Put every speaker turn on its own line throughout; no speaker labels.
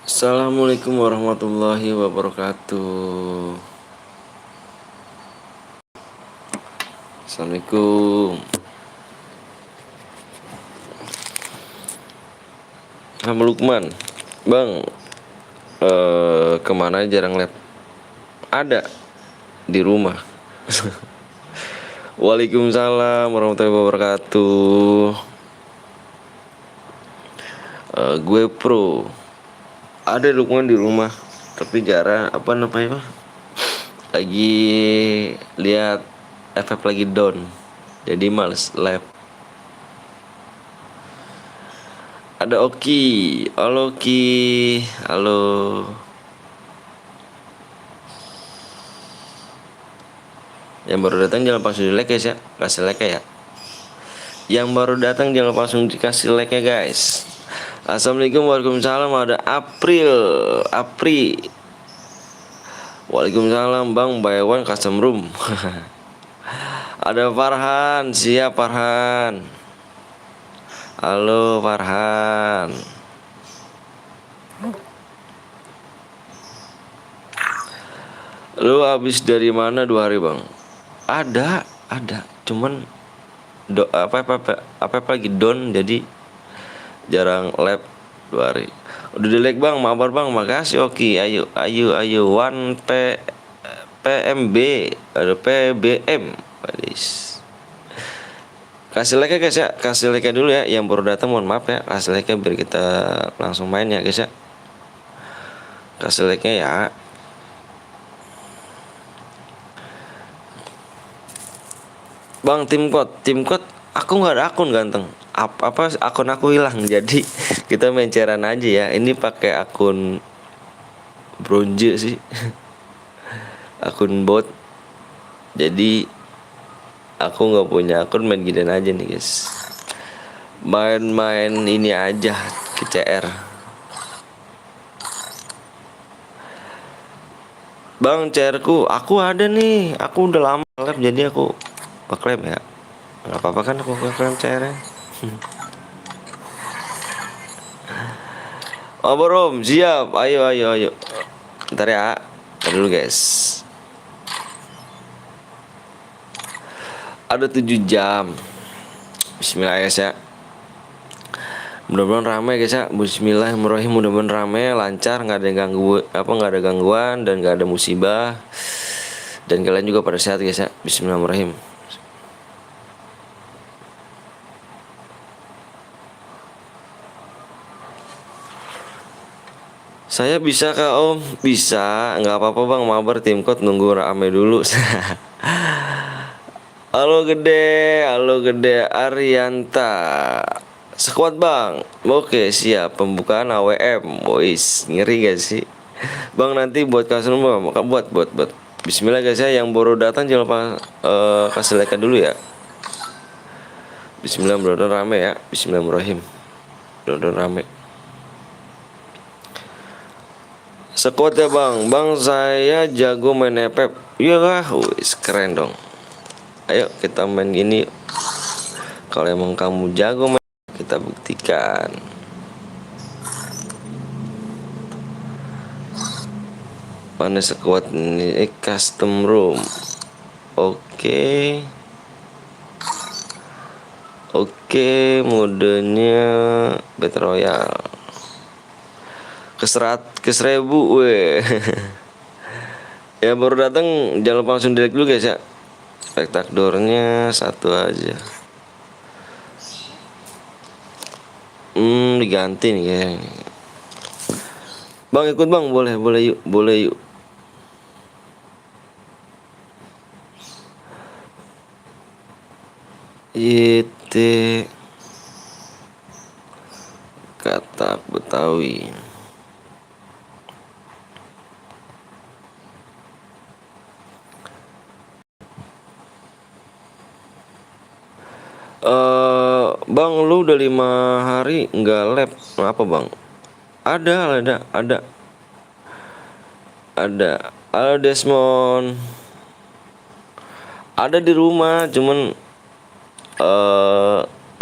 Assalamualaikum warahmatullahi wabarakatuh. Assalamualaikum. Hamba Lukman. Bang, kemana jarang lab? Ada di rumah. Waalaikumsalam warahmatullahi wabarakatuh. Gue pro. Ada Lukman di rumah, tapi jarang lagi lihat FF lagi down, jadi males lab. Ada Oki, halo Oki, halo. Yang baru datang jangan langsung di like guys ya, kasih like ya. Yang baru datang jangan langsung dikasih like ya guys. Assalamualaikum, waalaikumsalam. Ada Apri. Waalaikumsalam bang, buy one custom room. Ada Farhan, siap Farhan. Halo Farhan. Lu habis dari mana 2 hari bang? Ada, cuman apa lagi down, jadi jarang lab 2 hari. Udah di like bang, mabar bang, makasih Oki. Ayo 1 PMB, ada PBM. Badis. Kasih like ya guys ya, kasih like dulu ya. Yang baru datang mohon maaf ya, kasih like biar kita langsung main ya guys ya. Kasih like ya. Bang, tim code aku nggak ada akun ganteng. Apa akun aku hilang, jadi kita main cairan aja ya. Ini pakai akun bronze sih. Akun bot. Jadi aku nggak punya akun, main ginian aja nih guys. Main ini aja ke CR. Bang, CR ku aku ada nih. Aku udah lama lab, jadi aku ngeklaim ya. Gak apa-apa kan aku ngeklaim CR-nya. Oh Brom, siap. Ayo. Ntar ya. Ntar dulu guys. Ada 7 jam. Bismillah guys ya. Mudah-mudahan ramai guys ya. Bismillahirrahmanirrahim. Mudah-mudahan ramai, lancar, nggak ada gangguan dan nggak ada musibah. Dan kalian juga pada sehat guys ya. Bismillahirrahmanirrahim. Saya bisa kak om, bisa, nggak apa-apa bang, mabar tim code nunggu rame dulu. Halo gede Arianta. Sekuat bang. Oke siap, pembukaan AWM. Boys, ngeri gak sih bang? Nanti buat kasih bang, buat Bismillah guys ya. Yang baru datang jangan lupa kasih like dulu ya. Bismillah, mudah-mudahan rame ya. Bismillahirrahmanirrahim, mudah-mudahan rame. Sekuat ya bang. Bang saya jago main FF. Iya lah, wis keren dong. Ayo kita main gini. Kalau emang kamu jago main, kita buktikan. Mana sekuat ini? Custom room. Oke, modenya Battle Royale. Ke 1000 weh. Ya baru datang jangan lupa langsung delete dulu guys ya. Spektatornya 1 aja. Diganti nih kayaknya. Bang ikut bang, boleh yuk. YT Katak Betawi. Bang lu udah 5 hari nggak lab, apa bang? Ada. Halo Desmond. Ada di rumah, cuman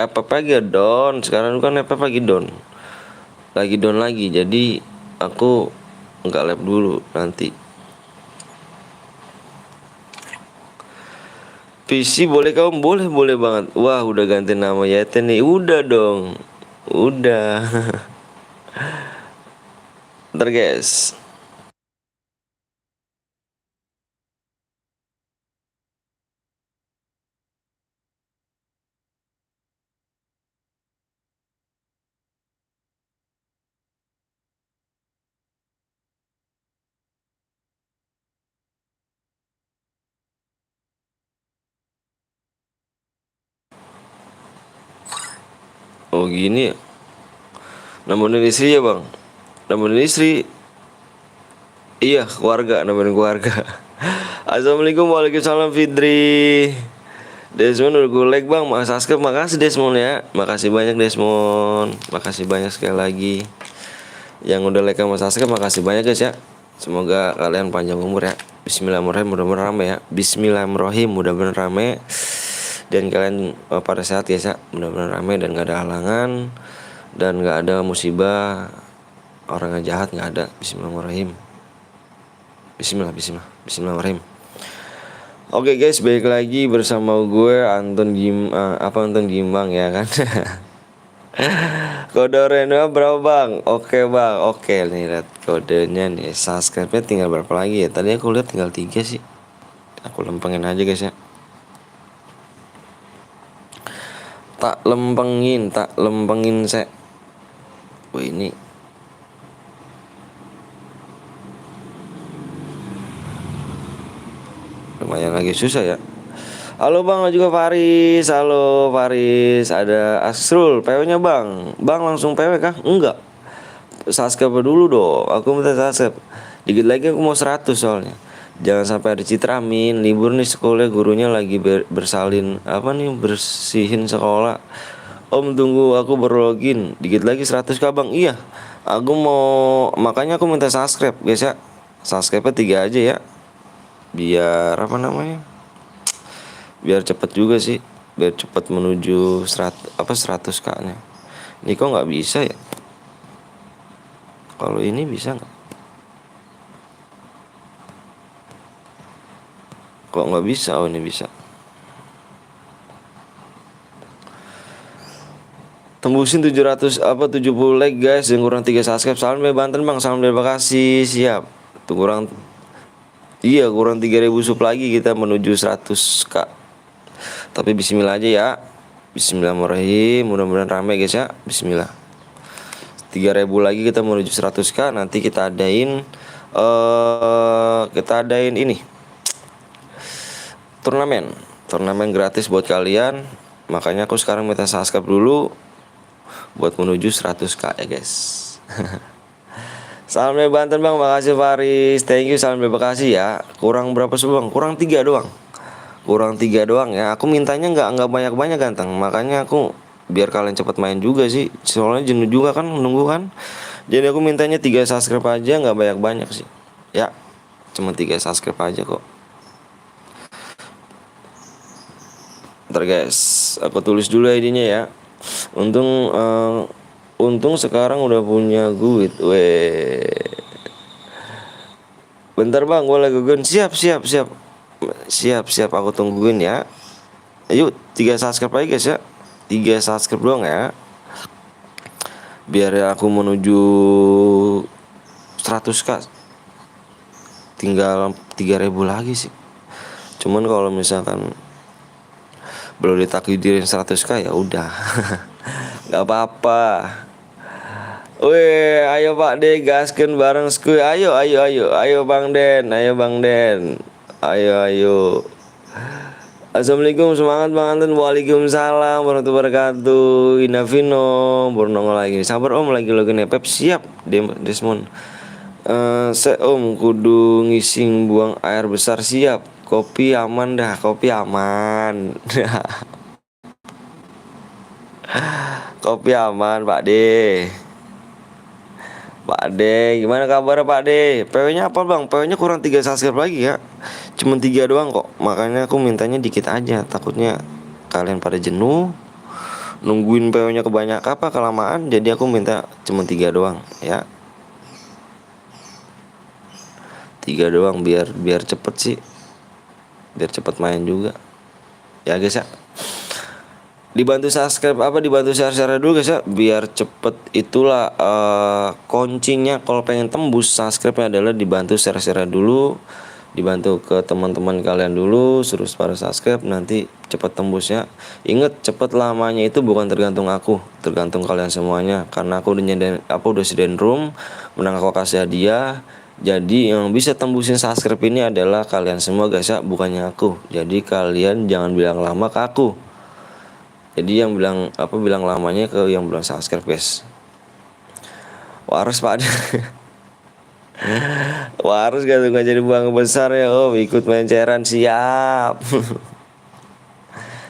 FF lagi down. Sekarang kan FF lagi down. Lagi down lagi. Jadi aku nggak live dulu nanti. PC boleh kamu? Boleh banget. Wah, udah ganti nama Yeten nih. Udah dong. Udah. Ntar guys. Oh gini ya. Nemenin istri ya bang. Nemenin istri. Iya keluarga. Nemenin keluarga. Assalamualaikum, waalaikumsalam Fitri. Desmond udah gue like bang. Mas Askep makasih Desmond ya. Makasih banyak Desmond. Makasih banyak sekali lagi. Yang udah like Mas Askep makasih banyak guys ya. Semoga kalian panjang umur ya. Bismillahirrahmanirrahim, mudah-mudahan rame ya. Bismillahirrahmanirrahim, mudah-mudahan rame. Dan kalian pada sehat ya, mudah-mudahan rame dan gak ada halangan dan gak ada musibah, orang yang jahat gak ada. Bismillahirrahmanirrahim. Bismillahirrahmanirrahim. Oke guys, balik lagi bersama gue Anton Gimbang ya kan. Kode oranye berapa bang? Oke bang, oke nih lihat kodenya nih. Subscribe-nya tinggal berapa lagi ya? Tadi aku lihat tinggal 3 sih. Aku lempengin aja guys ya. Tak lempengin saya. Wah ini lumayan lagi susah ya. Halo bang, juga Faris. Halo Faris. Ada Asrul, PW nya bang. Bang langsung PW kah? Enggak, subscribe dulu dong. Aku minta subscribe. Dikit lagi aku mau 100 soalnya. Jangan sampai ada Citra, amin. Libur nih sekolah, gurunya lagi bersalin bersihin sekolah. Om tunggu aku berlogin. Dikit lagi 100 bang. Iya, aku mau, makanya aku minta subscribe guys ya. Subscribe-nya 3 aja ya. Biar biar cepet juga sih. Biar cepet menuju 100 nya. Ini kok gak bisa ya? Kalau ini bisa gak? Kok nggak bisa? Oh ini bisa. Tembusin 70 like guys. Yang kurang 3 subscribe. Salam dari Banten bang. Salam dari Bekasi. Siap. Tuh kurang 3000 sub lagi kita menuju 100k. Tapi bismillah aja ya. Bismillahirrahmanirrahim. Mudah-mudahan rame guys ya. Bismillah. 3000 lagi kita menuju 100k. Nanti kita adain ini turnamen gratis buat kalian. Makanya aku sekarang minta subscribe dulu buat menuju 100k ya guys. Salam dari Banten bang, makasih Faris. Thank you, salam dari Bekasi ya. Kurang berapa sih bang? Kurang 3 doang. Ya. Aku mintanya nggak banyak ganteng. Makanya aku biar kalian cepat main juga sih. Soalnya jenuh juga kan nunggu kan. Jadi aku mintanya 3 subscribe aja, nggak banyak sih. Ya, cuma 3 subscribe aja kok. Ntar guys, aku tulis dulu ID-nya ya. Untung sekarang udah punya duit. Bentar bang, gue lagi gun. Siap. Aku tungguin ya. Ayo 3 subscribe aja guys ya. 3 subscribe doang ya. Biar aku menuju 100k. Tinggal 3000 lagi sih. Cuman kalau misalkan belum ditakdirin 100k ya udah. Gak apa-apa. Weh, ayo Pak D, gaskeun bareng skuy. Ayo Bang Den. Ayo. Assalamualaikum, semangat Bang Anton. Waalaikumsalam warahmatullahi wabarakatuh. Inavino baru nongol lagi. Sabar Om, lagi login Pep. Siap Desmond. Om kudu ngising buang air besar. Siap. Kopi aman dah, kopi aman. Kopi aman Pak D. Gimana kabar Pak D? PW-nya apa bang? PW-nya kurang 3 subscribe lagi ya. Cuman 3 doang kok. Makanya aku mintanya dikit aja. Takutnya kalian pada jenuh nungguin PO-nya kebanyak apa kelamaan, jadi aku minta cuma 3 doang ya. 3 doang biar biar cepet sih, biar cepet main juga ya guys ya. Dibantu subscribe apa, dibantu share-share dulu guys ya, biar cepet. Itulah kuncinya kalau pengen tembus subscribe-nya adalah dibantu share-share dulu, dibantu ke teman-teman kalian dulu, suruh pada subscribe, nanti cepet tembusnya. Ingat, cepet lamanya itu bukan tergantung aku, tergantung kalian semuanya, karena aku udah nyediain, aku udah sediain room, menang aku kasih hadiah. Jadi yang bisa tembusin subscribe ini adalah kalian semua guys ya, bukannya aku. Jadi kalian jangan bilang lama ke aku. Jadi yang bilang apa, bilang lamanya ke yang bilang subscribe guys. Waras Pak. Waras gak tuh, gak jadi buang besar ya om, ikut main cairan siap.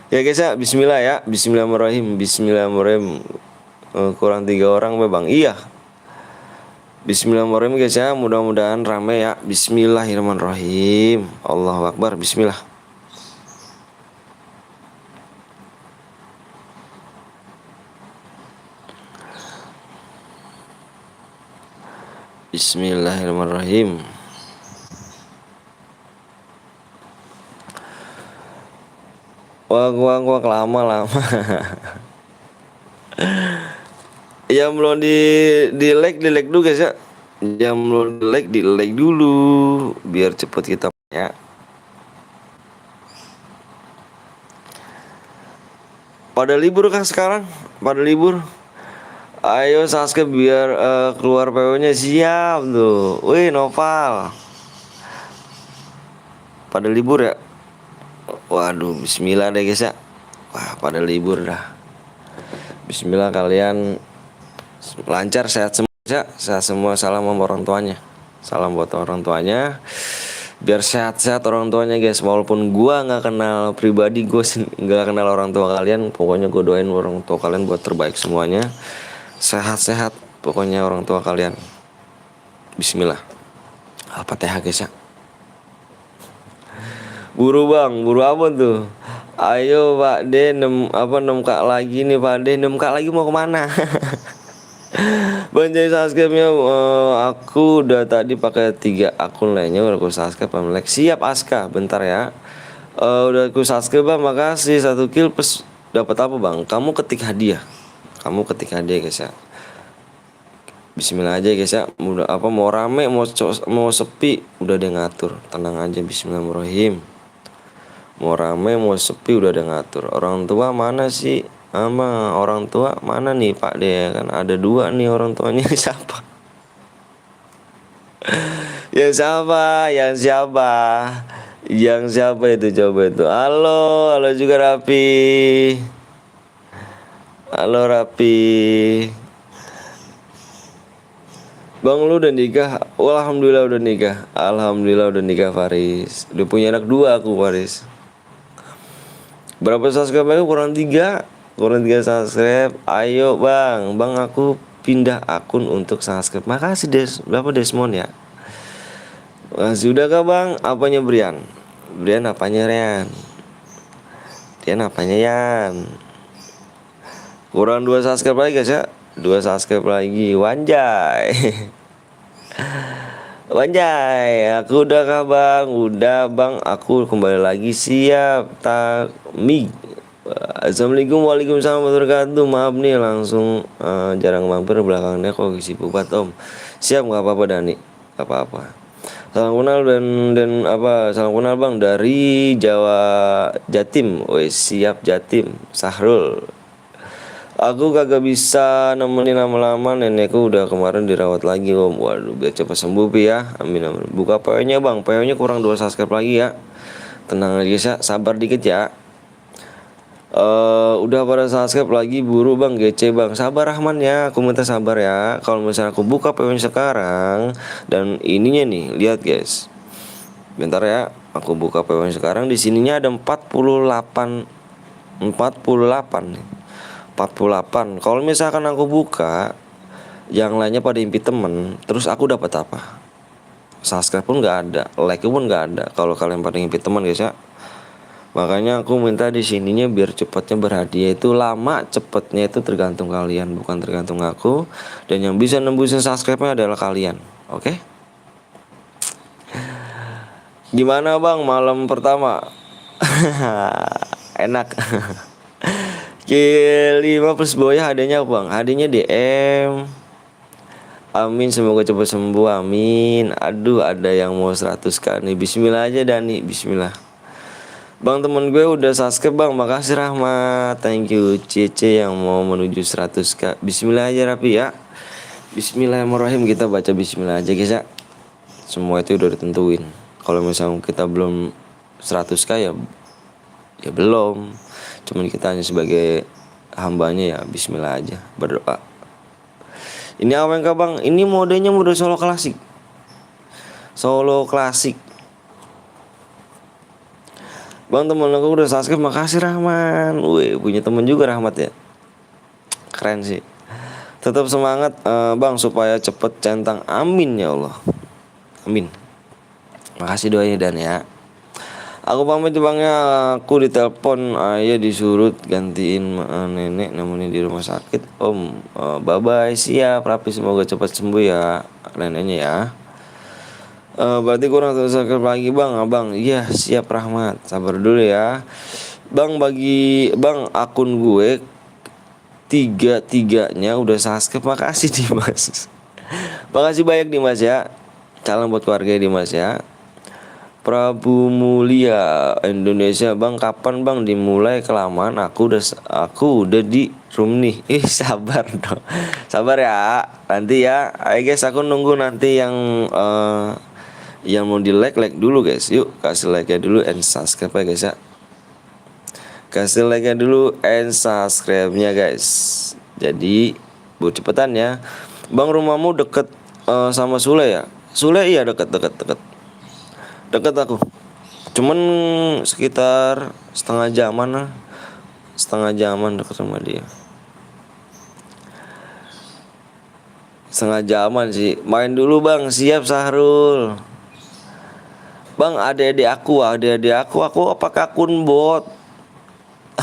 Ya guys ya, bismillah ya, bismillahirrahmanirrahim, bismillahirrahmanirrahim. Kurang 3 orang bang, iya. Bismillahirrahmanirrahim guys ya, mudah-mudahan rame ya. Bismillahirrahmanirrahim, Allahu Akbar, bismillah. Bismillahirrahmanirrahim. Wah gua lama. Yang belum di like dulu guys ya. Yang belum di like dulu biar cepet kita ya. Pada libur kan sekarang? Pada libur. Ayo subscribe biar keluar PO-nya siap tuh. Wih Noval. Pada libur ya. Waduh, bismillah deh guys ya. Wah, pada libur dah. Bismillah kalian lancar, sehat semua ya. Sehat semua, salam sama orang tuanya. Salam buat orang tuanya. Biar sehat-sehat orang tuanya guys. Walaupun gua nggak kenal pribadi, gua nggak kenal orang tua kalian. Pokoknya gua doain orang tua kalian buat terbaik semuanya. Sehat-sehat pokoknya orang tua kalian. Bismillah. Al-Fatihah guys ya. Buru bang, buru apa tuh? Ayo Pak D, 6K lagi nih Pak D. 6K lagi mau kemana? Bang jadi subscribe-nya, aku udah tadi pakai 3 akun lainnya udah aku subscribe Bang. Siap Aska, bentar ya. Udah aku subscribe Bang, makasih. 1 kill plus dapat apa Bang? Kamu ketik hadiah. Kamu ketik hadiah guys ya. Bismillah aja guys ya. Udah apa, mau rame mau sepi udah ada ngatur. Tenang aja, bismillahirrahmanirrahim. Mau rame mau sepi udah ada ngatur. Orang tua mana sih? Ama orang tua mana nih Pak D? Kan ada 2 nih orang tuanya. Siapa? Yang siapa? Yang siapa? Yang siapa itu, coba itu. Halo, halo juga Rapi. Halo Rapi. Bang lu udah nikah? Alhamdulillah udah nikah. Alhamdulillah udah nikah Faris. Udah punya anak 2 aku Faris. Berapa subscribe aku? Kurang 3 subscribe. Ayo bang, bang aku pindah akun untuk subscribe. Makasih berapa Desmond ya? Masih udah kah bang? Apanya Brian? Brian apanya Rian? Rian apanya Yan? Kurang 2 subscribe lagi guys ya. 2 subscribe lagi. Wanjay. Wanjay, aku udah kah bang? Udah bang, aku kembali lagi siap. Takmi. Assalamualaikum, waalaikumsalam warahmatullahi wabarakatuh. Maaf nih langsung jarang mampir, belakangnya kok sibuk banget om. Siap, nggak apa-apa Dani, nggak apa-apa. Salam kenal dan apa? Salam kenal bang dari Jawa Jatim. Wes siap Jatim. Sahrul. Aku kagak bisa nemenin lama-lama, nenekku udah kemarin dirawat lagi om. Waduh, biar cepat sembuh Pi ya. Amin amin. Buka PO-nya bang, PO-nya kurang 2 subscribe lagi ya. Tenang aja guys ya, sabar dikit ya. Udah pada subscribe lagi, buru bang, GC bang. Sabar Rahman ya, aku minta sabar ya. Kalau misalnya aku buka PO-nya sekarang dan ininya nih, lihat guys. Bentar ya, aku buka PO-nya sekarang. Di sininya ada 48 nih. 48. Kalau misalkan aku buka, yang lainnya pada invite temen, terus aku dapat apa? Subscribe pun nggak ada, like pun nggak ada. Kalau kalian pada invite teman guys ya. Makanya aku minta di sininya biar cepatnya berhadiah itu lama cepatnya itu tergantung kalian, bukan tergantung aku. Dan yang bisa nembusin subscribe-nya adalah kalian. Oke? Gimana bang malam pertama? Enak. K5 plus boya hadiahnya apa bang? Hadiahnya DM. Amin, semoga cepat sembuh, amin. Aduh, ada yang mau 100k nih. Bismillah aja Dani, bismillah. Bang, temen gue udah subscribe bang, makasih Rahmat. Thank you Cece yang mau menuju 100k. Bismillah aja Rapi ya. Bismillahirrahmanirrahim, kita baca bismillah aja guys ya. Semua itu udah ditentuin. Kalau misalnya kita belum 100k ya belum. Cuman kita hanya sebagai hambanya ya bismillah aja, berdoa. Ini apa yang bang? Ini modenya mode solo klasik. Solo klasik. Bang, temen aku udah subscribe, makasih Rahman. Wih, punya temen juga Rahmat ya. Keren sih. Tetap semangat bang supaya cepet centang. Amin ya Allah. Amin. Makasih doanya Dan ya. Aku pamit bangnya, aku ditelepon ayah disuruh gantiin nenek namanya di rumah sakit. Om, bye bye, siap Rapi, semoga cepat sembuh ya neneknya ya. Berarti kurang subscribe lagi bang, abang. Iya siap Rahmat, sabar dulu ya. Bang, bagi bang akun gue tiga-tiganya udah subscribe, makasih Dimas. Makasih banyak Dimas ya. Salam buat keluarga Dimas ya. Prabu Mulia Indonesia, bang kapan bang dimulai, kelamaan aku udah di room nih. Sabar dong, sabar ya nanti ya. Ayo guys, aku nunggu nanti yang mau di like dulu guys. Yuk kasih like nya dulu and subscribe ya guys ya. Kasih like nya dulu and subscribe nya guys. Jadi buat cepetan ya. Bang, rumahmu deket sama Sule ya? Sule iya deket aku, cuman sekitar setengah jaman deket sama dia. Setengah jaman sih. Main dulu bang, siap Sahrul. Bang, adik-adik aku pakai akun bot.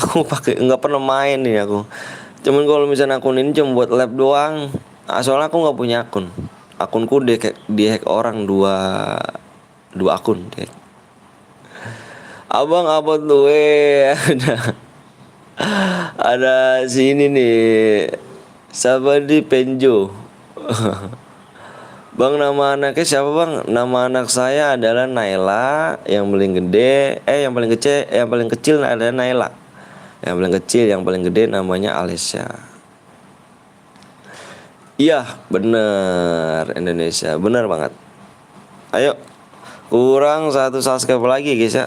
Aku nggak pernah main nih aku. Cuman kalau misalnya akun ini cuma buat lab doang. Soalnya aku nggak punya akun. Akunku di-hack orang dua akun deh. Abang apa tuh ada sini nih, siapa di Penjo. Bang, nama anaknya siapa bang? Nama anak saya adalah Naila. Yang paling gede yang paling kecil adalah Naila. Yang paling kecil, yang paling gede namanya Alessia. Iya bener, Indonesia, bener banget. Ayo, kurang 1 subscribe lagi guys ya.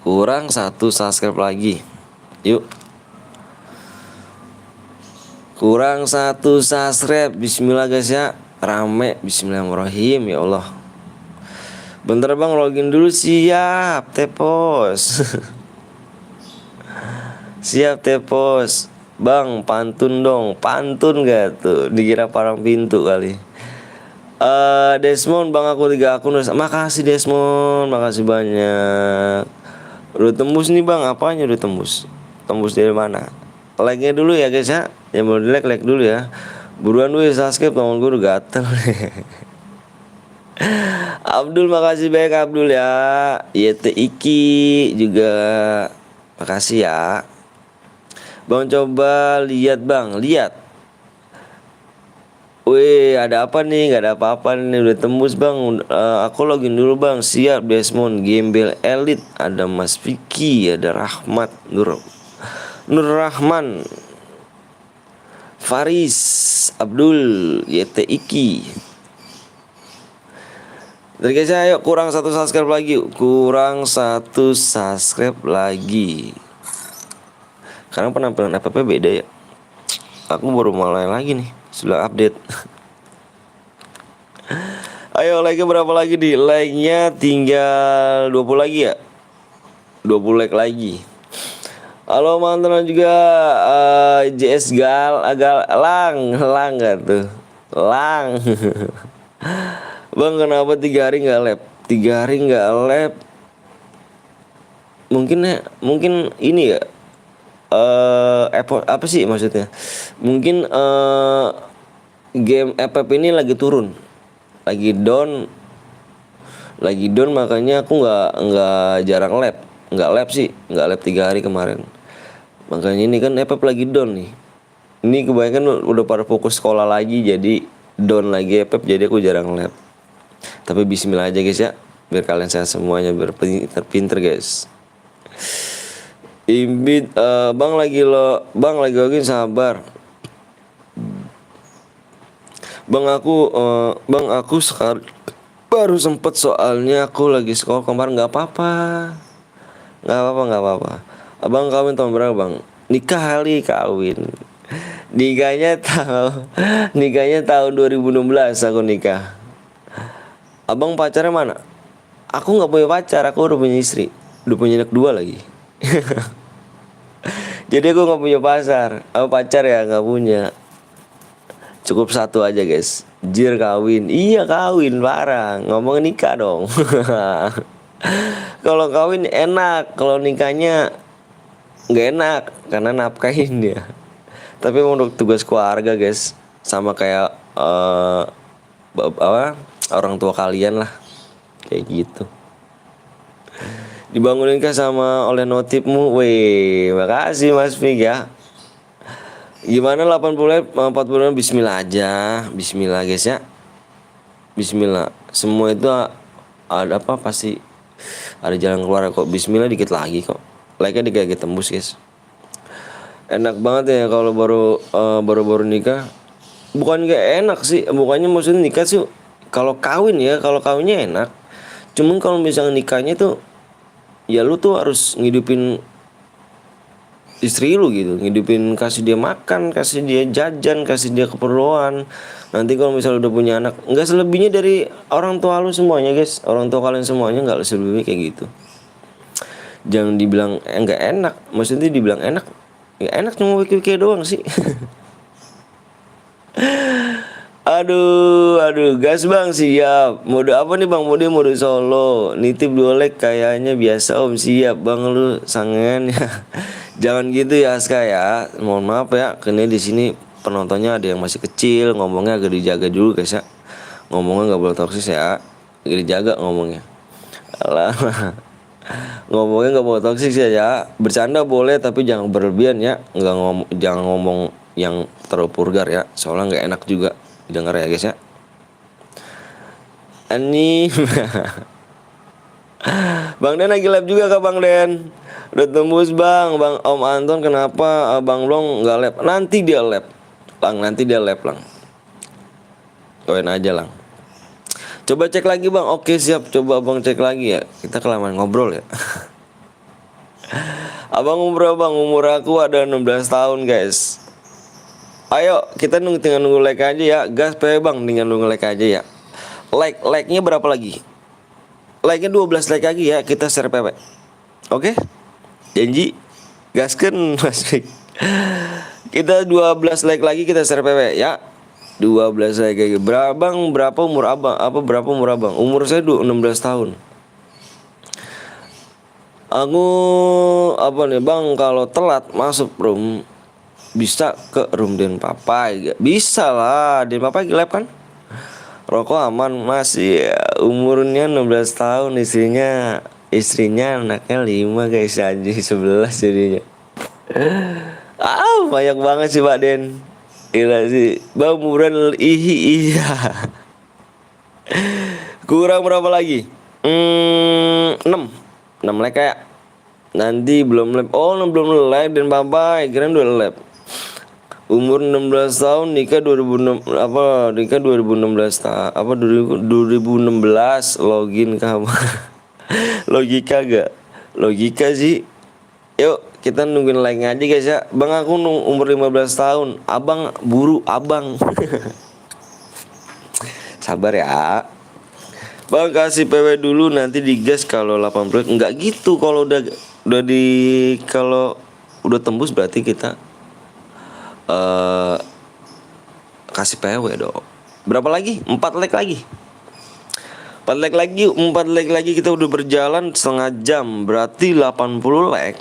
Kurang 1 subscribe lagi. Yuk. Kurang 1 subscribe. Bismillah guys ya. Rame. Bismillahirrahmanirrahim ya Allah. Bentar bang, login dulu. Siap Tepos. Siap Tepos. Bang, pantun dong. Pantun gak tuh? Dikira parang pintu kali. Desmond, bang aku 3 akun. Makasih Desmond, makasih banyak. Udah tembus nih bang, apanya udah tembus? Tembus dari mana? Like-nya dulu ya guys ya. Yang mau di like dulu ya. Buruan gue subscribe, tangan gue udah gatel. Abdul, makasih banyak Abdul ya. YT Iki juga makasih ya. Bang, coba lihat bang, lihat. Wih, ada apa nih? Gak ada apa-apa nih, udah tembus bang. Aku login dulu bang. Siap Desmond, Gembel Elite. Ada Mas Vicky, ada Rahmat, Nur Rahman, Faris, Abdul, YT Iki. Dari guys, ayo kurang 1 subscribe lagi. Kurang 1 subscribe lagi. Karena penampilan app beda ya. Aku baru mulai lagi nih, sudah update. Ayo like-nya berapa lagi nih? Like-nya tinggal 20 lagi ya. 20 like lagi. Halo mantan juga JS agak lang gak tuh? Lang. Bang, kenapa 3 hari gak lab? 3 hari gak lab. mungkin ini ya, apa sih maksudnya, mungkin game FF ini lagi turun, lagi down, makanya aku nggak jarang lab sih, nggak lab 3 hari kemarin. Makanya ini kan FF lagi down nih. Ini kebanyakan udah pada fokus sekolah lagi, jadi down lagi FF, jadi aku jarang lab. Tapi bismillah aja guys ya, biar kalian sehat semuanya, biar pinter guys. Imbit, bang lagi sabar. Bang aku sekarang baru sempet, soalnya aku lagi sekolah kemarin. Nggak apa-apa. Abang kawin tahun berapa bang? Nikah kali kawin. Nikahnya tahun 2016 aku nikah. Abang pacarnya mana? Aku nggak punya pacar, aku udah punya istri, udah punya anak 2 lagi. Jadi aku nggak punya pacar ya, nggak punya. Cukup 1 aja guys. Jir kawin, iya kawin parah. Ngomong nikah dong. Kalau kawin enak, kalau nikahnya nggak enak karena nafkahin dia. Tapi untuk tugas keluarga guys, sama kayak orang tua kalian lah, kayak gitu. Dibangunin kah sama oleh notifmu? Weh, makasih Mas Fik ya. Gimana 80 40? Bismillah aja. Bismillah guys ya. Bismillah. Semua itu ada apa pasti ada jalan keluar kok. Bismillah dikit lagi kok. Like-nya dikit tembus guys. Enak banget ya kalau baru nikah. Bukan gak enak sih, bukannya maksudnya nikah sih. Kalau kawinnya enak. Cuman kalau misalnya nikahnya tuh, ya lu tuh harus ngidupin istri lu gitu, ngidupin, kasih dia makan, kasih dia jajan, kasih dia keperluan. Nanti kalau misalnya udah punya anak, nggak selebihnya dari orang tua lu semuanya guys, orang tua kalian semuanya nggak selebihnya kayak gitu. Jangan dibilang nggak enak, maksudnya dibilang enak, nggak enak cuma wiki doang sih. Aduh, gas bang, siap. Mode apa nih bang? Mode solo. Nitip 2 leg kayaknya biasa om. Siap bang, lu sangen ya. Jangan gitu ya Aska ya. Mohon maaf ya, karena di sini penontonnya ada yang masih kecil, ngomongnya agak dijaga dulu guys ya. Ngomongnya nggak boleh toksis ya, agak dijaga ngomongnya. Alah. Ngomongnya nggak boleh toksis ya. Bercanda boleh tapi jangan berlebihan ya. Jangan ngomong yang terlalu vulgar ya. Soalnya nggak enak juga dengar ya guys ya. Ini Bang Den lagi live juga kah Bang Den? Udah tembus bang. Bang Om Anton kenapa Bang Long nggak live? Nanti dia live lang. Koin aja lang. Coba cek lagi bang. Oke siap, coba abang cek lagi ya. Kita kelamaan ngobrol ya. Abang umur bang? Umur aku ada 16 tahun guys. Ayo kita tinggal nunggu like aja ya. Gas pe bang, tinggal nunggu like aja ya. Like-nya berapa lagi? Like-nya 12 like lagi ya. Kita share PW. Oke? Janji? Gasken Mas Fik. Kita 12 like lagi, kita share PW ya. 12 like lagi. Berapa umur abang? Berapa umur abang? Umur saya 16 tahun. Aku apa nih bang, kalau telat masuk room bisa ke room Den Papai? Bisa lah, Den Papai lab kan? Rokok aman masih ya. Umurnya 16 tahun, istrinya anaknya 5 guys, aja 11 jadinya. Banyak banget sih Pak Den. Gila sih bang, umuran iya. Kurang berapa lagi? 6 like kayak. Nanti belum lab. Oh belum lab Den Papai, kirain udah lab. Umur 16 tahun, nikah 2006 nikah 2016 2016 login kamu. Logika gak? Logika sih. Yuk kita nungguin like aja guys ya. Bang aku umur 15 tahun. Abang buru abang. Sabar ya. Bang kasih PW dulu nanti digas kalau 80. Enggak gitu, kalau udah kalau udah tembus berarti kita kasih PW dong. Berapa lagi? 4 like lagi. 4 leg lagi, 4 leg lagi kita udah berjalan setengah jam. Berarti 80 leg.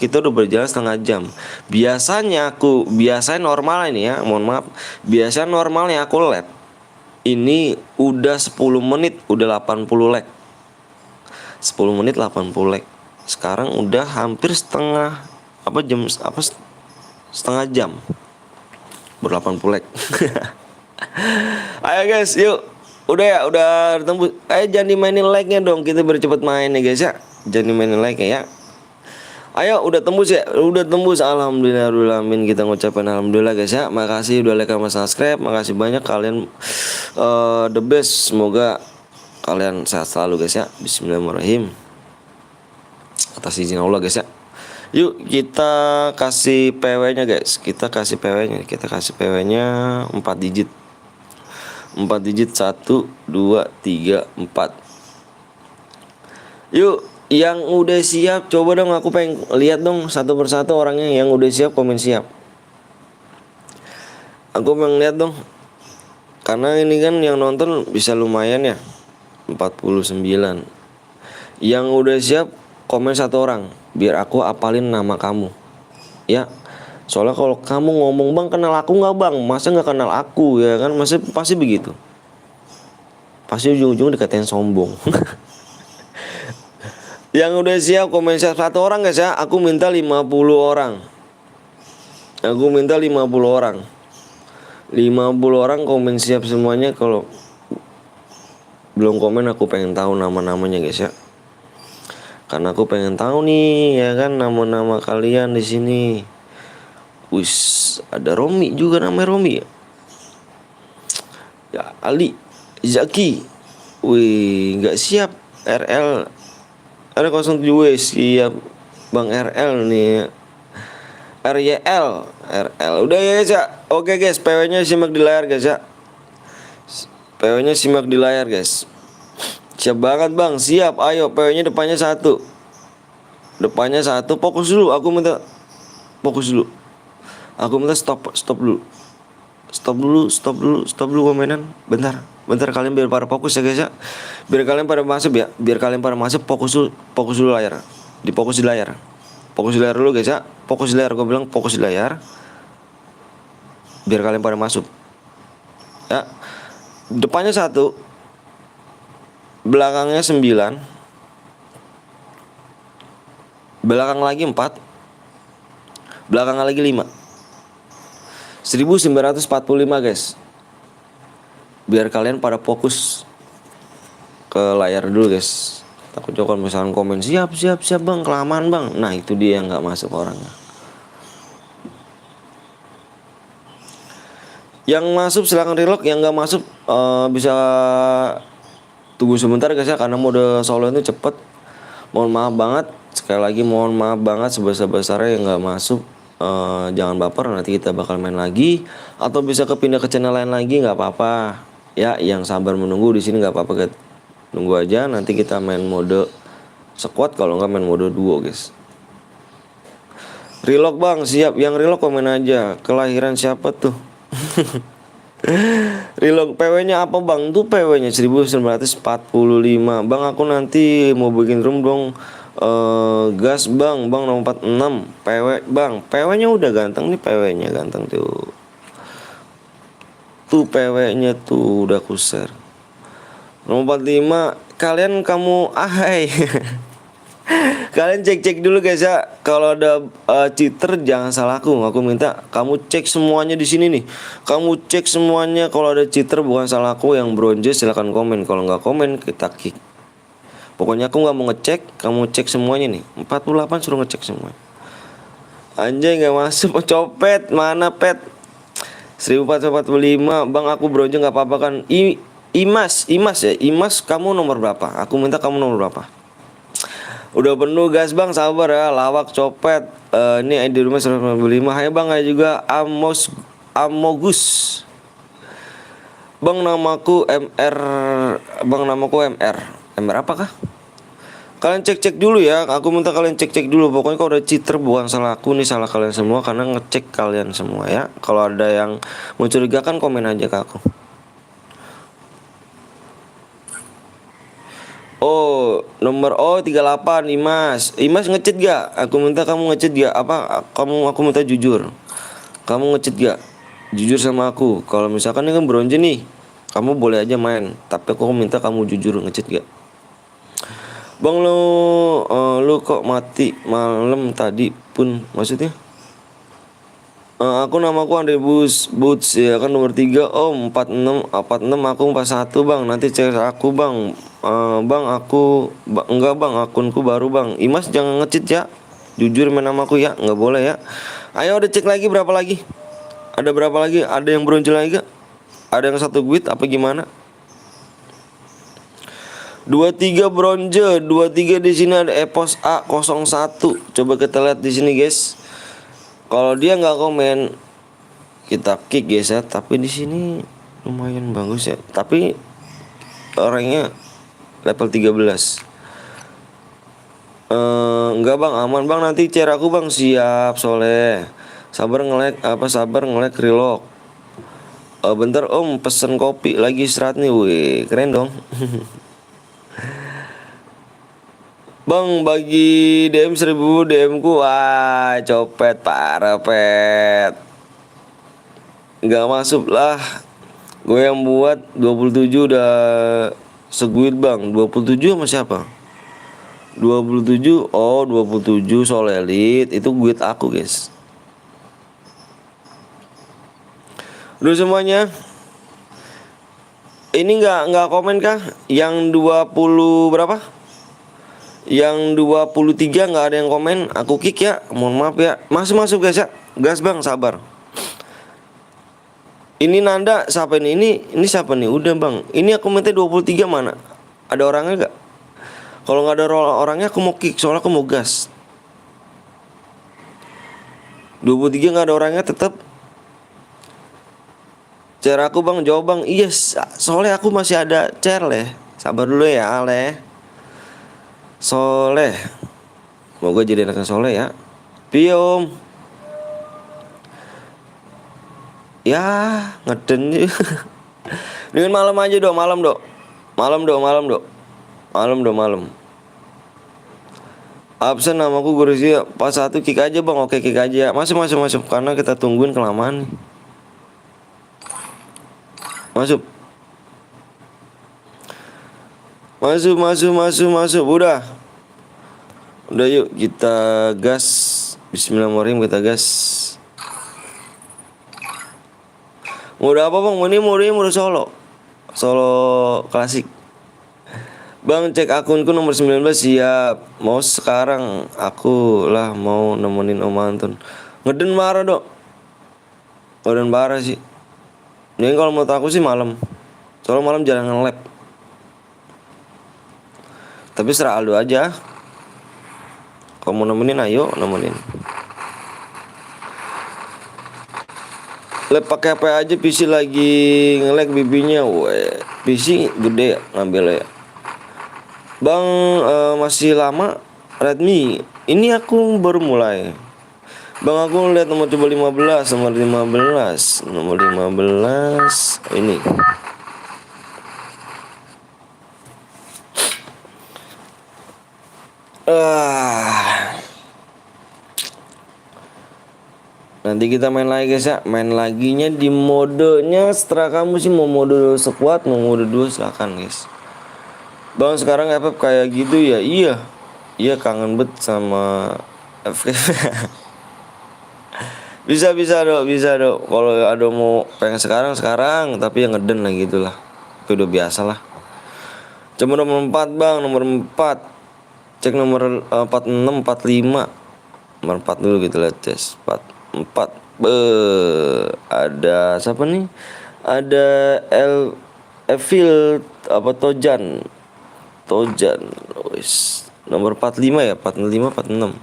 Kita udah berjalan setengah jam. Biasanya normal ini ya, mohon maaf. Biasanya normalnya aku lab ini udah 10 menit udah 80 leg. 10 menit 80 leg. Sekarang udah hampir setengah setengah jam ber 80 leg. Ayo guys, yuk. Udah ya, udah tembus. Ayo jangan dimainin like-nya dong, kita bercepat main ya guys ya. Jangan dimainin like-nya ya. Ayo udah tembus ya, udah tembus. Alhamdulillahirobbilalamin, kita ngucapin alhamdulillah guys ya. Makasih udah like sama subscribe, makasih banyak kalian the best. Semoga kalian sehat selalu guys ya. Bismillahirrahmanirrahim. Atas izin Allah guys ya. Yuk kita kasih PW-nya guys. Kita kasih PW-nya 4 digit. 4 digit 1 2 3 4. Yuk, yang udah siap coba dong, aku pengen lihat dong satu persatu orangnya yang udah siap komen siap. Aku pengen lihat dong. Karena ini kan yang nonton bisa lumayan ya. 49. Yang udah siap komen 1 orang biar aku apalin nama kamu. Ya. Soalnya kalau kamu ngomong bang kenal aku nggak bang, masa nggak kenal aku ya kan, masa pasti begitu. Pasti ujung-ujung dikatain sombong. Yang udah siap komen siap 1 orang guys ya. Aku minta 50 orang. Aku minta 50 orang. 50 orang komen siap semuanya. Kalau belum komen aku pengen tahu nama-namanya guys ya. Karena aku pengen tahu nih ya kan nama-nama kalian di sini. Wis, ada Romi juga, namanya Romi ya. Ya Ali, Zaki. Wih, nggak siap. RL ada 07 siap Bang RL nih. RYL udah ya guys ya. Oke guys, PW-nya simak di layar guys ya. PW-nya simak di layar guys. Siap banget bang, siap. Ayo PW-nya depannya 1. Depannya 1, fokus dulu. Aku minta fokus dulu. Aku minta stop dulu. Stop dulu komenan. Bentar kalian biar pada fokus ya guys ya. Biar kalian pada masuk ya. Fokus dulu layar. Fokus di layar dulu guys ya. Fokus di layar, gue bilang fokus di layar. Biar kalian pada masuk. Ya. Depannya 1. Belakangnya 9. Belakang lagi 4. Belakang lagi 5. 1945 guys. Biar kalian pada fokus ke layar dulu guys. Takut kalau misalkan komen siap bang, kelamaan bang. Nah itu dia yang nggak masuk orangnya. Yang masuk silahkan relock, yang nggak masuk bisa tunggu sebentar guys ya. Karena mode solo itu cepet. Mohon maaf banget. Sekali lagi mohon maaf banget sebesar-besarnya yang nggak masuk. Jangan baper, nanti kita bakal main lagi atau bisa kepindah ke channel lain lagi, nggak apa-apa ya. Yang sabar menunggu di sini nggak apa-apa, nunggu aja. Nanti kita main mode squad, kalau nggak main mode duo guys. Relock bang, siap. Yang relock komen aja kelahiran siapa tuh. Relock PW-nya apa bang? Tuh PW-nya 1945 bang. Aku nanti mau bikin room dong. Gas bang nomor 46 PW bang. PW-nya udah ganteng nih, PW-nya ganteng tuh. Tuh PW-nya tuh udah aku share. Nomor 45 kamu ahai. Kalian cek dulu guys ya. Kalau ada cheater jangan salah aku minta kamu cek semuanya di sini nih. Kamu cek semuanya, kalau ada cheater bukan salah aku. Yang bronze silahkan komen, kalau nggak komen kita kick. Pokoknya aku nggak mau ngecek, kamu cek semuanya nih. 48 suruh ngecek semuanya. Anjay nggak masuk, copet mana pet? 1445 bang, aku bronze nggak apa-apa kan? Imas ya, Imas kamu nomor berapa? Aku minta kamu nomor berapa? Udah penuh gas bang, sabar ya. Lawak copet. Ini ID rumah 145. Hai bang, ada juga Amogus. Bang namaku MR. Bang namaku MR. MR apakah? Kalian cek dulu ya. Aku minta kalian cek dulu. Pokoknya kalau udah cheater bukan salah aku nih, salah kalian semua. Karena ngecek kalian semua ya. Kalau ada yang mencurigakan komen aja ke aku. Oh, nomor 38 Imas. Imas ngechat gak? Aku minta kamu ngechat gak? Apa aku minta jujur. Kamu ngechat gak? Jujur sama aku. Kalau misalkan ini kan bronze nih, kamu boleh aja main. Tapi aku minta kamu jujur ngechat gak? Bang lu kok mati malam tadi pun maksudnya? Aku namaku Andre Boots ya kan nomor 3 Om 46 aku 41 Bang. Nanti cek aku Bang. Bang enggak Bang, akunku baru Bang. Imas jangan ngecit ya. Jujur main namaku ya, nggak boleh ya. Ayo udah cek lagi berapa lagi? Ada berapa lagi? Ada yang bronze lagi gak? Ada yang satu guit apa gimana? 23 bronze, 23 di sini ada Epos A01. Coba kita lihat di sini guys. Kalau dia nggak komen, kita kick guys ya. Tapi di sini lumayan bagus ya. Tapi orangnya level 13. Enggak Bang, aman Bang. Nanti share aku Bang. Siap Soleh. Sabar ngelek relock. Bentar Om, pesen kopi lagi istirahat nih. Wih, keren dong. Bang bagi DM 1000 DM ku. Wah copet parah pet. Nggak masuk lah. Gue yang buat 27 udah seguit Bang. 27 sama siapa? 27. Oh 27 Soul Elite. Itu guit aku guys. Udah semuanya. Ini nggak komen kah? Yang 20 berapa? Yang 23 nggak ada yang komen. Aku kick ya. Mohon maaf ya. Masuk guys ya. Gas Bang, sabar. Ini Nanda siapa nih? Ini siapa nih? Udah Bang. Ini aku minta 23 mana? Ada orangnya gak? Kalau nggak ada orangnya aku mau kick. Soalnya aku mau gas. 23 nggak ada orangnya tetap. Share aku Bang. Jawab Bang. Yes. Soalnya aku masih ada share leh. Sabar dulu ya Ale. Soleh. Moga jadi anaknya Soleh ya. Pium. Ya, ngeden. Dengan malam aja dong, malam dok. Malam. Absen namaku Guru Sia. Pas 1 kick aja Bang. Oke kick aja. Masuk karena kita tungguin kelamaan nih. Masuk. Udah yuk kita gas. Bismillahirrahmanirrahim kita gas. Udah apa Bang? Ini udah Solo klasik. Bang cek akunku nomor 19 siap. Mau sekarang aku lah mau nemenin Om Anton. Ngeden marah dok. Ngeden parah sih. Ini kalau menurut aku sih malam. Soalnya malam jarang nge-lab. Tapi serah Aldo aja. Kalau mau nemenin ayo nemenin. Lab pakai apa aja, PC lagi nge-lag bibinya. Weh, PC gede ya ngambil ya. Bang masih lama Redmi. Ini aku baru mulai. Bang aku lihat nomor coba 15, nomor 15 ini. Nanti kita main lagi guys ya. Main laginya di modenya setelah kamu sih mau mode squad, mau mode 2 silakan guys. Bang sekarang FF kayak gitu ya. Iya kangen bet sama FF. bisa dok. Kalau ada mau pengen sekarang, tapi yang ngeden lah gitulah. Itu udah biasa lah. Cuma nomor 4 Bang, nomor 4. Cek nomor 46, 45. Nomor 4 dulu kita lihat tes. 4. Ada siapa nih? Ada Evil apa Tojan. Wis. Nomor 45 ya, 45 46.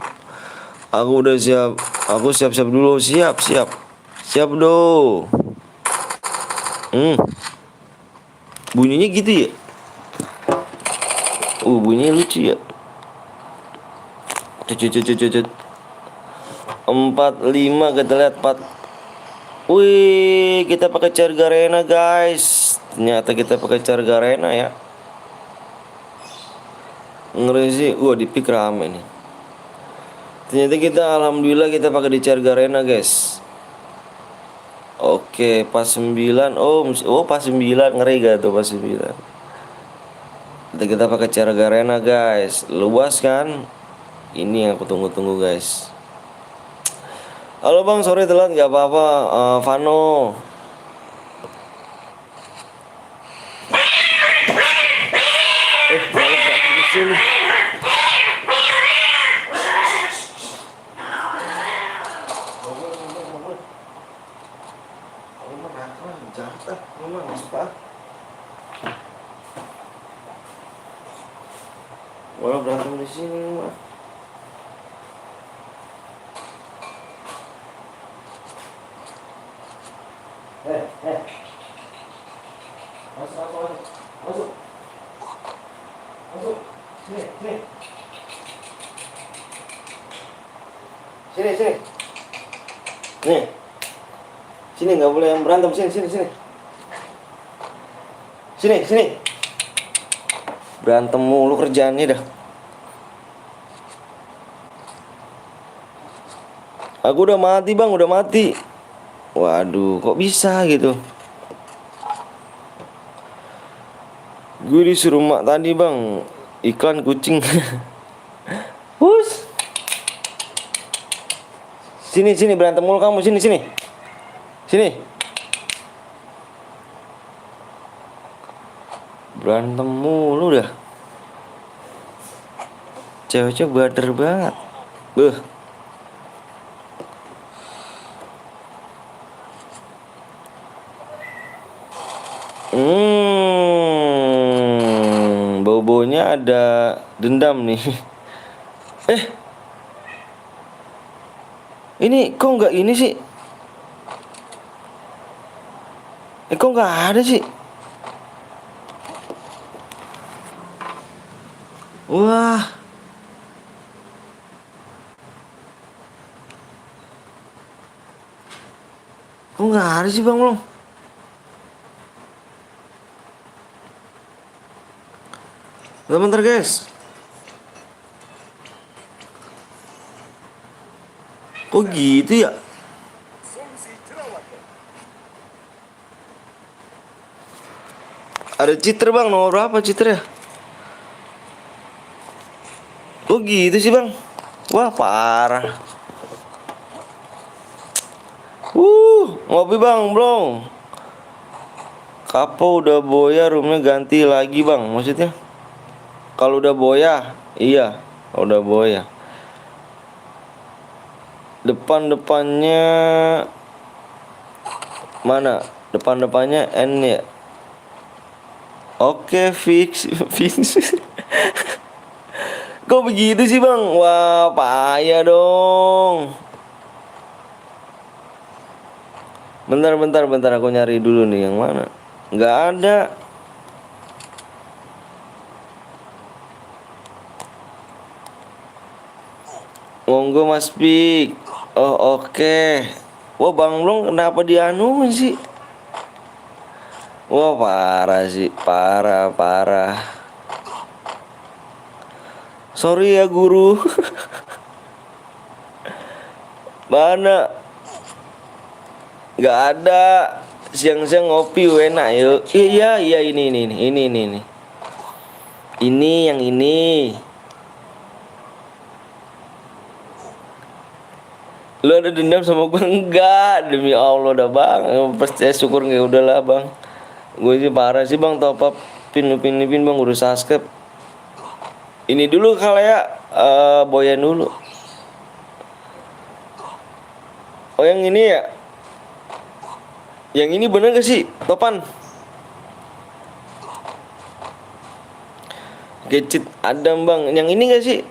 Aku udah siap. Aku siap dulu. Siap do. Bunyinya gitu ya. Bunyinya lucu ya. Cut. 45 kita lihat 4. Wih, kita pakai Chargarena guys. Ternyata kita pakai Chargarena ya. Ngeri sih. Di pick rame nih. Ternyata kita alhamdulillah kita pakai di Charge Arena guys. Oke, pas 9. Oh pas 9, ngeri gak tuh pas 9. Kita pakai Charge Arena guys. Luas kan? Ini yang aku tunggu-tunggu guys. Halo bang, sorry telat, nggak apa-apa. Vano. Malah berantem di sini. Malah berantem di sini mah. Masuk. Sini. Sini. Nih. Sini nggak boleh yang berantem, sini. Sini. Berantem mulu kerjaannya dah. Aku udah mati bang, udah mati. Waduh, kok bisa gitu? Gue disuruh mak tadi bang, iklan kucing. Hus. Sini berantem mulu kamu, sini. Berantem mulu dah. Cewek-cewek bader banget. Beuh. Bau-baunya ada dendam nih. Ini kok nggak ini sih? Kok nggak ada sih? Wah. Kok nggak ada sih bang Long? Bentar guys. Kok gitu ya? Ada cheater bang, nomor berapa cheater ya? Oh gitu sih bang. Wah parah. Ngopi bang belum. Kapo udah boya, roomnya ganti lagi bang. Maksudnya kalau udah boya, iya udah boya. Depannya mana? Depannya N ya. Oke fix. Kok begitu sih bang? Wah payah dong. Bentar aku nyari dulu nih yang mana. Nggak ada. Monggo Mas Pik. Oh oke. Wah Bang Long kenapa dianuin sih? Wah parah sih, parah. Sorry ya guru. Mana? Nggak ada. Siang-siang ngopi enak yuk. Iya ini. Ini yang ini. Lu ada dendam sama gue? Enggak, demi Allah dah bang. Pasti syukur nggak udahlah bang. Gue sih parah sih bang, top up pin bang, udah subscribe. Ini dulu kali ya, Boyan dulu. Oh yang ini ya? Yang ini bener gak sih, Topan? Gadget Adam bang, yang ini gak sih?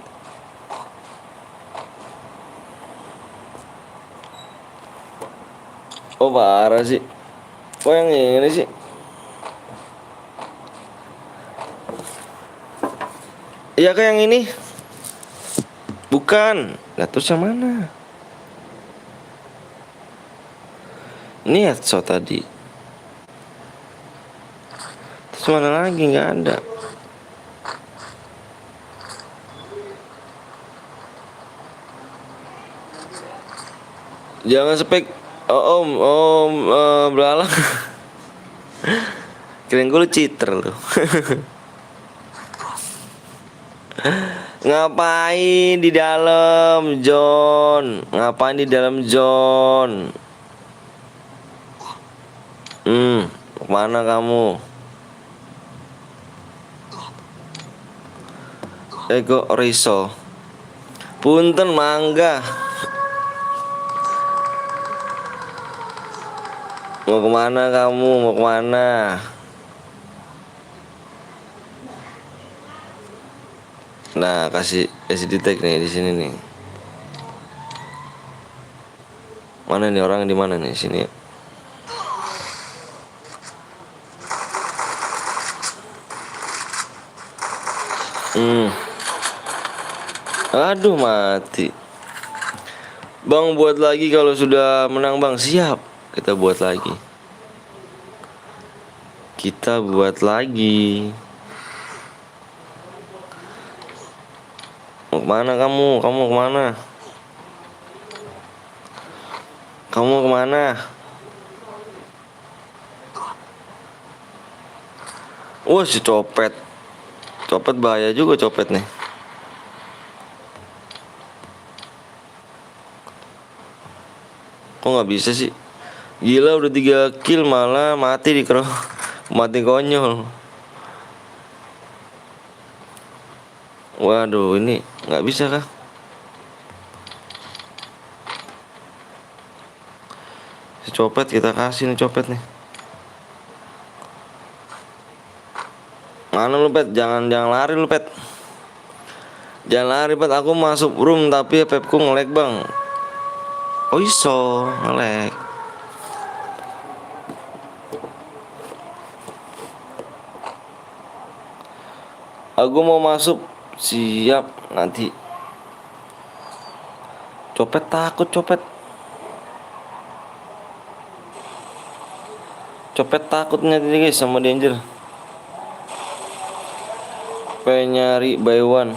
Oh parah sih. Oh yang ini sih. Iya kayak yang ini. Bukan. Lah terus yang mana? Ini headshot tadi. Terus mana lagi? Nggak ada. Jangan spek. Oh, belalang. Kirain gue lu cheater lu. Ngapain di dalam, John? Ngapain di dalam, John? Kemana kamu? Ego Riso. Punten mangga. Mau kemana kamu? Mau kemana? Nah, kasih di tag nih di sini nih. Mana nih orang di mana nih? Sini. Aduh mati. Bang buat lagi kalau sudah menang bang. Siap. Kita buat lagi. Kita buat lagi. Mau kemana kamu? Kamu kemana? Kamu kemana? Wah si copet. Copet bahaya juga copet nih. Kok nggak bisa sih? Gila udah 3 kill malah mati di mati konyol. Waduh ini nggak bisa kah? Si copet kita kasih nih copet nih. Mana lu pet? Jangan lari lu pet. Jangan lari pet. Aku masuk room tapi pepku nge-lag bang. Oh iso nge-lag. Aku mau masuk. Siap nanti. Copet takut copet. Copet takutnya tadi guys sama danger. Pengen nyari buy one.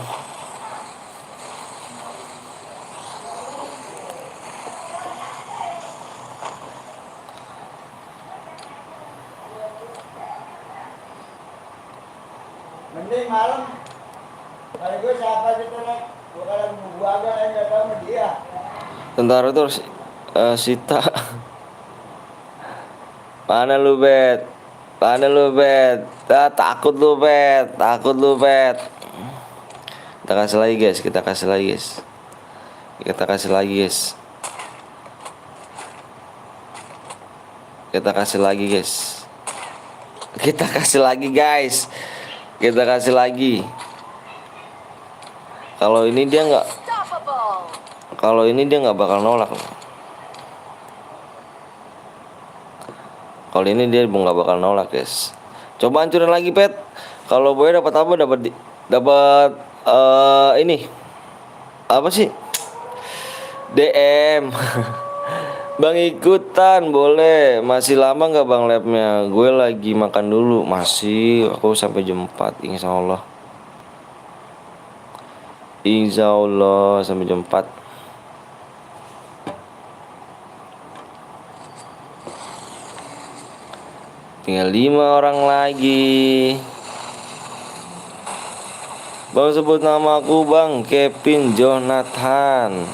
Mending malam. Kalau gue siapa aja tuh nek, gue kalau gua agak nggak tahu sama dia.
Tentara tuh harus Sita. Mana lu bet? Mana lu bet? Takut lu bet. Takut lu bet. Kita kasih lagi guys. Kita kasih lagi guys. Kita kasih lagi guys. Kita kasih lagi guys. Kita kasih lagi guys. Kita kasih lagi. Kalau ini dia nggak. Kalau ini dia nggak bakal nolak. Kalau ini dia nggak bakal nolak guys. Coba hancurin lagi pet. Kalau boy dapat apa? Dapat ini apa sih? DM. Bang ikutan boleh. Masih lama nggak bang labnya? Gue lagi makan dulu. Masih. Aku sampai jam 4 insya Allah. Insya Allah sampai jam 4. Tinggal 5 orang lagi. Bang sebut nama aku bang. Kevin Jonathan.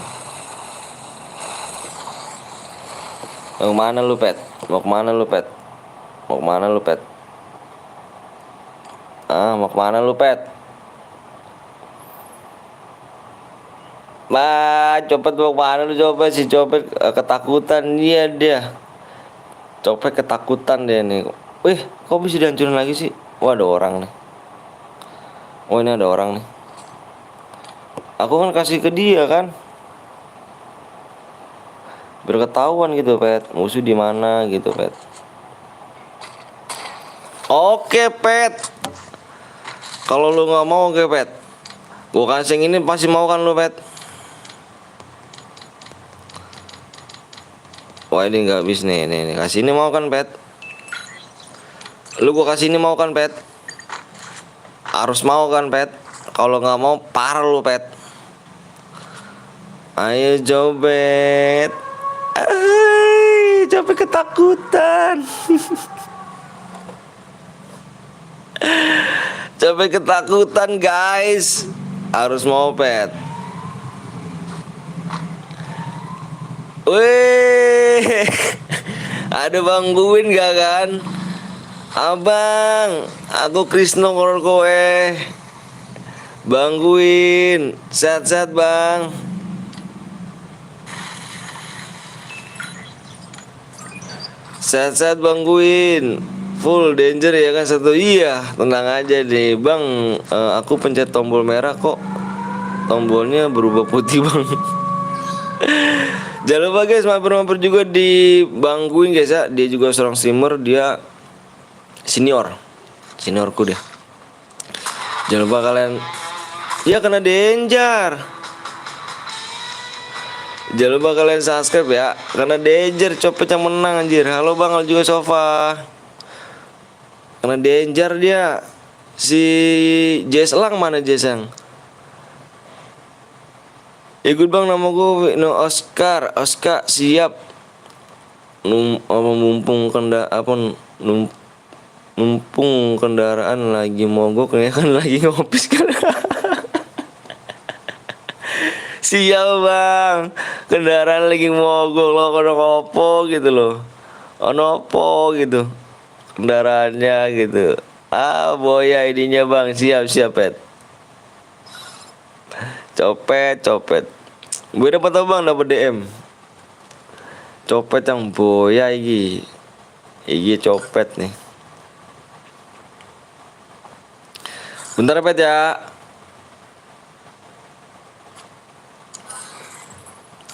Mau kemana lu pet? Mau kemana lu pet? Mau kemana lu pet? Mau kemana lu pet? Copet mau kemana lu copet? Si copet ketakutan dia. Copet ketakutan dia nih. Wih, kok bisa dihancurin lagi sih? Wah ada orang nih. Oh ini ada orang nih. Aku kan kasih ke dia kan. Biar ketahuan gitu pet. Musuh di mana gitu pet. Oke pet. Kalau lu nggak mau oke pet. Gua kasih ini pasti mau kan lu pet. Wah ini nggak habis nih kasih ini mau kan pet. Lu gua kasih ini mau kan pet. Harus mau kan pet. Kalau nggak mau parah lu pet. Ayo jobet. Capek ketakutan. Capek ketakutan guys. Harus moped. Wih. Ada bangguin gak kan? Abang, aku Krisno ngoror kowe. Bangguin. Sehat-sehat bang. Sehat-sehat bangguin. Full danger ya kan satu. Iya, tenang aja deh bang. Aku pencet tombol merah kok. Tombolnya berubah putih bang. Jangan lupa guys, mampir-mampir juga di Bangguin guys ya. Dia juga seorang streamer, dia seniorku dia. Jangan lupa kalian. Ya kena danger. Jangan lupa kalian subscribe ya. Karena danger copet yang menang anjir. Halo bang, halo juga Sofa. Karena danger dia. Si Jeslang mana Jeslang? Ikut bang, nama gue no Oscar siap. Mumpung kendaraan lagi mogok ya kan, lagi ngopis kan. Siap bang, kendaraan lagi mogok lo, kono kopo gitu loh, onopo gitu kendaraannya gitu. Boya ininya bang, siap pet. Copet. Gue dapat apa bang? Dapat DM. Copet yang boya iki. Iki copet nih. Bentar pet ya.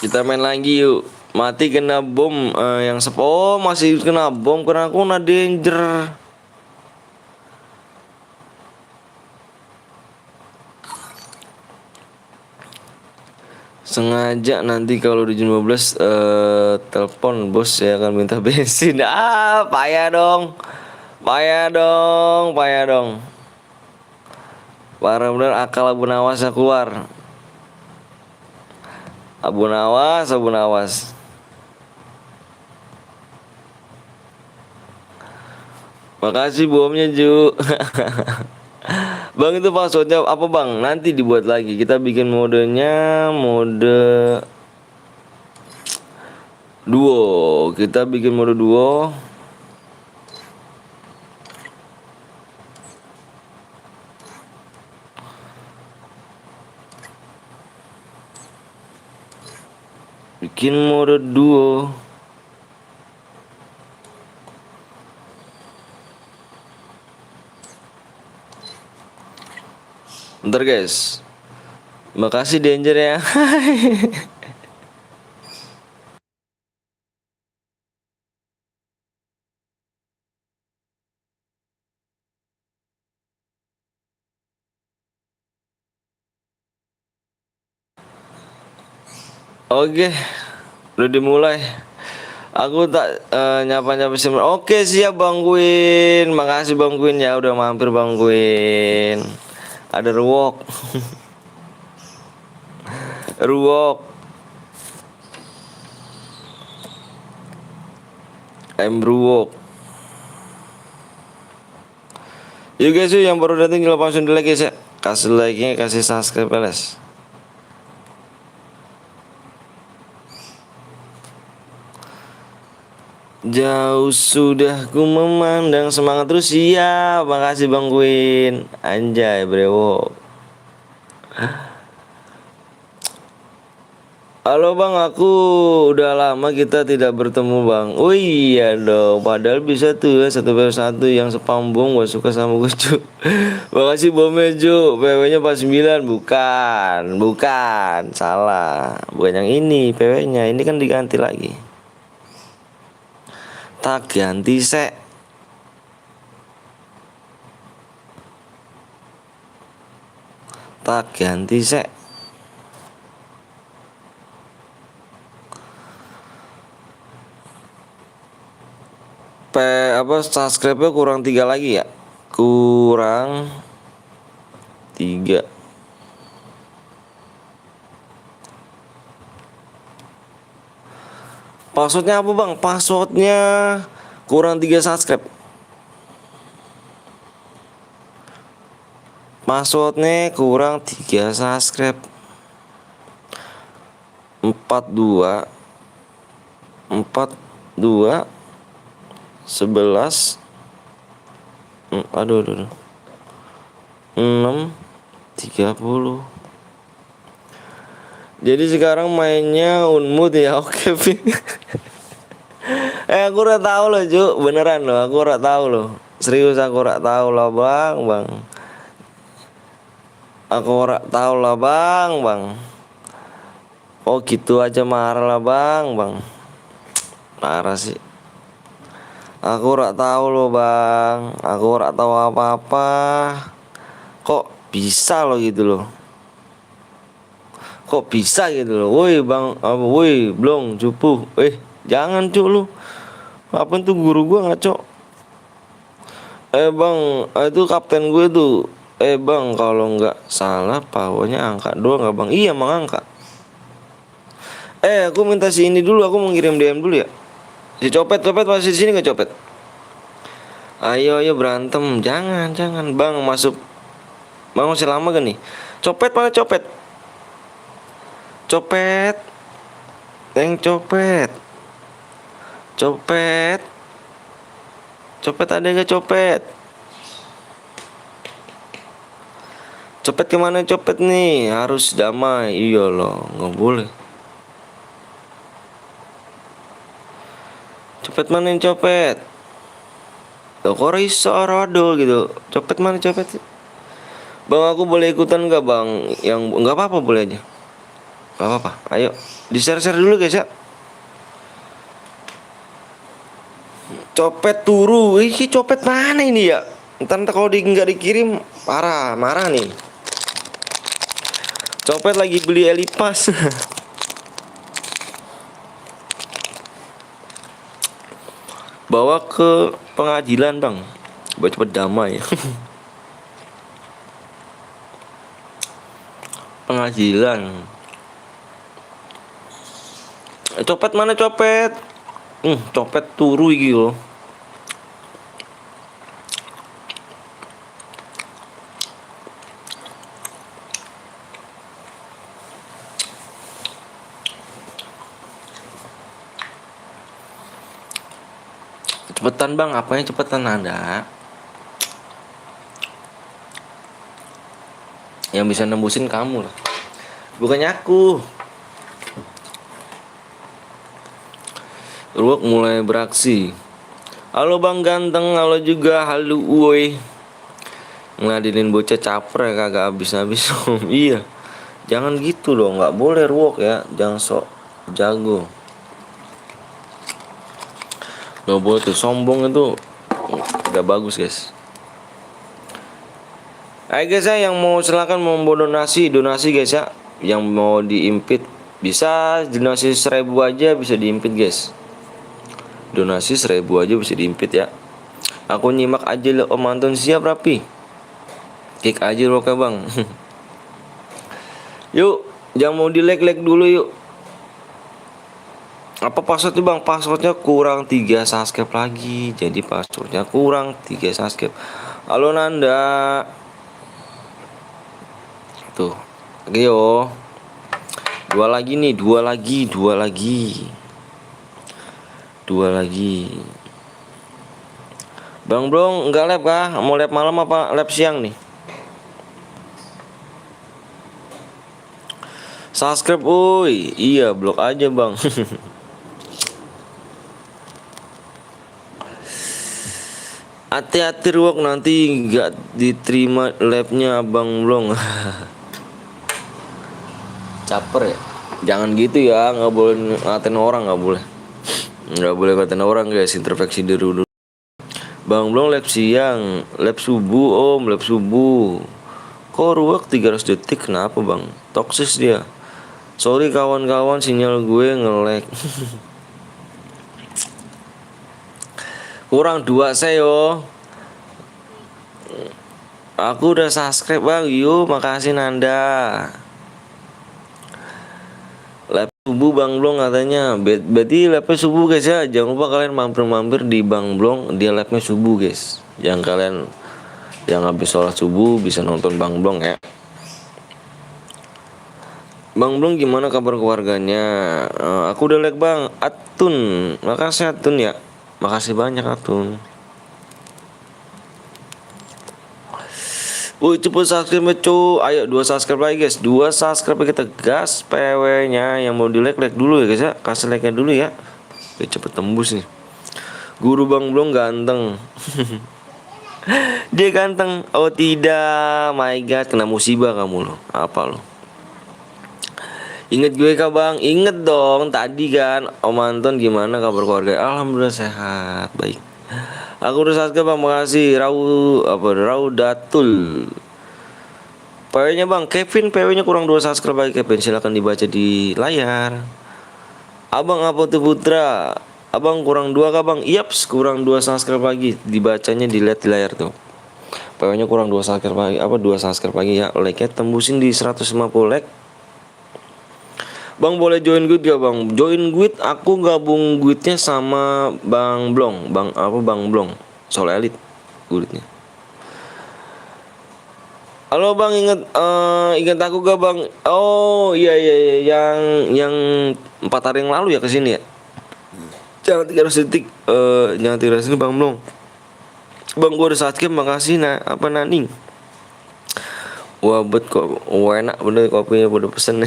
Kita main lagi yuk. Mati kena bom yang oh masih kena bom karena aku kena danger. Sengaja nanti kalau di jam 12 telepon bos, saya akan minta bensin. Payah dong. Parah bener, akal Abu Nawas keluar. Abu Nawas. Makasih bomnya Ju. Bang itu passwordnya apa bang? Nanti dibuat lagi. Kita bikin modenya mode duo. Kita bikin mode duo. Bikin mode duo. Bentar guys. Makasih danger ya. Oke. Udah dimulai. Aku tak nyapa-nyapa sih. Oke siap Bang Gwin. Makasih Bang Gwin ya udah mampir Bang Gwin. Ada ruwok. Ruwok. Ruwok. Yuk guys yuk, yang baru datang jangan lupa langsung di like guys ya. Kasih like-nya, kasih subscribe guys. Jauh sudah ku memandang, semangat terus siap. Makasih Bang Gwin. Anjay brewok. Halo Bang, aku udah lama kita tidak bertemu Bang. Oh iya dong, padahal bisa tuh ya satu persatu yang spam bom. Gak suka sama gue cu. Makasih bomnya Ju. PW-nya pas 9. Bukan, salah. Bukan yang ini PW-nya. Ini kan diganti lagi. Tak ganti sek. Tak ganti sek. Subscribe-nya kurang 3 lagi ya. Kurang 3. Passwordnya apa bang? Passwordnya kurang 3 subscribe. Passwordnya kurang 3 subscribe. 42 11 aduh 6 30. Jadi sekarang mainnya unmute ya. Oke Pi. Aku udah tahu loh Ju, beneran loh, aku udah tahu loh. Serius aku udah tahu lah bang. Aku udah tahu lah bang. Oh gitu aja marah lah bang. Marah sih. Aku udah tahu loh bang. Aku udah tahu apa-apa. Kok bisa loh gitu loh. Kok bisa gitu loh. Woi bang, apa woi belum cupu. Jangan cuk lu. Apa tuh guru gua ngaco. Bang, itu kapten gue tuh. Bang, kalau nggak salah powernya angka 2 nggak bang? Iya emang angka. Aku minta si ini dulu, aku mau ngirim DM dulu ya. Si copet masih di sini nggak copet? Ayo berantem, jangan bang masuk. Bang masih lama kan nih? Copet mana copet? Copet, copet ada nggak copet? Copet kemana copet nih? Harus damai, iya loh, nggak boleh. Copet mana yang copet? Loh kok iso rodol gitu. Copet mana copet? Bang aku boleh ikutan nggak bang? Yang nggak apa-apa boleh aja. Nggak apa-apa. Ayo di share dulu guys ya. Copet turu. Ih copet mana ini ya? Ntar kalau nggak dikirim marah nih. Copet lagi beli Elipas. Bawa ke pengadilan bang, buat cepet damai. Pengadilan. Copet mana copet? Copet turu iki loh. Cepetan bang, apanya cepetan ada? Yang bisa nembusin kamu lah, bukannya aku. Ruok mulai beraksi. Halo bang ganteng, halo juga, halo woi. Ngeladenin bocah capre kagak habis-habis. Iya, jangan gitu dong, nggak boleh Ruok ya, jangan sok jago. Nggak boleh tuh, sombong itu gak bagus guys. Ayo guys ya, yang mau silakan mau donasi guys ya. Yang mau diimpit bisa donasi 1.000 aja bisa diimpit guys. Donasi 1.000 aja bisa diimpit ya. Aku nyimak aja Om Anton, siap rapi. Kick aja Roka bang. Yuk, jangan mau di like dulu yuk. Apa passwordnya bang? Passwordnya kurang 3 subscribe lagi. Jadi passwordnya kurang 3 subscribe. Halo Nanda. Tuh, oke yo. Dua lagi nih, dua lagi. Bang Blong enggak lab kah? Mau lab malam apa lab siang nih? Subscribe woi. Iya, blok aja bang. Hati-hati Ruok, nanti nggak diterima labnya Abang Blong. Caper ya. Jangan gitu ya, nggak boleh ngatain orang, nggak boleh ngatain orang guys. Introspeksi diri dulu. Bang Blong lab siang, lab subuh Om, lab subuh. Kok Ruok 300 detik kenapa bang? Toksis dia. Sorry kawan-kawan, sinyal gue nge-lag. Kurang 2 seo. Aku udah subscribe bang. Yuk makasih Nanda. Lab subuh Bang Blong katanya. Berarti live-nya subuh guys ya. Jangan lupa kalian mampir-mampir di Bang Blong, dia live-nya subuh guys. Yang kalian yang habis sholat subuh bisa nonton Bang Blong ya. Bang Blong gimana kabar keluarganya? Aku udah like Bang. Atun, makasih Atun ya. Makasih banyak Atun. Woi cepet subscribe cu. Ayo 2 subscribe lagi guys. 2 subscribe kita gas PW nya. Yang mau di like dulu ya guys ya. Kasih like nya dulu ya. Oke cepet tembus nih. Guru Bang Blong ganteng. Dia ganteng. Oh tidak. My god kena musibah kamu loh. Apa lo? Ingat gue kah Bang? Inget dong. Tadi kan Om Anton gimana kabar keluarga? Alhamdulillah sehat. Baik. Aku udah subscribe Bang, makasih. Raudatul. PW-nya Bang, Kevin PW-nya kurang 2 subscribe lagi Kevin. Silakan dibaca di layar. Abang apa tuh Putra? Abang kurang 2 kah Bang? Yaps, kurang 2 subscribe lagi. Dibacanya dilihat di layar tuh. PW-nya kurang 2 subscribe lagi. 2 subscribe lagi ya. Like-nya tembusin di 150 like. Bang boleh join guild gak Bang? Join guild, aku gabung guildnya sama Bang Blong. Bang Blong Solo Elite guildnya. Halo Bang, ingat aku gak Bang? Oh iya yang 4 hari yang lalu ya kesini ya. Jangan 300 detik. Jangan 300 detik Bang Blong. Bang gua udah subscribe, makasih Naning. Wah bet kok, enak bener kopinya udah pesen.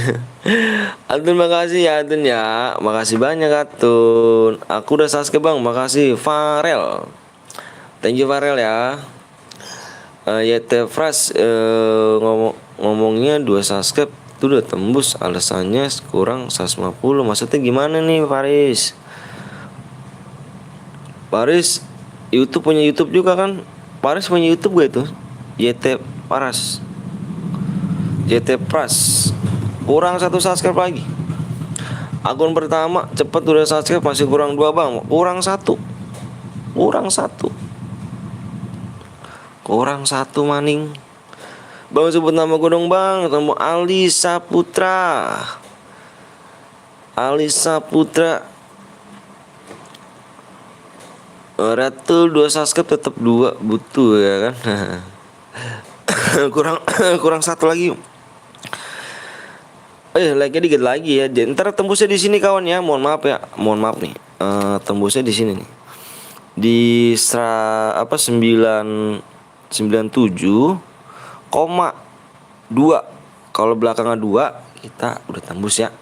Atun makasih ya Atun ya. Makasih banyak Atun. Aku udah subscribe Bang, makasih Farel. Thank you Farel ya. YT Fresh ngomongnya 2 subscribe itu udah tembus, alasannya kurang 150. Maksudnya gimana nih Faris? Faris YouTube punya YouTube juga kan? Faris punya YouTube gak itu? YT Paras. JT Pras kurang 1 subscribe lagi. Akun pertama cepet udah subscribe, masih kurang 2 Bang. Kurang 1 maning. Bang sebut nama gue dong Bang. Ketemu Alisa Putra. Ratul 2 subscribe tetap 2 butuh ya kan. kurang 1 lagi. Like-nya dikit lagi ya. Ntar tembusnya di sini kawan ya. Mohon maaf nih. Tembusnya di sini nih. Di 97,2. Kalau belakangnya 2 kita udah tembus ya.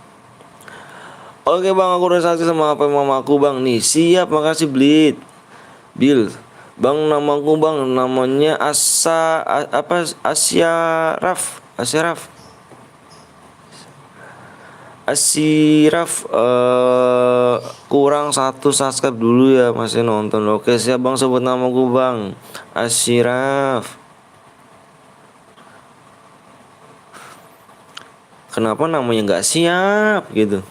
Oke Bang, aku udah saksi sama apa mamaku Bang nih. Siap, makasih Bill. Bang namaku Bang, namanya Asyraf. Kurang 1 subscribe dulu ya, masih nonton. Oke siap Bang, sebut namaku Bang Asyraf. Kenapa namanya nggak siap gitu?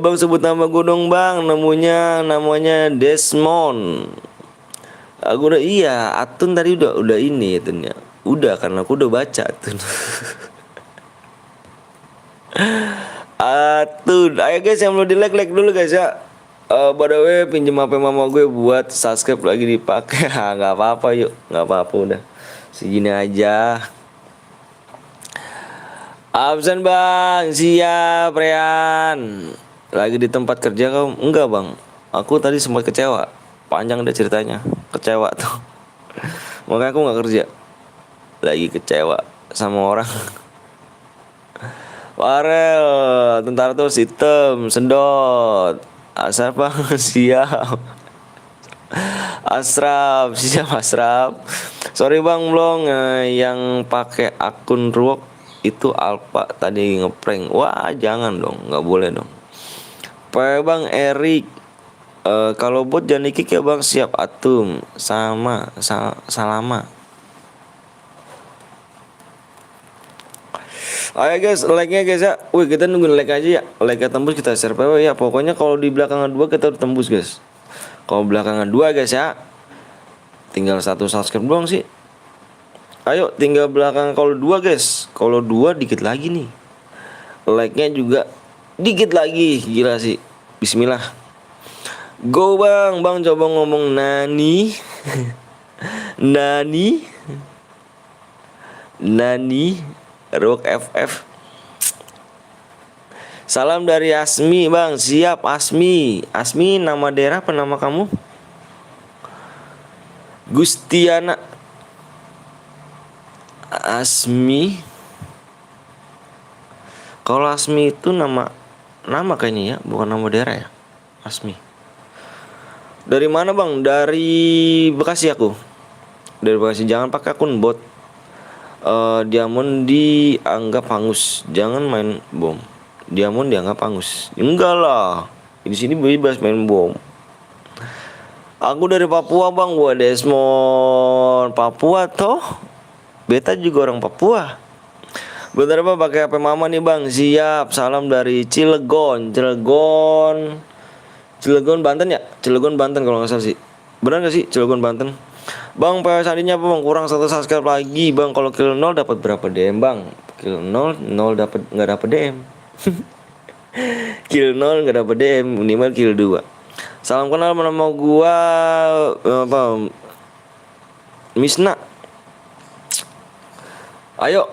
Bang sebut nama gue dong Bang, namanya Desmond. Aku udah Atun tadi udah ini Atun ya. Udah karena aku udah baca Atun. Atun, ayo guys yang belum di like dulu guys ya. By the way pinjem HP mama gue buat subscribe lagi dipakai. Nggak apa-apa yuk, nggak apa-apa udah. Segini aja. Absen Bang, siap Rian. Lagi di tempat kerja kau? Enggak Bang, aku tadi sempat kecewa. Panjang deh ceritanya. Kecewa tuh. Makanya aku gak kerja. Lagi kecewa sama orang. Farel, tentara tuh hitam, sendot. Asraf Bang, siap. Asraf, siap Asraf. Sorry Bang Blong, yang pakai akun Ruok itu Alpha tadi ngeprank. Wah jangan dong, nggak boleh dong. Bang Erik, kalau bot jangan di-kick ya Bang. Siap Atum, salama. Ayo guys, like-nya guys ya. Wih kita nungguin like aja ya. Like-nya tembus kita share PW ya. Pokoknya kalau di belakangan 2 kita udah tembus guys. Kalau belakangan 2 guys ya, tinggal 1 subscribe doang sih. Ayo tinggal belakang kalau 2 guys. Kalau 2 dikit lagi nih. Like-nya juga dikit lagi. Gila sih. Bismillah. Go bang. Bang coba ngomong nani. Nani. Nani. Rock FF. Salam dari Asmi bang. Siap Asmi. Asmi nama daerah apa nama kamu? Gustiana. Asmi. Kalau Asmi itu nama kayaknya ya, bukan nama daerah ya. Asmi. Dari mana bang? Dari Bekasi aku. Dari Bekasi. Jangan pakai akun bot. Diamond dianggap hangus. Jangan main bom. Diamond dianggap hangus. Enggak lah. Di sini bebas main bom. Aku dari Papua bang. Gua Desmond. Papua toh. Beta juga orang Papua. Bentar apa pakai HP mama nih bang. Siap. Salam dari Cilegon. Cilegon Banten ya. Cilegon Banten kalau nggak salah sih. Benar nggak sih Cilegon Banten? Bang PW sandinya apa bang? Kurang 1 subscribe lagi bang. Kalau kill 0 dapat berapa DM bang? Kill 0 dapat nggak dapat DM. Kill 0 nggak dapat DM, minimal kill 2. Salam kenal, nama gua apa? Misna. Ayo.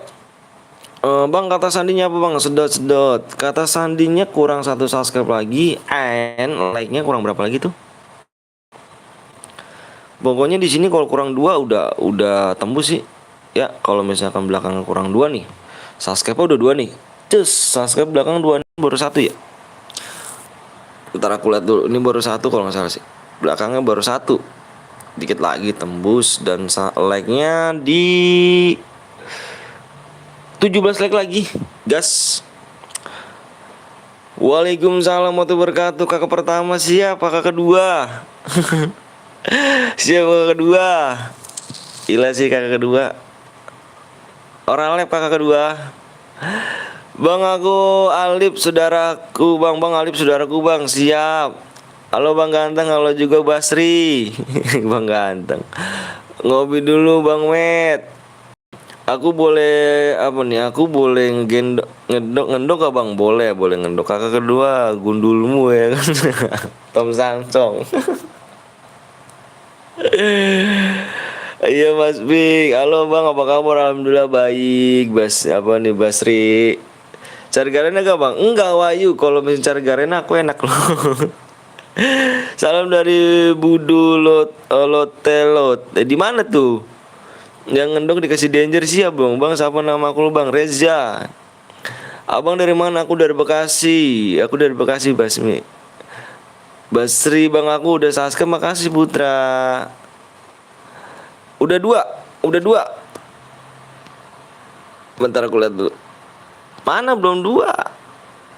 Bang kata sandinya apa bang? Sedot. Kata sandinya kurang 1 subscribe lagi, and like-nya kurang berapa lagi tuh? Pokoknya di sini kalau kurang 2 udah tembus sih. Ya, kalau misalkan belakang kurang 2 nih. Subscribe-nya udah 2 nih. Cus, subscribe belakang 2 nih, baru 1 ya. Bentar aku lihat dulu. Ini baru 1 kalau nggak salah sih. Belakangnya baru 1. Dikit lagi tembus dan like-nya di 17 like lagi. Gas. Waalaikumsalam warahmatullahi wabarakatuh. Kakak pertama siap, kakak kedua. Siap kakak kedua. Gila sih kakak kedua. Orang lab kakak kedua. Bang aku Alip saudaraku bang. Bang Alip saudaraku bang. Siap. Halo bang ganteng. Halo juga Basri. Bang ganteng. Ngopi dulu bang Met. Aku boleh apa nih? Aku boleh ngendok gak bang? Boleh ngendok. Kakak kedua gundulmu ya kan. Tom Sangsong. Iya Mas Big. Halo bang, apa kabar? Alhamdulillah baik. Apa nih Basri? Cari Garena gak bang? Enggak Wahyu. Kalau misalnya cari Garena aku enak loh. Salam dari Budu Lotelot. Di mana tuh? Yang ngendok dikasih danger siap bang. Bang siapa nama aku bang? Reza. Abang dari mana? Aku dari Bekasi. Aku dari Bekasi Basmi. Basri bang aku udah subscribe, makasih Putra. Udah 2. Bentar aku lihat dulu. Mana belum 2?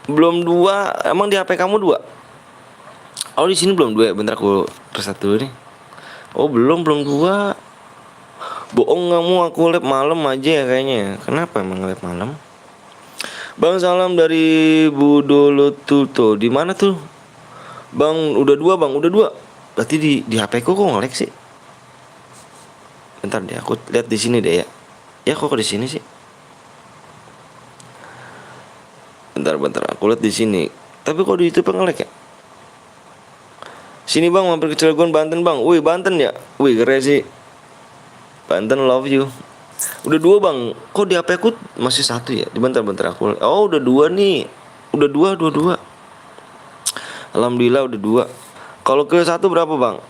Belum 2. Emang di HP kamu 2? Oh di sini belum 2 ya. Bentar aku reset dulu nih. Oh belum 2. Bohong kamu, aku lab malam aja ya kayaknya. Kenapa emang lab malam? Bang salam dari Budolotuto. Di mana tuh? Bang udah 2 bang, udah 2. Berarti di HP ku kok nge-lag sih? Bentar deh, aku lihat di sini deh ya. Ya kok di sini sih? Bentar, aku lihat di sini. Tapi kok di YouTube nge-lag ya? Sini bang, mampir ke Cilegon Banten bang. Wih Banten ya? Wih keren sih. Banten love you. Udah 2 bang. Kok di HP aku masih 1 ya? Bentar aku. Oh udah 2 nih. Udah 2. Alhamdulillah udah 2. Kalau ke 1 berapa bang?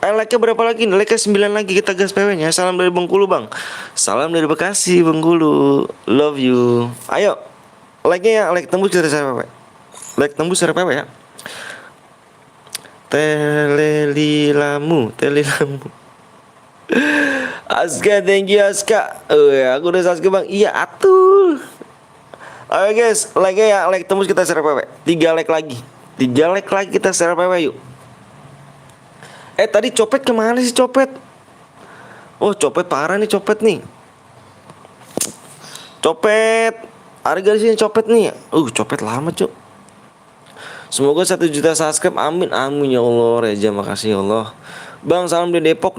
Like-nya berapa lagi? Like-nya 9 lagi. Kita gas PW-nya. Salam dari Bengkulu bang. Salam dari Bekasi Bengkulu. Love you. Ayo. Like-nya ya. Like tembus dari saya PW. Like tembus dari PW ya. Telelilamu. Aska, thank you Aska. Aku udah subscribe bang. Iya atuh. Oke guys, like-nya ya. Like tembus kita share PW. 3 like lagi. 3 like lagi kita share PW yuk. Tadi copet kemana sih copet? Oh copet parah nih copet nih. Copet. Harga di sini copet nih. Copet lama cuk. Semoga 1 juta subscribe. Amin ya Allah. Reza makasih ya Allah. Bang salam dari Depok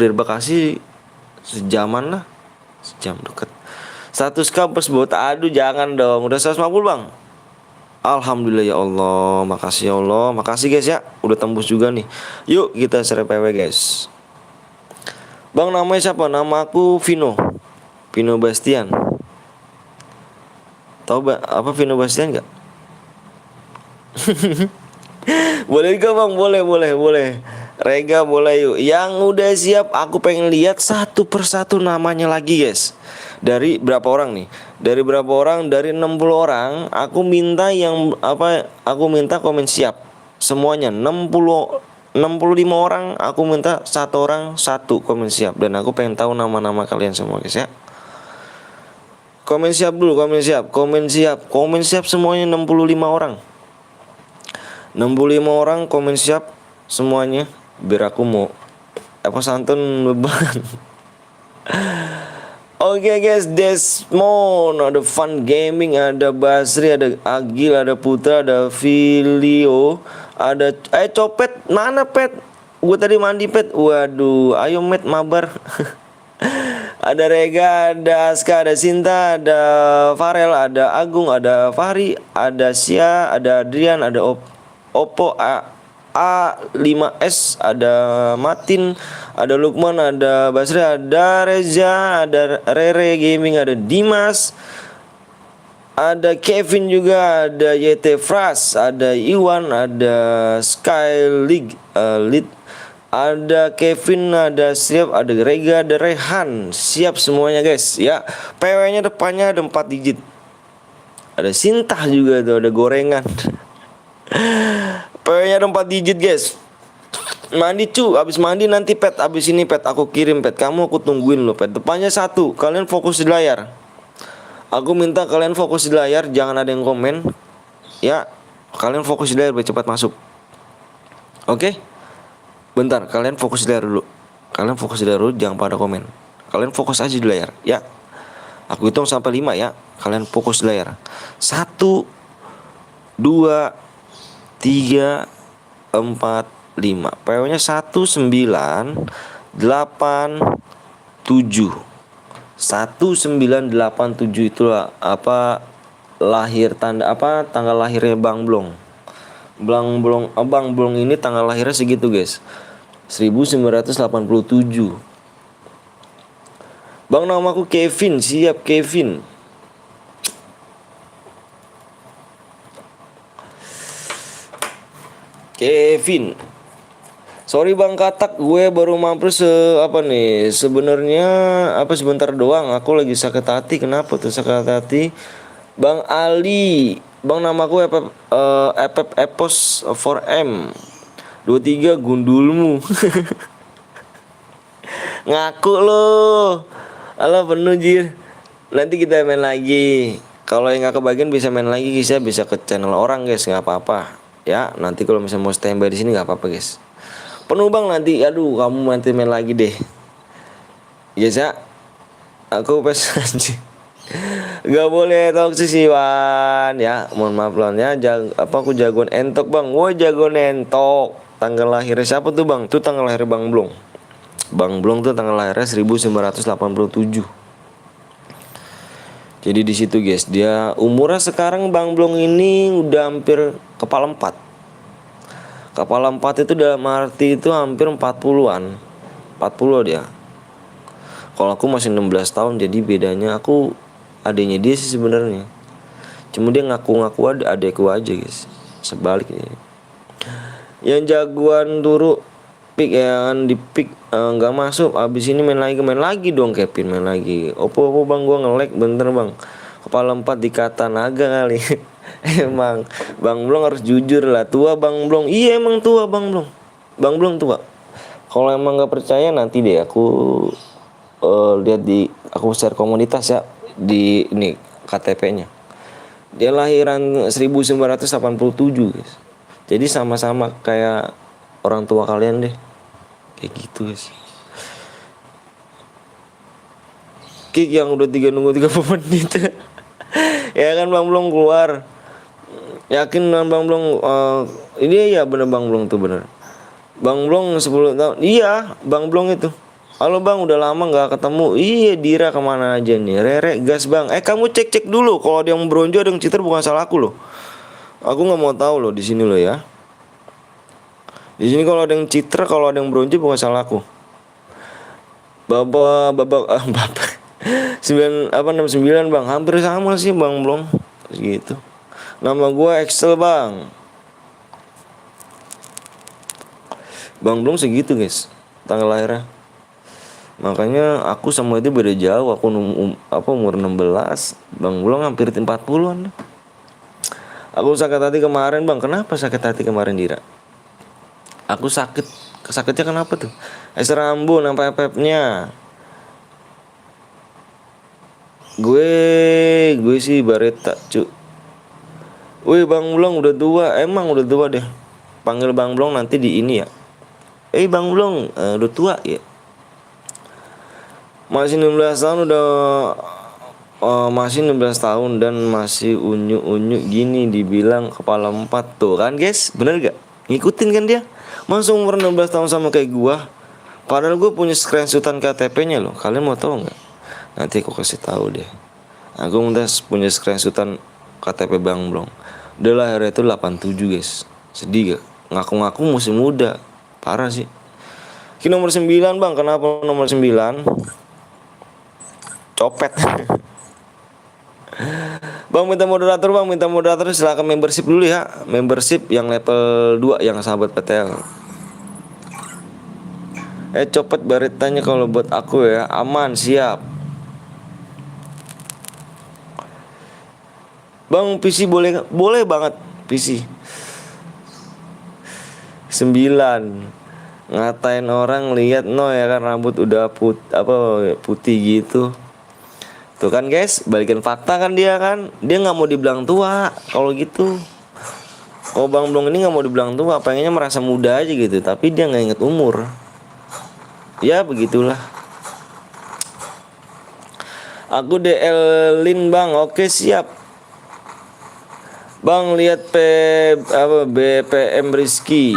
dari Bekasi sejaman lah, sejam deket. 100k plus bot, aduh jangan dong, udah 150 bang. Alhamdulillah ya Allah, makasih ya Allah, makasih guys ya, udah tembus juga nih. Yuk kita share PW guys. Bang namanya siapa? Nama aku Vino, Vino Bastian. Tahu apa Vino Bastian nggak? Boleh juga bang, boleh. Rega boleh yuk. Yang udah siap, aku pengen lihat satu persatu namanya lagi guys. Dari berapa orang nih? Dari berapa orang? Dari 60 orang. Aku minta yang apa? Aku minta komen siap. Semuanya 65 orang. Aku minta satu orang satu komen siap. Dan aku pengen tahu nama-nama kalian semua guys ya. Komen siap dulu, komen siap semuanya 65 orang. 65 orang komen siap semuanya biar aku mau santun beban. Oke guys, Desmond, ada Fun Gaming, ada Basri, ada Agil, ada Putra, ada Filio, ada Copet, mana Pet? Gue tadi mandi Pet. Waduh, ayo Met mabar. Ada Rega, ada Aska, ada Sinta, ada Farel, ada Agung, ada Fahri, ada Sia, ada Adrian, ada Oppo A5S, ada Matin, ada Lukman, ada Basri, ada Reza, ada Rere Gaming, ada Dimas, ada Kevin juga, ada YT Fras, ada Iwan, ada Sky League, Lead, ada Kevin, ada siap, ada Rega, ada Rehan, siap semuanya guys ya. PW-nya depannya ada 4 digit. Ada Sinta juga tuh, ada gorengan. PW-nya ada 4 digit guys. Mandi cu, abis mandi nanti Pet, abis ini Pet aku kirim Pet, kamu aku tungguin lo Pet. Depannya 1, kalian fokus di layar. Aku minta kalian fokus di layar, jangan ada yang komen. Ya, kalian fokus di layar biar cepat masuk. Oke? Bentar, kalian fokus di layar dulu. Jangan pada komen. Kalian fokus aja di layar, ya. Aku hitung sampai 5 ya. Kalian fokus di layar. 1 2 3 4 5. PO-nya 1987. 1987 itulah apa tanggal lahirnya Bang Blong. Bang Blong ini tanggal lahirnya segitu guys. 1987. Bang namaku Kevin, siap Kevin. Sorry Bang Katak, gue baru mampir sebenarnya sebentar doang. Aku lagi sakit hati. Kenapa tuh sakit hati? Bang Ali, Bang namaku Epos 4M 23 gundulmu. Ngaku lo. Alah penuh jir. Nanti kita main lagi. Kalau yang gak kebagian bisa main lagi guys ya, bisa ke channel orang guys, nggak apa-apa. Ya, nanti kalau misalnya mau standby di sini nggak apa-apa guys. Penuh Bang nanti, aduh kamu nanti main lagi deh. Guys ya, aku pesan aja. Gak boleh toxic sih Wan ya, mohon maaf Lan ya. Aku jagoan entok Bang. Woi jagoan entok. Tanggal lahirnya siapa tuh Bang? Tuh tanggal lahir Bang Blong. Bang Blong tuh tanggal lahirnya 1987. Jadi di situ guys, dia umurnya sekarang Bang Blong ini udah hampir kepala 4. Kepala 4 itu dalam arti itu hampir 40-an. 40 dia. Kalau aku masih 16 tahun, jadi bedanya aku adanya dia sih sebenarnya. Cuma dia ngaku-ngaku adekku aja guys. Sebaliknya. Yang jagoan turu pick yang di pick nggak masuk. Abis ini main lagi dong Kevin, main lagi. Opo Bang, gua nge-lag bentar Bang. Kepala 4 dikata naga kali. Emang Bang Blong harus jujur lah. Tua Bang Blong. Iya emang tua Bang Blong. Bang Blong tua. Kalau emang nggak percaya nanti deh aku lihat aku share komunitas ya di ini KTP-nya. Dia lahiran 1987 guys. Jadi sama-sama kayak orang tua kalian deh. Kayak gitu guys. Kick yang udah nunggu 30 menit. Ya kan Bang Blong keluar. Yakin Bang Blong ini ya bener Bang Blong tuh bener. Bang Blong 10 tahun. Iya, Bang Blong itu. Halo bang, udah lama nggak ketemu. Iya, Dira kemana aja nih? Rere gas bang. Kamu cek dulu. Kalau ada yang bronjo, ada yang cheater, bukan salah aku loh. Aku nggak mau tahu loh di sini loh ya. Di sini kalau ada yang cheater, kalau ada yang bronjo, bukan salah aku. Babak bapak 69 bang, hampir sama sih bang belum gitu. Nama gua Excel bang. Bang belum segitu guys tanggal lahirnya. Makanya aku sama itu beda jauh. Aku umur 16, Bang Bulong hampir 40-an. Aku sakit hati kemarin bang. Kenapa sakit hati kemarin Dira? Aku sakitnya kenapa tuh? Es rambut sampai pepnya. Gue sih Bareta cu. Wih Bang Bulong udah tua. Emang udah tua deh. Panggil Bang Bulong nanti di ini ya. Bang Bulong udah tua ya. Masih 16 tahun udah masih 16 tahun dan masih unyu-unyu gini dibilang kepala 4 tuh kan guys, bener gak? Ngikutin kan dia? Masa umur 16 tahun sama kayak gua? Padahal gue punya screenshotan KTP-nya loh. Kalian mau tahu nggak? Nanti aku kasih tahu deh. Aku punya screenshotan KTP Bang Blong. Dia lahirnya itu 87 guys. Sedih gak? Ngaku-ngaku masih muda. Parah sih. Nomor 9 bang. Kenapa nomor 9? Copet. Bang minta moderator silakan membership dulu ya. Membership yang level 2 yang sahabat PTL. Copet baritanya kalau buat aku ya. Aman, siap. Bang PC boleh banget PC. 9. Ngatain orang lihat ya kan rambut udah putih gitu. Tuh kan guys, balikin fakta kan dia nggak mau dibilang tua kalau gitu. Oh Bang Blong ini nggak mau dibilang tua, pengennya merasa muda aja gitu, tapi dia nggak inget umur. Ya begitulah. Aku DL-in bang, oke siap. Bang lihat BPM Rizky.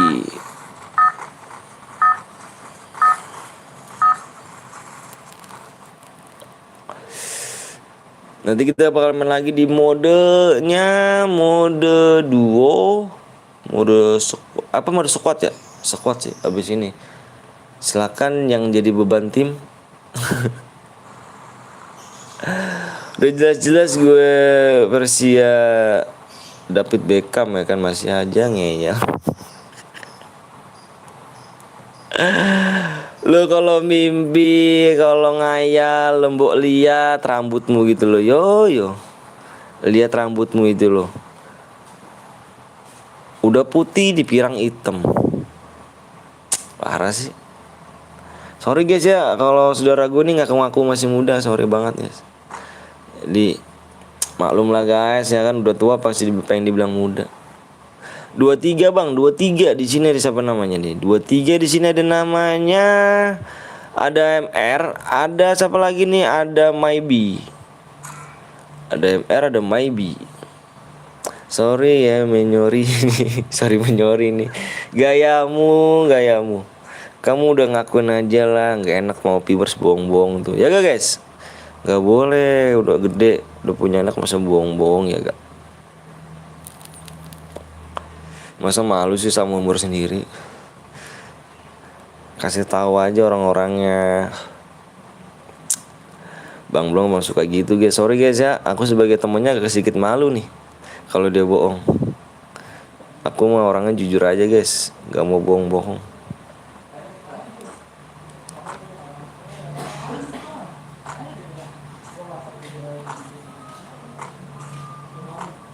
Nanti kita bakal main lagi di mode duo, mode squad ya, squad sih abis ini. Silakan yang jadi beban tim. Udah jelas-jelas gue Persia David Beckham ya kan, masih aja ngeyel. Lo kalau mimpi, kalau ngayal, lembok lihat rambutmu gitu loh. Yo. Lihat rambutmu itu loh. Udah putih dipirang hitam. Parah sih. Sorry guys ya, kalau saudara gue nih ngaku-ngaku masih muda, sorry banget guys. Jadi maklum lah guys ya kan, udah tua pasti pengen dibilang muda. 23 bang, 23 di sini ada siapa namanya nih? 23 di sini ada namanya, ada MR, ada siapa lagi nih? Ada Maybe. Ada MR, ada Maybe. Sorry ya menyori nih, sorry menyori nih. Gayamu. Kamu udah ngakuin aja lah, nggak enak mau viewers bohong-bohong tuh. Ya gak guys? Gak boleh, udah gede, udah punya anak masa bohong-bohong ya gak? Masa malu sih sama umur sendiri? Kasih tahu aja orang-orangnya. Bang Blong mau suka gitu guys. Sorry guys ya, aku sebagai temennya agak sedikit malu nih kalau dia bohong. Aku mah orangnya jujur aja guys, gak mau bohong-bohong.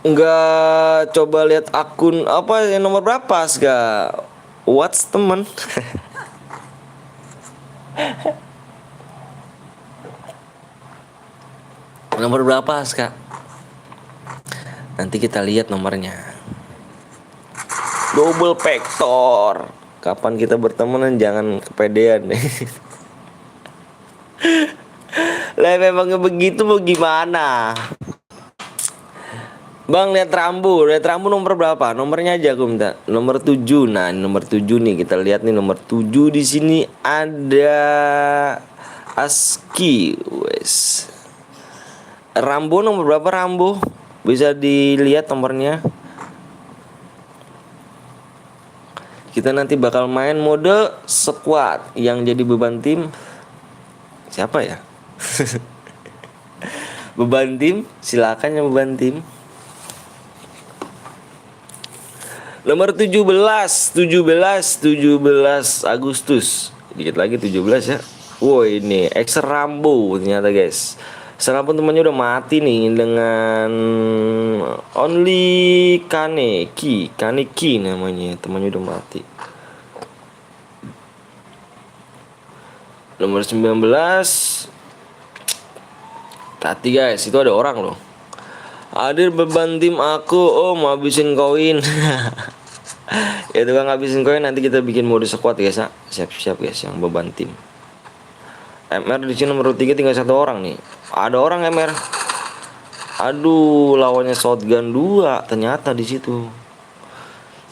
Enggak, coba lihat akun apa yang nomor berapa Ska? What's temen? Nomor berapa Ska? Nanti kita lihat nomornya. Double vector. Kapan kita bertemanan jangan kepedean deh. Lah memangnya begitu mau gimana? Bang, lihat Rambo nomor berapa? Nomornya aja aku minta. Nomor 7. Nah, ini nomor 7 nih. Kita lihat nih nomor 7 di sini ada ASCII. Wes. Rambo nomor berapa Rambo? Bisa dilihat nomornya. Kita nanti bakal main mode squad yang jadi beban tim. Siapa ya? Beban tim, silakan yang beban tim. Nomor 17 Agustus. Dikit lagi 17 ya. Wow, ini ex Rambo ternyata guys. Sekarang pun temannya udah mati nih dengan Only Kaneki namanya. Temannya udah mati. Nomor 19. Hati guys, itu ada orang loh. Hadir beban tim aku, habisin koin. Ya tukang ngabisin koin, nanti kita bikin mode squad guys ya. Siap-siap guys yang beban tim. MR di sini nomor 3 tinggal 1 orang nih. Ada orang MR. Aduh, lawannya shotgun 2 ternyata di situ.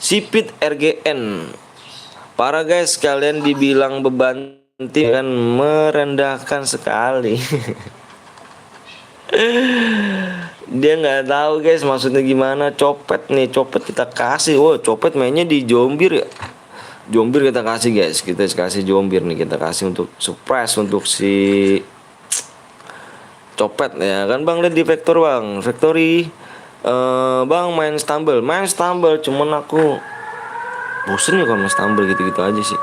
Sipit RGN. Para guys, kalian dibilang beban tim kan merendahkan sekali. Dia nggak tahu guys maksudnya gimana. Copet kita kasih. Copet mainnya di Jombir ya. Jombir kita kasih guys. Kita kasih Jombir nih, kita kasih untuk surprise untuk si Copet ya kan bang. Lihat di Vector bang, Factory. Bang main stumble cuman aku bosen ya kalau main stumble gitu-gitu aja sih.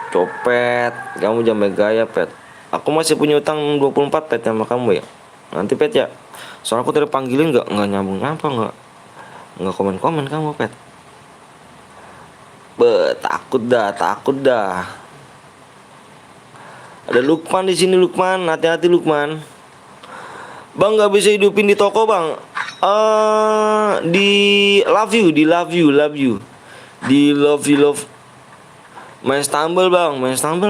Copet, kamu jangan gaya pet. Aku masih punya utang 24 pet sama kamu ya. Nanti pet ya. Soalnya aku tadi panggilin nggak nyambung apa nggak komen kamu pet. Takut dah. Ada Lukman di sini Lukman, hati-hati Lukman. Bang nggak bisa hidupin di toko bang. Di love you. Di love. Main stumble bang,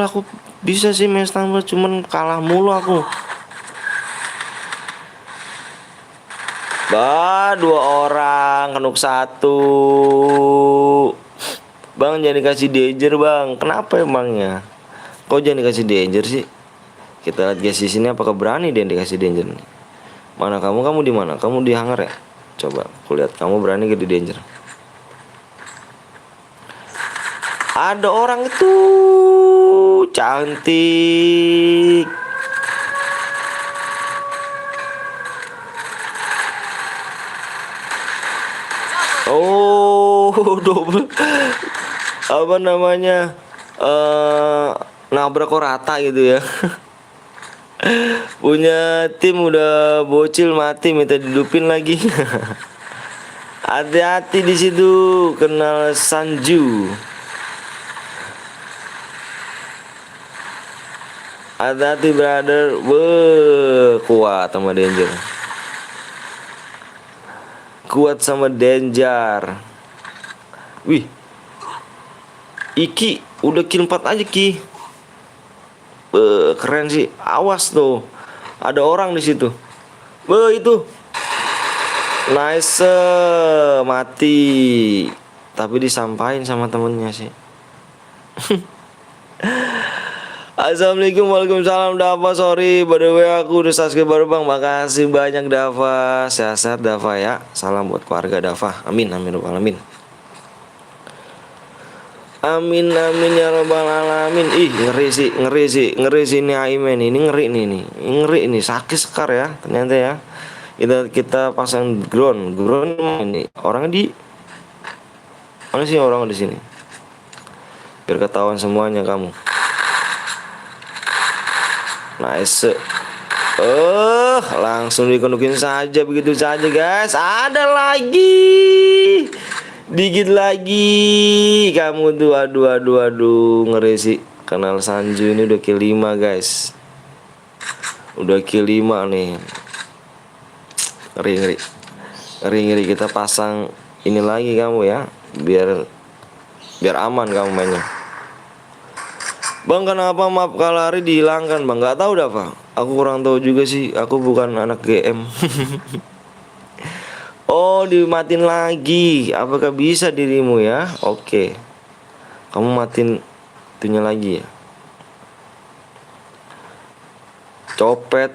aku bisa sih main stumble cuman kalah mulu aku. 2 orang kenuk 1. Bang jangan dikasih danger bang. Kenapa emangnya? Kok jangan dikasih danger sih? Kita lihat guys di sini apakah berani dia dikasih danger nih. Mana kamu di mana? Kamu di hangar ya? Coba aku lihat kamu berani gak di danger. Ada orang itu cantik. Double. Apa namanya? Nabrak kok rata gitu ya. Punya tim udah bocil mati minta didupin lagi. Hati-hati di situ, kenal Sanju. Hati-hati brother. Kuat sama Danger. Wih. Iki udah kill 4 aja Ki. Keren sih. Awas tuh. Ada orang di situ. Itu. Nice, mati. Tapi disampain sama temennya sih. Assalamualaikum, waalaikumsalam Dava. Sorry, by the way aku udah subscribe baru bang. Makasih banyak Dava. Sehat-sehat Dava ya. Salam buat keluarga Dava. Amin alamin. Amin ya robbal alamin. Ih ngeri sih ini Aimen ini ngeri nih sakit sekar ya ternyata ya. Kita pasang ground ini orangnya di mana sih orang di sini biar ketahuan semuanya kamu. Nice. Langsung dikenukin saja begitu saja guys. Ada lagi. Dikit lagi kamu tuh. Aduh ngeri sih. Kenal Sanju ini udah kill 5 guys. Udah kill 5 nih. Ngeri. Kita pasang ini lagi kamu ya. Biar aman kamu mainnya. Bang kenapa map Kalari dihilangkan bang? Gak tahu dah pak. Aku kurang tahu juga sih. Aku bukan anak GM. Oh, dimatiin lagi. Apakah bisa dirimu ya? Oke. Kamu matiin itunya lagi ya. Copet.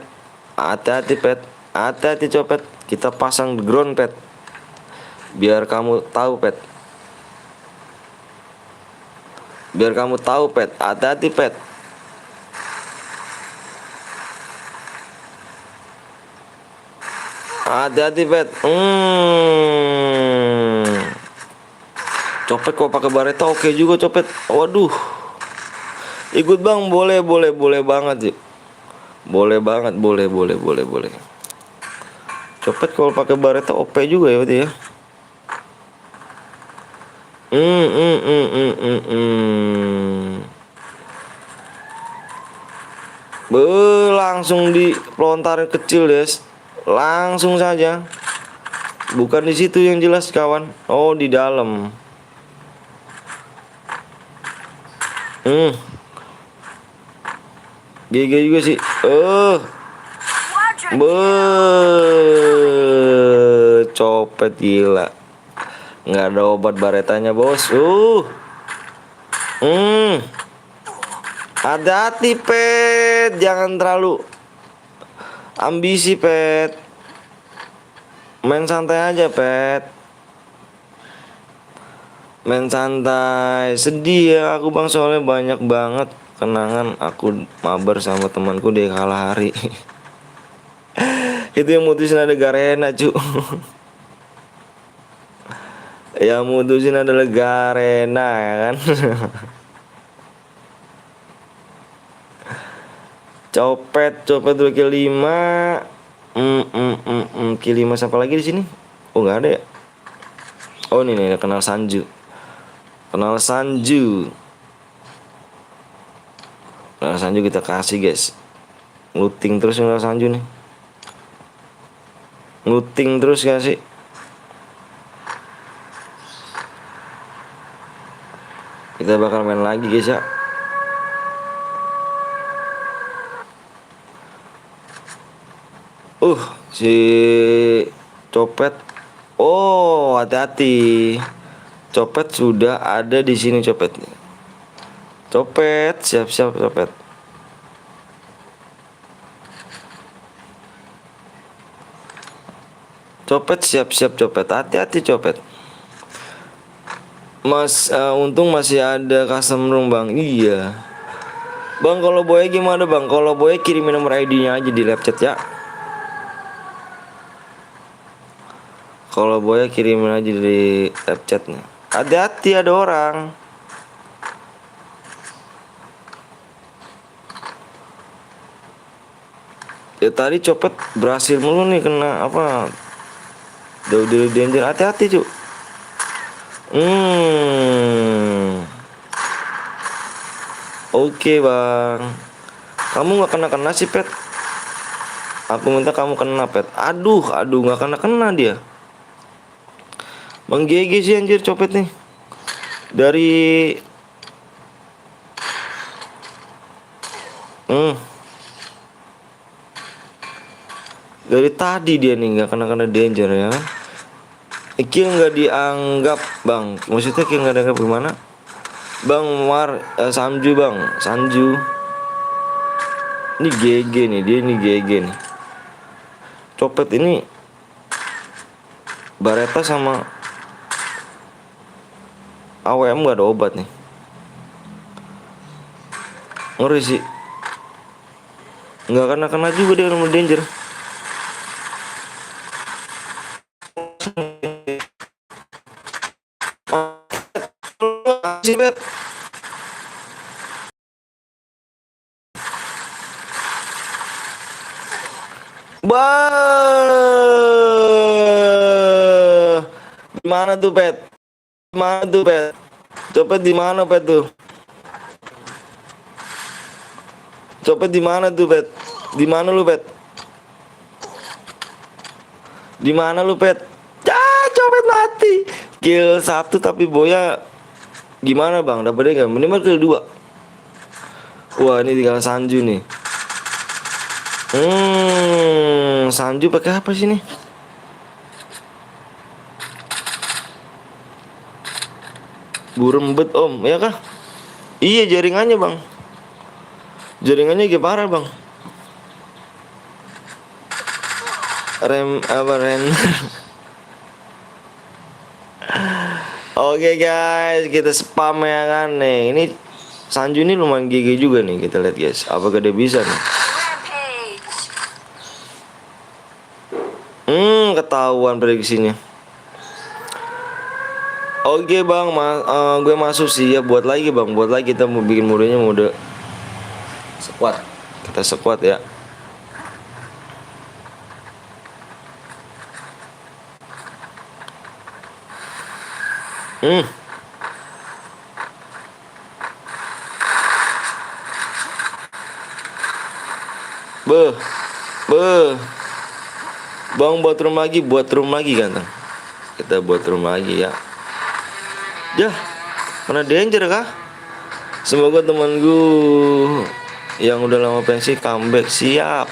Hati-hati, Pet. Hati-hati, Copet. Kita pasang ground, Pet. Biar kamu tahu, Pet. Biar kamu tahu, Pet. Hati-hati, Pet. Hati-hati, Pet. Copet kok pakai bareta oke juga, Copet. Waduh. Ikut Bang, boleh banget sih. Boleh banget, boleh. Copet kalau pakai bareta OP juga ya berarti ya. Hmm, hmm, hmm, hmm, hmm, hmm. Langsung dilontarin kecil, Des. Langsung saja. Bukan di situ yang jelas, kawan. Oh, di dalam. Hmm. GG juga sih. Copet gila. Nggak ada obat baretanya, Bos. Hati-hati, Pet. Jangan terlalu ambisi, Pet. Main santai aja, Pet. Main santai. Sedih ya aku, Bang, soalnya banyak banget kenangan aku mabar sama temanku di kalah hari. Itu yang mutusin ada Garena, cu. Yang mutusin adalah Garena, ya kan. Copet dulu kill 5. Kill 5 siapa lagi di sini? Oh, nggak ada ya. Oh, ini nih, kenal Sanju. Kenal Sanju kita kasih, guys. Looting terus kenal Sanju nih. Looting terus kasih. Kita bakal main lagi, guys ya. Si Copet. Oh, hati-hati. Copet sudah ada di sini, Copet. Copet, siap-siap, Copet. Copet, siap-siap, Copet. Hati-hati, Copet. Untung masih ada custom room, Bang. Iya. Bang, kalau boy gimana, Bang? Kalau boy kirimin nomor ID-nya aja di live chat ya. Kalau boy kirimin aja di live chatnya. Hati-hati, ada orang. Ya tadi Copet berhasil mulu nih kena apa? Udah danger, hati-hati, cu. Oke, Bang. Kamu nggak kena sih, Pet. Aku minta kamu kena, Pet. Aduh, nggak kena dia. Bang GG sih anjir Copet nih. Dari dari tadi dia nih nggak kena danger ya kan. Kill nggak dianggap, Bang. Maksudnya kill nggak dianggap gimana? Bang Sanju, Bang Sanju. Ini GG nih, dia ini GG nih. Copet ini Bareta sama AWM gak ada obat nih. Ngeri sih. Nggak kena juga dia nomor danger. Bet. Gimana tuh, Pet? Gimana tuh, Pet? Copet di mana, Pet tuh? Copet di mana tuh, Pet? Di mana lu, Pet? Di mana lu, Pet? Ya, Copet mati. Kill 1 tapi Boya gimana, Bang? Dapatnya enggak? Minimal kill 2. Wah, ini tinggal Sanju nih. Sanju pakai apa sih nih? Burem bet om, ya kah? Iya jaringannya bang. Jaringannya kayak parah bang. Rem apa ren? Oke guys, kita spam ya kan nih. Ini Sanju ini lumayan gigi juga nih, kita lihat guys. Apakah dia bisa nih? Ketahuan prediksinya. Oke bang, gue masuk sih ya, buat lagi bang, buat lagi kita mau bikin modenya mode squad. Kita squad ya. Beh, beh, bang buat room lagi ganteng. Kita buat room lagi ya. Yah, mana danger kah? Semoga temanku yang udah lama pensi comeback siap.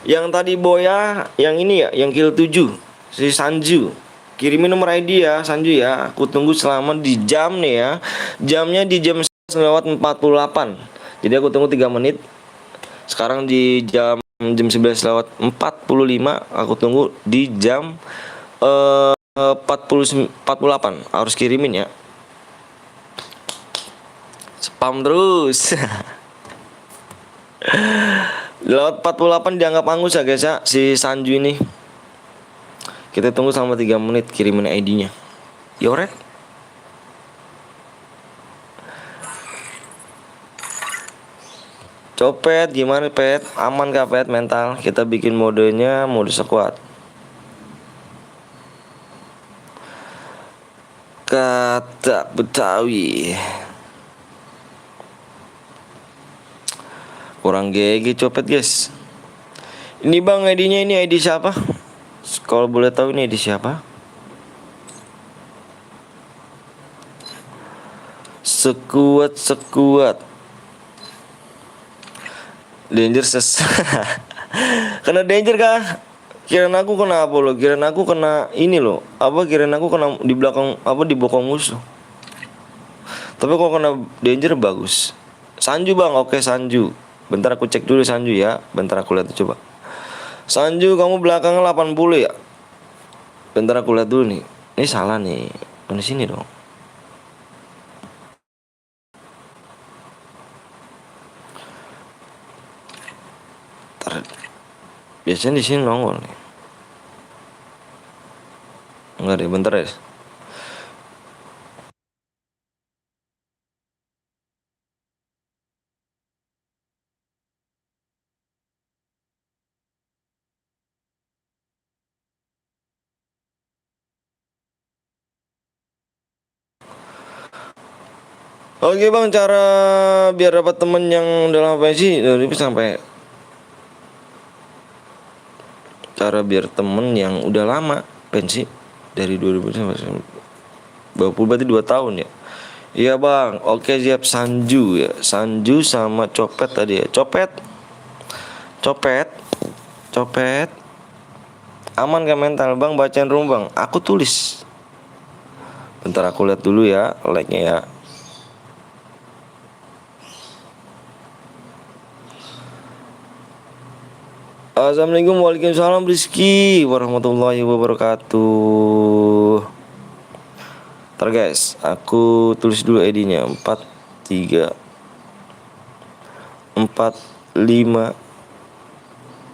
Yang tadi boya, yang ini ya, yang kill 7 si Sanju. Kirimin nomor ID ya Sanju ya. Aku tunggu selama di jam nih ya. Jamnya di jam 11:48. Jadi aku tunggu 3 menit. Sekarang di jam 11:45. Aku tunggu di jam 48. Harus kirimin ya. Spam terus. Lewat 48 dianggap angus ya guys ya, si Sanju ini. Kita tunggu selama 3 menit kirimin ID-nya. Yoret. Copet gimana pet? Aman gak pet mental? Kita bikin modenya mode squad. Kata Betawi. Kurang GG copet guys. Ini bang ID-nya, ini ID siapa? Kalau boleh tahu ini ID siapa? Sekuat Danger Kena danger kah? Kirain aku kena apa lo? Kirain aku kena ini lo. Apa kirain aku kena di belakang, apa di bokong musuh. Tapi kalau kena danger bagus. Sanju bang, oke Sanju. Bentar aku cek dulu Sanju ya. Bentar aku lihat coba. Sanju kamu belakang 80 ya? Bentar aku lihat dulu nih. Ini salah nih. Di sini dong. Biasanya di sini nongol nih. Enggak deh, bentar ya. Oke bang, cara biar dapat temen yang dalam pensi dari sampai cara biar temen yang udah lama pensi dari 2000 sampai 20 berarti 2 tahun ya. Iya bang, oke siap. Sanju ya, Sanju sama Copet tadi ya. Copet aman gak mental bang? Bacain room bang, aku tulis. Bentar aku lihat dulu ya like-nya ya. Assalamualaikum waalaikumsalam Rizky warahmatullahi wabarakatuh. Ntar guys, aku tulis dulu ID-nya 43 45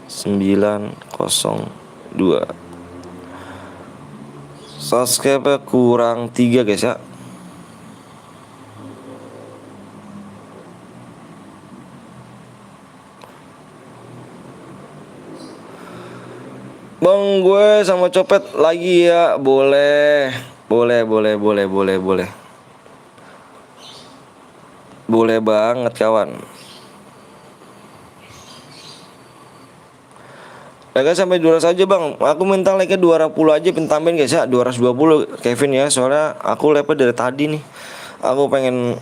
902. Subscribe kurang 3 guys ya. Bang gue sama Copet lagi ya. Boleh. Boleh banget kawan. Like sampai 200 aja bang. Aku minta like-nya 210 aja, pentambahin guys ya. 220 Kevin ya. Soalnya aku like dari tadi nih. Aku pengen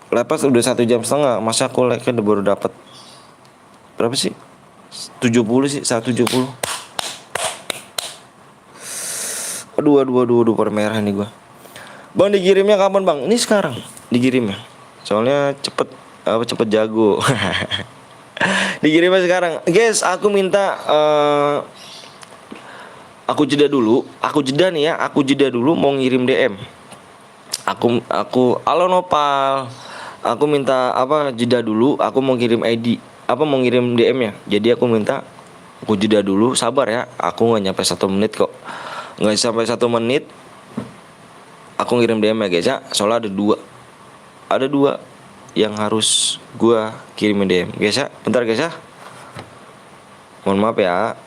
lepas udah 1 jam setengah. Masa aku like-nya baru dapat berapa sih? 70 sih, 170. Aduh, permerah nih gua. Bang dikirimnya kapan bang? Ini sekarang dikirimnya. Soalnya cepet jago. Dikirimnya sekarang. Guys, aku minta aku jeda dulu. Aku jeda nih ya. Aku jeda dulu mau ngirim DM. Halo Nopal. Aku minta jeda dulu. Aku mau kirim ID. Mau ngirim DM ya. Jadi aku minta aku jeda dulu. Sabar ya. Aku nggak nyampe 1 menit kok. Nggak sampai 1 menit. Aku ngirim DM ya guys ya. Soalnya ada dua yang harus gua kirimin DM guys ya. Bentar guys ya. Mohon maaf ya.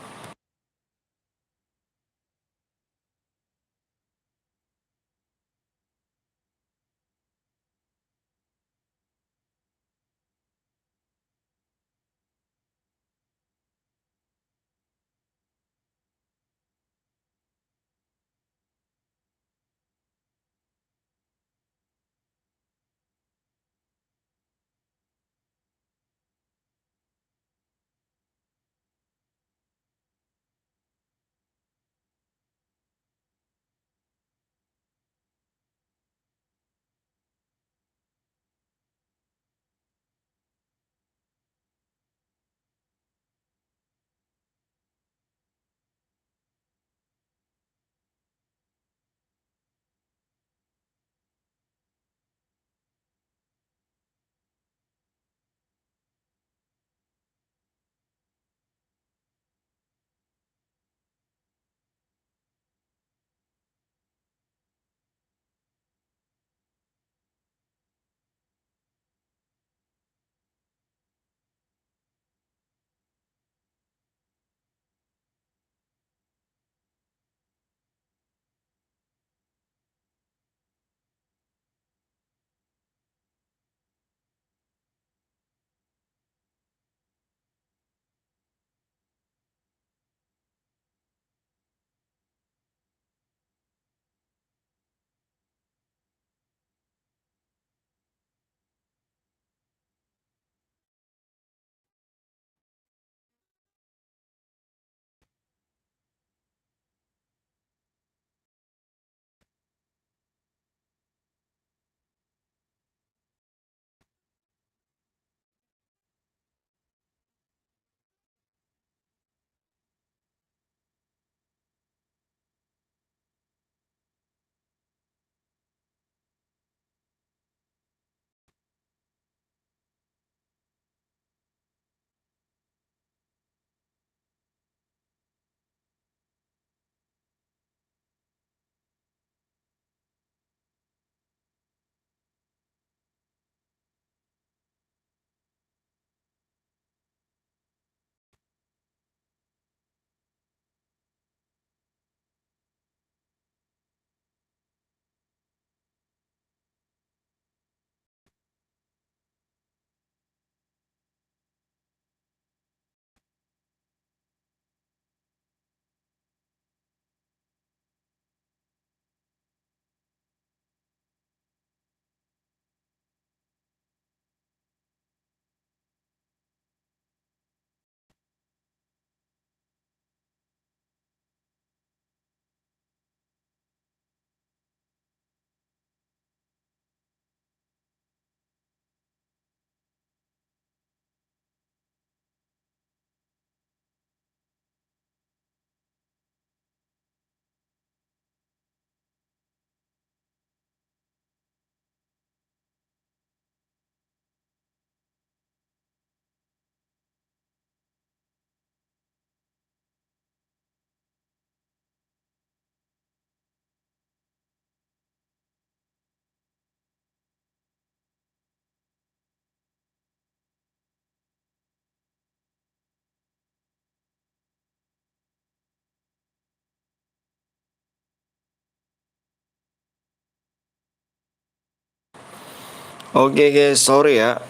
Oke guys, sorry ya.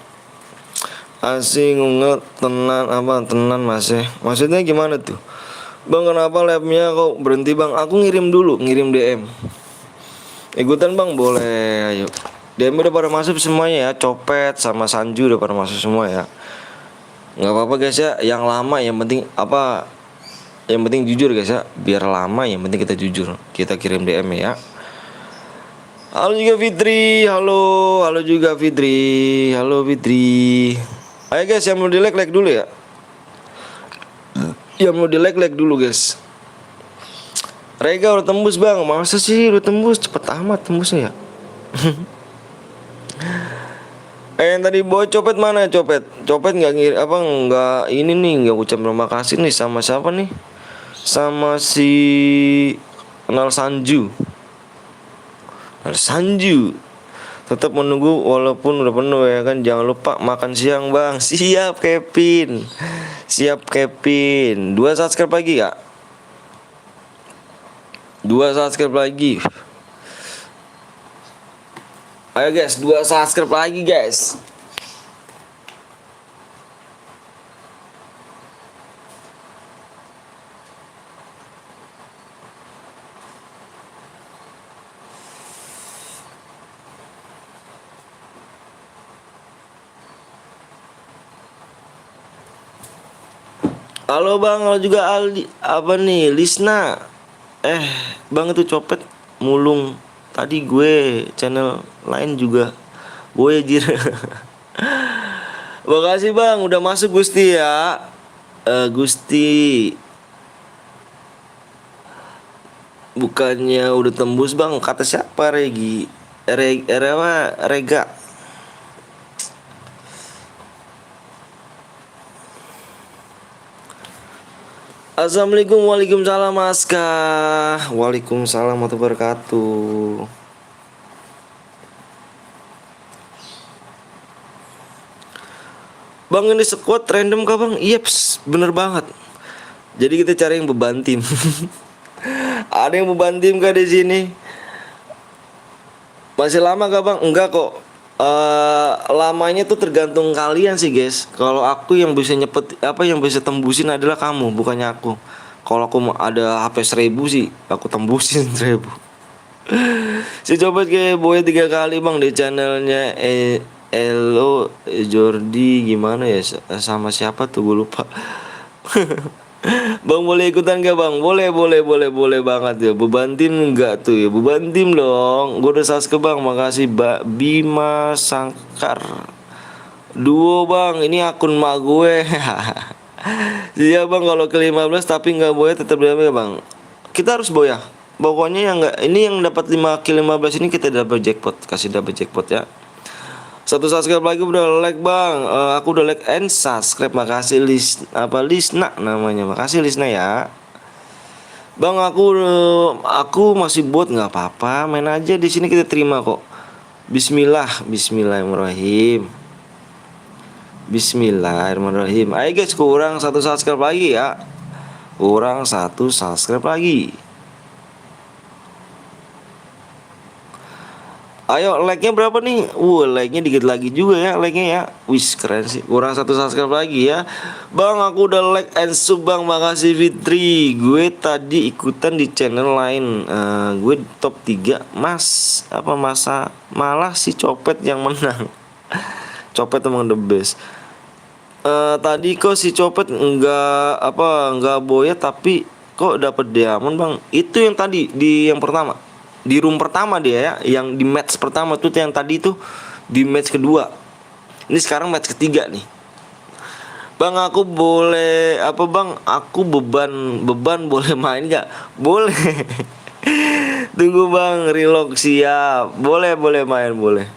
Asing ngunget tenan mas ya. Maksudnya gimana tuh? Bang kenapa labnya kok berhenti bang? Aku ngirim dulu, ngirim DM. Ikutan bang boleh, ayo. DM udah pada masuk semuanya ya. Copet sama Sanju udah pada masuk semua ya. Nggak apa-apa guys ya. Yang lama yang penting Yang penting jujur guys ya. Biar lama yang penting kita jujur. Kita kirim DM ya. Halo juga Fitri, halo juga Fitri, halo Fitri. Ayo guys, yang mau di like dulu ya. Yang mau di like dulu guys. Rega udah tembus bang, masa sih udah tembus cepet amat tembusnya ya. Yang tadi bawa copet mana copet? Copet nggak ngir apa nggak ini nih nggak ucap terima kasih nih sama siapa nih? Sama si Nal Sanju. Nal Sanju. Tetap menunggu walaupun udah penuh ya kan. Jangan lupa makan siang bang. Siap Kevin. Siap Kevin. 2 subscribe lagi ya. 2 subscribe lagi. Ayo guys, 2 subscribe lagi guys. Halo bang, halo juga Aldi. Apa nih, Lisna? Bang itu copet mulung. Tadi gue channel lain juga gue jir. Makasih bang, udah masuk Gusti ya. Gusti. Bukannya udah tembus bang, kata siapa Regi? Rega. Assalamualaikum, waalaikumsalam Aska. Waalaikumsalam warahmatullahi wabarakatuh. Bang ini squad random kah bang? Iya bener banget. Jadi kita cari yang beban tim. Ada yang beban tim kah di sini? Masih lama kah bang? Enggak kok. Lamanya tuh tergantung kalian sih guys. Kalau aku yang bisa yang bisa tembusin adalah kamu, bukannya aku. Kalau aku ada HP 1000 sih, aku tembusin 1000. Si coba kayak boy 3 kali bang di channelnya Elo Jordi gimana ya sama siapa tuh gue lupa. Bang boleh ikutan gak bang? Boleh banget ya. Beban tim enggak tuh ya? Beban tim dong. Gue udah subscribe bang. Makasih Bima Sangkar Duo bang. Ini akun mak gue. Iya bang kalau ke 15 tapi nggak boya tetap diambil bang. Kita harus boya. Pokoknya yang nggak ini yang dapat 5 kill 15 ini kita dapat jackpot. Kasih dapat jackpot ya. 1 subscribe lagi udah like bang. Aku udah like and subscribe. Makasih Lisna namanya. Makasih Lisna ya. Bang aku masih bot nggak apa-apa. Main aja di sini kita terima kok. Bismillahirrahmanirrahim. Bismillahirrahmanirrahim. Ayo guys kurang 1 subscribe lagi ya. Kurang 1 subscribe lagi. Ayo like-nya berapa nih? Like-nya dikit lagi juga ya like-nya ya. Wis keren sih. Kurang 1 subscribe lagi ya. Bang aku udah like and sub bang. Makasih Fitri. Gue tadi ikutan di channel lain. Gue top 3 malah si Copet yang menang. Copet emang the best. Tadi kok si Copet enggak boya tapi kok dapet diamond bang. Itu yang tadi di yang pertama. Di room pertama dia ya, yang di match pertama tuh yang tadi tuh di match kedua. Ini sekarang match ketiga nih. Bang aku boleh bang? Aku beban boleh main gak? Boleh. Tunggu bang, relog siap. Boleh main boleh.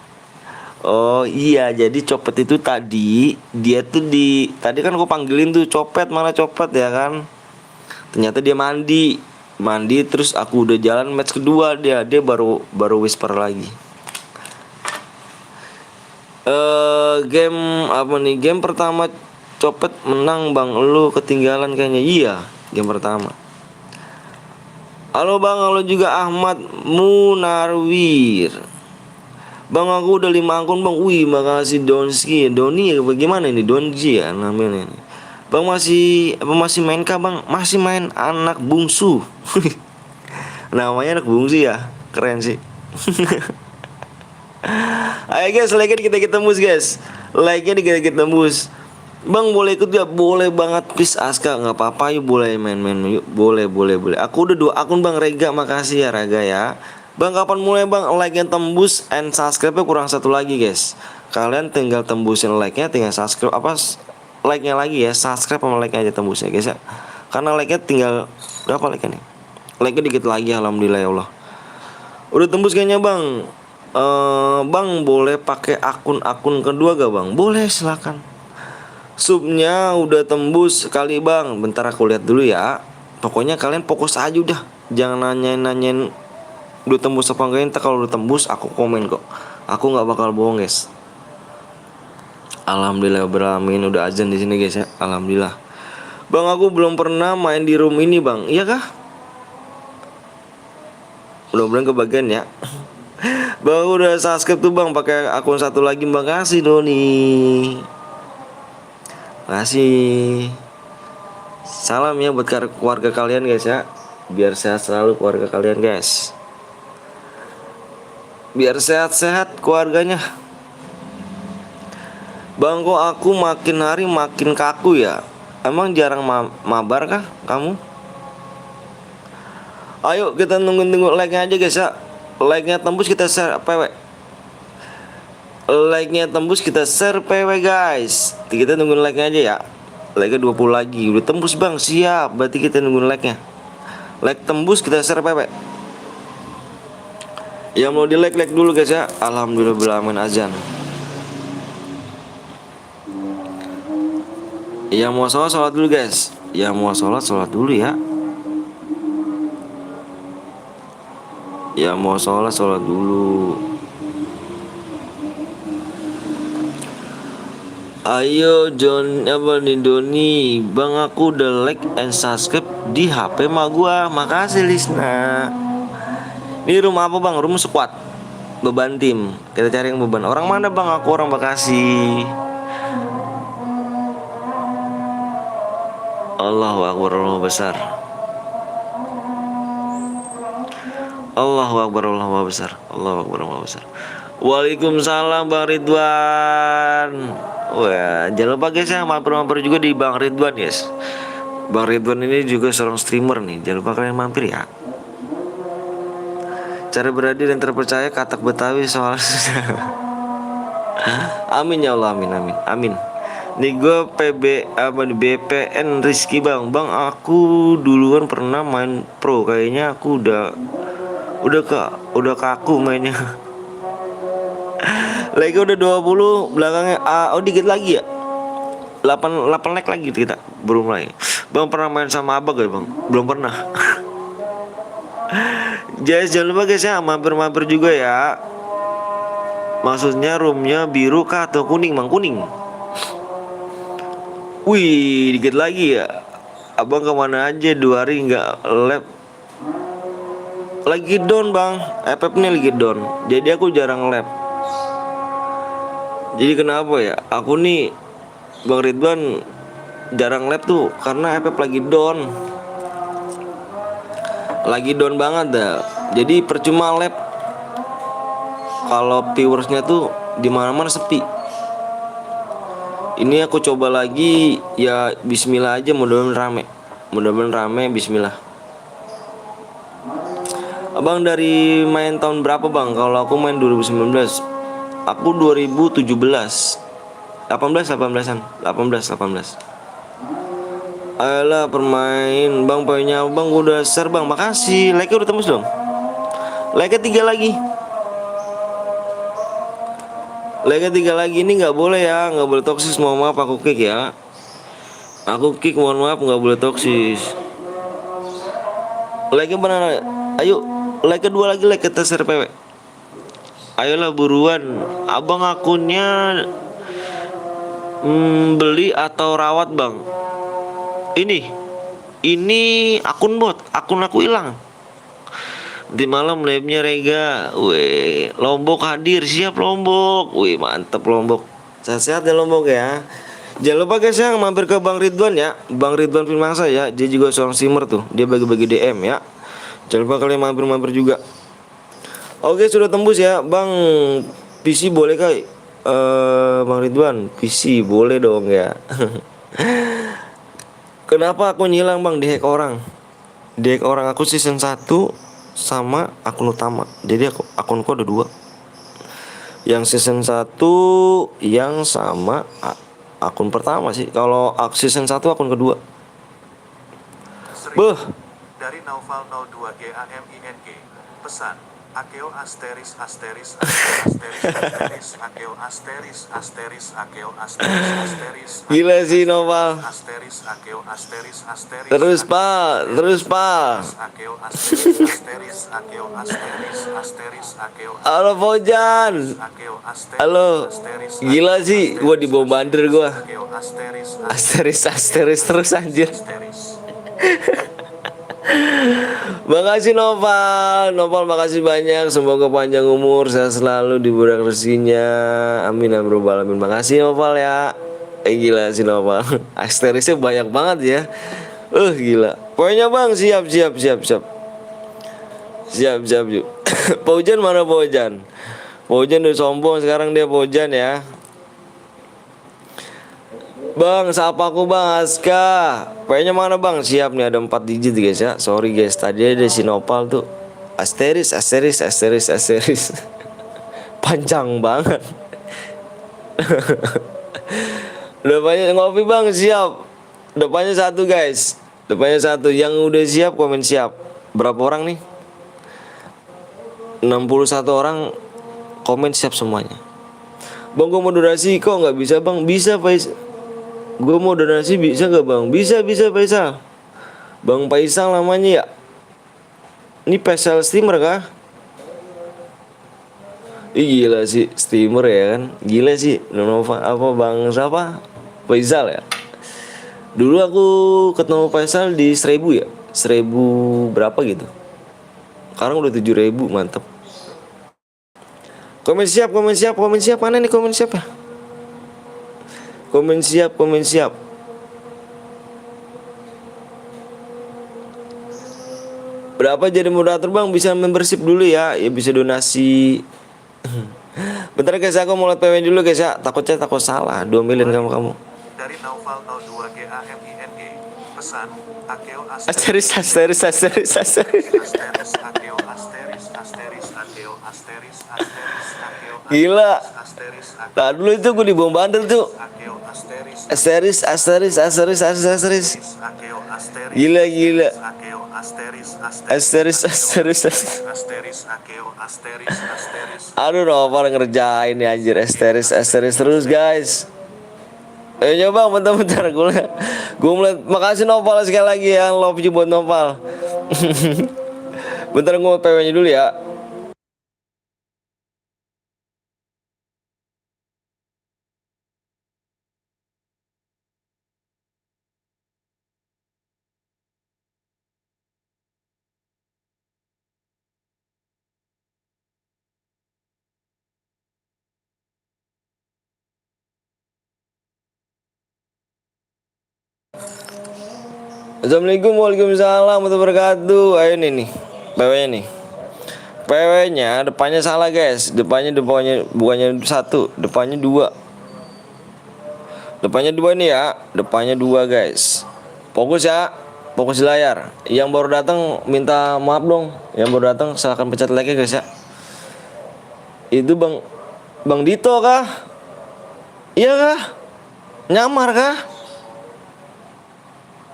Oh iya, jadi Copet itu tadi dia tuh tadi kan aku panggilin tuh Copet mana Copet ya kan? Ternyata dia mandi terus aku udah jalan match kedua dia baru whisper lagi. Game apa nih? Game pertama Copet menang bang, lu ketinggalan kayaknya. Iya, game pertama. Halo bang, halo juga Ahmad Munarwir. Bang aku udah 5 akun bang. Wih makasih Donski. Doni bagaimana ini? Donji ya namanya ini. Bang masih main kah bang? Masih main anak bungsu. Namanya anak bungsu ya. Keren sih. Ayo guys, like-nya kita tembus guys. Like-nya kita tembus. Bang boleh ikut ya? Boleh banget please Aska. Gak apa-apa yuk boleh main yuk. Boleh. Aku udah 2 akun bang. Rega makasih ya Raga ya. Bang kapan mulai bang? Like-nya tembus and subscribe-nya kurang satu lagi guys. Kalian tinggal tembusin like-nya, tinggal subscribe like-nya lagi ya. Subscribe sama like-nya aja tembus ya guys ya. Karena like-nya tinggal berapa like-nya nih? Like-nya dikit lagi, alhamdulillah ya Allah. Udah tembus kayaknya bang. Bang boleh pakai akun kedua gak bang? Boleh, silakan. Subnya udah tembus kali bang. Bentar aku lihat dulu ya. Pokoknya kalian fokus aja udah. Jangan nanyain udah tembus apa enggak. Entah kalau udah tembus aku komen kok. Aku nggak bakal bohong guys. Alhamdulillah beralamin udah azan di sini guys ya. Alhamdulillah. Bang aku belum pernah main di room ini bang. Iya kah? Mudah-mudahan kebagian ya. Bang udah subscribe tuh bang pakai akun satu lagi. Makasih Doni. Makasih. Salam ya buat keluarga kalian guys ya. Biar sehat selalu keluarga kalian guys. Biar sehat-sehat keluarganya. Bang kok aku makin hari makin kaku ya. Emang jarang mabar kah kamu? Ayo kita nunggu like-nya aja guys ya. Like-nya tembus kita share PW. Like-nya tembus kita share PW guys. Kita nunggu like-nya aja ya. Like-nya 20 lagi. Udah tembus bang, siap. Berarti kita nunggu like-nya. Like tembus kita share PW. Yang mau di like dulu guys ya. Alhamdulillah beralamin azan. Yang mau sholat dulu guys. Yang mau sholat dulu ya. Yang mau sholat dulu. Ayo John apa nih Doni. Bang aku udah like and subscribe di HP mah gua. Makasih Lisna. Ini rumah apa bang? Rumah squad. Beban tim. Kita cari yang beban. Orang mana bang? Aku orang Bekasi. Allahu Akbar, Allahu besar. Allahu Akbar, Allahu besar. Allahu Akbar, Allahu besar. Waalaikumsalam Bang Ridwan. Wah, jangan lupa guys ya mampir juga di Bang Ridwan guys. Bang Ridwan ini juga seorang streamer nih. Jangan lupa kalian mampir ya. Cara beradi dan terpercaya katak Betawi soal Amin ya Allah, amin amin amin. Nih gue BPN Rizky bang. Bang aku duluan pernah main pro. Kayaknya aku udah kaku mainnya. Like udah 20 belakangnya dikit lagi ya. 8 like lagi kita belum mulai. Bang pernah main sama Abang gak bang? Belum pernah. Guys jangan lupa guys ya mampir juga ya. Maksudnya roomnya biru kah atau kuning bang? Kuning. Wih dikit lagi ya. Abang kemana aja 2 hari nggak lab. Lagi down bang. FF nih lagi down. Jadi aku jarang lab. Jadi kenapa ya? Aku nih Bang Ridwan jarang lab tuh karena FF lagi down. Lagi down banget dah. Jadi percuma lab kalau viewersnya tuh di mana-mana sepi. Ini aku coba lagi ya bismillah aja mudah-mudahan rame bismillah. Abang dari main tahun berapa bang? Kalau aku main 2019. Aku 2017 18-an 18. Ayolah permain bang, poinnya bang udah share bang, makasih. Like-nya udah tembus dong. Like-nya 3 lagi. Like-nya 3 lagi. Ini gak boleh ya, gak boleh toksis. Mohon maaf aku kick ya. Aku kick, mohon maaf gak boleh toksis. Like-nya benar. Ayo like-nya 2 lagi, like kita share PW. Ayolah buruan. Abang akunnya beli atau rawat bang? Ini akun bot. Akun aku hilang. Di malam labnya Rega. Wih, Lombok hadir. Siap Lombok. Wih, mantep Lombok. Sehat-sehat ya Lombok ya. Jangan lupa guys ya mampir ke Bang Ridwan ya. Bang Ridwan Firmansa ya. Dia juga seorang streamer tuh. Dia bagi-bagi DM ya. Jangan lupa kalian mampir juga. Oke sudah tembus ya Bang. PC boleh kah? Bang Ridwan PC boleh dong ya. Kenapa aku nyilang bang? Di hack orang. Di hack orang. Aku season 1 sama akun utama. Jadi akunku ada dua. Yang season 1 yang sama akun pertama sih. Kalau season 1 akun kedua. Beuh.
Dari Naufal 02 GAMING. Pesan. Akeo asteris asteris asteris akeo asteris asteris akeo asteris asteris.
Gila sih Noval.
Asteris akeo asteris asteris.
Terus Pak.
Akeo asteris asteris akeo asteris asteris akeo.
Halo Pojan.
Akeo asteris.
Halo. Gila sih, gua dibombardir gua.
Akeo asteris
Asteris terus anjir.
asteris.
Makasih Noval, makasih banyak. Semoga panjang umur, sehat selalu, dibudak rezekinya. Amin ya rabbal alamin. Makasih Noval ya. Gila sih Noval. Asterisnya banyak banget ya. Gila. Pokoknya Bang, siap. Siap yuk. Paujan mana Paujan? Paujan udah sombong sekarang dia Paujan ya. Bang, sapa aku Bang Aska. Kayaknya mana Bang? Siap nih, ada 4 digit guys ya. Sorry guys, tadi ada si Nopal tuh. Asteris. Panjang banget. Depannya ngopi Bang, siap. Depannya 1 guys. Depannya 1. Yang udah siap komen siap. Berapa orang nih? 61 orang komen siap semuanya. Bang, gue mau donasi kok nggak bisa Bang? Bisa Faisal. Gue mau donasi bisa gak Bang? Bisa Faisal. Bang Faisal namanya ya. Ini Faisal streamer kah? Gila sih streamer ya kan. Gila sih Nova apa Bang siapa? Faisal ya. Dulu aku ketemu Faisal di 1000 ya. 1000 berapa gitu. Sekarang udah 7000, mantep. Komen siap. Mana nih komen siap ya? Komen siap. Berapa jadi moderator Bang? Bisa membership dulu ya. Ya bisa donasi. Bentar guys, aku mau lihat PW dulu guys ya. Takut salah. 2 million kamu.
Dari Naufal 02 GAMING. Pesan. Akeo
Asteris.
akeo asteris
Gila.
asteris
Nah dulu itu gue dibombardir tuh.
akeo asteris
Asteris.
akeo asteris
Gila.
akeo asteris
Asteris.
akeo asteris.
Aduh Noval ngerjain ya anjir. Asteris terus guys. Ayo nyoba bentar gue ngeliat. Makasih Noval sekali lagi ya. Love you buat Noval. Bentar gue PW nya dulu ya. Assalamualaikum waalaikumsalam warahmatullahi wabarakatuh. Ayo nih PW-nya nih. PW-nya depannya salah guys. Depannya bukannya 1, depannya 2. Depannya 2 nih ya. Depannya 2 guys. Fokus ya. Fokus di layar. Yang baru datang minta maaf dong. Yang baru datang silahkan pencet like ya guys ya. Itu Bang Dito kah? Iya kah? Nyamar kah?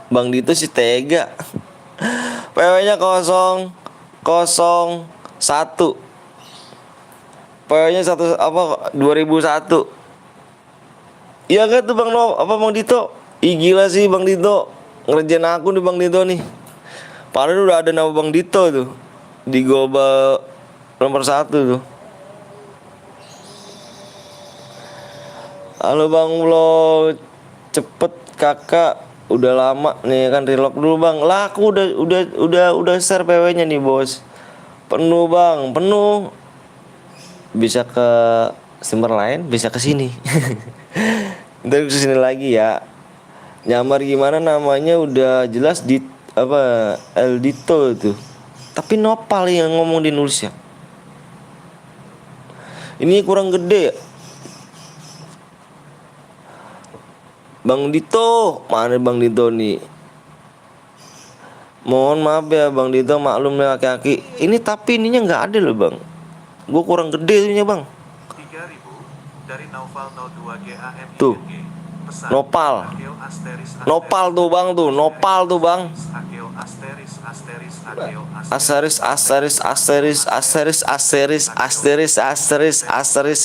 Bang Dito si tega. PW-nya 001. PW-nya 2001. Iya kan tuh Bang Dito? Gila sih Bang Dito. Ngerjain aku nih Bang Dito nih. Padahal udah ada nama Bang Dito tuh di global nomor 1 tuh. Halo Bang Lo, cepet kakak. Udah lama nih kan relock dulu Bang. Lah aku udah share PW-nya nih bos. Penuh Bang, penuh. Bisa ke sumber lain, bisa ke sini. Ntar ke sini lagi ya. Nyamar gimana namanya udah jelas di Eldito itu. Tapi Nopal yang ngomong di nulisnya. Ini kurang gede ya. Bang Dito, mana Bang Dito nih? Mohon maaf ya Bang Dito, maklum ya laki-laki. Ini tapi ininya nggak ada loh Bang. Gue kurang gede ininya Bang.
3.000 dari Naufal 02 GAMING.
Tuh.
Pesan.
Nopal.
Akeo asteris
Nopal tuh Bang tuh, nopal tuh Bang.
Akeo asteris Akeo
Asteris asteris asteris asteris asteris asteris asteris asteris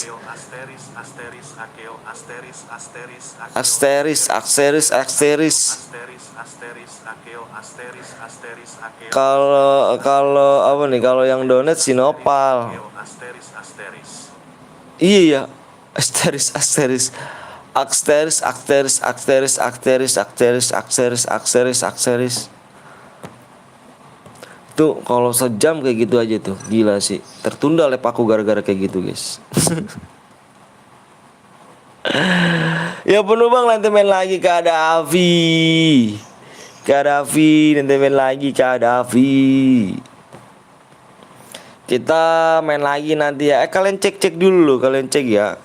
Akeo asteris
asteris asteris asteris.
Akeo asteris Akeo
Kalau apa nih, kalau yang donat si nopal.
asteris.
Iya ya, asteris asteris asteris asteris asteris asteris asteris asteris asteris asteris. Tuh kalau sejam kayak gitu aja tuh gila sih. Tertunda lab aku gara-gara kayak gitu guys. Ya penuh Bang, nanti main lagi ke ada Avi. Nanti main lagi ke ada Avi. Kita main lagi nanti ya. Kalian cek dulu, kalian cek ya.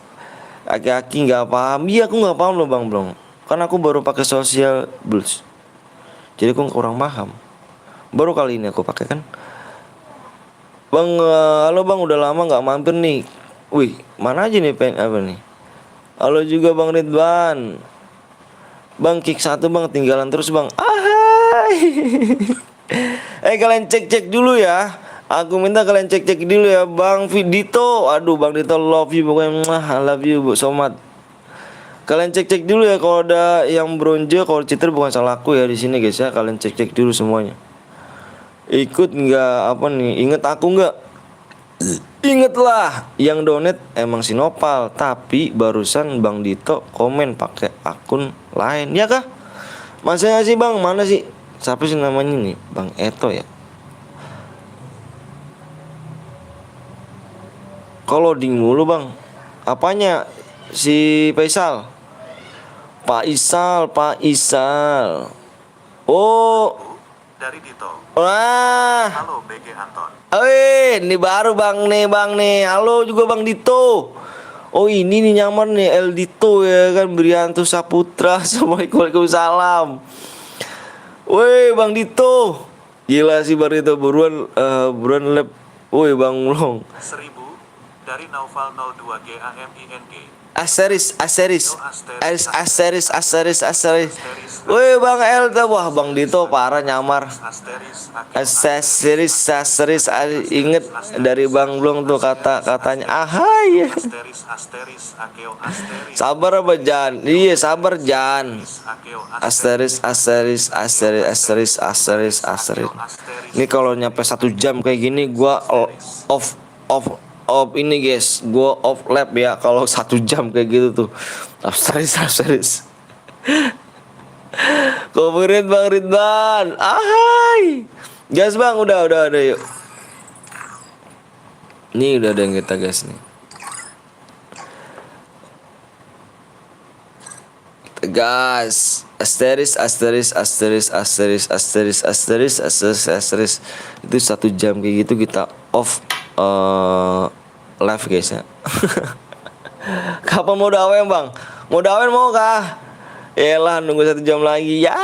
Aki-aki nggak paham. Iya aku nggak paham loh Bang Blong. Kan aku baru pakai social blues. Jadi aku kurang paham. Baru kali ini aku pakai kan. Bang, halo Bang, udah lama nggak mampir nih. Wih, mana aja nih apa nih? Halo juga Bang Ridwan. Bang kick 1 Bang, tinggalan terus Bang. Ahai. Kalian cek dulu ya. Aku minta kalian cek dulu ya Bang Dito. Aduh Bang Dito love you pokoknya. I love you Bu Somat. Kalian cek dulu ya kalau ada yang bronze, kalau cheater bukan salah aku ya di sini guys ya. Kalian cek dulu semuanya. Ikut nggak apa nih? Ingat aku nggak? Ingatlah yang donate emang si Nopal, tapi barusan Bang Dito komen pakai akun lain, ya kah? Masa sih Bang? Mana sih? Siapa sih namanya nih? Bang Eto ya? Kalau loading mulu Bang. Apanya? Si Faisal. Pak Isal. Oh.
Dari Dito.
Wah.
Halo BG Anton.
Ini baru Bang nih. Halo juga Bang Dito. Oh ini nih nyamar nih El Dito ya kan, Brianto Saputra. Assalamualaikum, waalaikumsalam. Woi Bang Dito. Gila sih Bang Dito, buruan lab. Woi Bang Long.
1.000 dari Naufal 02 GAMING.
Asteris. Woi Bang El, wah Bang Dito parah nyamar. Asteris inget dari Bang Blong tuh katanya ahai. Sabar apa Jan? Iya sabar Jan. Asteris. Ini kalau nyampe 1 jam kayak gini gua off ini guys, gua off lab ya kalau 1 jam kayak gitu tuh. Asteris. Favorit Bang Ridwan. Ahai. Gas Bang, udah yuk. Nih udah ada yang kita gas nih. Gas. Asteris. Itu 1 jam kayak gitu kita off live guys ya. Kapan mau dawen Bang? Mau dawen mau kah? Yalah nunggu 1 jam lagi. Ya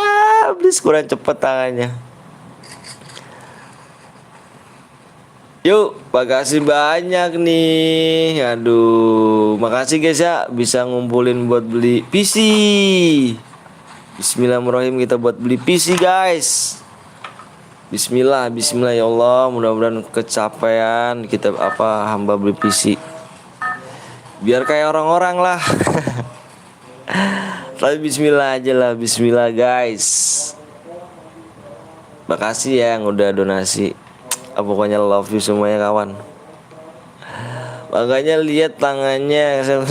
please kurang cepet tangannya. Yuk, makasih banyak nih. Aduh, makasih guys ya bisa ngumpulin buat beli PC. Bismillahirrahmanirrahim, kita buat beli PC guys. Bismillah ya Allah, mudah-mudahan kecapean kita hamba beli PC. Biar kayak orang-orang lah. Tapi bismillah aja lah, bismillah guys. Makasih ya yang udah donasi. Pokoknya love you semuanya kawan. Makanya lihat tangannya saya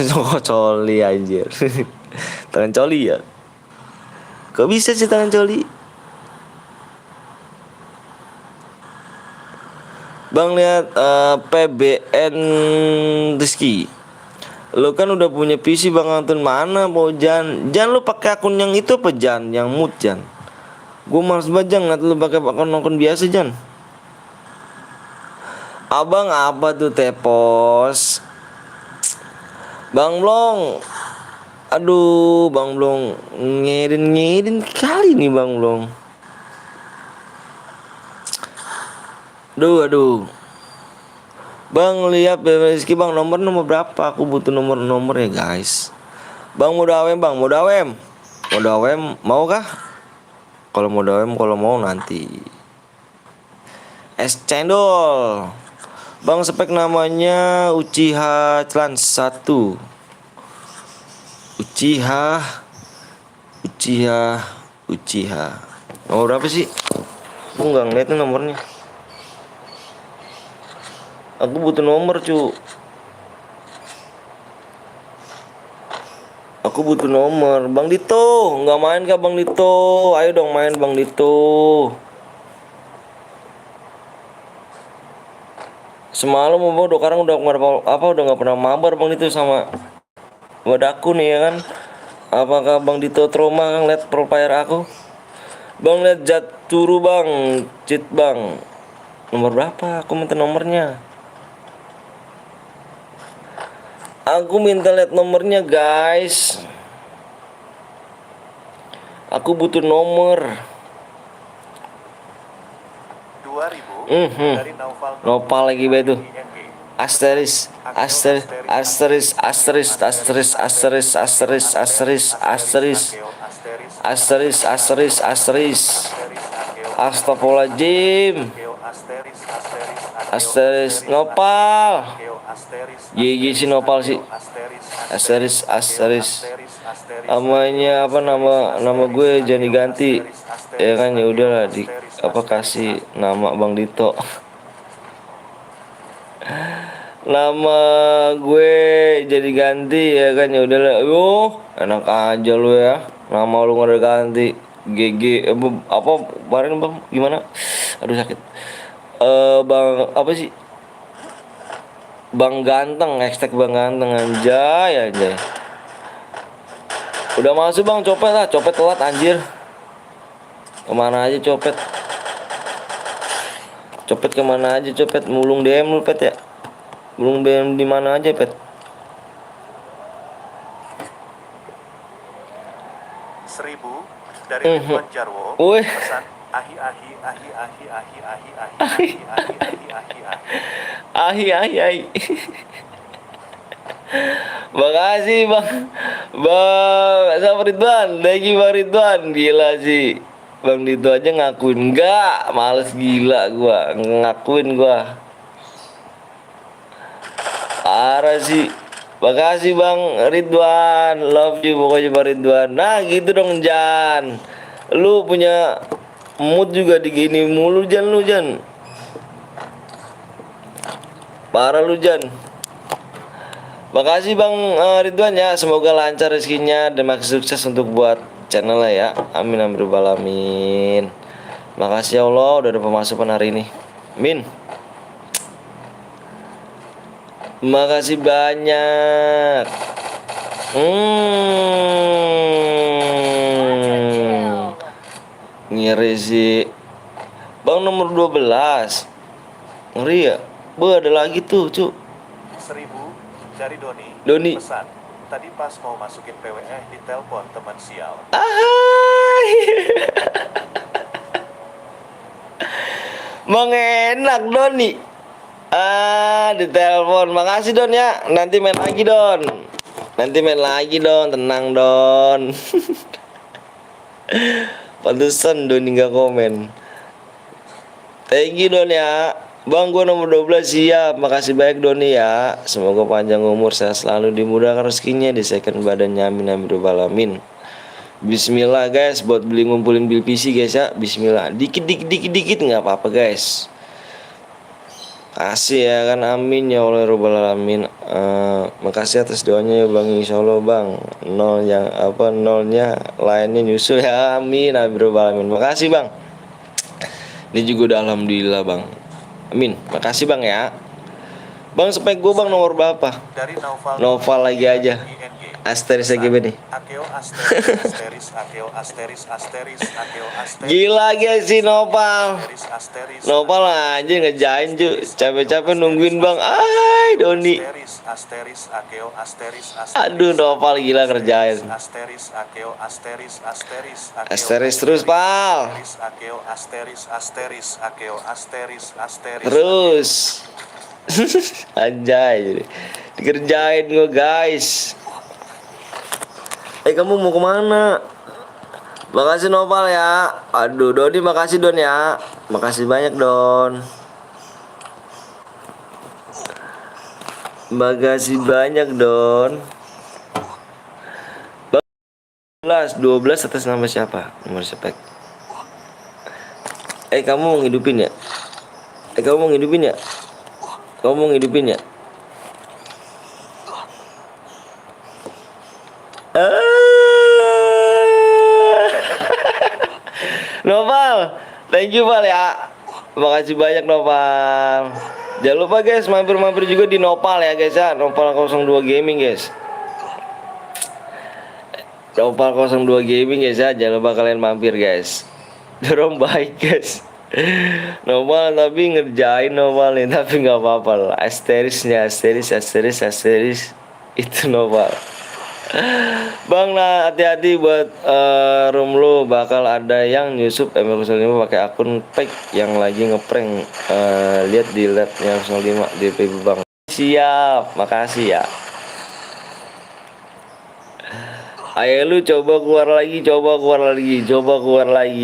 coli anjir. Tangan coli ya. Kok bisa sih tangan coli? Bang lihat PBN Rizky. Lu kan udah punya PC Bang Anton, mana mau Jan lu pakai akun yang itu apa Jan? Yang mood Jan. Gue males banget Jan, lu pakai akun biasa Jan. Abang apa tuh tepos? Bang Blong. Aduh, Bang Blong ngedin kali nih Bang Blong. Aduh. Bang lihat Rizky bang nomor berapa? Aku butuh nomor ya guys. Bang mau dawem bang, mau dawem mau kah? Kalau mau dawem kalau mau nanti. Es cendol. Bang spek namanya Uchiha Clan 1. Uchiha. Nomor berapa sih? Aku nggak ngeliatin nomornya. Aku butuh nomor cu. Aku butuh nomor. Bang Dito, nggak main kah Bang Dito? Ayo dong main Bang Dito. Semalam udah sekarang udah nggak pernah mabar Bang Dito sama wadaku nih ya kan. Apakah Bang Dito trauma kan lihat profile aku? Bang lihat jat turu bang, cheat bang. Nomor berapa? Aku minta nomornya. Aku minta lihat nomornya guys. Aku butuh nomor.
2000 dari Naufal
Nopal lagi begitu.
ING.
Asteris. Astagfirullahaladzim. Asteris nopal. GG sih nopal sih. Asteris. Namanya apa nama gue jangan diganti. Ya kan ya udahlah di apa kasih nama Bang Dito. Nama gue jadi ganti ya kan ya udahlah. Enak aja lu ya. Nama lu nggak ada ganti. GG apa kemarin bang gimana? Aduh sakit. Bang apa sih? Bang Ganteng, hashtag Bang Ganteng anjay. Udah masuk bang, copet telat anjir. Kemana aja copet? Copet kemana aja copet? Mulung DM lu pet ya? Mulung DM di mana aja pet?
1000 dari Ridwan Jarwo.
Wih.
Pesan ahi.
Makasih bang sama Ridwan. Thank you bang Ridwan. Gila sih Bang Dito aja ngakuin. Enggak, males gila gua ngakuin gua. Parah sih. Makasih Bang Ridwan. Love you pokoknya Bang Ridwan. Nah gitu dong Jan. Lu punya mood juga digini mulu Jan lu Jan. Parah lu Jan. Makasih Bang Ridwan ya. Semoga lancar rezekinya dan makin sukses untuk buat channelnya ya. Amin amin rabbal alamin. Makasih ya Allah udah ada pemasukan hari ini. Amin. Makasih banyak. Ngeri sih. Bang nomor 12. Ngeri ya. Ada lagi tuh, Cuk.
1000 dari
Doni.
Pesan. Tadi pas mau masukin PWE di telepon teman sial.
Bang enak Doni. Di telepon. Makasih Don ya. Nanti main lagi Don. Tenang Don. Pantesan Doni nggak komen. Thank you Don ya. Bang gue nomor 12 siap. Makasih banyak Doni ya. Semoga panjang umur, sehat selalu, dimudahkan rezekinya, disehatkan badannya, amin amin rabbal alamin. Bismillah guys, buat beli ngumpulin bil PC guys ya. Bismillah. Dikit nggak apa-apa guys. Kasih ya kan, amin ya Allah rabbal alamin. Makasih atas doanya ya Bang, insyaallah Bang. Nolnya lainnya nyusul ya, amin amin rabbal alamin. Makasih Bang. Ini juga udah alhamdulillah Bang. Amin. Makasih Bang ya. Bang, spek gue bang nomor berapa?
Dari Naufal
Noval lagi aja.
ING.
Asteris AGB nih.
Akeo asteris Akeo asteris Akeo asteris
Gila guys si Noval.
asteris
Noval aja ngejain cu. Capek-capek nungguin bang. Ay Doni.
asteris Akeo asteris
Aduh Noval gila kerjain.
asteris Akeo asteris
Asteris terus pal.
Akeo asteris Akeo asteris
Terus. Anjay. Dikerjain gue guys. Kamu mau kemana? Makasih Noval ya. Aduh Doni makasih Don ya. Makasih banyak Don. Makasih banyak Don. 12 atas nama siapa? Nomor spek. Kamu mau ngidupin ya? Kamu mau ngidupin ya? Kamu mau ngidupin ya? Noval, thank you Val ya. Makasih banyak Noval. Jangan lupa guys, mampir-mampir juga di Nopal ya guys ya. Nopal 02 Gaming guys. Nopal 02 Gaming guys ya. Jangan lupa kalian mampir guys. Dorong baik guys. Nopal tapi ngerjain Nopal nih, tapi nggak apa-apa lah. Asterisnya, asteris itu Nopal. Bang, nah hati-hati buat room lu, bakal ada yang nyusup ML05 pakai akun fake yang lagi ngeprank. Lihat di labnya 05 DPB Bang. Siap, makasih ya. Ayo lu coba keluar lagi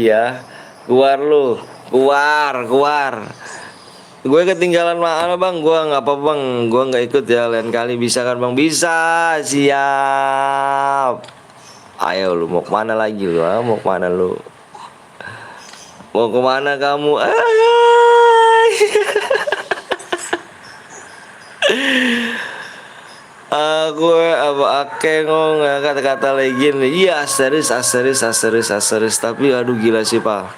ya. Keluar lu, keluar. Gue ketinggalan mana bang? Gue nggak apa bang, gue nggak ikut ya. Lain kali bisa kan bang? Bisa, siap. Ayo lu mau kemana lagi lu? Mau kemana lu? Mau kemana kamu? Aku ngomong kata-kata legend. Iya asteris. Tapi aduh gila sih pak.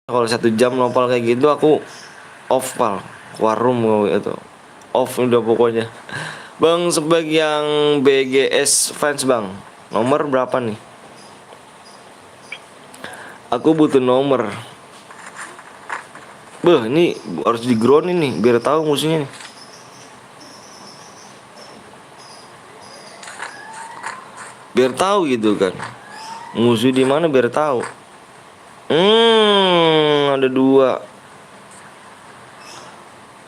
Kalau 1 jam nopal kayak gitu aku off pal, keluar room itu off udah pokoknya. Bang sebagai yang BGS fans bang, nomor berapa nih? Aku butuh nomor. Ini harus di ground ini biar tahu musuhnya nih. Biar tahu gitu kan, musuh di mana biar tahu. Ada 2.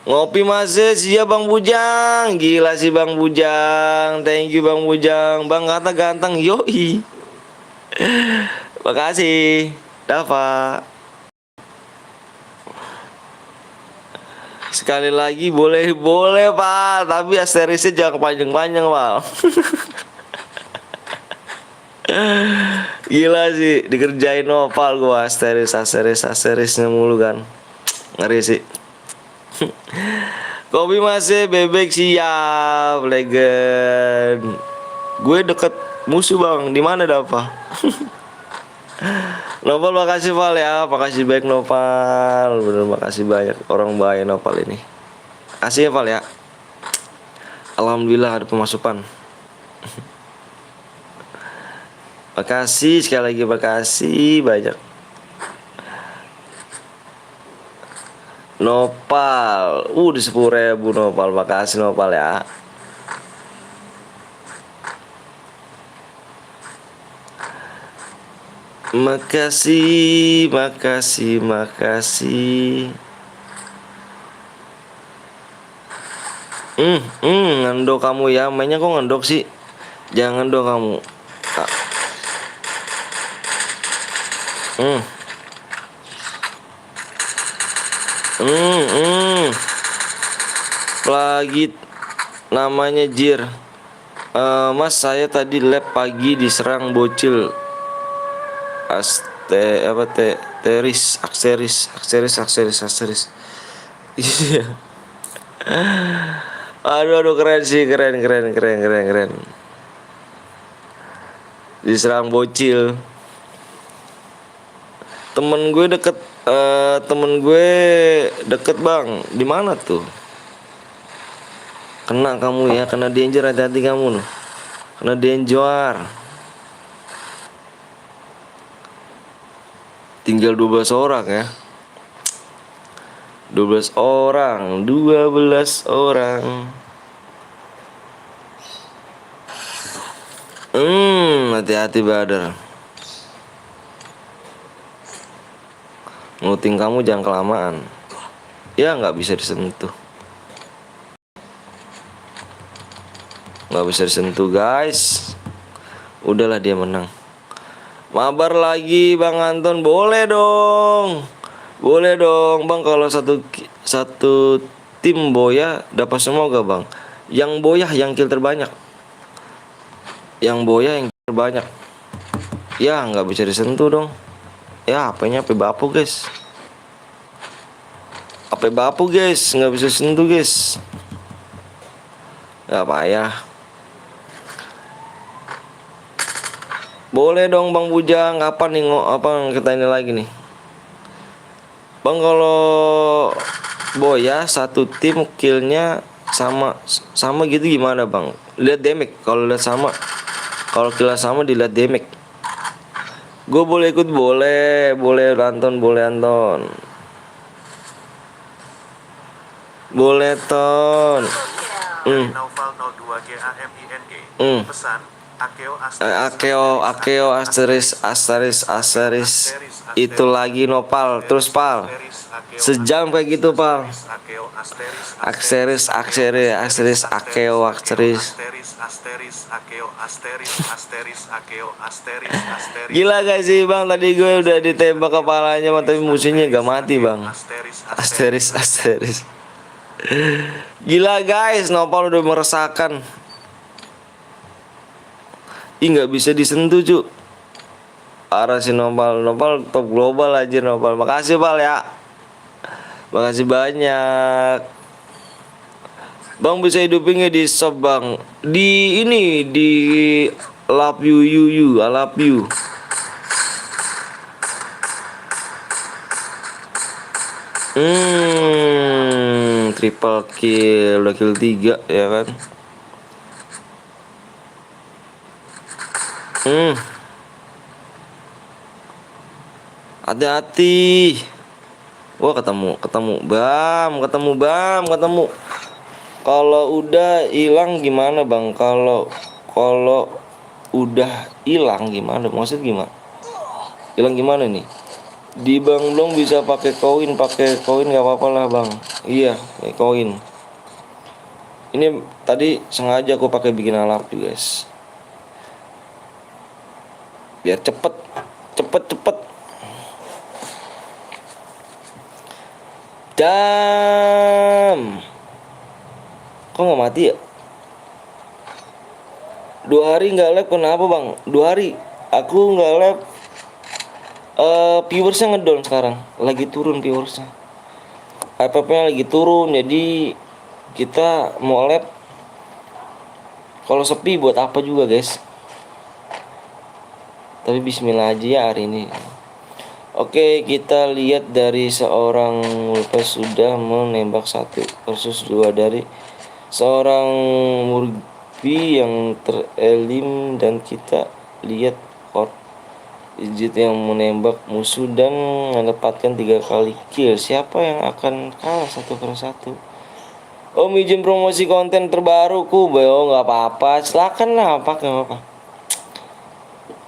Ngopi masih siap Bang Bujang. Gila sih Bang Bujang. Thank you Bang Bujang. Bang kata ganteng. Yoi. Makasih Dava. Sekali lagi boleh Pak. Tapi asterisnya jangan panjang-panjang Pak. Gila sih dikerjain Nopal gua asterisnya mulu kan. Ngeri sih. Kopi masih bebek siap legend. Gue deket musuh bang. Di mana Dava? Nopal makasih Val ya. Makasih baik Nopal. Bener makasih banyak orang baik Nopal ini. Kasih ya Val ya. Alhamdulillah ada pemasukan. Makasih sekali lagi, makasih banyak. Nopal, di 10.000 Nopal, makasih Nopal ya. Makasih. Ngendok kamu ya, mainnya kok ngendok sih? Jangan dong kamu. Lagi namanya Jir. Mas saya tadi lab pagi diserang bocil akseris. Iya. Aduh keren sih, keren. Diserang bocil. Temen gue deket bang. Di mana tuh? Kena kamu ya, kena danger, hati-hati kamu loh. Kena danger. Tinggal 12 orang ya. 12 orang, 12 orang. Hati-hati brother. Nguting kamu jangan kelamaan. Ya nggak bisa disentuh. Nggak bisa disentuh guys. Udahlah dia menang. Mabar lagi Bang Anton, boleh dong. Boleh dong Bang, kalau satu tim boya dapat semua gak Bang? Yang boya yang kill terbanyak. Yang boya yang kill terbanyak. Ya nggak bisa disentuh dong. Ya HP-nya HP bapu guys. HP bapu guys, nggak bisa sentuh guys. Gak payah. Boleh dong Bang Bujang, kapan nih apa kita ini lagi nih Bang? Kalau boya satu tim killnya sama gitu gimana Bang? Lihat damage. Kalau lihat sama, kalau kill sama dilihat damage. Gue boleh ikut, boleh Anton, boleh Anton, boleh Ton.
Dari Naufal 02 GAMING. Pesan
Akeo asteris itu lagi nopal terus pal, sejam kayak gitu pal. Akeo gila gak sih Bang, tadi gue udah ditembak kepalanya tapi musuhnya gak mati Bang. Asteris gila guys, nopal udah meresahkan. Ih nggak bisa disentuh cu. Parah si Nopal top global aja Nopal. Makasih Pal ya. Makasih banyak. Bang bisa hidupin nggak di shop Bang? Di ini di love you I love you. Triple kill, udah kill 3 ya kan. Hati-hati. Wah ketemu Bam. Kalau udah hilang gimana Bang? Kalau udah hilang gimana? Maksud gimana? Hilang gimana nih? Di Bang Blong bisa pakai koin nggak apa-apa lah Bang. Iya, koin. Ini tadi sengaja aku pakai bikin alat juga guys. Biar cepet. Dam. Kok nggak mati ya? 2 hari nggak live kenapa Bang? 2 hari aku nggak live. Viewersnya ngedown sekarang. Lagi turun viewersnya. FF-nya lagi turun. Jadi kita mau live kalau sepi buat apa juga guys. Tapi bismillah aja ya hari ini. Oke, kita lihat dari seorang Wolves sudah menembak 1 versus 2 dari seorang Murbi yang terelim, dan kita lihat Ijit yang menembak musuh dan mendapatkan 3 kali kill. Siapa yang akan kalah 1-1? Oh, izin promosi konten terbaruku. Oh, nggak apa-apa. Silakan lah, apa.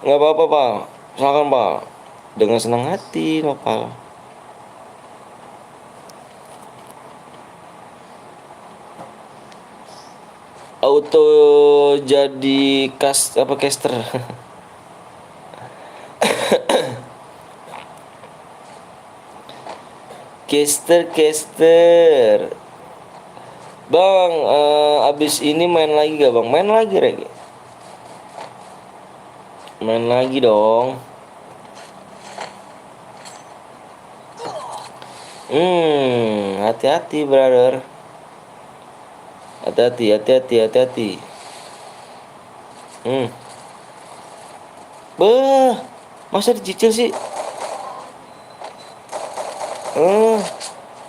Nggak apa-apa Pak. Silakan Pak. Dengan senang hati Nopal. Auto jadi caster. caster. Bang, abis ini main lagi gak Bang? Main lagi Reg. Main lagi dong. Hati-hati brother. Hati-hati. Masa dicicil sih?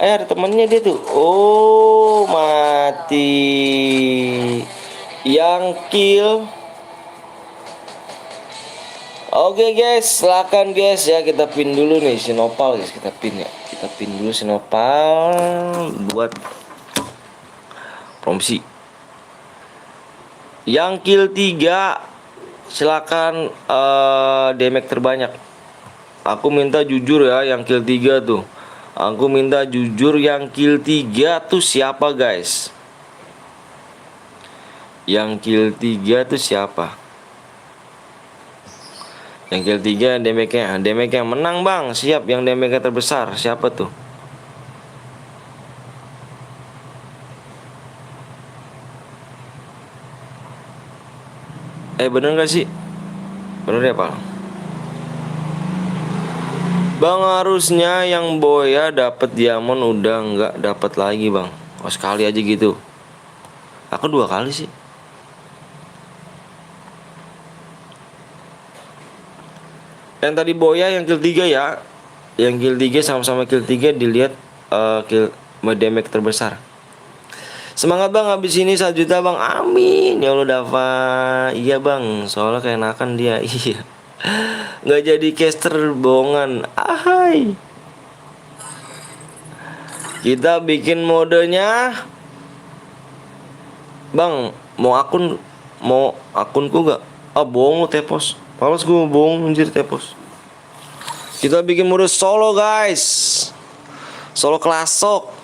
Ada temennya dia tuh. Oh, mati. Yang kill. Oke guys, silakan guys ya, kita pin dulu nih si Nopal guys, kita pin ya. Kita pin dulu si Nopal buat promosi. Yang kill 3 silakan damage terbanyak. Aku minta jujur ya yang kill 3 tuh. Aku minta jujur yang kill 3 tuh siapa guys? Yang kill 3 tuh siapa? Yang kill 3 damage yang menang bang. Siap, yang damage terbesar siapa tuh? Bener gak sih? Bener ya Pak? Bang, harusnya yang Boya dapat diamond udah nggak dapat lagi bang. Oh, sekali aja gitu. Aku 2 kali sih. Yang tadi Boya yang kill 3 ya. Yang kill 3 sama-sama kill 3 dilihat kill damage terbesar. Semangat bang, habis ini 1 juta bang. Amin. Ya Allah Dava. Iya bang, soalnya keenakan dia. Iya. Nggak jadi caster bohongan. Ahai. Kita bikin modenya. Bang, mau akunku gak? Ah bohong lu Tepos. Males gue bohong anjir Tepos. Kita bikin mode solo guys. Solo klasok.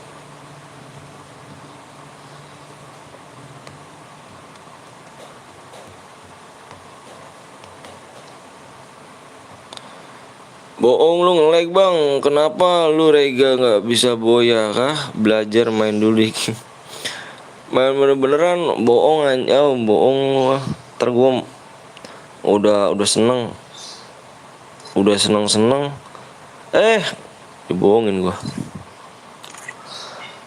Bohong lu nge-lag bang. Kenapa lu Rega gak bisa Boya kah? Belajar main dulu dikit. Main beneran bohong aja. Bohong lu. Ntar gua udah seneng. Udah seneng dibohongin gua.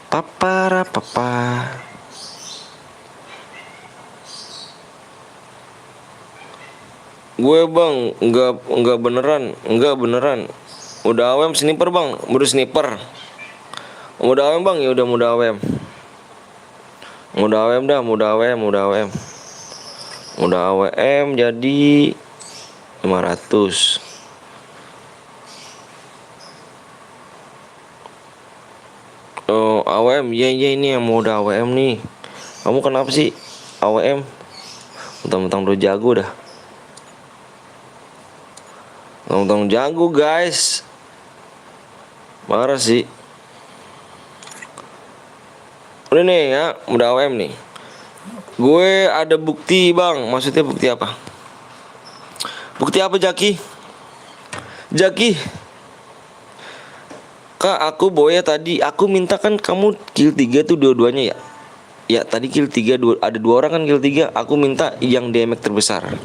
Papara papa. Gue bang, enggak beneran. Udah AWM sniper bang, udah sniper. Udah AWM bang, ya udah mudah AWM. Udah AWM dah, udah AWM jadi 500. Oh, AWM, iya ini yang mau udah AWM nih. Kamu kenapa sih AWM? Mentang-mentang udah jago dah. Mentang-mentang jago guys. Marah sih. Udah nih ya, udah AWM nih. Gue ada bukti bang. Maksudnya bukti apa? Bukti apa Jaki? Kak, aku Boya tadi. Aku minta kan kamu kill 3 tuh dua-duanya ya. Ya tadi kill 3 ada 2 orang kan kill 3. Aku minta yang damage terbesar.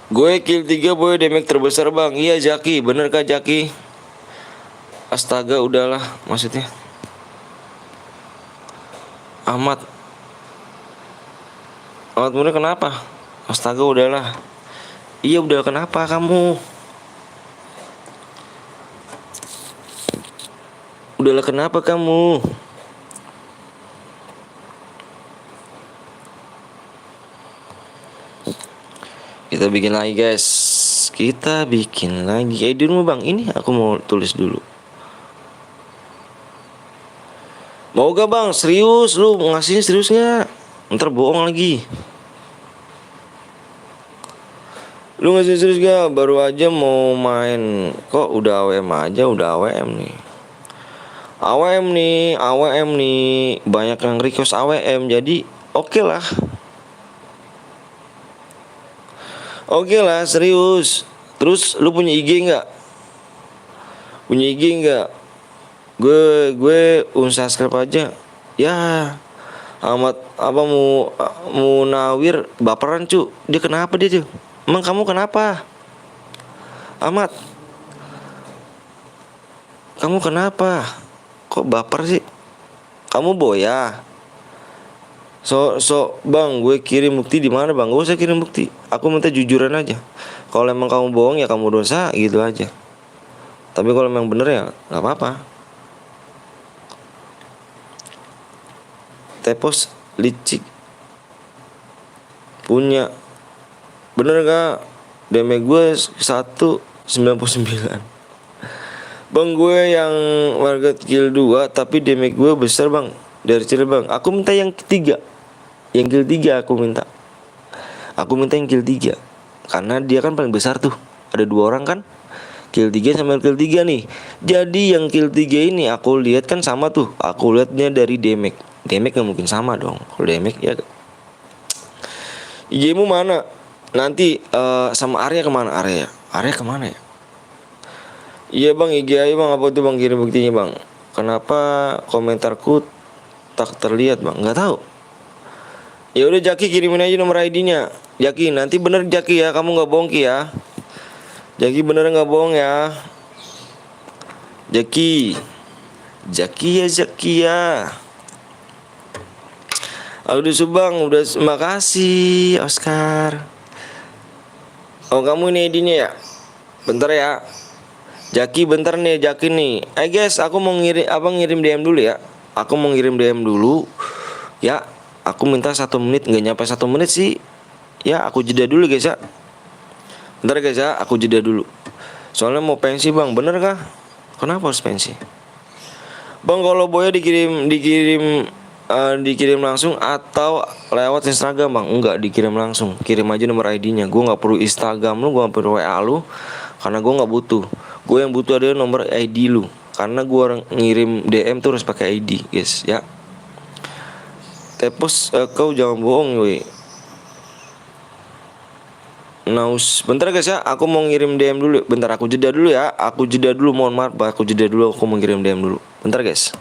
Gue kill 3 boy damage terbesar bang. Iya Jaki, bener kah Jaki? Astaga udahlah maksudnya. Ahmad Muda kenapa? Astaga udahlah. Iya udah kenapa kamu? Udahlah kenapa kamu? Kita bikin lagi guys. Di rumah bang. Ini aku mau tulis dulu. Mau gak bang? Serius? Lu ngasihnya serius gak? Ntar bohong lagi. Lu ngasih serius gak? Baru aja mau main. Kok udah AWM aja? Udah AWM nih. AWM nih. Banyak yang request AWM. Jadi oke lah. Serius. Terus lu punya IG nggak? Gue unsubscribe aja. Ya. Ahmad apa mau Nawir baperan cu. Dia kenapa dia tuh? Emang kamu kenapa? Ahmad. Kamu kenapa? Kok baper sih? Kamu boya. Bang, gue kirim bukti di mana bang? Gak usah kirim bukti. Aku minta jujuran aja. Kalau emang kamu bohong ya kamu dosa gitu aja. Tapi kalau emang bener ya nggak apa-apa. Tepos licik punya. Bener gak? Damage gue 1,99. Bang, gue yang warga kill 2 tapi damage gue besar bang. Dari Cirebon. Aku minta yang ketiga. Yang kill 3 aku minta. Aku minta yang kill 3. Karena dia kan paling besar tuh. Ada 2 orang kan. Kill 3 sama kill 3 nih. Jadi yang kill 3 ini aku lihat kan sama tuh. Aku lihatnya dari damage. Damage gak mungkin sama dong. Kalau damage ya. IG-mu mana? Nanti sama Arya kemana Arya? Arya kemana ya? Iya bang, IG aja bang, apa tuh bang, kirim buktinya bang. Kenapa komentarku tak terlihat bang? Nggak tahu. Ya udah Jaki, kirimin aja nomor ID-nya. Jaki, nanti bener Jaki ya, kamu nggak bohong Ki ya. Jaki bener nggak bohong ya. Jaki, Jaki ya Jaki ya. Udah Subang, udah, makasih Oscar. Oh kamu ini ID-nya ya? Bentar ya. Jaki bentar nih, Jaki nih. Guys, aku mau ngirim DM dulu ya. Aku mau ngirim DM dulu. Ya, aku minta 1 menit, nggak nyampe 1 menit sih. Ya, aku jeda dulu guys ya. Bentar guys ya, aku jeda dulu. Soalnya mau pensi bang, bener kah? Kenapa harus pensi? Bang, kalau boya dikirim langsung atau lewat Instagram bang? Enggak, dikirim langsung. Kirim aja nomor ID-nya. Gue nggak perlu Instagram lu, gue nggak perlu WA lu, karena gue nggak butuh. Gue yang butuh adalah nomor ID lu. Karena gue orang ngirim DM tuh harus pakai ID, guys, ya. Tepos, kau jangan bohong, woi. Naus, bentar guys ya, aku mau ngirim DM dulu. Bentar, aku jeda dulu ya. Aku jeda dulu, mohon maaf, aku jeda dulu. Aku mau ngirim DM dulu. Bentar guys.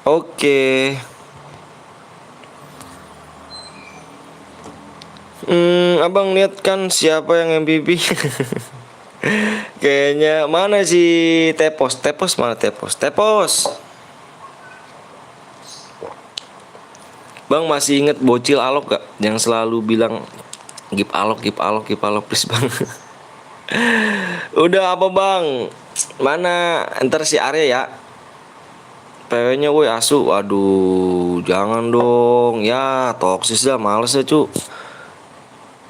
Oke. Abang lihat kan siapa yang MVP? Kayaknya mana sih Tepos? Tepos mana Tepos? Tepos. Bang masih inget bocil Alok gak? Yang selalu bilang Gip Alok, Gip Alok, Gip Alok please bang. Udah apa bang? Mana? Ntar si Arya ya. PW-nya woi asu. Aduh, jangan dong. Ya, toksis dah, males ya, cu.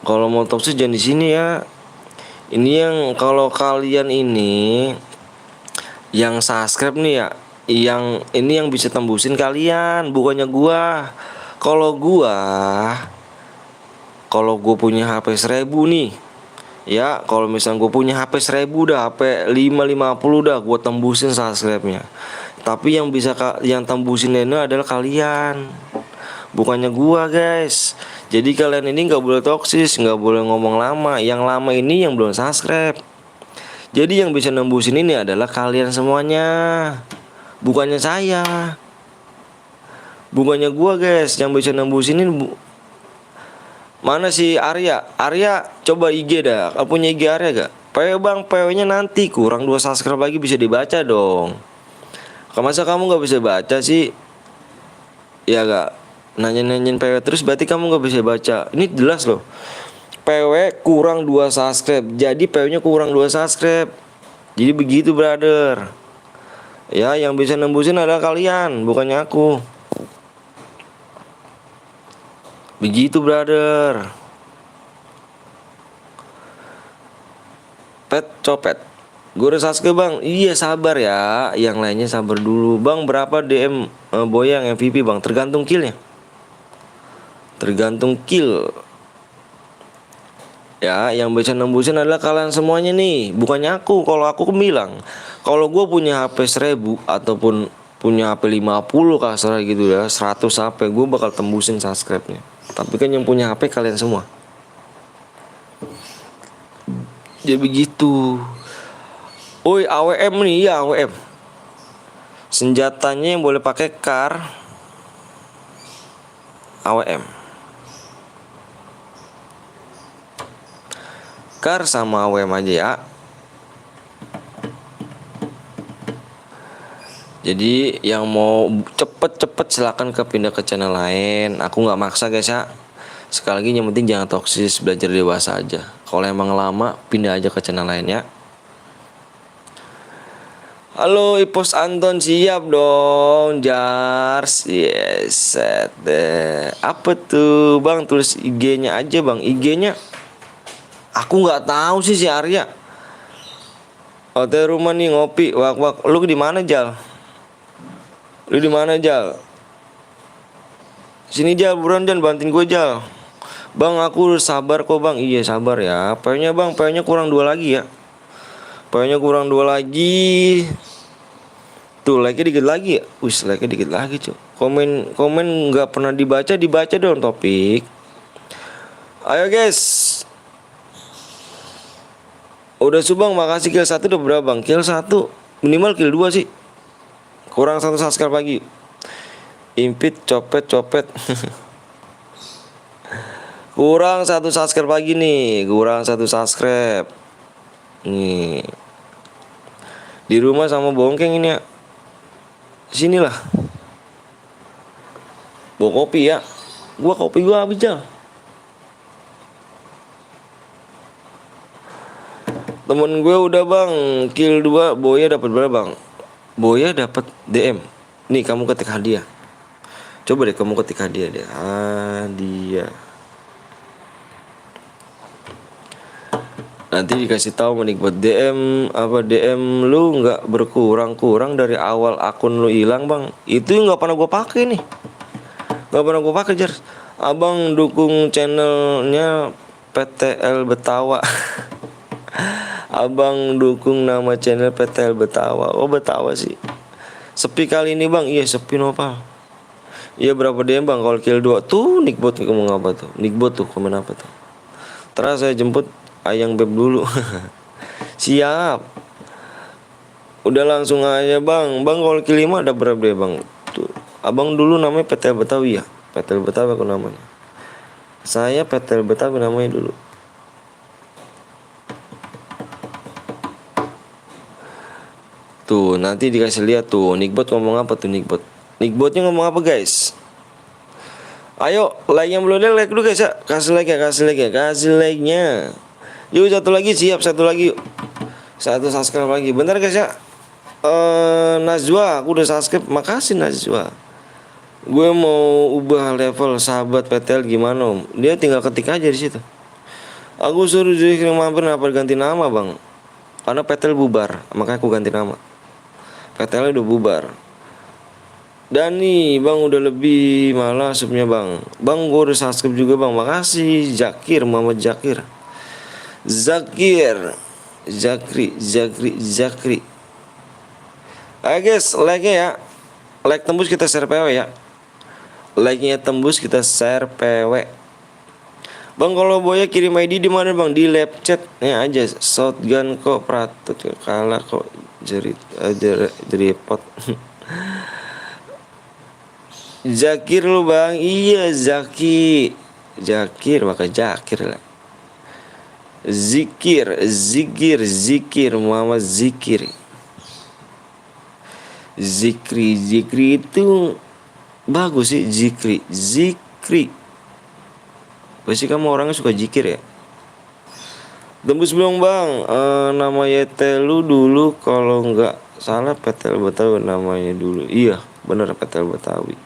Kalau mau toksis jangan di sini ya. Ini yang kalau kalian ini yang subscribe nih ya, yang ini yang bisa tembusin kalian, bukannya gua. Kalau gua punya HP 1000 nih. Ya, kalau misalnya gue punya HP 1000 dah, HP 550 dah, gue tembusin subscribe-nya. Tapi yang bisa yang tembusin ini adalah kalian, bukannya gua guys. Jadi kalian ini nggak boleh toksis, nggak boleh ngomong lama. Yang lama ini yang belum subscribe. Jadi yang bisa nembusin ini adalah kalian semuanya, bukannya saya. Bukannya gua guys yang bisa nembusin ini mana si Arya? Arya coba IG dah. Kau punya IG Arya gak? PW bang, PW-nya nanti kurang 2 subscribe lagi bisa dibaca dong. Masa kamu gak bisa baca sih? Ya gak? Nanya-nanyain PW terus berarti kamu gak bisa baca. Ini jelas loh. PW kurang 2 subscribe. Jadi PW-nya kurang 2 subscribe. Jadi begitu brother. Ya yang bisa nembusin adalah kalian, bukannya aku. Begitu brother. Pet copet. Gue udah subscribe bang. Iya sabar ya. Yang lainnya sabar dulu. Bang berapa DM Boyang MVP bang? Tergantung killnya. Tergantung kill. Ya yang bisa nembusin adalah kalian semuanya nih. Bukannya aku. Kalau aku bilang, kalau gue punya HP 1000 ataupun punya HP 50 kasar gitu ya, 100 HP, gue bakal tembusin subscribe-nya. Tapi kan yang punya HP kalian semua. Jadi begitu. Oi AWM nih ya AWM. Senjatanya yang boleh pakai kar AWM. Kar sama AWM aja ya. Jadi yang mau cepet-cepet silakan pindah ke channel lain. Aku nggak maksa guys ya. Sekali lagi yang penting jangan toksis, belajar dewasa aja. Kalau emang lama pindah aja ke channel lain ya. Halo Ipos Anton, siap dong Jars. Yes set deh. Apa tuh bang, tulis IG-nya aja bang. IG-nya aku nggak tahu sih si Arya. Hotel rumah nih ngopi. Wak. Lu di mana Jal? Lu di mana Jal? Sini Jal, buruan Jal, banting gue Jal. Bang aku sabar kok bang. Iya sabar ya. PW-nya bang, PW-nya kurang 2 lagi ya. PW-nya kurang 2 lagi. Tuh like-nya dikit lagi ya. Wis like-nya dikit lagi cuy. Komen nggak pernah dibaca dong topik. Ayo guys. Udah subang makasih kill 1 udah berapa bang? Kill 1 minimal kill 2 sih. Kurang 1 subscribe lagi. Impit copet. Kurang 1 subscribe lagi nih. Kurang 1 subscribe. Nih. Di rumah sama bongkeng ini ya. Sinilah. Bawa kopi ya. Kopi gua habis Jal. Temen gue udah bang kill 2. Boya dapat berapa bang? Boya dapat DM. Nih kamu ketik hadiah. Coba deh kamu ketik hadiah deh. Hadiah. Nanti dikasih tahu menikmat DM apa DM lu nggak berkurang dari awal akun lu hilang bang. Itu nggak pernah gue pakai nih. Nggak pernah gue pakai Jar. Abang dukung channelnya PTL Betawa. Abang dukung nama channel PTL Betawa. Oh Betawa sih. Sepi kali ini bang. Iya sepi nopal. Iya berapa DM bang kalau kill 2. Tuh Nickbot ngomong apa tuh? Nickbot tuh komen apa tuh? Terus saya jemput Ayang Beb dulu. Siap. Udah langsung aja bang. Bang kalau kill 5 ada berapa deh bang? Tuh. Abang dulu namanya PTL Betawi ya. PTL Betawi aku namanya. Saya PTL Betawi namanya dulu. Tuh nanti dikasih lihat tuh Nickbot ngomong apa tuh Nickbot. Nickbotnya ngomong apa guys? Ayo like yang belum like dulu guys ya. Kasih like nya. Yuk satu lagi siap, satu lagi yuk. 1 subscribe lagi. Bentar guys ya. Najwa aku udah subscribe. Makasih Najwa. Gue mau ubah level sahabat PTL gimana om? Dia tinggal ketik aja di situ. Aku suruh jadi mampir apa ganti nama bang? Karena PTL bubar, makanya aku ganti nama. PTL udah bubar. Dan nih bang udah lebih malah subnya bang. Bang gue udah subscribe juga bang. Makasih Zakir, Muhammad Zakir. Zakri. Ayo guys like-nya ya. Like tembus kita share PW ya. Like-nya tembus kita share PW. Bang kalau Boya kirim ID di mana bang? Di live chat ya aja. Shotgun kok pratut kalah kok jeripot. Zakir lu bang, iya Zaki, Zakir pakai Zakir lah. Zikir Muhammad Zikri itu bagus sih. Zikri pasti kamu orangnya suka zikir ya. Tembus belum bang? Nama YT lu dulu kalau nggak salah Petel Betawi namanya dulu. Iya bener Petel Betawi.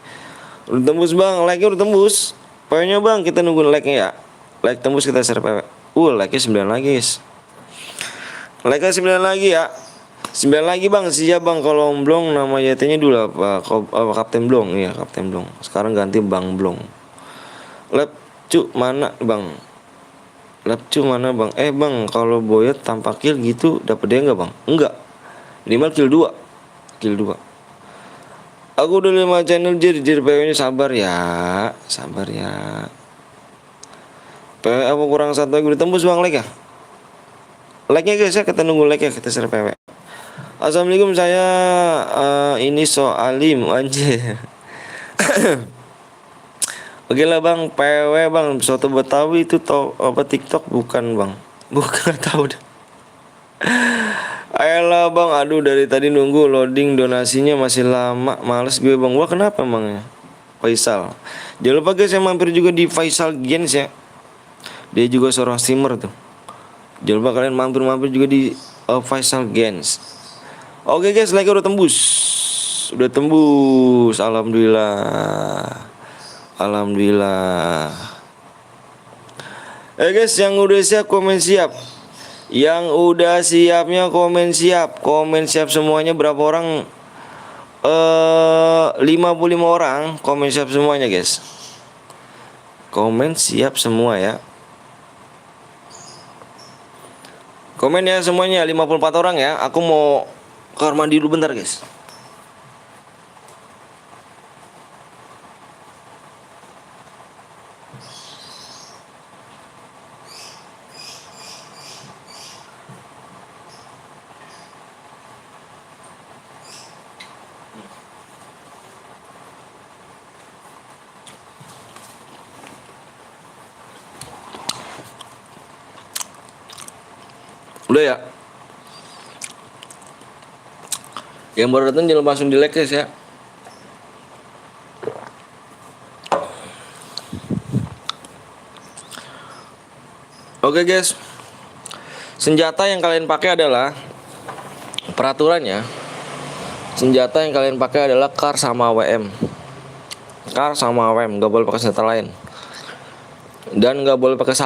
Udah tembus bang, like-nya udah tembus. PW-nya bang, kita nunggu like-nya ya. Like tembus kita share PW. Like-nya 9 lagi guys. Like-nya 9 lagi ya. 9 lagi bang, siap bang. Kalau Blong nama YT-nya dulu apa? Kapten Blong, iya Kapten Blong. Sekarang ganti Bang Blong. Lep cu mana bang? Lapcu mana bang? Bang kalau Boyot tanpa kill gitu dapat dia nggak bang? Enggak, minimal kill 2. Aku udah 5 channel jir PW nya sabar ya. PW apa kurang satu lagi udah tembus bang like ya? Like nya guys ya, kita nunggu like ya, kita share PW. Assalamualaikum, saya ini Soalim anjir. Oke lah bang, PW bang, soto Betawi itu apa TikTok bukan bang? Bukan tahu dah. Ayolah bang, aduh dari tadi nunggu loading donasinya masih lama, males gue bang. Wah kenapa emangnya? Faisal, jangan lupa guys, saya mampir juga di Faisal Gens ya. Dia juga seorang streamer tuh. Jangan lupa kalian mampir juga di Faisal Gens. Oke guys, like udah tembus, Alhamdulillah. Guys, yang udah siap komen siap. Yang udah siapnya komen siap. Komen siap semuanya berapa orang? 55 orang. Komen siap semuanya guys. Komen siap semua ya. Komen ya semuanya 54 orang ya. Aku mau ke kamar mandi dulu bentar guys. Udah ya. Yang baru datang jangan langsung di like guys ya. Oke guys. Senjata yang kalian pakai adalah peraturannya. Senjata yang kalian pakai adalah kar sama WM. Kar sama WM, nggak boleh pakai senjata lain. Dan nggak boleh pakai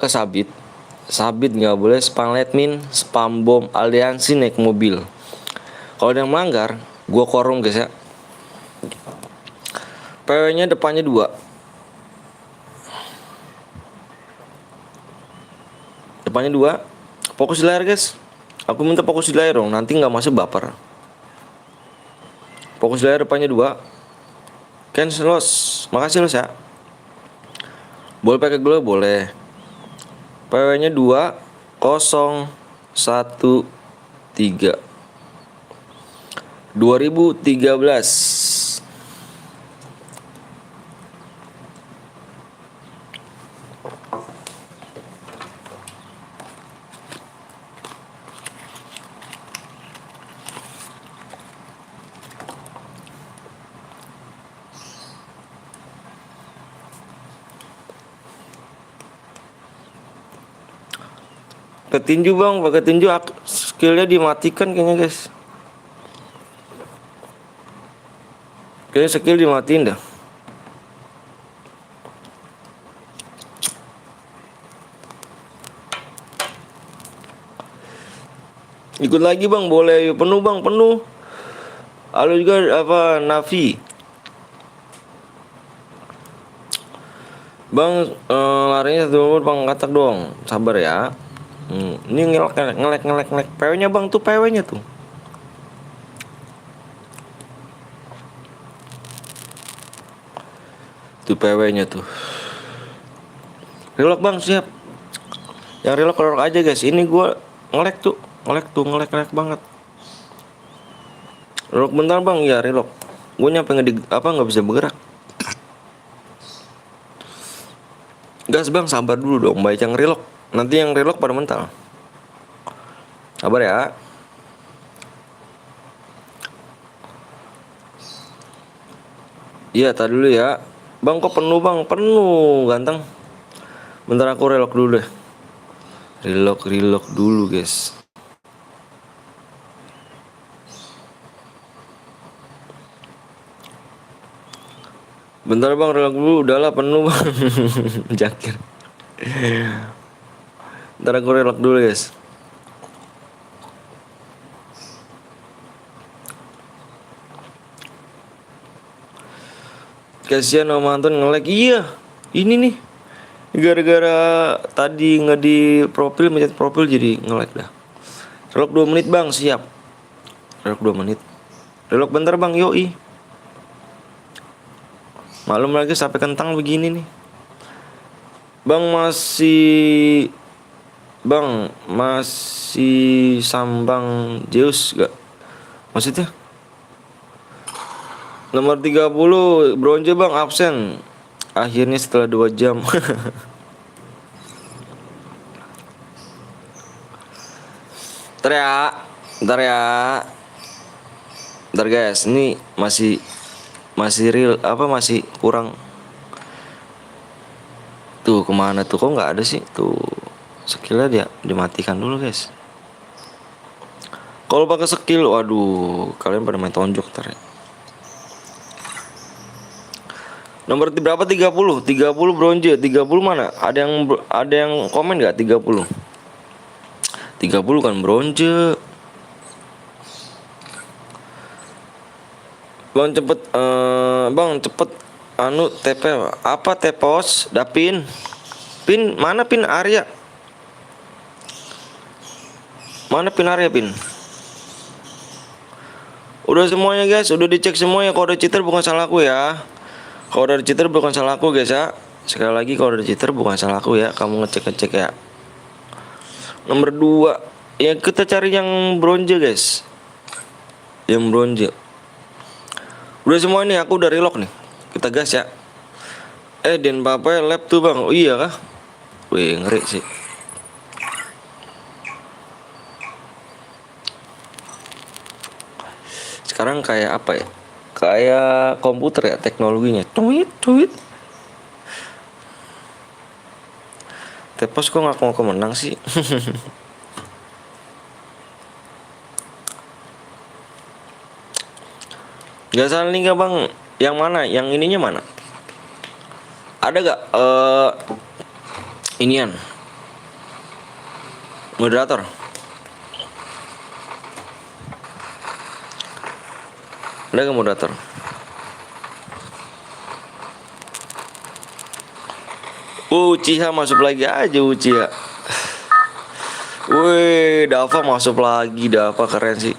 sabit. Sabit nggak boleh, spam admin, spam bom, aliansi naik mobil. Kalau ada yang melanggar, gua korum guys ya. PW-nya depannya 2. Depannya 2. Fokus di layar guys. Aku minta fokus di layar dong, nanti nggak masuk baper. Fokus di layar depannya 2. Cancel los, makasih los ya. Boleh pakai glove boleh. PW-nya 2013 2013. Ketinju bang, pakai tinju skillnya dimatikan kayaknya guys. Kayaknya skill dimatiin dah. Ikut lagi bang, boleh. Penuh bang, penuh. Halo juga apa Navi. Bang, larinya 1 menit bang, katak dong. Sabar ya. Ini ngelek. PW-nya bang tuh, PW-nya tuh. Tuh PW-nya tuh. Relock bang, siap. Yang relock aja guys. Ini gua ngelek banget. Relock bentar bang, ya relock. Gue nyampe nggak bisa bergerak. Gas bang, sabar dulu dong. Baik yang relok. Nanti yang relok pada mental. Sabar ya. Iya, tadi dulu ya. Bang kok penuh bang? Penuh ganteng. Bentar aku relok dulu deh. Relok dulu guys. Bentar bang, relok dulu. Udahlah penuh bang. Jakir. Bentar aku relok dulu guys. Kasihan Om Anton nge-lag. Iya, ini nih. Gara-gara tadi nggak di profil, mencet profil jadi nge-lag dah. Relok 2 menit bang, siap. Relok 2 menit. Relok bentar bang, yoi. Malum lagi sampai kentang begini nih. Bang masih sambang Zeus gak? Maksudnya? Nomor 30 bronze bang absen. Akhirnya setelah 2 jam. Bentar ya. Bentar guys, ini masih real masih kurang. Tuh kemana tuh, kok nggak ada sih tuh skillnya, dia dimatikan dulu guys. Kalau pakai skill, waduh kalian pada main tonjok ntar ya. Nomor berapa? 30 bronze. 30 mana? Ada yang komen nggak? 30 kan bronze. Bang cepet anu TP apa tepos dapin pin mana pin Arya pin udah semuanya guys, udah dicek semuanya. Kalau ada cheater bukan salah aku ya. Guys ya. Sekali lagi kalau ada cheater bukan salah aku ya. Kamu ngecek ya. Nomor 2 ya, kita cari yang bronze guys. Yang bronze. Udah semua nih, aku udah relock nih. Kita gas ya. Den Papa lab tuh bang. Oh iya kah? Wih ngeri sih. Sekarang kayak apa ya? Kayak komputer ya teknologinya. Tweet. Tepos kok nggak mau menang sih? Gak salah nih bang. Yang mana? Yang ininya mana? Ada gak inian moderator? Ada gak moderator? Uchiha masuk lagi aja Uchiha. Wih, Dava masuk lagi. Dava keren sih.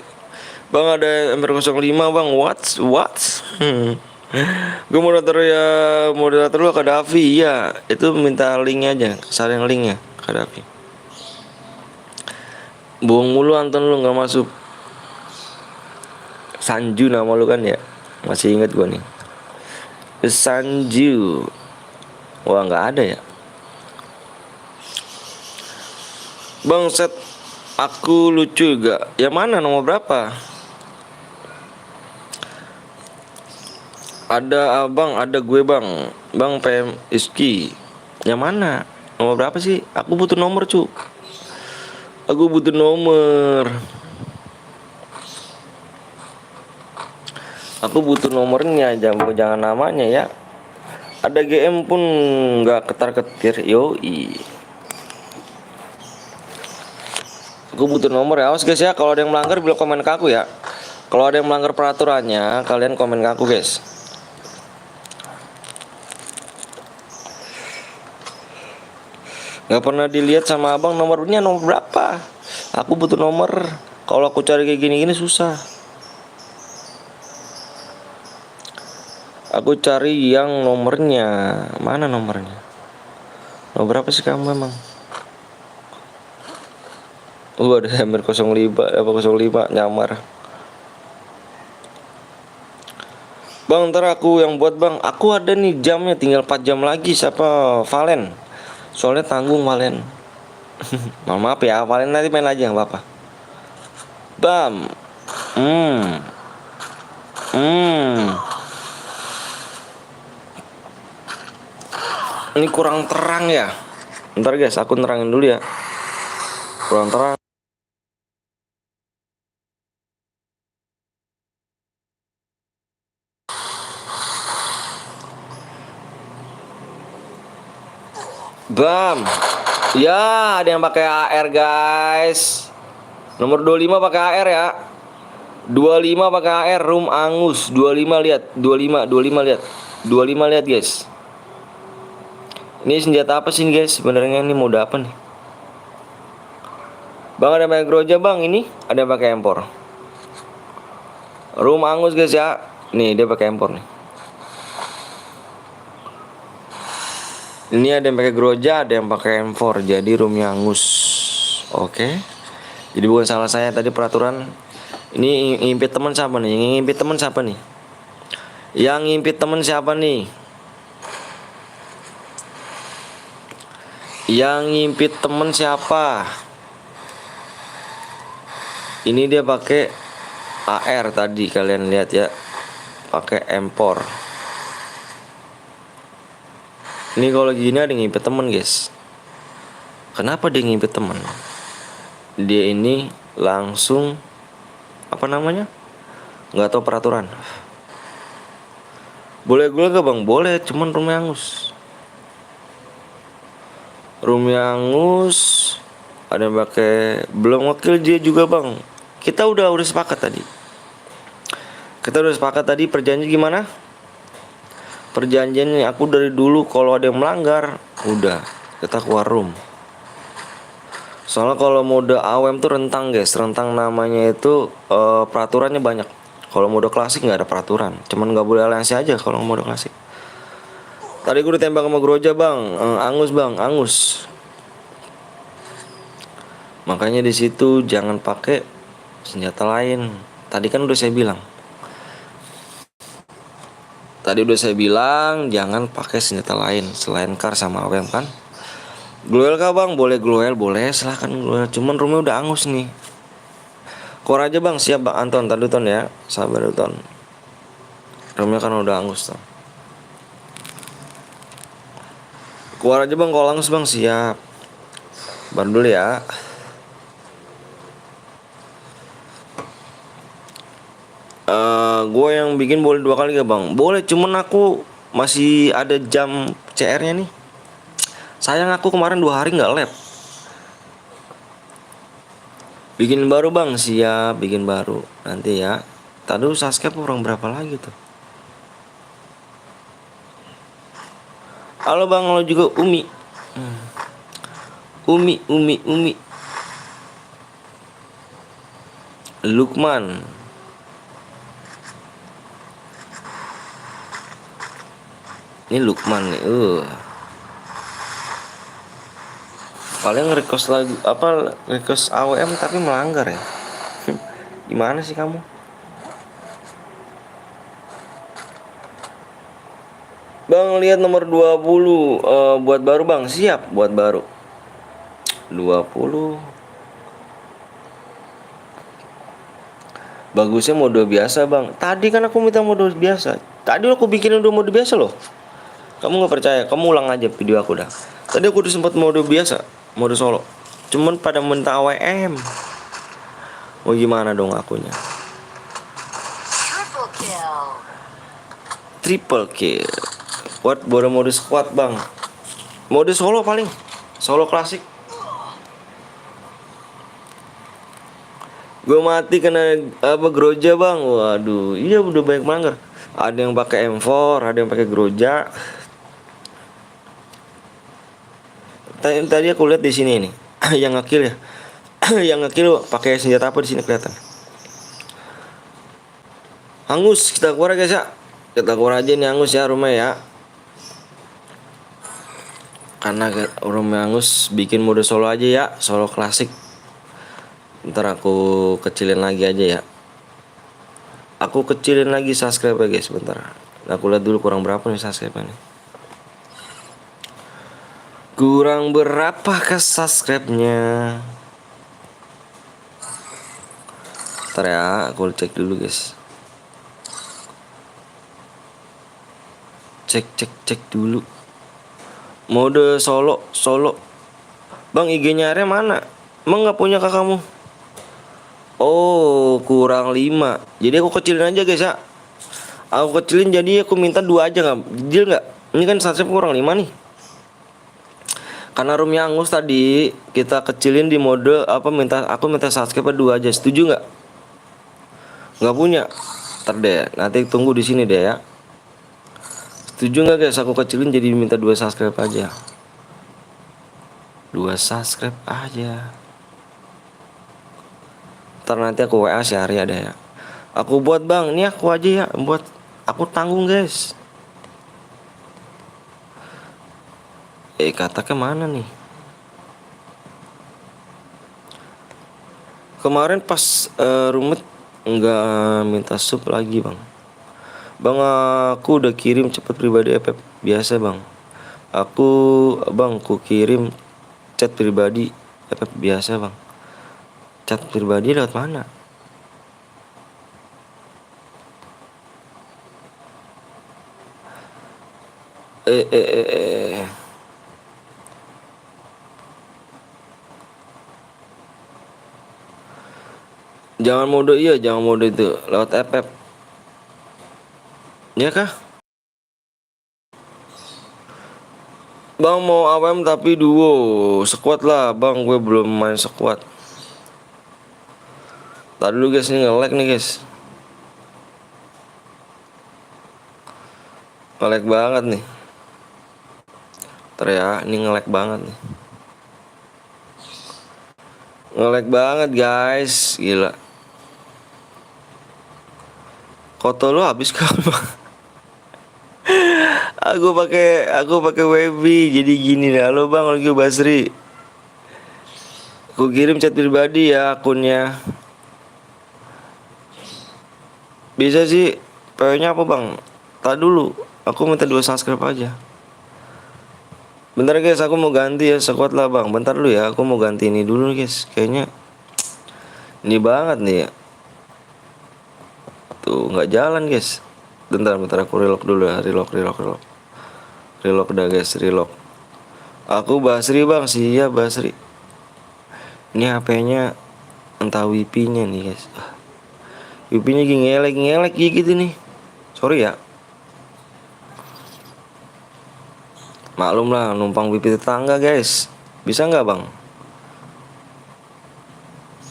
Bang ada MR05 bang. What? Gue moderator lu ke Davi. Iya, itu minta linknya aja. Saling linknya ke Davi. Bohong mulu Anton, lu gak masuk. Sanju nama lu kan ya. Masih inget gue nih. Sanju. Wah gak ada ya. Bang set aku lucu gak? Yang mana nomor berapa? Ada abang, ada gue bang. Bang PM Iski. Yang mana? Nomor berapa sih? Aku butuh nomor cu. Aku butuh nomor. Aku butuh nomornya, jangan namanya ya. Ada GM pun nggak ketar-ketir. Yoi. Aku butuh nomor ya. Awas guys ya, kalau ada yang melanggar bilang komen ke aku ya. Kalau ada yang melanggar peraturannya, kalian komen ke aku guys. Gak pernah dilihat sama abang nomornya nomor berapa. Aku butuh nomor. Kalau aku cari kayak gini-gini susah. Aku cari yang nomornya. Mana nomornya? Nomor berapa sih kamu emang? Ada hammer 05 nyamar. Bang, ntar aku yang buat bang. Aku ada nih jamnya, tinggal 4 jam lagi. Siapa? Valen. Soalnya tanggung Valen. Mohon maaf ya, Valen nanti main lagi nggak apa-apa. Bam. Hmm. Hmm. Ini kurang terang ya. Ntar guys, aku nerangin dulu ya. Kurang terang. Bam. Ya, ada yang pakai AR guys. Nomor 25 pakai AR ya. 25 pakai AR, room angus. 25 lihat, 25 lihat. 25 lihat guys. Ini senjata apa sih guys? Sebenarnya ini mode apa nih? Bang, ada yang pakai groja bang, ini ada yang pakai empor. Room angus guys ya. Nih dia pakai empor nih. Ini ada yang pakai groja, ada yang pakai empor. Jadi roomnya angus. Oke. Jadi bukan salah saya tadi peraturan. Ini ngimpit teman siapa nih? Yang ngimpit teman siapa nih? Yang ngimpit teman siapa nih? Yang ngimpit temen siapa? Ini dia pakai AR tadi, kalian lihat ya. Pakai empor. Ini kalau gini ada yang ngimpit temen guys. Kenapa dia ngimpit temen? Dia ini langsung apa namanya? Nggak tahu peraturan. Boleh gue gak bang? Boleh, cuman rumah angus. Roomnya angus. Ada yang pakai belum wakil dia juga bang. Kita udah sepakat tadi. Kita udah sepakat tadi perjanjian gimana? Perjanjiannya aku dari dulu kalau ada yang melanggar udah kita keluar room. Soalnya kalau mode AWM tuh rentang guys, rentang namanya itu peraturannya banyak. Kalau mode klasik nggak ada peraturan, cuman nggak boleh aliansi aja kalau mode klasik. Tadi gue ditembak sama groja bang, angus bang, angus. Makanya di situ jangan pakai senjata lain. Tadi kan udah saya bilang. Tadi udah saya bilang jangan pakai senjata lain selain kar sama AWM kan. Gloel kah bang? Boleh gloel, boleh silahkan gloel. Cuman rumahnya udah angus nih. Kor aja bang, siap bang Anton. Tadi ton ya, sabar ton. Rumahnya kan udah angus ton. Keluar aja bang, kalau angus bang siap. Baru dulu ya. Gue yang bikin boleh 2 kali gak bang? Boleh, cuman aku masih ada jam CR-nya nih. Sayang aku kemarin 2 hari nggak lab. Bikin baru bang, siap bikin baru nanti ya. Tadi subscribe orang berapa lagi tuh? Halo bang, lo juga Umi. Umi. Lukman. Ini Lukman nih. Paling request lagu apa, request AWM tapi melanggar ya. Gimana sih kamu? Bang, lihat nomor 20 buat baru bang. Siap buat baru 20. Bagusnya mode biasa bang. Tadi kan aku minta mode biasa. Tadi aku bikin udah mode biasa loh. Kamu gak percaya? Kamu ulang aja video aku dah. Tadi aku udah sempat mode biasa, mode solo. Cuman pada minta AWM. Mau gimana dong akunya? Triple kill. Buat baru mode squad bang. Mode solo paling. Solo klasik. Gue mati kena apa groja bang. Waduh, iya udah banyak melanggar. Ada yang pakai M4, ada yang pakai groja. Tadi aku lihat di sini nih, yang ngekill ya, yang ngekill pakai senjata apa di sini kelihatan. Angus, kita keluar guys ya, kita keluar aja nih angus ya rumah ya. Karena rumah angus bikin mode solo aja ya, solo klasik. Ntar aku kecilin lagi aja ya. Aku kecilin lagi subscribe guys, bentar. Aku lihat dulu kurang berapa nih subscribe nya. Kurang berapa ke subscribe-nya? Ntar ya, aku cek dulu guys. Cek dulu. Mode solo. Bang, IG-nya Arya mana? Emang nggak punya kakakmu? Oh, kurang 5. Jadi aku kecilin aja guys ya. Aku kecilin jadi aku minta 2 aja, nggak? Deal nggak? Ini kan subscribe kurang 5 nih. Karena roomnya Angus tadi kita kecilin di mode apa, aku minta subscribe 2 aja. Setuju nggak? Nggak punya. Ntar deh, nanti tunggu di sini deh ya. Setuju nggak guys? Aku kecilin jadi minta 2 subscribe aja. 2 subscribe aja. Ntar nanti aku WA si Arya deh ya. Aku buat bang, ini aku aja ya buat. Aku tanggung guys. Kata kemana nih? Kemarin pas Rumet nggak minta sub lagi bang. Bang, aku udah kirim cepet pribadi FF biasa bang. Aku kirim chat pribadi FF biasa bang. Chat pribadi lewat mana? Eh. Jangan mode itu lewat FF. Ya kah? Bang mau AWM tapi duo. Sekuat lah bang, gue belum main sekuat. Tadi dulu guys, ini nge-lag nih guys. Nge-lag banget nih. Ntar ya, ini nge-lag banget nih. Nge-lag banget guys, gila. Koto lu habis kan bang? aku pakai Webi jadi gini nih. Halo bang, lagi Basri. Aku kirim chat pribadi ya akunnya. Bisa sih. PO-nya apa bang? Tak dulu. Aku minta 2 subscribe aja. Bentar guys, aku mau ganti ya, sekuat lah bang. Bentar dulu ya, aku mau ganti ini dulu guys. Kayaknya ini banget nih ya. Tuh nggak jalan guys. Bentar aku relock dulu ya. Relock. Relock dah guys, relock. Aku Basri bang, siap Basri. Ini HP-nya entah WiFi-nya nih guys. WiFi-nya ngelek gitu nih. Sorry ya. Maklum lah, numpang WiFi tetangga guys. Bisa nggak bang?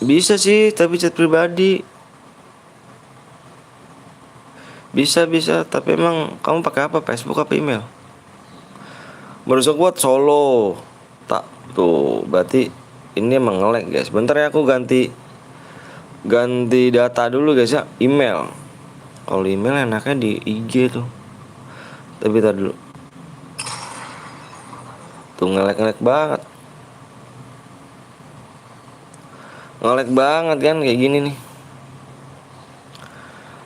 Bisa sih, tapi chat pribadi. Bisa, tapi emang kamu pakai apa? Facebook apa email? Baru kuat solo. Tak, tuh, berarti ini emang nge-lag guys. Bentar ya, aku ganti data dulu guys ya. Email. Kalau email enaknya di IG tuh. Tapi tar dulu. Tuh nge-lag banget. Nge-lag banget kan kayak gini nih.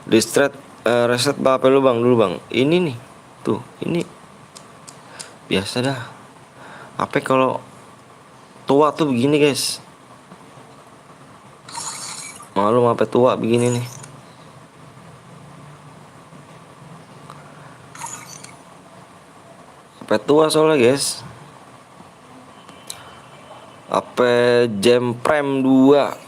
Reset HP lu bang dulu bang. Ini nih. Tuh, ini biasa dah. HP kalau tua tuh begini guys. Maklum HP tua begini nih. HP tua soalnya guys. HP Gem Prime 2.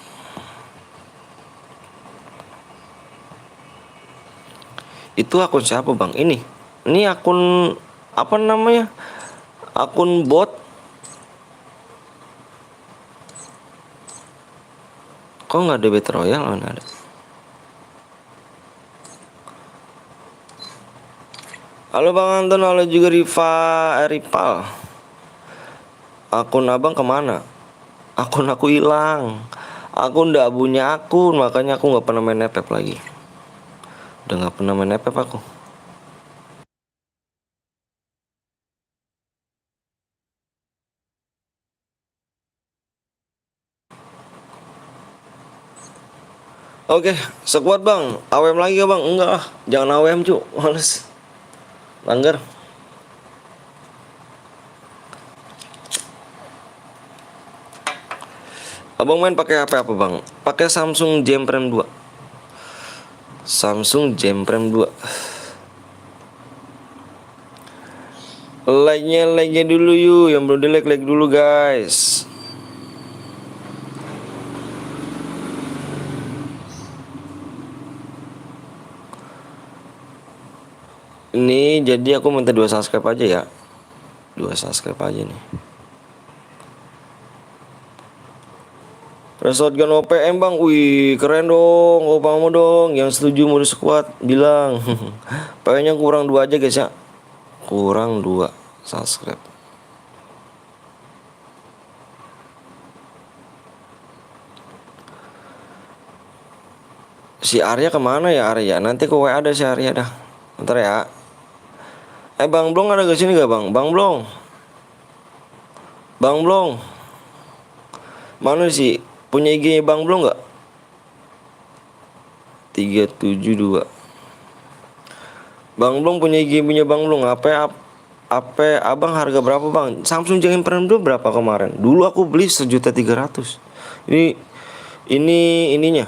Itu akun siapa bang? Ini akun apa namanya? Akun bot. Kok nggak ada Battle Royale? Mana ada? Halo bang Anton, halo juga Ripal. Akun abang kemana? Akun aku hilang. Aku ndak punya akun, makanya aku nggak pernah main FF lagi. Udah nggak pernah main FF aku. Oke, sekuat bang. AWM lagi ya bang? Enggak lah, jangan AWM cu, males. Langgar. Abang main pakai HP apa bang? Pakai Samsung Gem Prime 2. Samsung Gem Prime 2. Like-nya dulu yuk, yang belum di like dulu guys. Ini jadi aku minta 2 subscribe aja ya. 2 subscribe aja nih. Shotgun OPM bang, wih keren dong, opamu dong. Yang setuju mode squad bilang. PW nya kurang 2 aja guys ya. Kurang 2 subscribe. Si Arya kemana ya Arya? Nanti ke WA ada si Arya dah. Bentar ya. Bang Blong ada ke sini gak bang? Bang Blong. Bang Blong. Mana sih? Punya IG Bang Blong gak? 372. Bang Blong punya IG punya Bang Blong. Apa abang harga berapa bang? Samsung Gem Prime 2 berapa kemarin? Dulu aku beli 1.300.000. Ini ininya.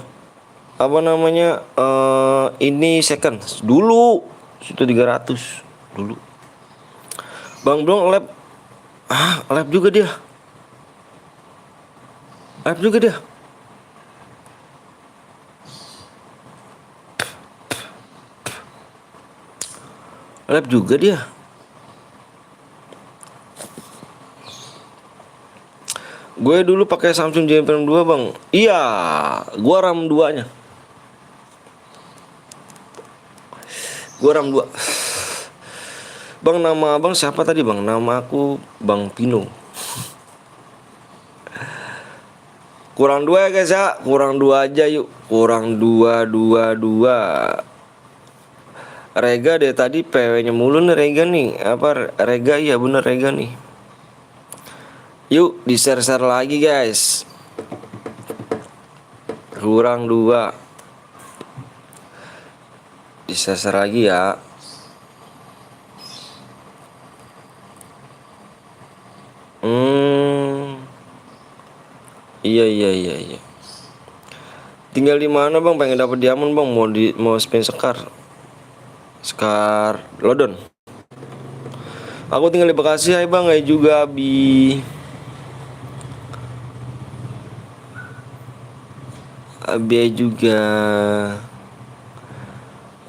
Apa namanya? Ini second. Dulu 1.300 dulu. Bang Blong lab. Lab juga dia. Lab juga dia. Lab juga dia. Gue dulu pakai Samsung Gem Prime 2 bang. Iya, gua RAM 2 nya. Gua RAM 2. Bang, nama abang siapa tadi bang? Nama aku Bang Pino. Kurang 2 ya guys ya. Kurang 2 aja yuk. Kurang 2. Rega deh tadi PW nya mulu nih Rega nih. Apa Rega? Iya bener Rega nih. Yuk di share lagi guys. Kurang 2. Di share lagi ya. Iya. Tinggal di mana bang? Pengen dapat diamond bang? Mau spin Sekar Lodon. Aku tinggal di Bekasi ya bang. Kayak juga Abi juga.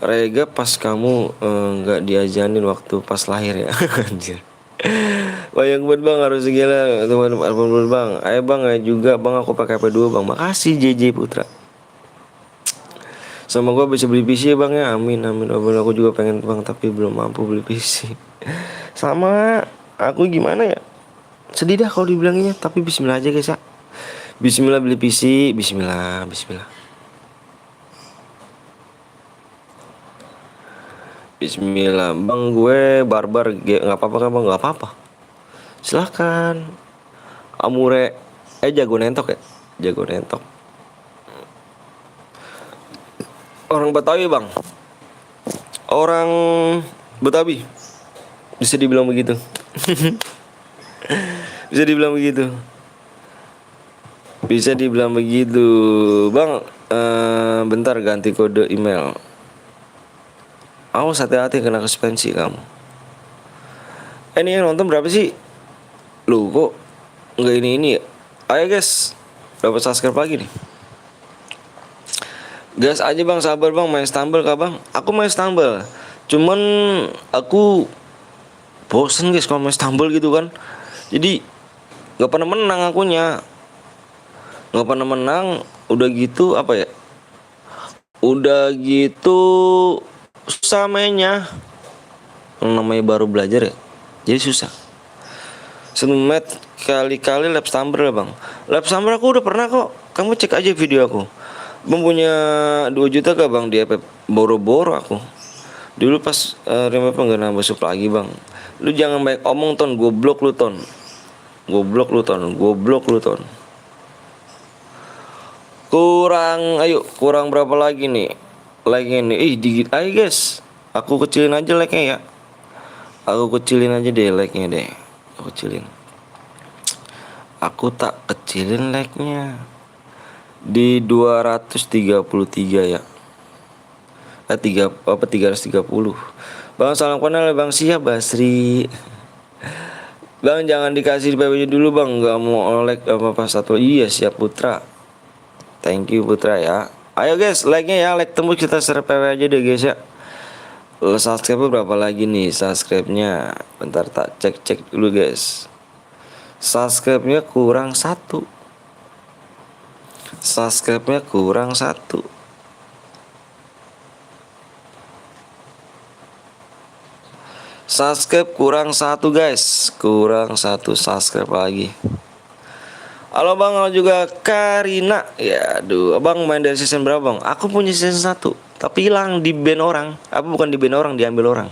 Rega pas kamu nggak diajanin waktu pas lahir ya. Anjir. Bayang banget bang, harus segala teman-teman bang. Ayo bang, juga bang aku pakai HP2 bang. Makasih JJ Putra. Sama gua bisa beli PC ya bang ya. Amin. Aku juga pengen bang tapi belum mampu beli PC. Sama aku gimana ya? Sedih dah kalau dibilangnya. Tapi bismillah aja guys ya. Bismillah beli PC. Bismillah. Bismillah bang, gue barbar nggak apa-apa kan bang? Nggak apa-apa. Silahkan. Amure jago nentok ya. Jago nentok. Orang Betawi bang. Orang Betawi. Bisa dibilang begitu. Bisa dibilang begitu bang. Bentar ganti kode email. Awas hati-hati kena suspensi kamu. Ini yang nonton berapa sih? Lu kok nggak ini ya? Ayo guys, dapat subscribe lagi nih. Gas aja bang, sabar bang, main stumble kah bang? Aku main stumble, cuman aku bosen guys kalau main stumble gitu kan. Jadi nggak pernah menang akunya. Udah gitu apa ya? Udah gitu susah mainnya. Namanya baru belajar ya, jadi susah. Semet kali-kali lap stumble ya bang. Lap stumble aku udah pernah kok. Kamu cek aja video aku. Bang punya 2 juta kah bang di FF? Boro-boro aku. Dulu pas remap nggak nambah sub lagi bang. Lu jangan banyak omong ton. Goblok lu ton. kurang berapa lagi nih? Like-nya nih. Dikit aja guys. Aku kecilin aja like-nya ya. Aku kecilin aja deh like-nya deh. Aku kecilin. Aku tak kecilin like-nya. Di 233 ya. 330. Bang salam kenal Bang, siap Basri. Bang jangan dikasih PW dulu bang, nggak mau like apa satu. Iya siap Putra. Thank you Putra ya. Ayo guys like-nya ya, like tembus kita share PW aja deh guys ya. Subscribe berapa lagi nih subscribe-nya? Bentar tak cek dulu guys. Subscribe-nya kurang 1. Subscribe-nya kurang 1. Subscribe kurang 1 guys. Kurang 1 subscribe lagi. Halo bang, halo juga Karina. Ya aduh, abang main dari season berapa bang? Aku punya season 1 tapi hilang, di ban orang. Apa bukan di ban orang, diambil orang.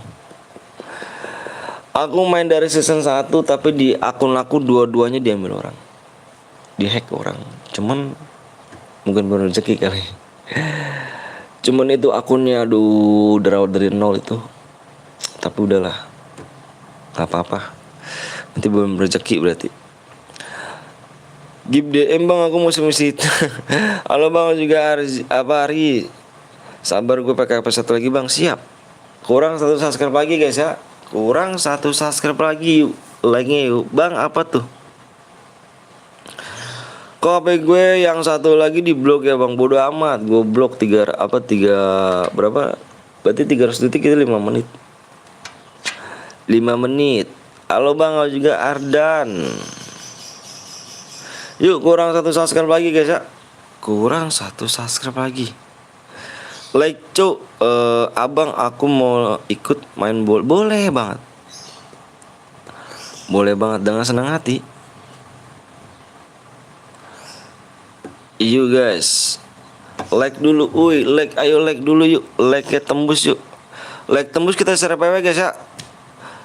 Aku main dari season 1 tapi di akun aku dua-duanya diambil orang. Dihack orang. Cuman mungkin bener rezeki kali. Cuman itu akunnya aduh berawal dari nol itu. Tapi udahlah, gak apa-apa. Nanti belum rezeki berarti. Give DM bang, aku mau misi. Halo bang juga Ari. Sabar gue pakai apa satu lagi bang, siap. Kurang 1 subscribe lagi guys ya. Kurang 1 subscribe lagi yuk. Like-nya yuk bang, apa tuh? Kok HP gue yang satu lagi di blok ya bang, bodo amat. Gue blok 3 berapa? Berarti 300 detik itu 5 menit. 5 menit. Halo bang, halo juga Ardan. Yuk kurang 1 subscribe lagi guys ya. Kurang 1 subscribe lagi. Like cuk, abang aku mau ikut main bola. Boleh banget. Boleh banget dengan senang hati. Yuk guys, like dulu, like, ayo like dulu yuk, like-nya tembus yuk, like tembus kita share PW guys ya,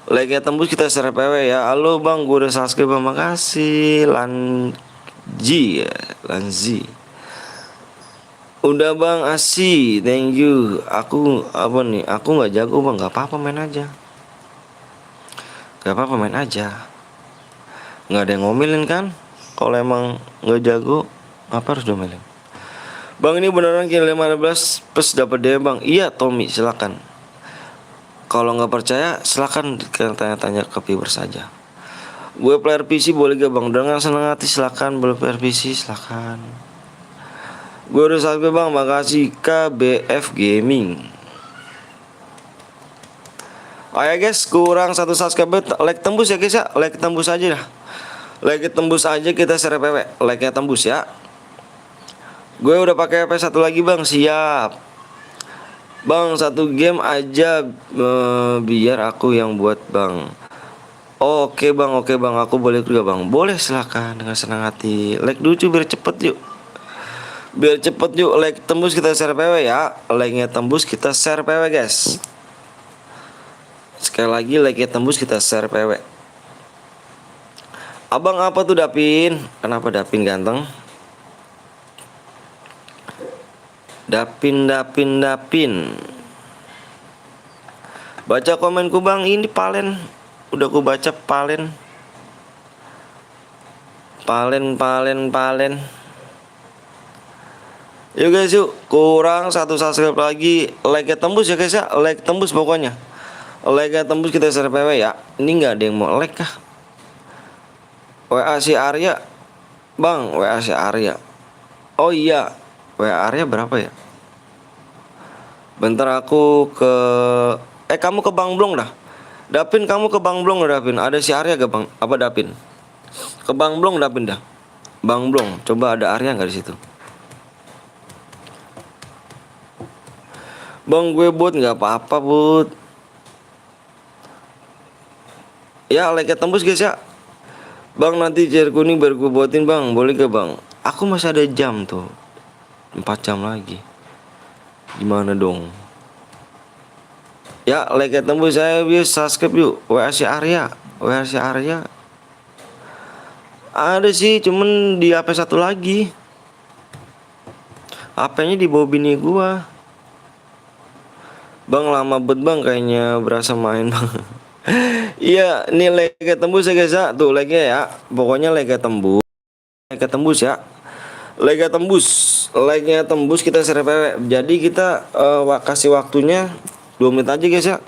like-nya tembus kita share PW ya. Halo bang, gue udah subscribe, makasih Lanji ya, Lanzi. Udah bang Asi, thank you. Aku apa nih? Aku nggak jago bang, nggak apa-apa main aja, nggak apa-apa main aja. Nggak ada yang ngomelin kan? Kalau emang nggak jago, apa harus domelin? Bang ini beneran kill 15 plus dapat DM bang? Iya Tommy, silakan. Kalau nggak percaya silakan tanya-tanya ke viewer saja. Gue player PC boleh gak bang? Dengan senang hati silakan. Boleh player PC silakan. Gue udah subscribe bang, makasih KBF Gaming. Ayo guys, kurang 1 subscriber, like tembus ya guys ya, like tembus aja dah. Like tembus aja kita share PW, like-nya tembus ya. Gue udah pakai HP satu lagi bang, siap. Bang 1 game aja biar aku yang buat bang. Oke bang, aku boleh juga bang. Boleh silakan dengan senang hati. Like dulu cuy biar cepet yuk. Biar cepet yuk, like tembus kita share PW ya. Like-nya tembus kita share PW guys. Sekali lagi like-nya tembus kita share PW. Abang apa tuh Dapin? Kenapa Dapin ganteng? Dapin. Baca komenku bang, ini Palen. Udah aku baca Palen. Yuk guys yuk, kurang 1 subscribe lagi. Like-nya tembus ya guys ya, like tembus pokoknya. Like-nya tembus kita share PW ya. Ini nggak ada yang mau like kah? WA si Arya. Bang, WA si Arya. Oh iya, WA Arya berapa ya? Bentar aku ke kamu ke Bang Blong dah. Dapin kamu ke Bang Blong dah Dapin. Ada si Arya gak Bang? Apa Dapin? Ke Bang Blong Dapin dah. Bang Blong, coba ada Arya nggak di situ? Bang gue bot nggak apa-apa bot. Ya like tembus guys ya. Bang nanti chair kuning baru gue buatin bang. Boleh gak bang? Aku masih ada jam tuh, 4 jam lagi. Gimana dong? Ya like tembus saya bisa subscribe yuk. WA si Arya. Ada sih cuman di HP satu lagi. HP-nya di bawah bini gua. Bang lama bet bang, kayaknya berasa main bang. Iya, ini lega tembus ya guys ya. Tuh lega ya. Pokoknya lega tembus. Lega tembus ya. Lega tembus. Lega tembus kita serpewe. Jadi kita kasih waktunya 2 menit aja guys ya.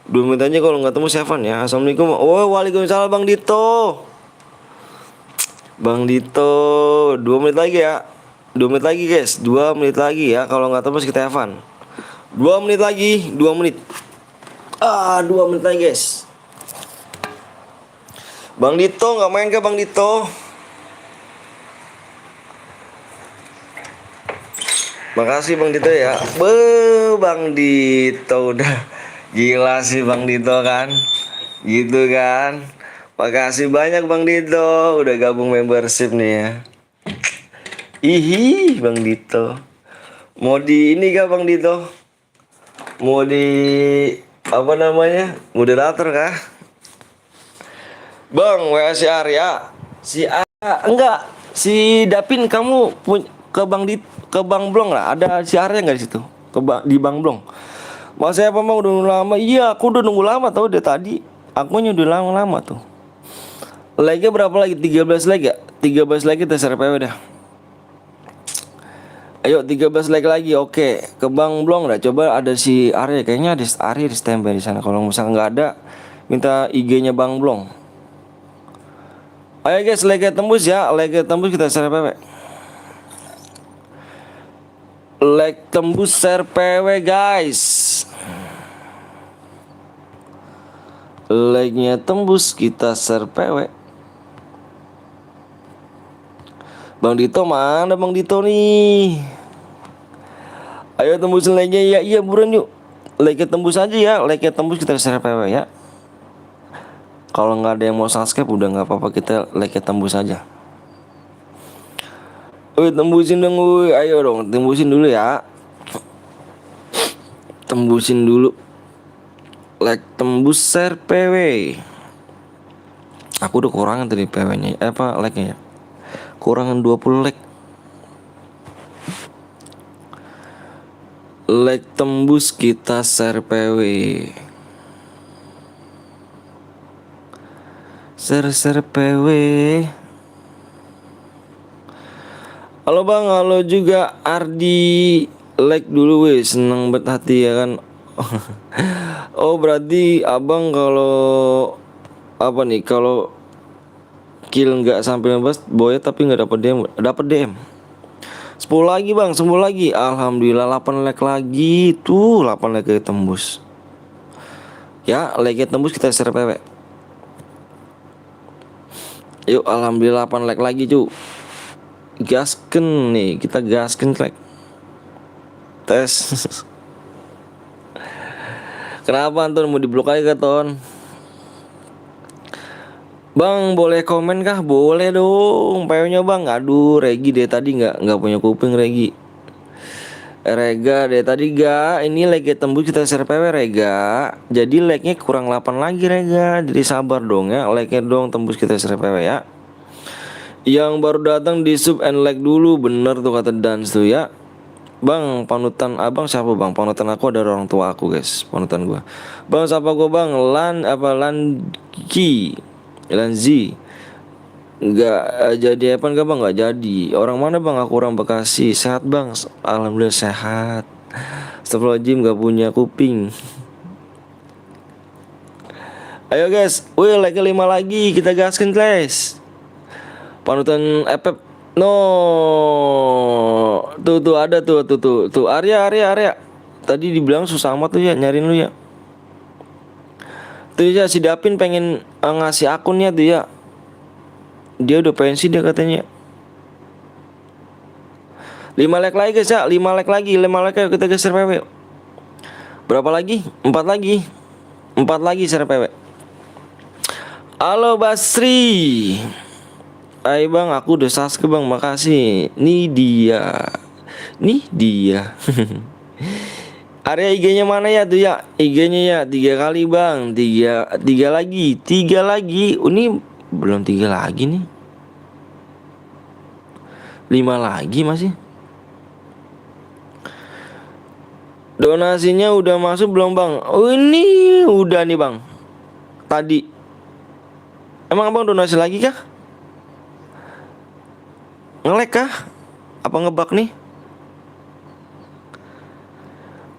2 menit aja, kalau nggak tembus Evan ya. Assalamualaikum. Oh, waalaikumsalam Bang Dito. Bang Dito, 2 menit lagi ya. 2 menit lagi guys. 2 menit lagi ya. Kalau nggak tembus kita Evan. 2 menit lagi. 2 menit. 2 menit lagi guys. Bang Dito nggak main ke Bang Dito? Makasih Bang Dito ya. Bang Dito udah gila sih Bang Dito kan. Gitu kan. Makasih banyak Bang Dito udah gabung membership nih ya. Ihi Bang Dito. Mau di ini kah Bang Dito? Mau di apa namanya? Moderator kah? Bang, WA si Arya. Si Arya enggak. Si Dapin kamu ke Bang Blong lah. Ada si Arya enggak di situ? Di Bang Blong. Mas saya apa mau udah nunggu lama? Iya, aku udah nunggu lama tau dari tadi. Akunya udah lama tuh. Like berapa lagi? 13 like ya? 13 like kita share PW dah. Ayo 13 like lagi. Oke, ke Bang Blong dah. Coba ada si Arya, kayaknya ada Arya di standby di sana. Kalau misalnya nggak ada, minta IG-nya Bang Blong. Ayo guys, like tembus ya. Like tembus kita share PW. Like tembus share PW guys. Like-nya tembus kita share PW. Bang Dito mana Bang Dito nih? Ayo tembusin like-nya ya. Iya buruan yuk. Like-nya tembus aja ya. Like-nya tembus kita share PW ya. Kalau nggak ada yang mau subscribe udah nggak apa-apa, kita like-nya tembus aja. Tembusin dong, ayo dong, tembusin dulu ya. Tembusin dulu. Like tembus share PW. Aku udah kurangan tadi PW-nya. Like-nya ya. Kurangan 20 like. Like tembus kita share PW. Share PW. Halo Bang, halo juga Ardi. Like dulu weh, seneng banget hati ya kan. Oh berarti abang kalau apa nih, kalau kill nggak sampai 15 boya tapi nggak dapat DM. 10 lagi bang, 10 lagi. Alhamdulillah 8 like lagi. Tuh 8 like tembus. Ya like tembus kita share PW. Yuk alhamdulillah 8 like lagi cu. Gasken nih, kita gasken like. Tes. Kenapa Anton mau diblok aja Ton? Bang boleh komen kah? Boleh dong. PW-nya bang. Aduh Regi deh tadi nggak punya kuping Regi. Rega deh tadi gak. Ini like tembus kita share PW Rega. Jadi like-nya kurang 8 lagi Rega. Jadi sabar dong ya. Like-nya dong tembus kita share PW ya. Yang baru datang di sub and like dulu. Bener tuh kata Dans tuh ya. Bang, panutan abang siapa bang? Panutan aku ada orang tua aku guys. Panutan gua. Bang siapa gua bang? Lanzi. Nggak jadi apa enggak bang? Nggak jadi. Orang mana bang? Aku orang Bekasi. Sehat bang? Alhamdulillah sehat. Astagfirullahaladzim nggak punya kuping. Ayo guys, wih like 5 lagi. Kita gaskan guys. Panutan Epep. No, tuh ada tuh Arya. Tadi dibilang susah amat tuh ya nyariin lu ya. Tuh ya si Dapin pengen ngasih akunnya tuh ya. Dia udah pensi dia katanya. 5 like lagi guys ya, 5 like lagi, 5 like ayo kita geser PW. Berapa lagi? 4 lagi. 4 lagi share PW. Halo Basri. Hai bang, aku udah subscribe bang, makasih. Nih dia. Area IG-nya mana ya tuh ya? IG-nya ya 3 kali bang, 3 lagi. Ini belum 3 lagi nih. 5 lagi masih. Donasinya udah masuk belum bang? Oh ini udah nih bang. Tadi. Emang abang donasi lagi kah? Nge-lag kah? Apa ngebug nih?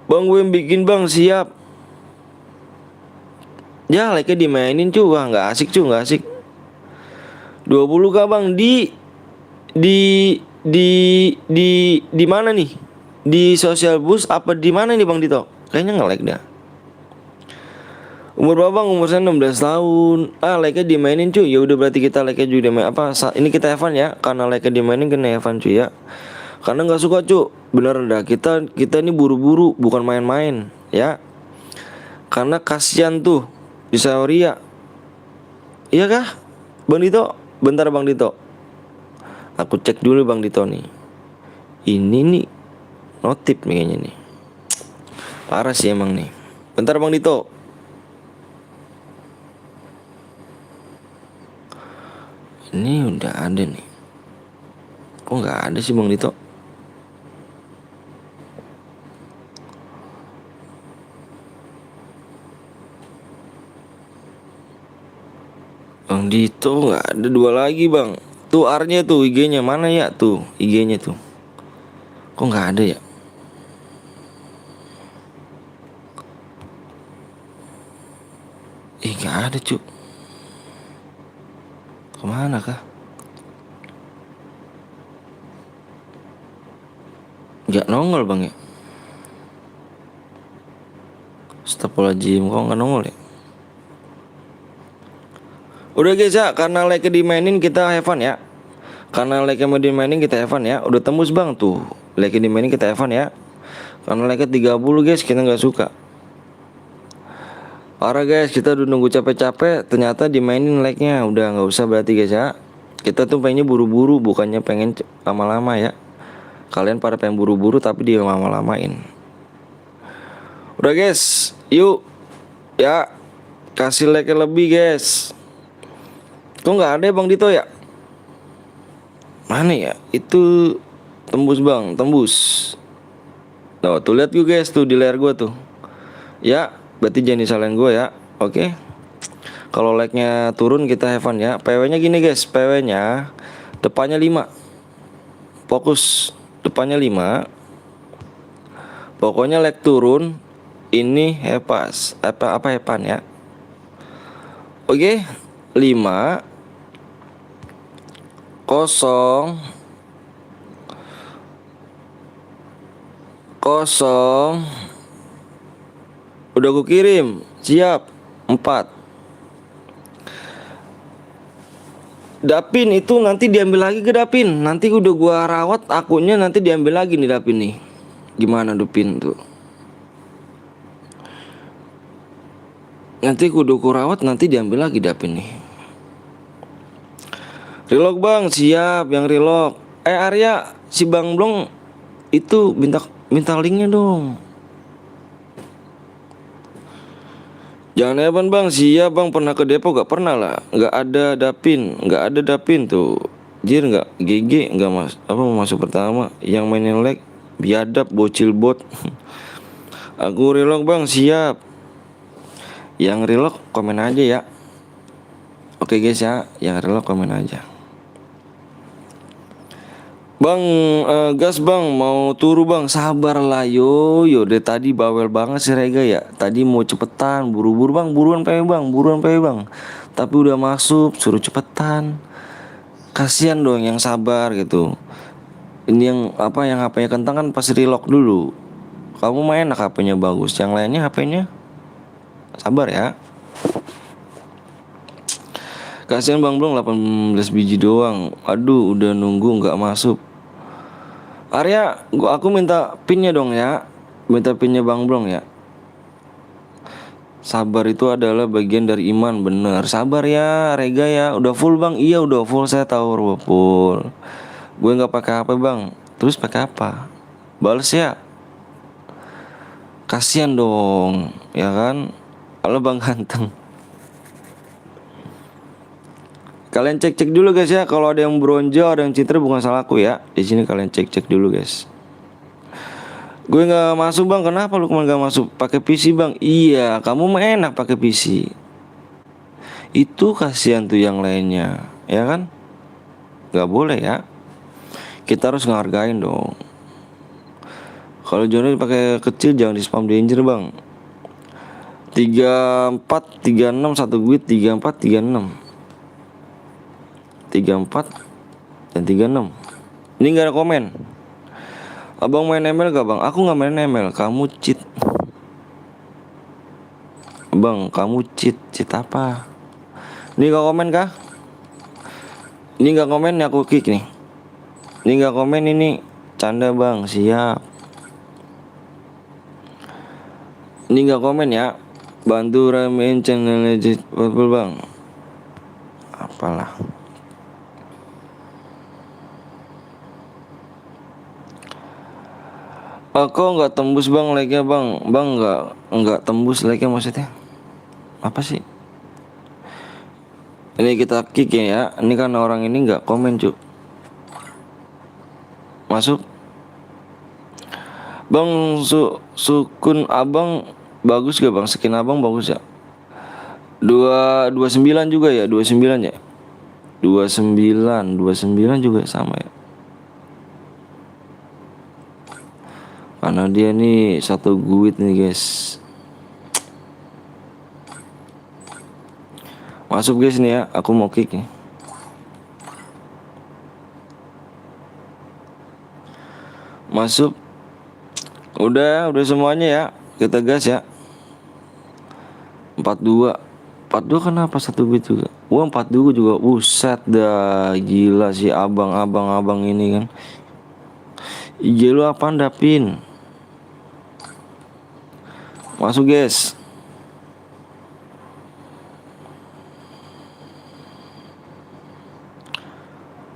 Bang gue yang bikin bang, siap. Ya like-nya dimainin cu. Wah gak asik cu, gak asik. 20 kah bang? Di di di mana nih? Di Social Boost apa di mana nih Bang Dito? Kayaknya nge-lag dah. Umur berapa bang? Umur saya 16 tahun. Ah, like-nya dimainin cuy. Ya udah berarti kita like-nya juga dimainin. Ini kita Evan ya. Karena like-nya dimainin kena Evan cuy ya. Karena nggak suka cuy. Bener dah. Kita ini buru-buru, bukan main-main ya. Karena kasihan tuh di Saoria. Iya kah? Bang Dito? Bentar Bang Dito. Aku cek dulu Bang Dito nih. Ini nih notif nih kayaknya nih. Parah sih emang nih. Bentar Bang Dito. Ini udah ada nih. Kok nggak ada sih Bang Dito? Bang Dito nggak ada, dua lagi bang. Tuh R-nya tuh IG-nya mana ya tuh IG-nya tuh. Kok nggak ada ya? Nggak ada cu. Kemana kah? Nggak nongol bang ya? Astagfirullahaladzim, kok nggak nongol ya? Udah guys ya, karena like dimainin kita have fun ya. Karena like mau dimainin kita have fun ya. Udah tembus bang tuh. Like dimainin kita have fun ya. Karena like 30 guys, kita nggak suka. Parah guys, kita udah nunggu capek-capek, ternyata dimainin like-nya. Udah nggak usah berarti guys ya. Kita tuh pengennya buru-buru, bukannya pengen lama-lama ya. Kalian pada pengen buru-buru tapi dia lama-lamain. Udah guys, yuk ya, kasih like lebih guys. Kok nggak ada Bang Dito ya? Mana ya? Itu tembus bang, tembus. Nah tuh lihat gue guys tuh di layar gue tuh. Ya, berarti jangan disalahin gue ya. Oke. Kalau like-nya turun kita have fun ya. PW-nya gini guys, PW-nya depannya 5. Fokus, depannya 5. Pokoknya like turun ini hepas apa hepan ya. Oke, 5 0 0. Udah gue kirim. Siap. 4. Dapin itu nanti diambil lagi ke Dapin. Nanti udah gua rawat akunnya, nanti diambil lagi nih Dapin nih. Gimana Dapin tuh? Nanti udah gua rawat, nanti diambil lagi Dapin nih. Relog bang, siap yang relog. Arya, si Bang Blong itu minta linknya dong. Jangan Evan bang, siap bang, pernah ke Depok gak pernah lah. Gak ada Dapin tuh. Jir gak, GG gak mau masuk pertama. Yang mainin lag, biadab bocil bot. Aku relog bang, siap. Yang relog komen aja ya. Oke guys ya, yang relog komen aja. Bang, gas bang, mau turu bang, sabar lah yo. Dari tadi bawel banget si Rega ya. Tadi mau cepetan, buru-buru bang, buruan PW bang. Tapi udah masuk, suruh cepetan. Kasian dong yang sabar gitu. Ini yang HP-nya kentang kan pas relock dulu. Kamu main enak HP-nya bagus, yang lainnya HP-nya sabar ya. Kasihan Bang Blong 18 biji doang. Aduh udah nunggu gak masuk. Arya, aku minta pinnya dong ya. Minta pinnya Bang Blong ya. Sabar itu adalah bagian dari iman, bener. Sabar ya Rega ya. Udah full bang? Iya udah full, saya tahu full. Gue gak pakai HP bang. Terus pakai apa? Bales ya. Kasihan dong, ya kan? Halo Bang Ganteng. Kalian cek dulu guys ya, kalau ada yang bronjo, ada yang citra bukan salahku ya. Di sini kalian cek dulu guys. Gue nggak masuk bang, kenapa lu kemarin nggak masuk? Pakai PC bang? Iya, kamu mah enak pakai PC. Itu kasihan tuh yang lainnya, ya kan? Nggak boleh ya. Kita harus ngehargain dong. Kalau Johnny pakai kecil jangan di spam danger bang. 34 36 satu guit 34 36 34 dan 36. Ini nggak ada komen. Abang main ML gak bang? Aku nggak main ML. Kamu cheat. Bang, kamu cheat. Cheat apa? Ini gak komen kah? Ini gak komen ya aku kick nih. Ini gak komen ini. Canda bang, siap. Ini gak komen ya. Bantu ramein channel legit purple bang. Apalah. Kok nggak tembus bang like-nya bang? Bang nggak tembus like-nya maksudnya? Apa sih? Ini kita kick ya. Ini kan orang ini nggak komen cuk. Masuk. Bang sukun abang bagus gak bang? Skin abang bagus ya? 29 juga ya? 29 ya? 29 juga sama ya? Karena dia nih satu guit nih guys. Masuk guys nih ya, aku mau kick nih. Masuk. Udah semuanya ya. Kita gas ya. 42 kenapa satu guit juga? Wah 42 juga. Buset dah, gila sih abang ini kan. IG lu apaan Dapin? Masuk guys.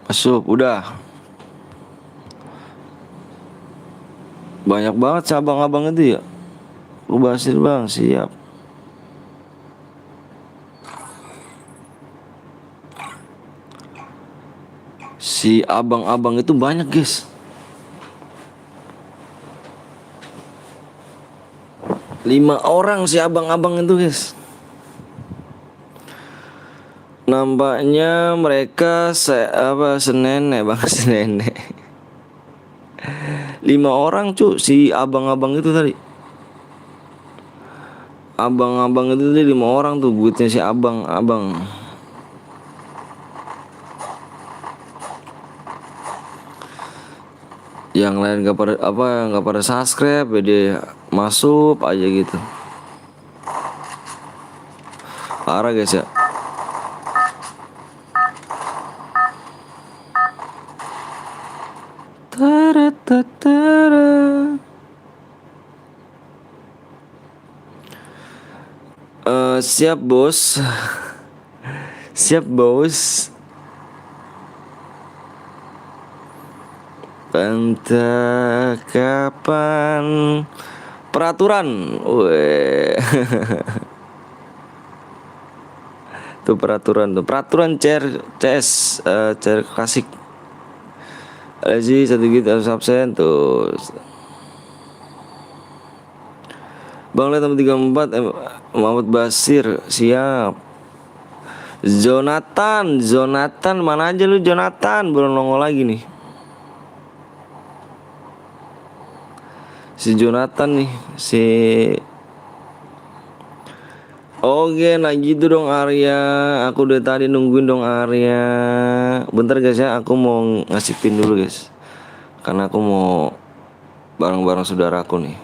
Masuk, udah. Banyak banget sih abang-abang itu ya. Lu Basir bang, siap. Si abang-abang itu banyak guys. 5 orang si abang-abang itu guys. Nampaknya mereka senenek bang senenek. 5 orang cu si abang-abang itu tadi. Abang-abang itu tadi 5 orang tuh buitnya si abang-abang. Yang lain gak pada subscribe, dia masuk aja gitu. Parah guys ya. Siap bos. Siap bos. Entah kapan peraturan. Weh. Tuh peraturan CS chair klasik. Aji satu gitu harus absen tuh. Bang lihat 34 Muhammad Basir siap. Jonathan mana aja lu Jonathan, belum nongol lagi nih. Si Jonathan nih, si oke, nah gitu dong Arya. Aku udah tadi nungguin dong Arya. Bentar guys ya, aku mau ngasih pin dulu guys. Karena aku mau bareng-bareng saudaraku nih.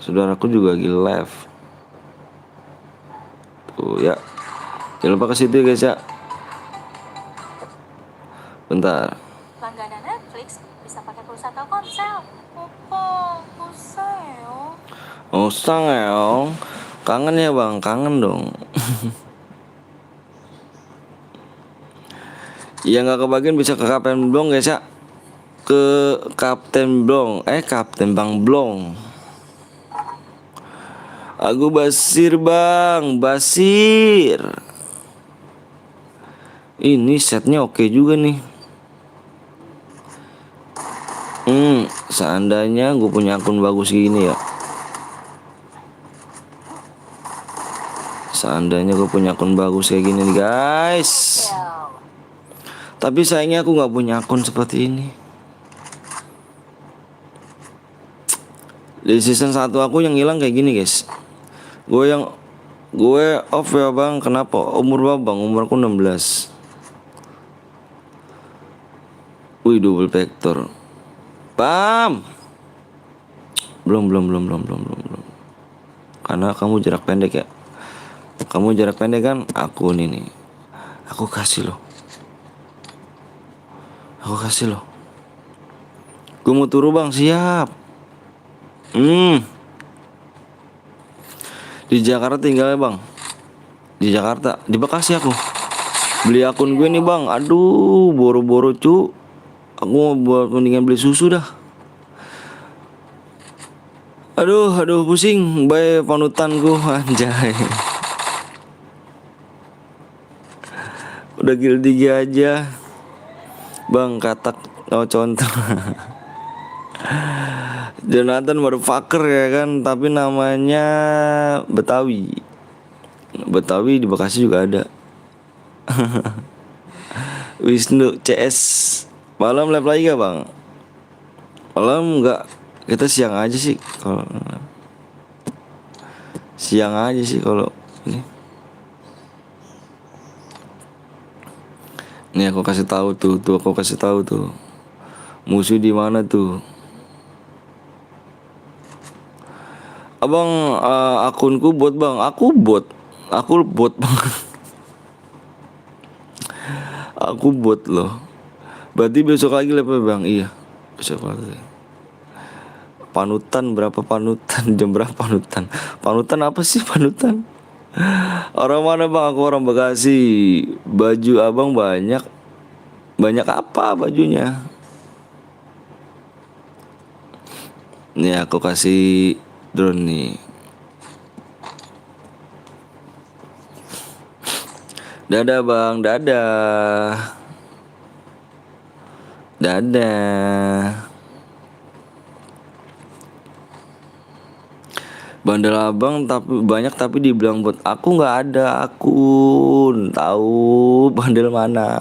Saudaraku juga lagi live. Tuh ya. Jangan lupa ke situ guys ya. Bentar.
Langganan Netflix bisa pakai pulsa Telkomsel. Opo, pulsa.
Oh sang kangen ya bang, kangen dong. Ya nggak kebagian bisa ke Kapten Blong guys ya. Ke Kapten Blong, Kapten Bang Blong. Aku Basir bang, Basir. Ini setnya oke juga nih. Seandainya gue punya akun bagus gini ya. Seandainya gue punya akun bagus kayak gini nih guys. Tapi sayangnya aku nggak punya akun seperti ini. Di season 1 aku yang hilang kayak gini guys. Gue off ya bang. Kenapa? Umur berapa bang? Umur aku 16. Wih, double vector. Bam. Belum. Karena kamu jarak pendek ya. Kamu jarak pendek kan? Aku nih. Aku kasih loh. Gue mau turu bang, siap. Di Jakarta tinggalnya bang. Di Jakarta, di Bekasi aku. Beli akun gue nih bang. Aduh, boro-boro cu. Aku mau buat mendingan beli susu dah. Aduh pusing. Bye panutan gue anjay. Udah gildi aja. Bang katak contoh. Jonathan motherfucker ya kan, tapi namanya Betawi di Bekasi juga ada. Wisnu CS. Malam live lagi gak bang? Malam enggak, kita siang aja sih kalau ini. Nih aku kasih tahu tuh aku kasih tahu tuh. Musuh di mana tuh? Abang akunku bot bang. Aku bot bang. Aku bot loh. Berarti besok lagi live bang. Iya, besok lagi. Panutan berapa panutan? Jam berapa panutan? Panutan apa sih panutan? Orang mana bang? Aku orang Bekasi. Baju abang banyak. Banyak apa bajunya? Nih aku kasih drone nih. Dadah bang, dadah. Bandel abang tapi banyak tapi dibilang buat aku nggak ada akun. Tahu bandel mana?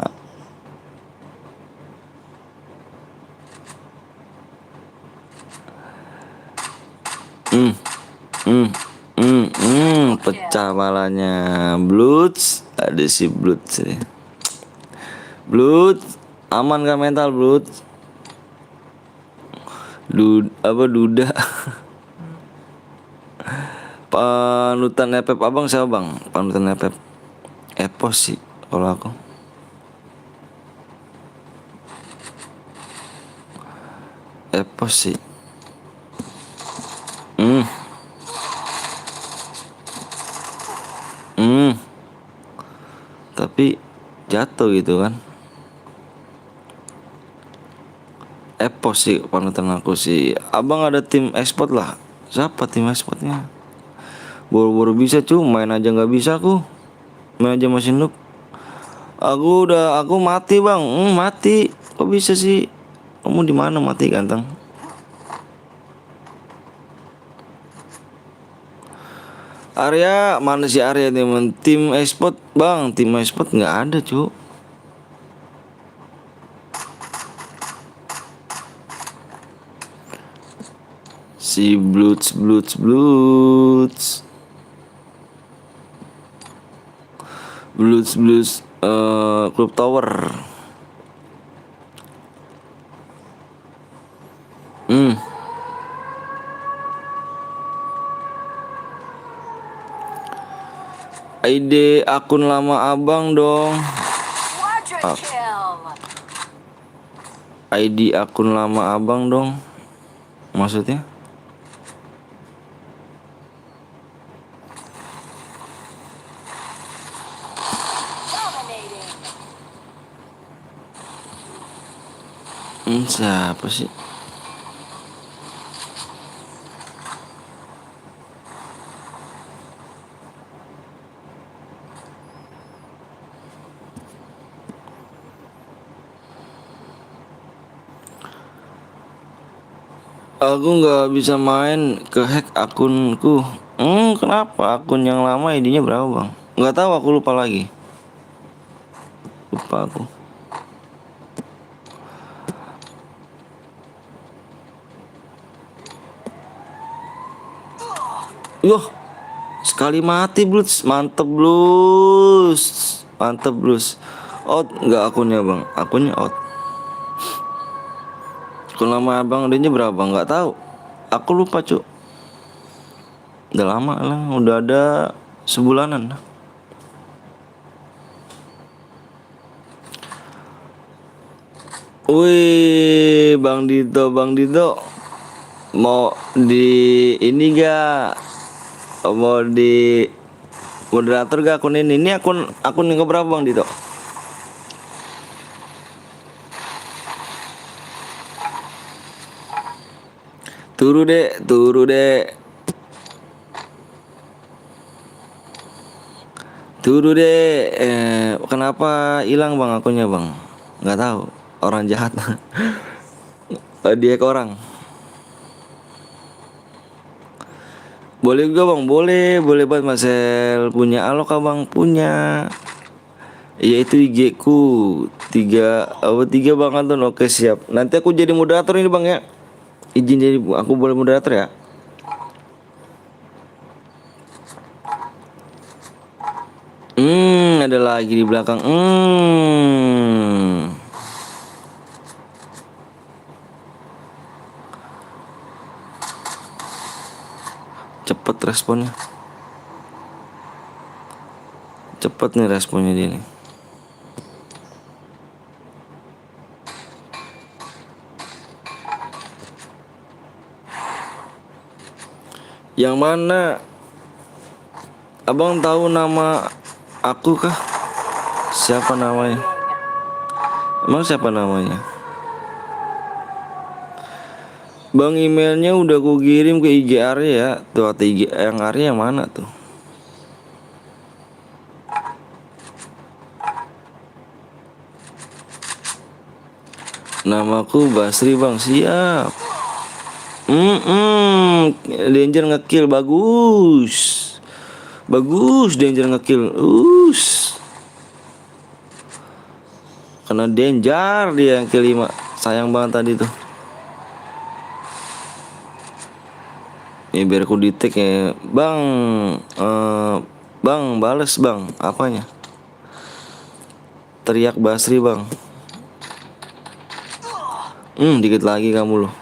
Pecah malahnya. Bloods, ada si Bloods nih. Bloods, aman gak mental Bloods? Duda. Panutan Epep abang siapa bang? Panutan Epep Epos sih kalau aku. Epos sih. Tapi jatuh gitu kan. Epos sih panutan aku sih. Abang ada tim export lah. Siapa tim exportnya? Boro-boro bisa cu, main aja nggak bisa aku. Main aja masih noob. Aku mati bang. Mati. Kok bisa sih? Kamu di mana mati ganteng? Arya, mana si Arya teman? Tim export bang, tim export nggak ada cu. Si Bloods Club Tower. ID akun lama abang dong. ID akun lama abang dong. Maksudnya? Siapa sih? Aku nggak bisa main ke hack akunku. Kenapa? Akun yang lama ID-nya berapa bang? Nggak tahu, aku lupa lagi. Lupa aku. Yoh, sekali mati Blues, mantep Blues, mantep Blues. Out nggak akunnya bang? Akunnya out. Akun lama abang ID-nya berapa? Nggak tahu. Aku lupa cuk. Udah lama lah, udah ada sebulanan. Wih, Bang Dito, mau di ini gak? Mau di moderator gak akun ini? Ini akun yang keberapa Bang Dito? Turu dek, turu dek. Turu deh, kenapa hilang bang akunnya bang? Nggak tahu, orang jahat. Dia ke orang. Boleh juga bang, boleh banget Marcel. Punya alok abang punya. Iya itu IG ku 3 bang Anton. Oke siap. Nanti aku jadi moderator ini bang ya. Izin jadi aku boleh moderator ya. Ada lagi di belakang. Cepet responnya. Cepet nih responnya dia nih. Yang mana? Abang tahu nama aku kah? Siapa namanya? Emang siapa namanya? Bang, emailnya udah ku kirim ke IG Arya ya. Tuh atau IG yang Arya yang mana tuh? Namaku Basri bang, siap. Danger ngekill bagus. Bagus Danger ngekill. Karena Danger dia yang kill 5. Sayang banget tadi tuh. Ini biar aku di tag ya. Bang, bang bales bang. Apanya? Teriak Basri bang. Dikit lagi kamu loh.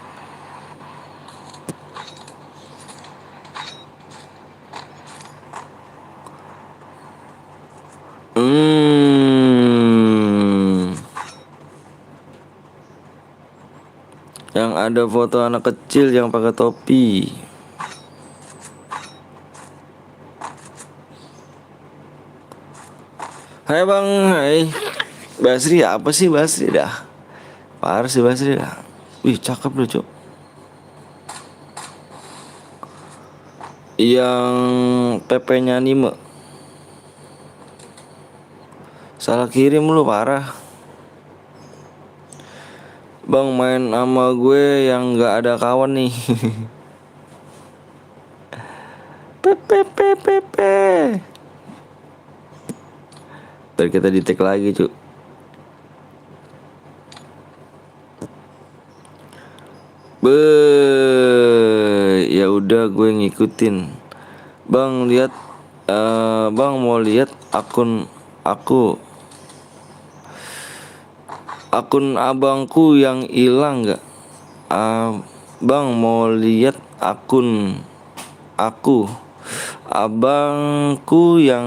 Yang ada foto anak kecil yang pakai topi. Hai bang, hai. Basri apa sih Basri dah? Parah sih Basri dah. Wih cakep loh cok. Yang PP-nya anime. Salah kirim lu parah. Bang main sama gue yang nggak ada kawan nih. Pepe. Ntar kita di tag lagi cuk. Ya udah gue ngikutin. Bang lihat, bang mau lihat akun aku. Akun abangku yang hilang nggak? Bang mau lihat akun aku, abangku yang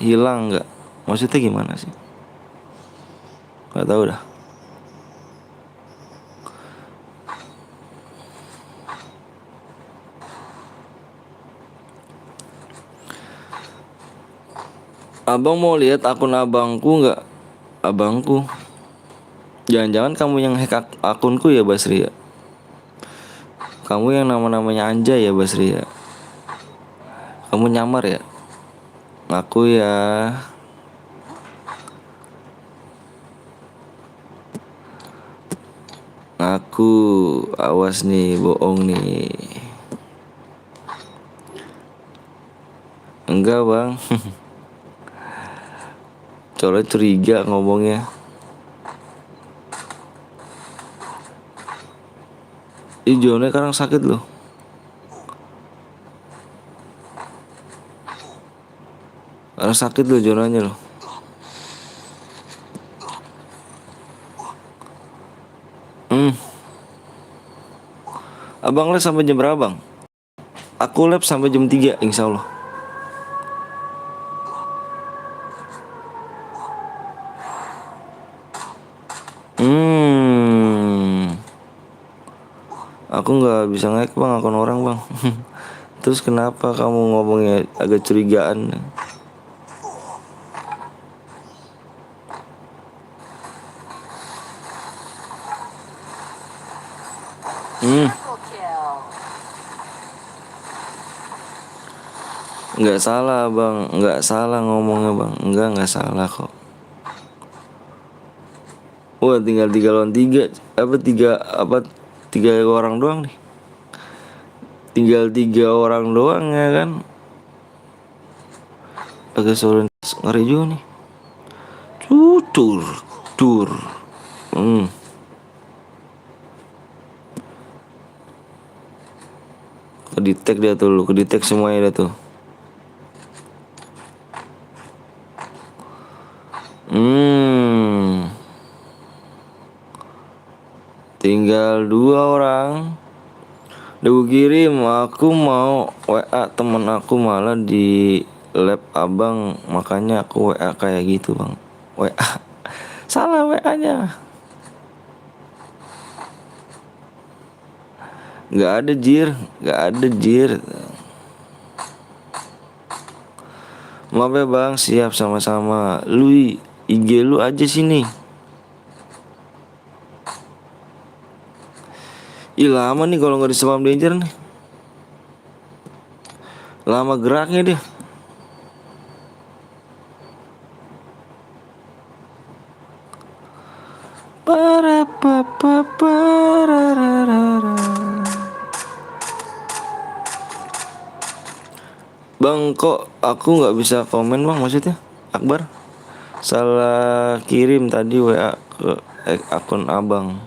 hilang nggak? Maksudnya gimana sih? Gak tahu dah. Abang mau lihat akun abangku nggak? Abangku. Jangan-jangan kamu yang hack akunku ya Basri ya? Kamu yang nama-namanya Anjay ya Basri ya? Kamu nyamar ya? Ngaku ya. Aku awas nih, bohong nih. Enggak bang. Soalnya curiga ngomongnya. Ih, Jonnya sekarang sakit loh. Sekarang sakit loh Jonanya loh. Abang les sampai jam berapa bang? Aku lab sampai jam 3 insya Allah. Aku nggak bisa nge-hack bang akun orang bang. Terus kenapa kamu ngomongnya agak curigaan? Nggak salah bang, nggak salah ngomongnya bang. Nggak salah kok. Wah tinggal 3 lawan 3. Tiga orang doang nih. Tinggal 3 orang doang ya kan. Agak sulit, ngeri juga nih. Tur. Kedetek dia tuh, kedetek semuanya dia tuh. Tinggal 2 orang. Udah gue kirim, aku mau WA temen aku malah di lab abang, makanya aku WA kayak gitu bang. WA salah WA nya. Nggak ada jir. Maaf ya bang, siap sama-sama. Lu IG lu aja sini. Ih lama nih kalau nggak di spam danger nih. Lama geraknya dia. Para pa pa pararara. Bang kok aku nggak bisa komen bang, maksudnya Akbar salah kirim tadi WA ke akun abang.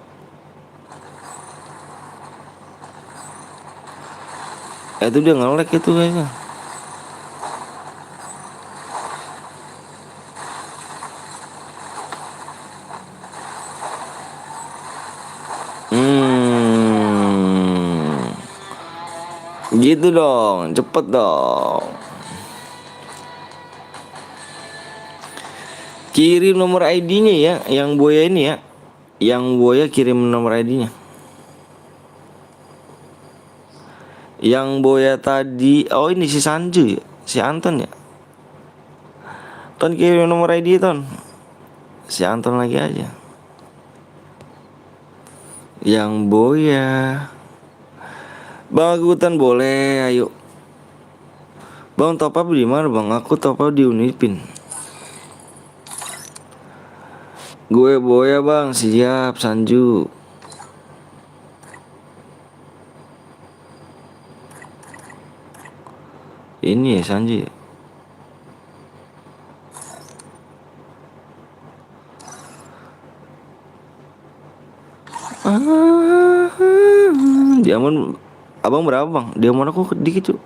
Itu dia nge-lag itu kayaknya. Gitu dong, cepet dong. Kirim nomor ID-nya ya, yang Buaya ini ya. Yang Buaya kirim nomor ID-nya. Yang Buaya tadi, oh ini si Sanju ya, si Anton ya. Ton kirim nomor ID Ton. Si Anton lagi aja. Yang Buaya. Bang Agutan boleh, ayo. Bang top up di mana bang? Aku top up di Unipin. Gue Buaya bang, siap Sanju. Ini ya Sanju ya. Diamond abang berapa bang? Diamond aku dikit cuy.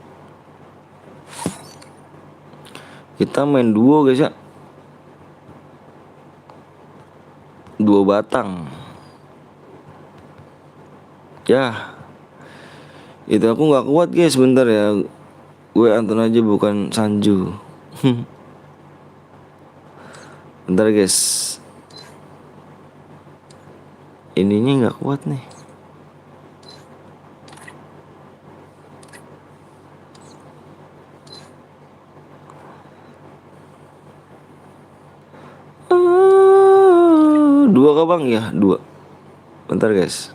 Kita main duo guys ya. 2 batang. Ya. Itu aku nggak kuat guys, bentar ya. Gue Anton aja bukan Sanju. Bentar guys. Ininya nggak kuat nih. Dua kah bang ya? 2. Bentar guys.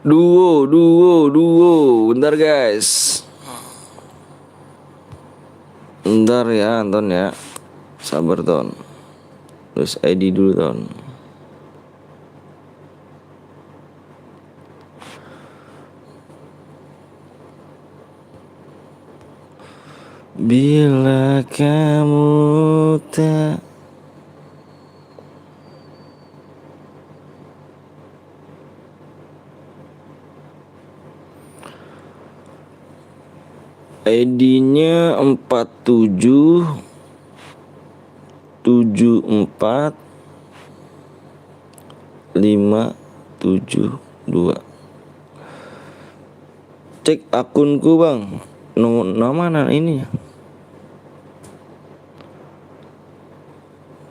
Duo. Bentar guys. Bentar ya Anton ya. Sabar Ton. Terus ID dulu Ton. Bila kamu tak ID-nya 4774572. Cek akunku bang. Nama ini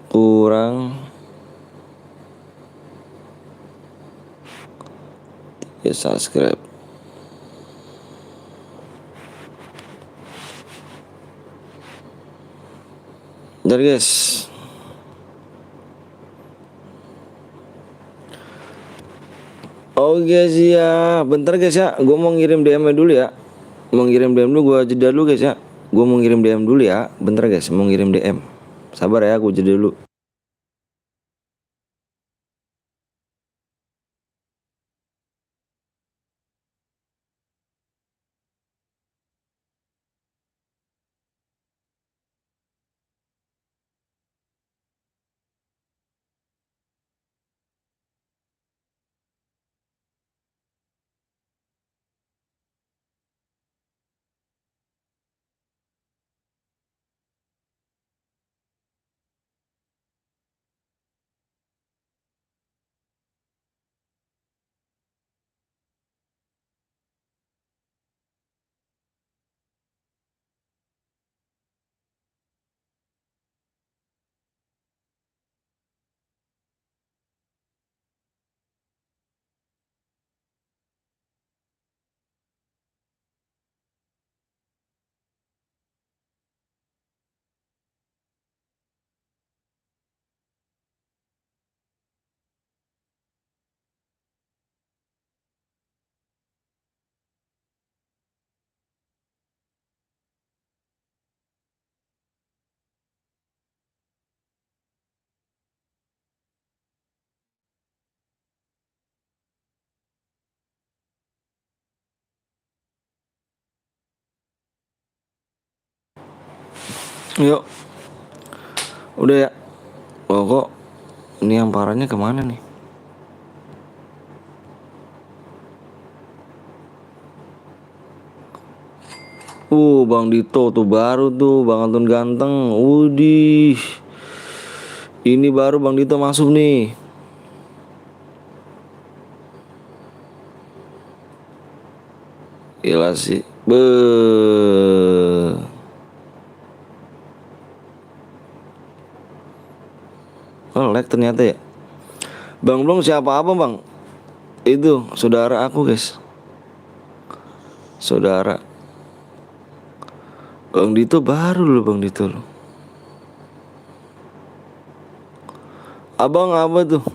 kurang ya subscribe. Bentar guys. Oke sih ya. Bentar guys ya. Gue mau ngirim DM dulu ya. Mau ngirim DM dulu. Gue jeda dulu guys ya. Gue mau ngirim DM dulu ya. Bentar guys. Mau ngirim DM. Sabar ya. Gue jeda dulu. Yuk. Udah ya. Oh kok ini yang parahnya kemana nih? Bang Dito tuh baru tuh, Bang Anton ganteng. Udih. Ini baru Bang Dito masuk nih. Gila sih. Oh, lag ternyata ya. Bang belum siapa apa bang? Itu saudara aku guys. Saudara Bang Dito baru loh Bang Dito loh. Abang apa tuh?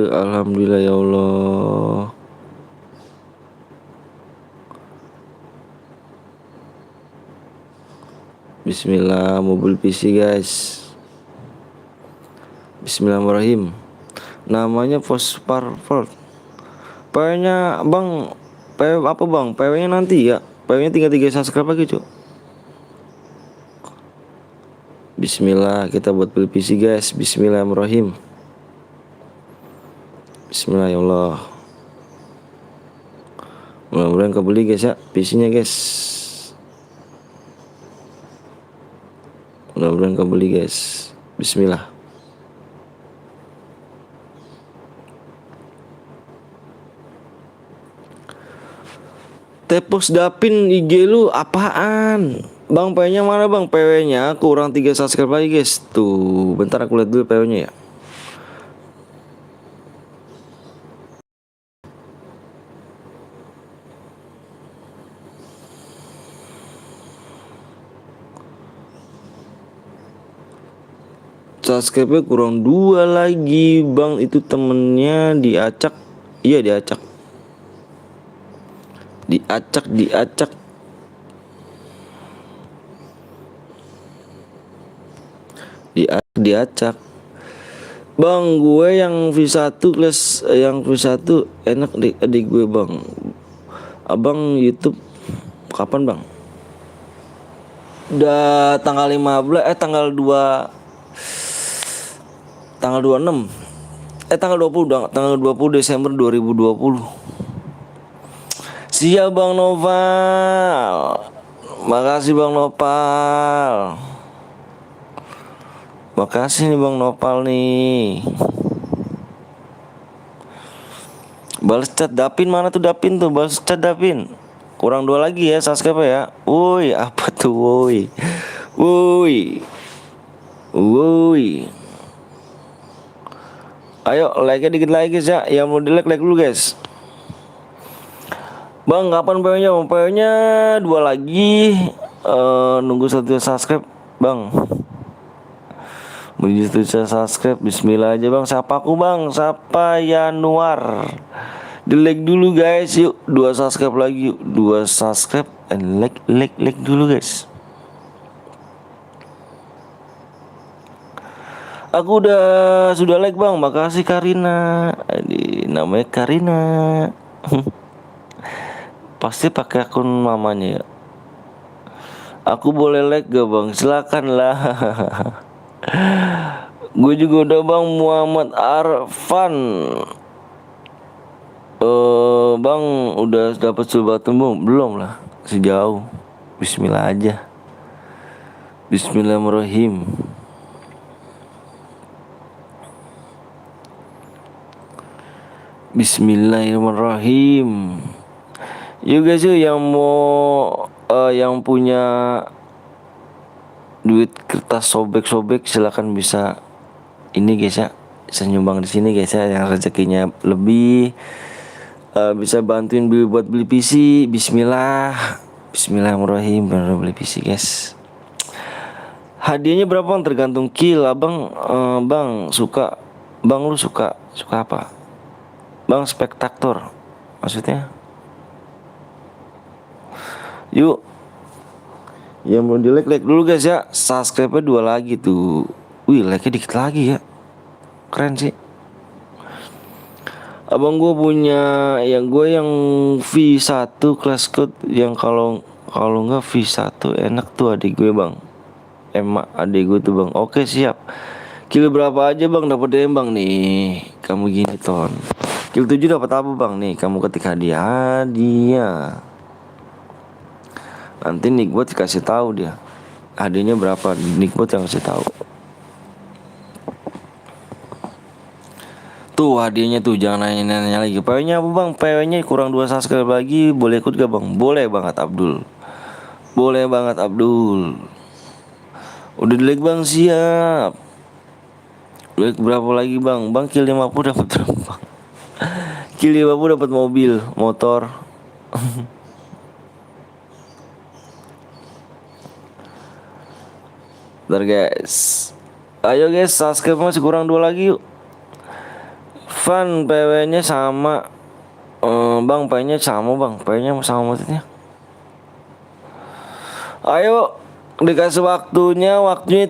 Alhamdulillah ya Allah. Bismillah, mobil PC guys. Bismillahirrahmanirrahim. Namanya Fosparford. PW-nya bang, PW apa bang? PW-nya nanti ya. PW-nya tinggal 3 subscribe lagi cuy. Bismillah, kita buat beli PC guys. Bismillahirrahmanirrahim. Bismillah ya Allah. Mudah-mudahan kebeli guys ya PC-nya guys. Mudah-mudahan kebeli guys. Bismillah. Tepos dapin IG lu apaan? Bang PW-nya mana bang? PW-nya kurang 3 subscribe lagi guys. Tuh, bentar aku lihat dulu PW-nya ya. Subscribe-nya kurang 2 lagi bang. Itu temennya diacak. Iya diacak. Diacak diacak. Bang, gue yang V1 kelas yang V1 enak adik gue bang. Abang YouTube kapan bang? Udah tanggal 15 tanggal 26 tanggal 20 Desember 2020. Siap Bang Noval. Makasih Bang Nopal. Makasih nih Bang Nopal nih. Balas chat Dapin, mana tuh Dapin tuh? Balas chat Dapin. Kurang 2 lagi ya subscribe ya. Woi, apa tuh woi? Woi. Woi. Ayo like-nya dikit lagi guys ya. Yang mau di-like dulu guys. Bang, kapan PO-nya? PO-nya 2 lagi. Nunggu 1 subscribe, Bang. Menuju 1 subscribe. Bismillah aja, Bang. Siapa aku, Bang? Siapa Yanuar? Di-like dulu, guys. Yuk, 2 subscribe lagi yuk. 2 subscribe and like dulu, guys. Aku sudah like bang, makasih Karina. Namanya Karina. Pasti pakai akun mamanya ya. Aku boleh like gak bang? Silakan lah. Gue juga udah bang. Muhammad Arfan. Bang udah dapat sulbatan belum lah? Sejauh. Bismillah aja. Bismillahirrahmanirrahim. Bismillahirrahmanirrahim. Yuk guys yuk yang mau yang punya duit kertas sobek-sobek silakan bisa ini guys ya, bisa nyumbang di sini guys ya, yang rezekinya lebih bisa bantuin buat beli PC. Bismillahirrahmanirrahim. Bener beli PC guys. Hadiahnya berapa bang? Tergantung kill abang. Bang suka, bang lu suka apa? Bang spektator maksudnya. Yuk yang mau di like dulu guys ya. Subscribe-nya 2 lagi tuh. Wih like-nya dikit lagi ya. Keren sih. Abang gue punya yang V1 class code yang kalau nggak V1 enak tuh adik gue bang. Emak adik gue tuh bang. Oke siap. Kill berapa aja bang dapat DM bang nih. Kamu gini ton. Kill 7 dapat apa bang nih? Kamu ketik hadiah. Nanti Nickbot dikasih tahu dia. Hadiahnya berapa? Nickbot yang kasih tahu. Tuh hadiahnya tuh jangan nanya lagi. PW-nya apa bang? PW-nya kurang 2 subscribe lagi. Boleh ikut gak bang? Boleh banget Abdul. Boleh banget Abdul. Udah di-like bang, siap. Like berapa lagi bang? Bang kill 50 dapat berapa? Kill 50 dapat mobil, motor. Bentar guys. Ayo guys, subscribe masih kurang 2 lagi yuk. Fun PW-nya sama. Bang PW-nya sama bang. PW-nya sama maksudnya. Ayo dikasih waktunya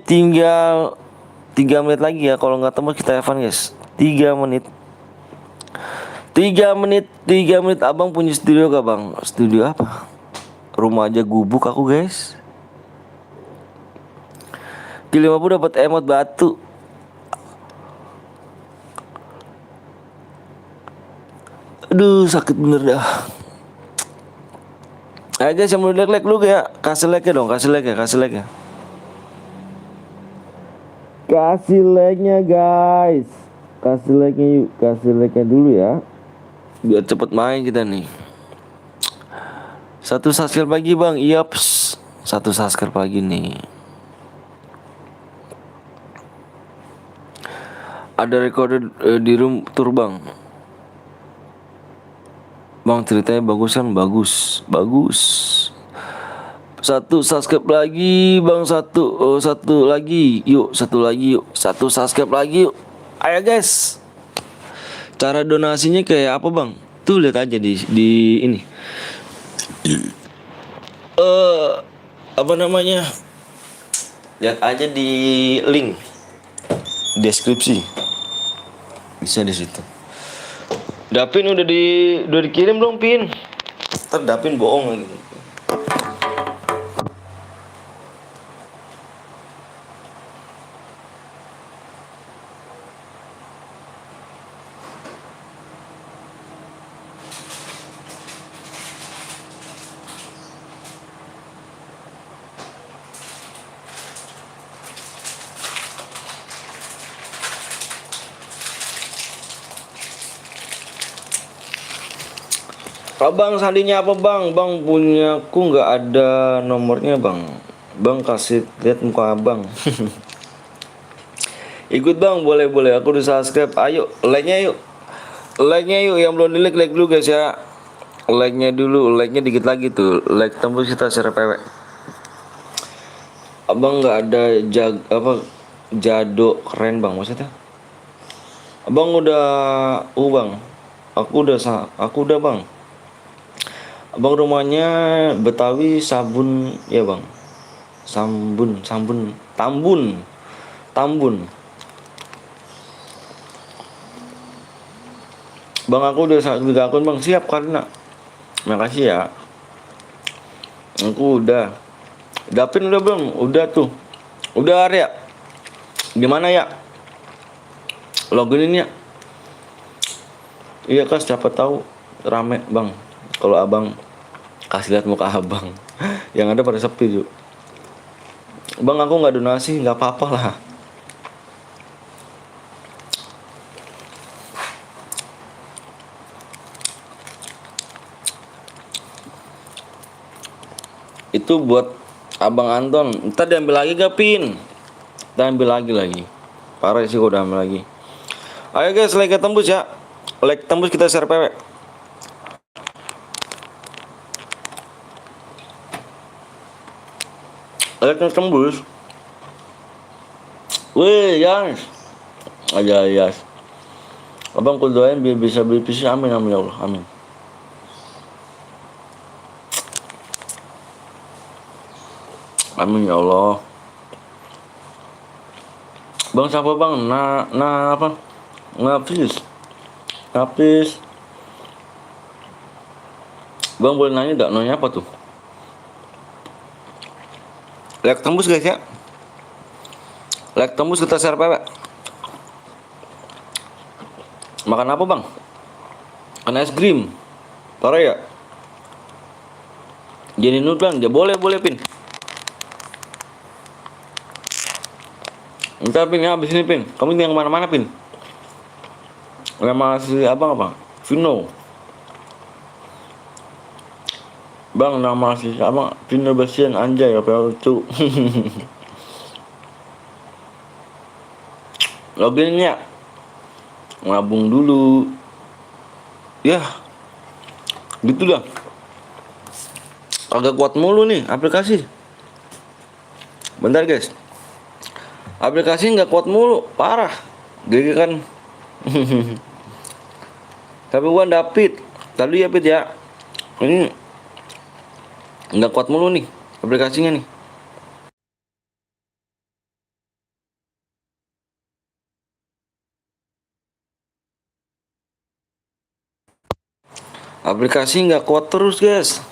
tinggal 3 menit lagi ya. Kalau nggak tembus kita Evan guys. 3 menit. 3 menit. Abang punya studio gak bang? Studio apa? Rumah aja gubuk aku guys. Kill 50 dapat emot batu. Aduh sakit bener dah. Ayo guys yang mau like lu ya. Kasih like dong, kasih like ya. Kasih like-nya guys. Kasih like-nya yuk. Kasih like-nya dulu ya. Biar cepet main kita nih. 1 subscribe lagi bang. Yaps. 1 subscribe lagi nih. Ada recorder di room tour bang. Bang ceritanya bagus kan? Bagus. Satu subscribe lagi bang, satu lagi yuk, satu subscribe lagi yuk. Ayo guys. Cara donasinya kayak apa bang? Tuh lihat aja di ini. Apa namanya? Lihat aja di link deskripsi. Bisa di situ. Dapin udah dikirim belum Pin? Ntar Dapin bohong lagi. Abang sandinya apa bang? Bang punyaku nggak ada nomornya bang. Bang kasih lihat muka abang. Ikut bang, boleh. Aku udah subscribe. Ayo, like-nya yuk. Like-nya yuk, yang belum di like dulu guys ya. Like-nya dulu, like-nya dikit lagi tuh. Like tembus kita share PW. Abang nggak ada jado keren bang maksudnya. Abang udah, bang. Aku udah bang. Abang rumahnya Betawi Sabun ya bang. Tambun. Bang aku udah 3 akun bang, siap karena. Makasih ya. Aku udah. Dapin udah belum? Udah tuh. Udah Arya. Gimana ya? Logininnya. Iya kan siapa tahu rame bang. Kalau abang kasih lihat muka abang. Yang ada pada sepi tuh. Bang aku nggak donasi, nggak apa-apa lah. Itu buat abang Anton. Ntar diambil lagi gak Pin? Kita ambil lagi. Parah sih udah ambil lagi. Ayo guys, like tembus ya. Like tembus kita share PW. Like tembus. Wih, Yans. Aja Yas. Abang ku doain biar bisa beli PC. Amin ya Allah. Amin. Amin ya Allah. Bang siapa bang? Apa? Ngapis. Bang boleh nanya gak? Nanya apa tuh? Like tembus guys ya. Like tembus kita share PW. Makan apa bang? Makan es krim. Parah ya? Jadi nut bang, ya boleh Pin. Entar Pin ya abis ini Pin. Kamu yang kemana-mana Pin. Nama si abang apa? Vino. Bang nama si abang Vino Basian anjay apa lucu. Loginnya ngabung dulu. Ya. Gitu dah. Agak kuat mulu nih aplikasi. Bentar guys. Aplikasi nggak kuat mulu, parah. Gini kan. Tapi gua David. Tadi ya Pit ya. Ini nggak kuat mulu nih aplikasinya nih. Aplikasi nggak kuat terus guys.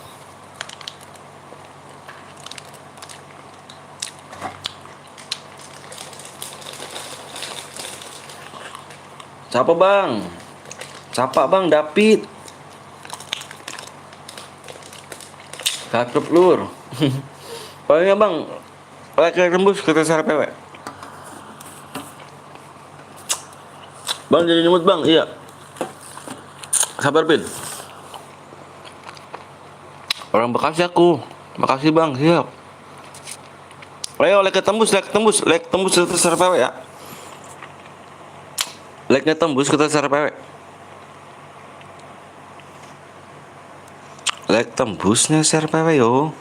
Siapa bang? David. Cakep lur. Palingnya bang, like tembus kita share PW. Bang jadi nyemut bang, iya. Sabar Pin. Orang Bekasi aku. Makasih bang, siap. Ayo like tembus kita share PW ya. Like-nya tembus kita share PW. Like tembusnya share PW yo.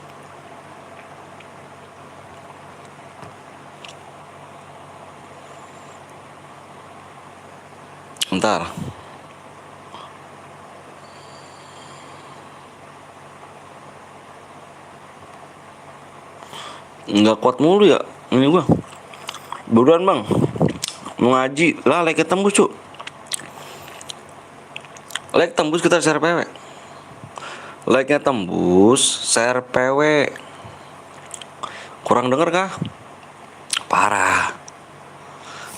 Bentar. Nggak kuat mulu ya ini gua. Buruan bang, mau ngaji lah, like tembus cuk. Like tembus, kita share PW. Like nya tembus, share PW. Kurang denger kah? Parah.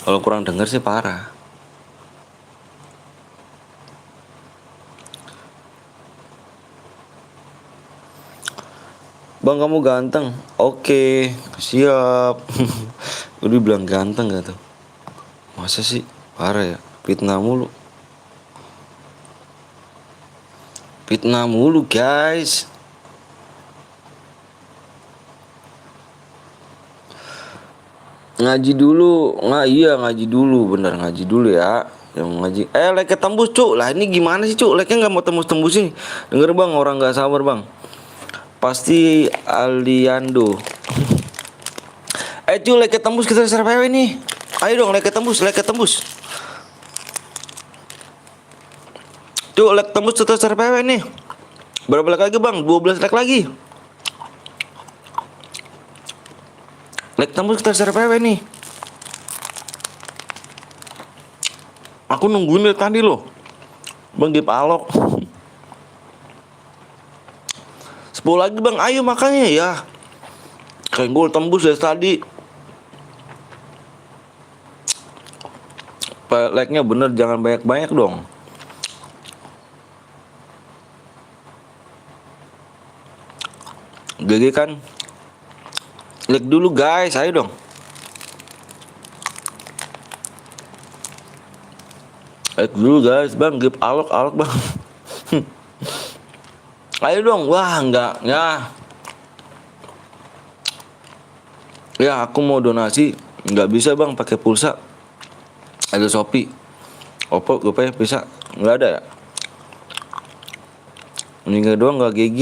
Kalau kurang denger sih parah. Bang kamu ganteng. Oke, siap. Udah bilang ganteng gak tuh? Masa sih? Parah ya. Fitnah mulu. Fitnah mulu guys. Ngaji dulu. Iya ngaji dulu. Bener ngaji dulu ya. Yang ngaji. Like tembus cuk. Lah ini gimana sih cuk? Like nya gak mau tembus-tembus sih. Denger bang, orang gak sabar bang. Pasti Aliando. Cuy, like tembus, kita share PW nih. Ayo dong, like tembus, like tembus. Cuy, like tembus, kita share PW nih. Berapa like lagi bang? 12 like lagi. Like tembus, kita share PW nih. Aku nungguin dari tadi loh. Bang Gip Alok. 10 lagi bang, ayo makanya ya. Kayak gue tembus dari tadi. Like-nya bener, jangan banyak-banyak dong. GG kan. Like dulu guys, ayo dong. Like dulu guys, bang Gip Alok bang. Ayo dong, wah enggak ya. Ya aku mau donasi, nggak bisa bang pakai pulsa. Ada Shopee, Oppo, GoPay bisa, nggak ada ya. Meninggal doang nggak GG,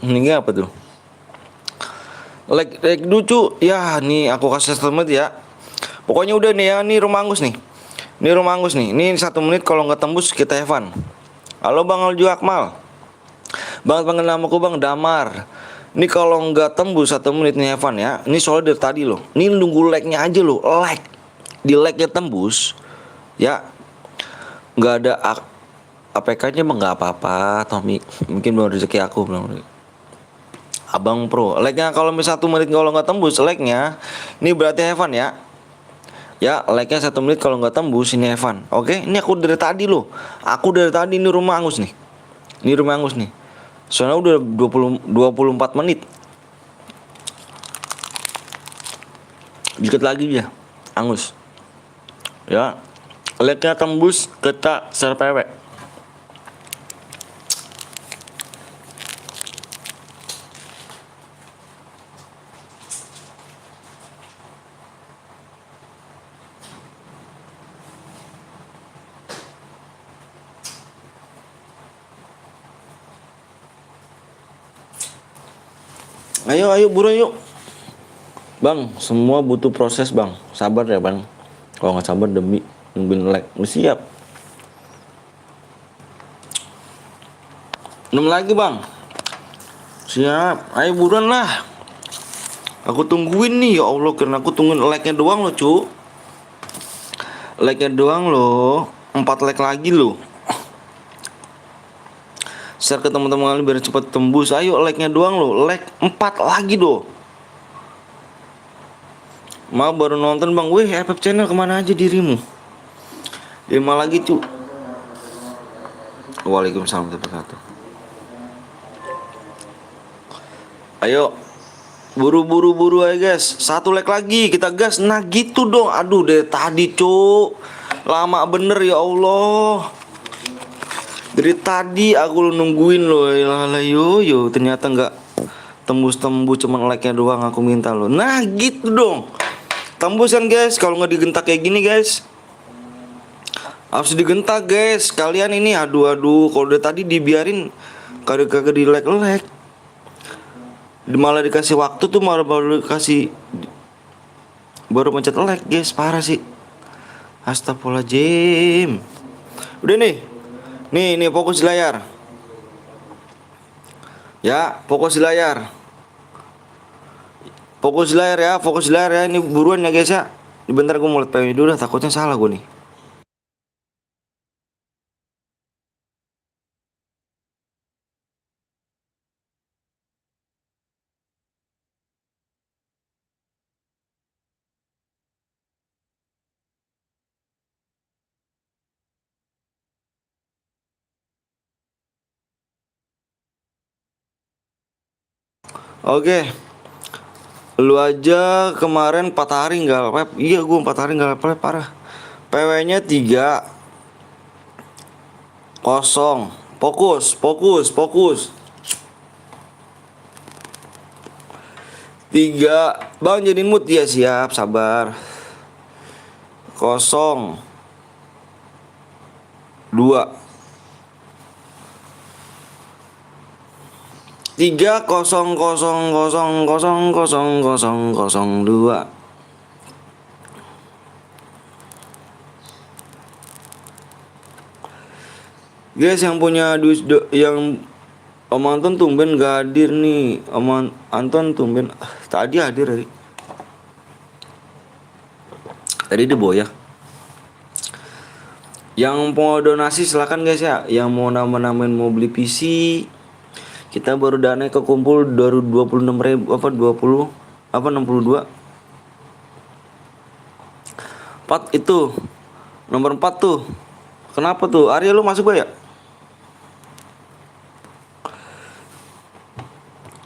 meninggal apa tuh? Like lucu ya, nih aku kasih statement ya. Pokoknya udah nih ya, nih rumah Angus nih. Ini rumah Angus nih, ini 1 menit kalau nggak tembus kita Evan. Halo bang Alju Akmal. Bang panggil namaku bang Damar. Ini kalau nggak tembus 1 menit nih Evan ya. Ini soalnya dari tadi loh. Ini nunggu like-nya aja loh. Like. Di like-nya tembus. Ya. Nggak ada APK-nya mah nggak apa-apa Tommy. Mungkin belum rezeki aku belum. Abang Pro. Like-nya kalau misal 1 menit kalau nggak tembus like-nya. Ini berarti Evan ya. Ya, like-nya 1 menit kalau nggak tembus ini Evan. Oke, ini aku dari tadi loh. Aku dari tadi, ini rumah Angus nih. Ini rumah Angus nih. Soalnya udah 24 menit. Dikit lagi ya, Angus. Ya, like-nya tembus, kita share PW. Ayo buruan yuk. Bang, semua butuh proses bang. Sabar ya bang. Kalau nggak sabar demi nungguin like. Siap. 6 lagi bang. Siap. Ayo buruan lah. Aku tungguin nih ya Allah, karena aku tungguin like-nya doang loh cu. Like-nya doang loh. 4 like lagi loh. Share ke teman-teman kalian biar cepat tembus. Ayo like-nya doang loh. Like 4 lagi doh. Mau baru nonton bang. Wih FF channel kemana aja dirimu? 5 lagi cu. Waalaikumsalam warahmatullahi wabarakatuh. Ayo. Buru aja guys. 1 like lagi kita gas. Nah gitu dong. Aduh dari tadi cu. Lama bener ya Allah. Dari tadi aku nungguin loh. Yo ternyata nggak tembus cuman like-nya doang aku minta loh. Nah gitu dong. Tembus kan guys. Kalau nggak digentak kayak gini guys, harus digentak guys. Kalian ini aduh. Kalau dari tadi dibiarin kagak di like. Malah dikasih waktu tuh baru dikasih, baru pencet like guys. Parah sih. Astagfirullahaladzim. Udah nih. Nih fokus di layar. Ya, fokus di layar. Fokus di layar ya, fokus di layar ya. Ini buruan ya guys ya. Ini bentar gue mau liat PW dulu dah, takutnya salah gue nih. Oke. Lu aja kemarin 4 hari nggak lep. Iya gue 4 hari nggak lep parah. PW nya 3 kosong. Fokus 3 bang jadiin mood ya, siap sabar. 02 3 0 0 0 0 0 0 2. Guys yang punya yang Om Anton tumben gak hadir nih. Om Anton tumben tadi hadir tadi. Tadi dia boya. Yang mau donasi silakan guys ya. Yang mau nambah-nambahin mau beli PC. Kita baru dana kekumpul baru 26.000 apa 20 apa 62. 4 itu. Nomor 4 tuh. Kenapa tuh? Arya lu masuk gak ya?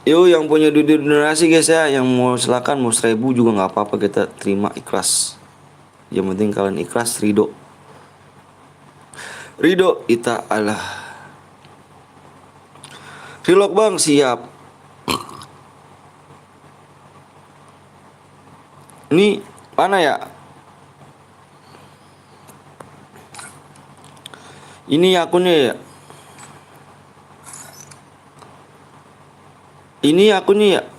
Yo yang punya duit donasi guys ya, yang mau silakan mau 1.000 juga nggak apa-apa, kita terima ikhlas. Yang penting kalian ikhlas, ridho ita Allah. Rilok bang siap. Ini mana ya? Ini akunnya ya. Ini akunnya ya.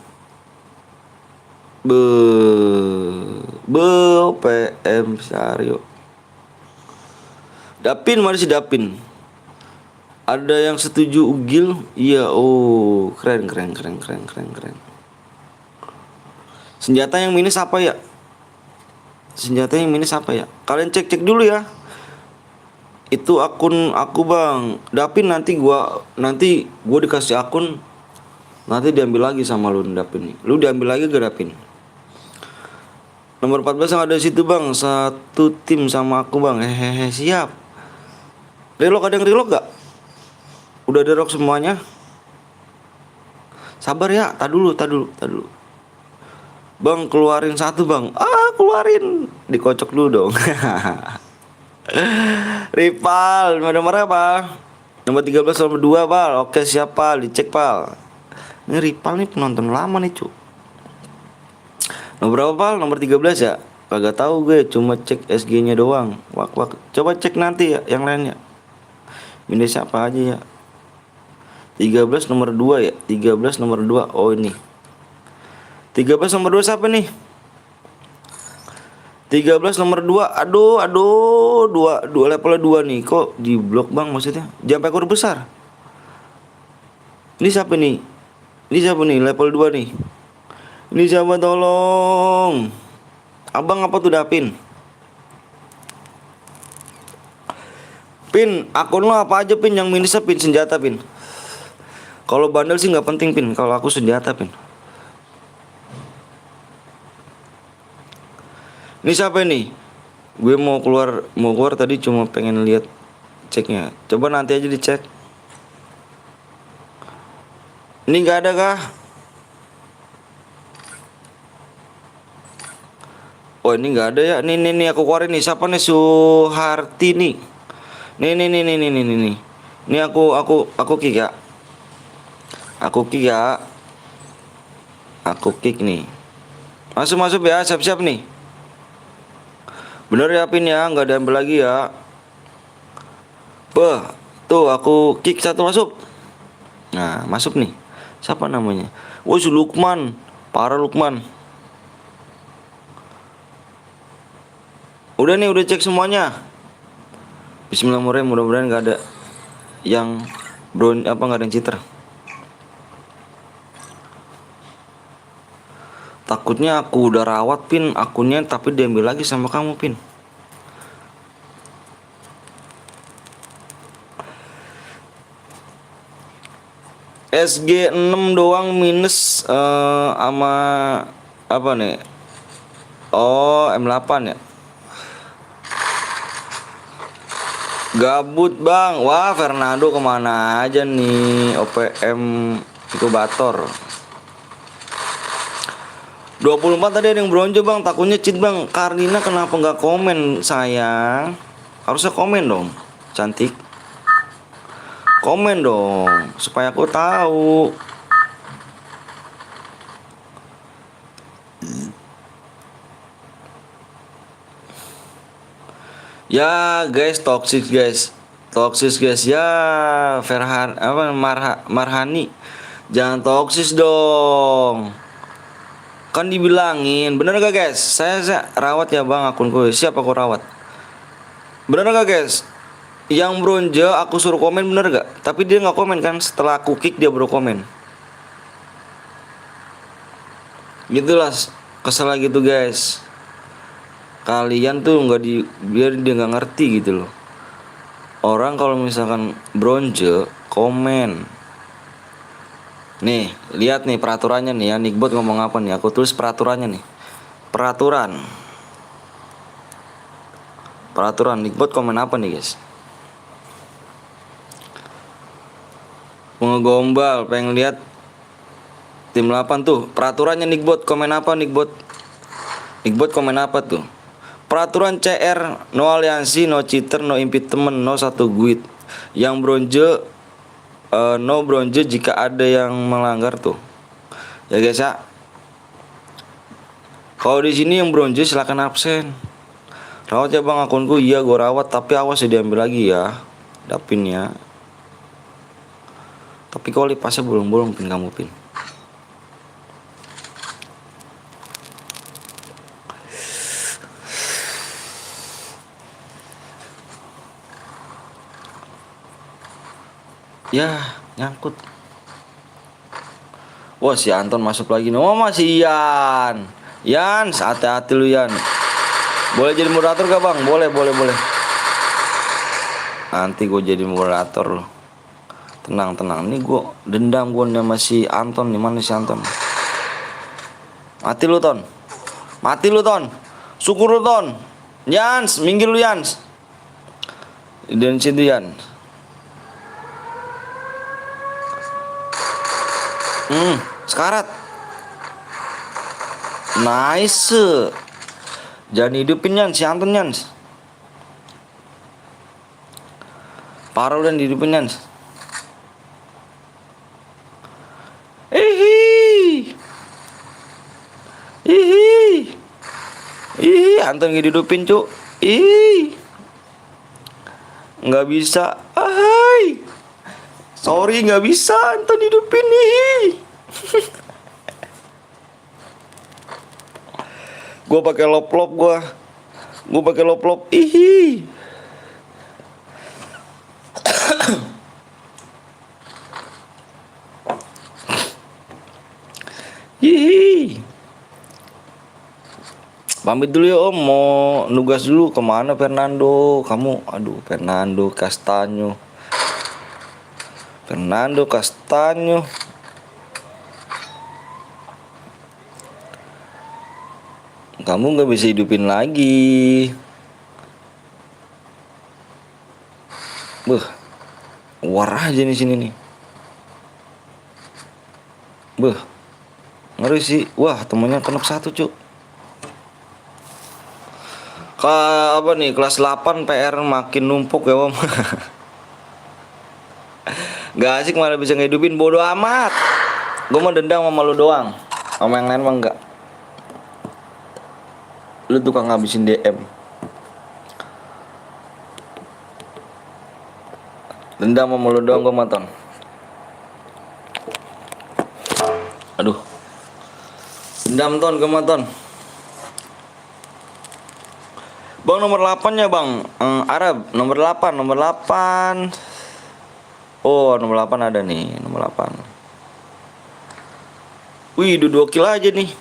PM Sario. Dapin mana sih Dapin? Ada yang setuju Ugil? Iya, oh, keren. Senjata yang minus apa ya? Kalian cek dulu ya. Itu akun aku bang. Dapin nanti gua dikasih akun. Nanti diambil lagi sama lu Dapin nih. Lu diambil lagi gak Dapin? Nomor 14 yang ada di situ bang. Satu tim sama aku bang. Hehehe siap. Relok, ada yang relok gak? Udah ada relok semuanya? Sabar ya, tak dulu. Bang keluarin satu bang. Keluarin. Dikocok dulu dong. Rival, nomor apa? Nomor 13 nomor 2 Pal. Oke siap Pal, dicek Pal. Ini Rival nih penonton lama nih cu. Nomor berapa Pal? Nomor 13 ya? Kagak tahu gue, cuma cek SG nya doang. Wak. Coba cek nanti ya yang lainnya. Ini siapa aja ya? 13 nomor 2 ya? 13 nomor 2. Oh ini 13 nomor 2 siapa nih? 13 nomor 2. Aduh 2 levelnya 2 nih. Kok di blok bang maksudnya? Jampai ekor besar. Ini siapa nih? Level 2 nih. Ini siapa tolong? Abang apa tuh Dapin? Pin, akun lo apa aja Pin? Yang minusnya Pin, senjata Pin. Kalau bandel sih nggak penting Pin. Kalau aku senjata Pin. Ini siapa nih? Gue mau keluar tadi cuma pengen lihat ceknya. Coba nanti aja dicek. Ini nggak ada kah? Oh ini nggak ada ya. Nih aku keluarin nih. Siapa nih? Suharti nih. Nih. Ini aku kick ya. Aku kick nih. Masuk ya, siap-siap nih. Bener ya Pin ya, nggak diambil lagi ya. Tuh aku kick satu masuk. Nah masuk nih. Siapa namanya? Woi si Lukman. Parah Lukman. Udah nih, udah cek semuanya. Bismillahirrahmanirrahim, mudah-mudahan gak ada yang gak ada yang cheater. Takutnya aku udah rawat Pin akunnya tapi diambil lagi sama kamu Pin. SG 6 doang minus sama apa nih? Oh, M8 ya. Gabut bang. Wah, Fernando kemana aja nih? OPM inkubator 24 tadi ada yang bronze bang. Takutnya cheat bang. Karina kenapa nggak komen sayang? Harusnya komen dong, cantik. Komen dong supaya aku tahu. Ya guys, toxic guys ya. Marhani, jangan toksis dong. Kan dibilangin, bener gak guys? Saya rawat ya bang akunku. Siapa aku rawat? Bener gak guys? Yang bronze aku suruh komen bener gak? Tapi dia nggak komen kan? Setelah aku kick dia baru komen. Gitulah, kesel gitu guys. Kalian tuh biar dia nggak ngerti gitu loh. Orang kalau misalkan bronze komen. Nih, lihat nih peraturannya nih ya. Nickbot ngomong apa nih? Aku tulis peraturannya nih. Peraturan Nickbot komen apa nih guys? Ngegombal, pengen lihat tim 8 tuh. Peraturannya Nickbot komen apa Nickbot? Nickbot komen apa tuh? Peraturan CR, no aliansi, no cheater, no impeachment, no satu guit. Yang bronze no bronze jika ada yang melanggar tuh. Ya guys ya. Kalau di sini yang bronze silakan absen. Rawat ya bang akunku. Iya gue rawat, tapi awas ya diambil lagi ya dapinnya. Tapi kalau pasnya bolong-bolong Pin kamu Pin. Ya, nyangkut. Wah, si Anton masuk lagi. Oh, masih Yan. Yan, hati-hati lu Yan. Boleh jadi moderator gak bang? Boleh. Nanti gue jadi moderator loh. Tenang. Ini gue dendam gue sama si Anton. Dimana si Anton? Mati lu Ton. Syukur lu Ton. Yans, minggir lu Yans. Dan situ Yan. Sekarat. Nice. Jangan hidupin Yan, si Anton Yans. Parah dan hidupin Yans. Anton ngidupin cuk. Nggak bisa. Sorry nggak bisa Anton hidupin nih. Gue pakai lop-lop gue pakai lop-lop. Pamit dulu ya Om, mau nugas dulu. Kemana Fernando? Kamu, aduh Fernando Castanyo. Kamu nggak bisa hidupin lagi. War aja nih sini nih. Ngeri sih. Wah, temennya kenop satu cuk. Apa nih, kelas 8 PR makin numpuk ya Om. Gak asik malah bisa ngehidupin, bodo amat. Gue mau dendam sama lu doang, sama yang lain mah enggak. Lu tukang ngabisin DM. Dendam sama lu doang gue maton. Aduh. Dendam Ton, gue maton. Bang nomor 8 ya bang. Arab nomor 8, nomor 8. Oh nomor 8 ada nih, nomor 8. Wih, udah 2 kill aja nih.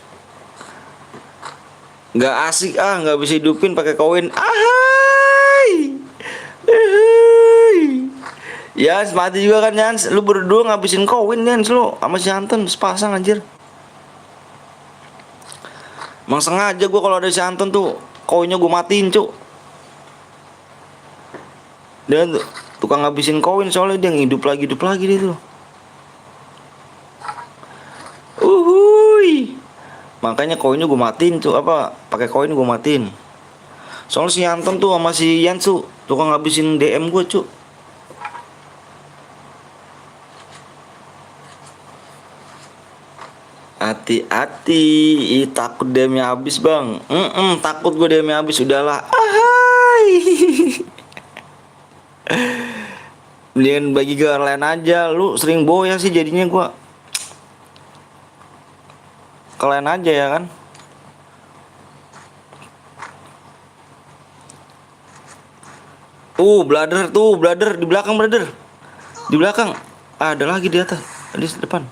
Nggak asik nggak bisa hidupin pakai koin. Ahai. Yans mati juga kan Yans. Lu berdua ngabisin koin Yans lu sama si Anton sepasang anjir. Emang sengaja gue kalau ada si Anton tuh koinnya gue matiin cuk. Dia tukang ngabisin koin soalnya dia hidup lagi dia tuh. Uhuy. Makanya koinnya gue matiin cuk, pakai koin gue matiin. Soalnya si Anton tuh sama si Yans tuh tukang ngabisin DM gue cuk. Hati-hati, takut DM-nya habis bang. Takut gue DM-nya habis, udahlah. Ahai. Mendingan bagi ke lain aja. Lu sering boya sih jadinya gue. Kalian aja ya kan. Brother di belakang brother. Di belakang. Ada lagi di atas, di depan.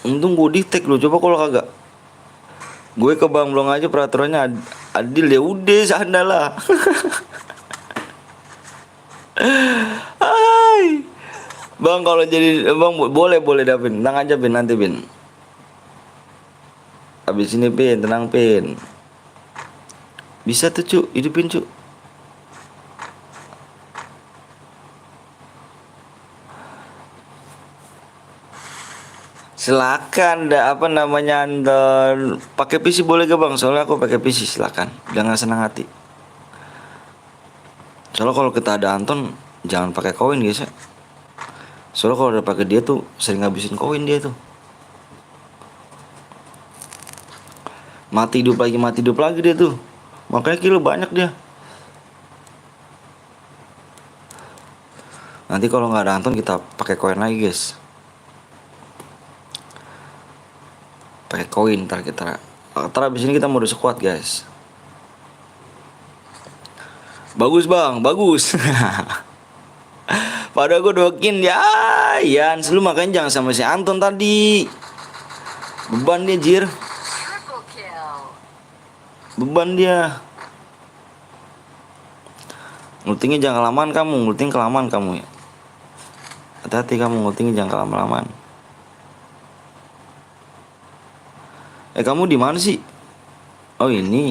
Untung gue di-tag lu, coba kalau kagak. Gue ke Bang Blong aja peraturannya adil ya udah sana lah. Hai. Bang kalau jadi Bang boleh dah Bin. Tenang aja Bin nanti Bin. Habis ini Bin, tenang Bin. Bisa tuh Cuk, hidupin Cuk. Silakan, pakai PC boleh gak bang? Soalnya aku pakai PC, silakan. Jangan senang hati. Soalnya kalau kita ada Anton, jangan pakai koin guys ya. Soalnya kalau udah pakai dia tuh sering ngabisin koin dia tuh. Mati hidup lagi dia tuh. Makanya kilo banyak dia. Nanti kalau nggak ada Anton kita pakai koin lagi guys. Pakai koin ntar abis ini kita mode squad guys. Bagus bang, bagus. Padahal gue doain ya, Yans lu makanya jangan sama si Anton tadi. Beban dia jir. Beban dia. Ngultingnya jangan kelamaan kamu ya. Hati-hati kamu ngultingnya jangan kelamaan. Kamu di mana sih? Oh ini.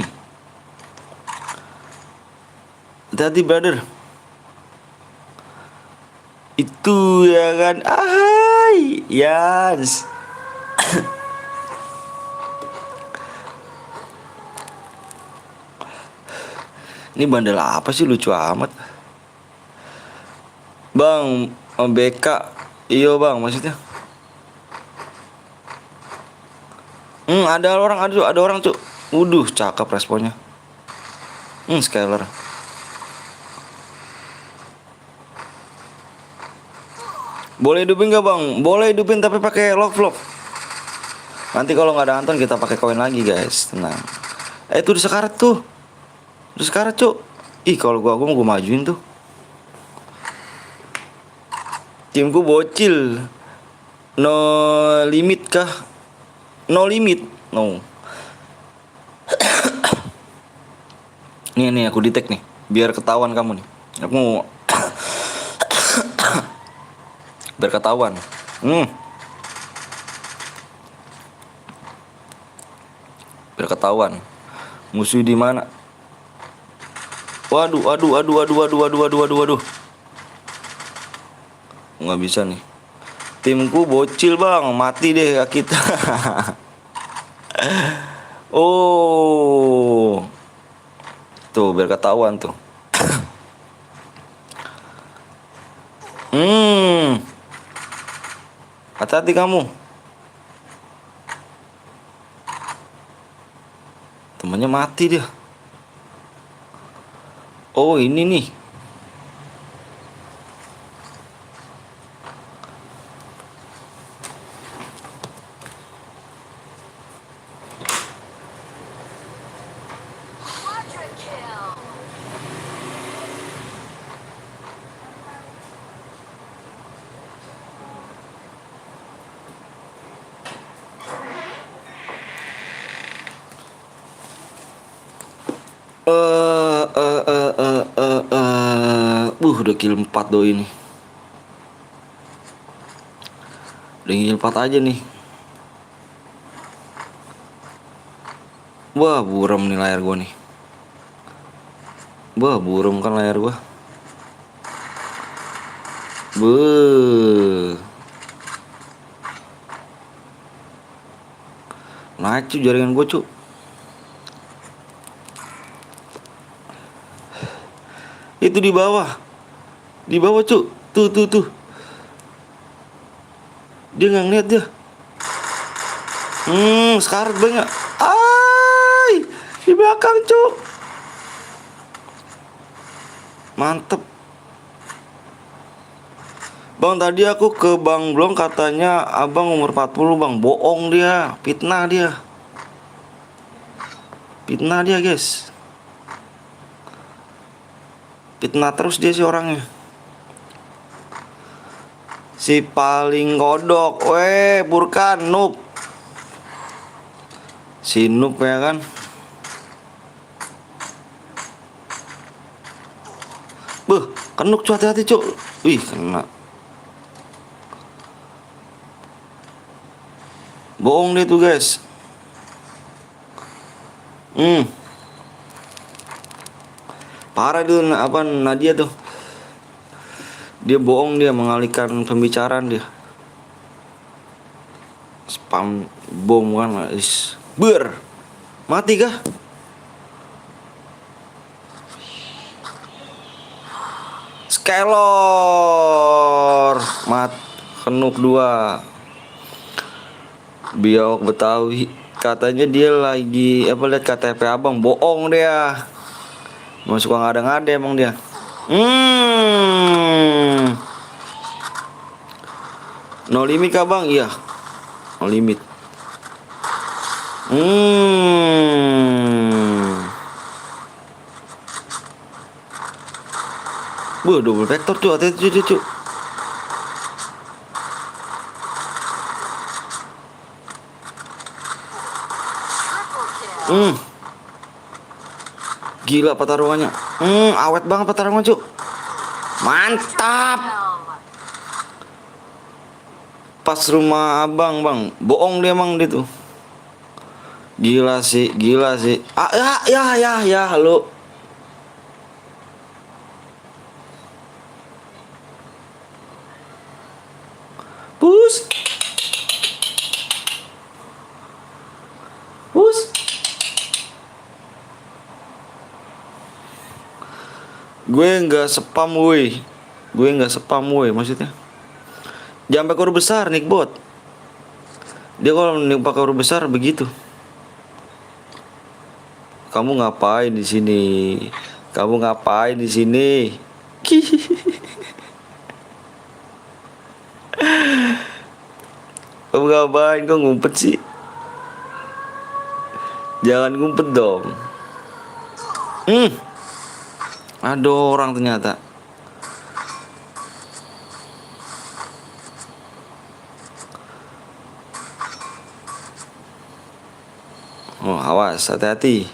Hati-hati brother. Itu ya kan. Ahai, Yans. Ini bandel apa sih lucu amat. Bang, BK. Iya bang maksudnya. Ada orang Cuk. Cakep responnya. Skyler. Boleh hidupin gak bang? Boleh hidupin tapi pakai love. Nanti kalau nggak ada Anton kita pakai koin lagi guys. Tenang. Itu udah sekarat tuh. Udah sekarat Cuk. Ih kalau gua mau majuin tuh. Timku bocil. No limit kah? No limit, no. Nih aku di tag nih, biar ketahuan kamu nih. Aku mau biar ketahuan. Biar ketahuan. Musuh di mana? Waduh. Nggak bisa nih. Timku bocil bang, mati deh kita. Oh, tuh biar ketahuan tuh. Hati-hati kamu. Temannya mati dia. Oh ini nih. Udah kill 4 doi ini. Udah kill 4 aja nih. Wah, buram nih layar gua nih. Wah, buram kan layar gua. Naik cuy jaringan gua cuy. Itu di bawah. Di bawah cuy. Tuh. Dia nggak ngeliat dia. Sekarat banyak. Di belakang cuy. Mantep. Bang, tadi aku ke Bang Blong katanya abang umur 40 bang. Bohong dia. Fitnah dia guys. Fitnah terus dia si orangnya. Si paling godok. Burkan noob. Si noob ya kan. Kenuk cuy, hati-hati cuy. Wih, kena. Bohong dia tuh guys. Parah tuh Nadia tuh. Dia bohong, dia mengalihkan pembicaraan dia. Spam bom kan. Mati kah? Skelor kenuk 2. Biawak Betawi. Katanya dia lagi lihat KTP abang. Bohong dia. Mau suka ngada-ngada emang dia. No limit kah bang? Iya. No limit. Double vector cuy, hati-hati cuy. Gila pertarungannya. Awet banget pertarungan cuy. Mantap. Pas rumah abang bang. Bohong dia emang dia tuh. Gila sih. Ya halo. Pus. Gue nggak spam woi maksudnya. Jangan pakai huruf besar Nick bot. Dia kalau pakai huruf besar begitu. Kamu ngapain di sini? Kamu ngapain? Kok ngumpet sih? Jangan ngumpet dong. Ada orang ternyata. Oh, awas, hati-hati.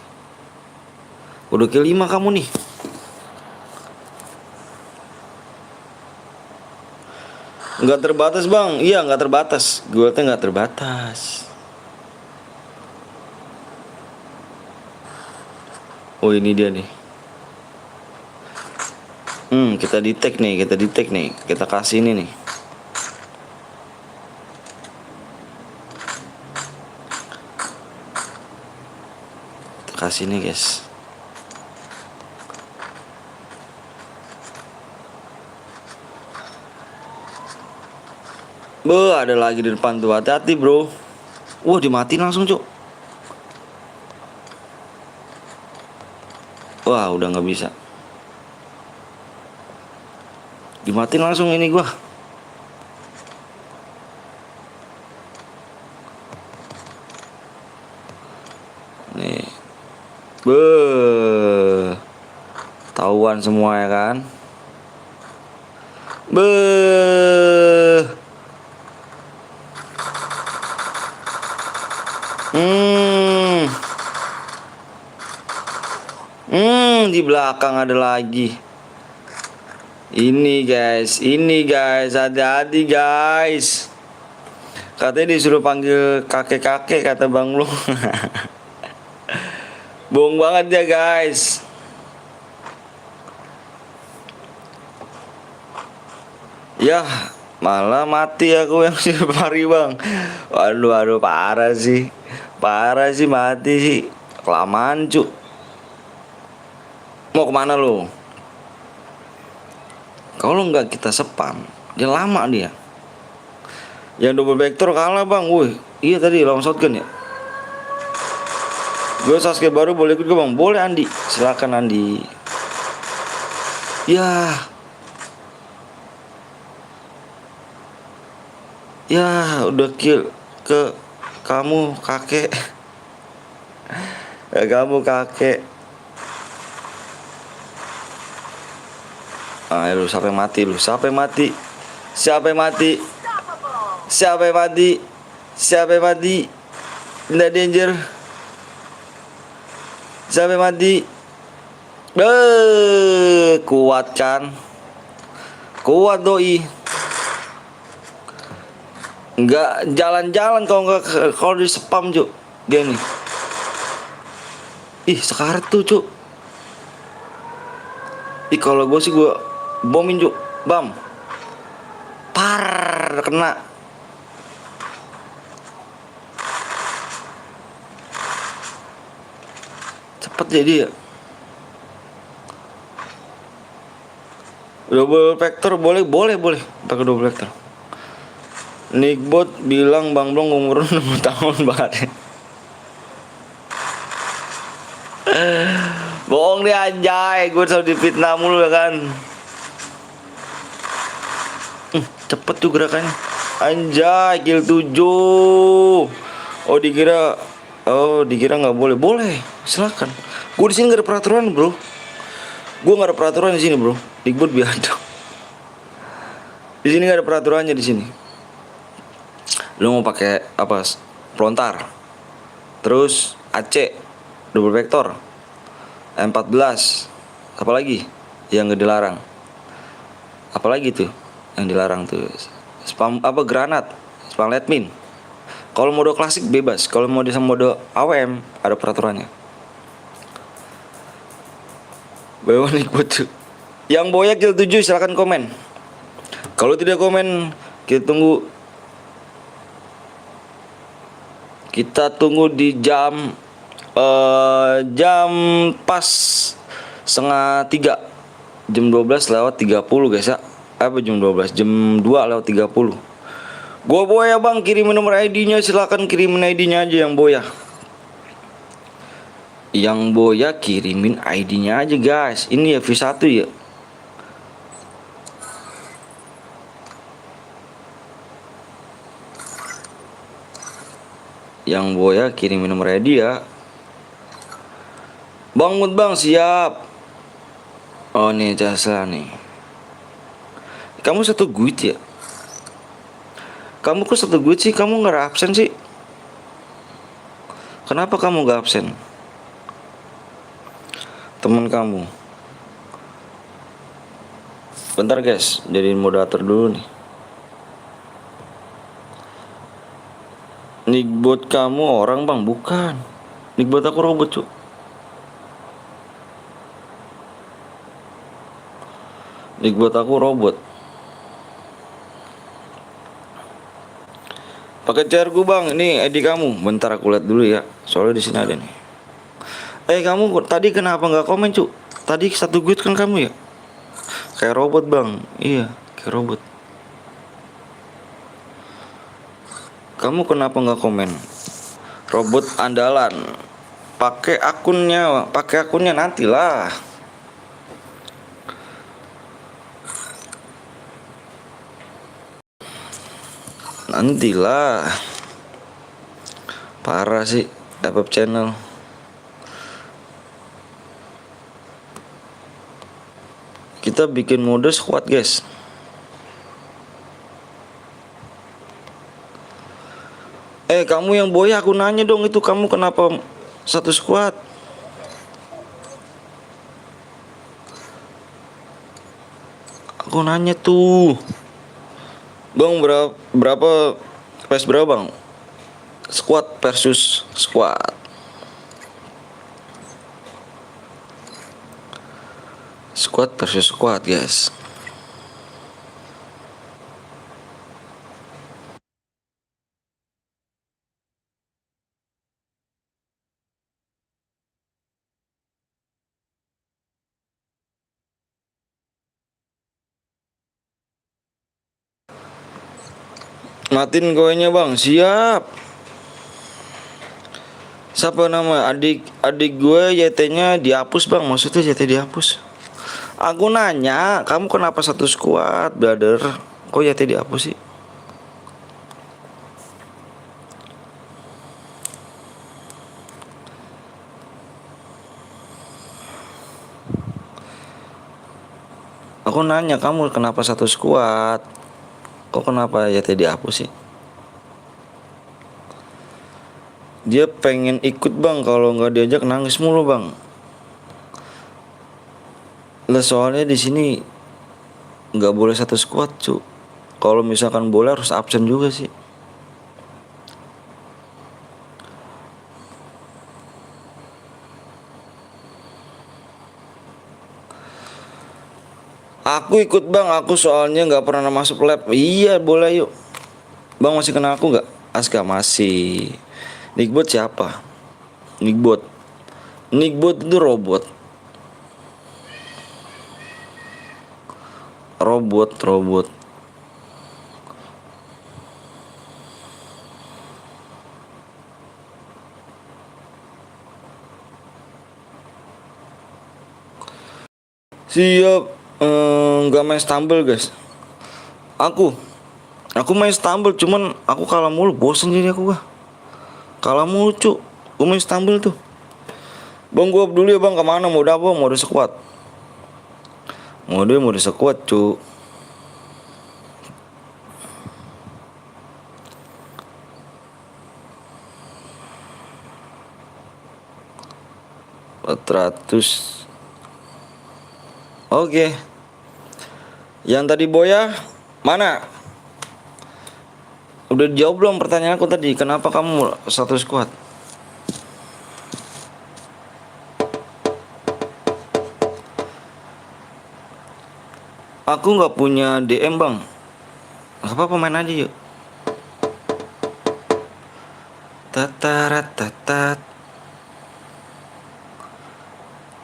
Udah kill 5 kamu nih. Nggak terbatas bang. Iya nggak terbatas. Gue tuh nggak terbatas. Oh ini dia nih. Kita detect nih. Kita kasih ini nih. Kita kasih nih guys. Ada lagi di depan tuh, hati-hati bro. Wah dimatiin langsung cuk. Wah udah nggak bisa. Dimatiin langsung ini gua. Nih. Tahuan semua ya kan. Di belakang ada lagi. Ini guys, hati-hati guys. Katanya disuruh panggil kakek-kakek kata Bang Lu. Bohong banget ya guys. Ya, malah mati aku yang pari Bang. Waduh, parah sih. Parah sih, mati sih. Kelamaan cu. Mau kemana lu? Kalau nggak kita spam, dia lama dia. Yang double vector kalah Bang. Woi, iya tadi lawan shotgun ya. Gue Sasuke baru boleh ikut gue Bang? Boleh Andi, silakan Andi. Ya udah kill ke kamu kakek. Kamu kakek. Ayo lu sampai mati lu, sampai mati. Siapa yang mati? Siapa yang mati? Siapa yang mati? Nggak danger. Siapa yang mati? Kuat kan? Kuat doi. Nggak jalan-jalan kalau di spam cuk. Dia nih. Ih sekarat tuh cuk. Ih kalau gue sih gue bomin cuk. Bam. Kena. Cepet jadi ya. Double vector boleh pakai double vector. Nickbot bilang Bang Blong umur 6 tahun banget. Bohong deh anjay, gue selalu difitnah mulu ya kan. Cepet tuh gerakannya. Anjay, kill 7. Oh dikira nggak boleh. Boleh, silakan. Gue di sini nggak ada peraturan bro. Gue nggak ada peraturan di sini bro. Nickbot biadab. Di sini nggak ada peraturannya di sini. Lu mau pakai apa? Pelontar. Terus AC double vector. M14. Apalagi yang nggak dilarang? Apalagi tuh yang dilarang tuh? Spam apa granat? Spam lead mine. Kalau mode klasik bebas. Kalau mode sama mode AWM ada peraturannya. Bawa Nickbot tuh. Yang boyak kill 7 silakan komen. Kalau tidak komen kita tunggu di jam pas setengah 3. Jam 12:30 guys ya. Apa jam 12? Jam 2:30. Gua Boya Bang, kirimin nomor ID-nya, silakan kirimin ID-nya aja yang Boya. Yang Boya kirimin ID-nya aja guys. Ini ya V1 ya. Yang Boya kirimin nomor ID ya. Bang Mut Bang siap. Oh nih jasa nih. Kamu satu guit ya? Kamu kok satu guit sih? Kamu nggak absen sih? Kenapa kamu nggak absen? Teman kamu. Bentar guys, jadiin moderator dulu nih. Nickbot kamu orang Bang? Bukan. Nickbot aku robot cuk. Nickbot aku robot. Pakai CR gue Bang, ini ID kamu. Bentar aku lihat dulu ya. Soalnya di sini ada nih. Kamu tadi kenapa nggak komen cuk? Tadi satu guit kan kamu ya? Kayak robot Bang. Iya, kayak robot. Kamu kenapa nggak komen? Robot andalan. Pakai akunnya nantilah. Nantilah. Parah sih dapat channel. Kita bikin mode squad guys. Kamu yang Boya aku nanya dong, itu kamu kenapa satu squad? Aku nanya tuh. Bang berapa PS berapa bang? Squad versus squad. Squad versus squad guys. Matiin koinnya bang, siap. Siapa nama adik gue YT-nya dihapus bang, maksudnya YT dihapus. Aku nanya, kamu kenapa satu squad, brother? Kok YT dihapus sih? Aku nanya kamu kenapa satu squad? Kok kenapa YT dihapus sih? Dia pengen ikut bang, kalau nggak diajak nangis mulu bang. Lah soalnya di sini nggak boleh satu squad cu. Kalau misalkan boleh harus absen juga sih. Aku ikut bang, aku soalnya nggak pernah masuk lab. Iya boleh yuk. Bang masih kenal aku nggak? Aska masih. Nickbot siapa? Nickbot. Nickbot itu robot. Robot. Siap. Nggak main stumble guys. Aku main stumble, cuman aku kalah mulu, bosen jadi aku gua. Kalah mulu cu. Gue main stumble tuh. Bang gua dulu ya bang, kemana mode apa? Mode squad. Mode squad cu. Ratus. Oke. Yang tadi Boya mana? Udah dijawab belum pertanyaan aku tadi? Kenapa kamu satu squad? Aku nggak punya DM bang. Gak apa-apa main aja yuk. Tataratat.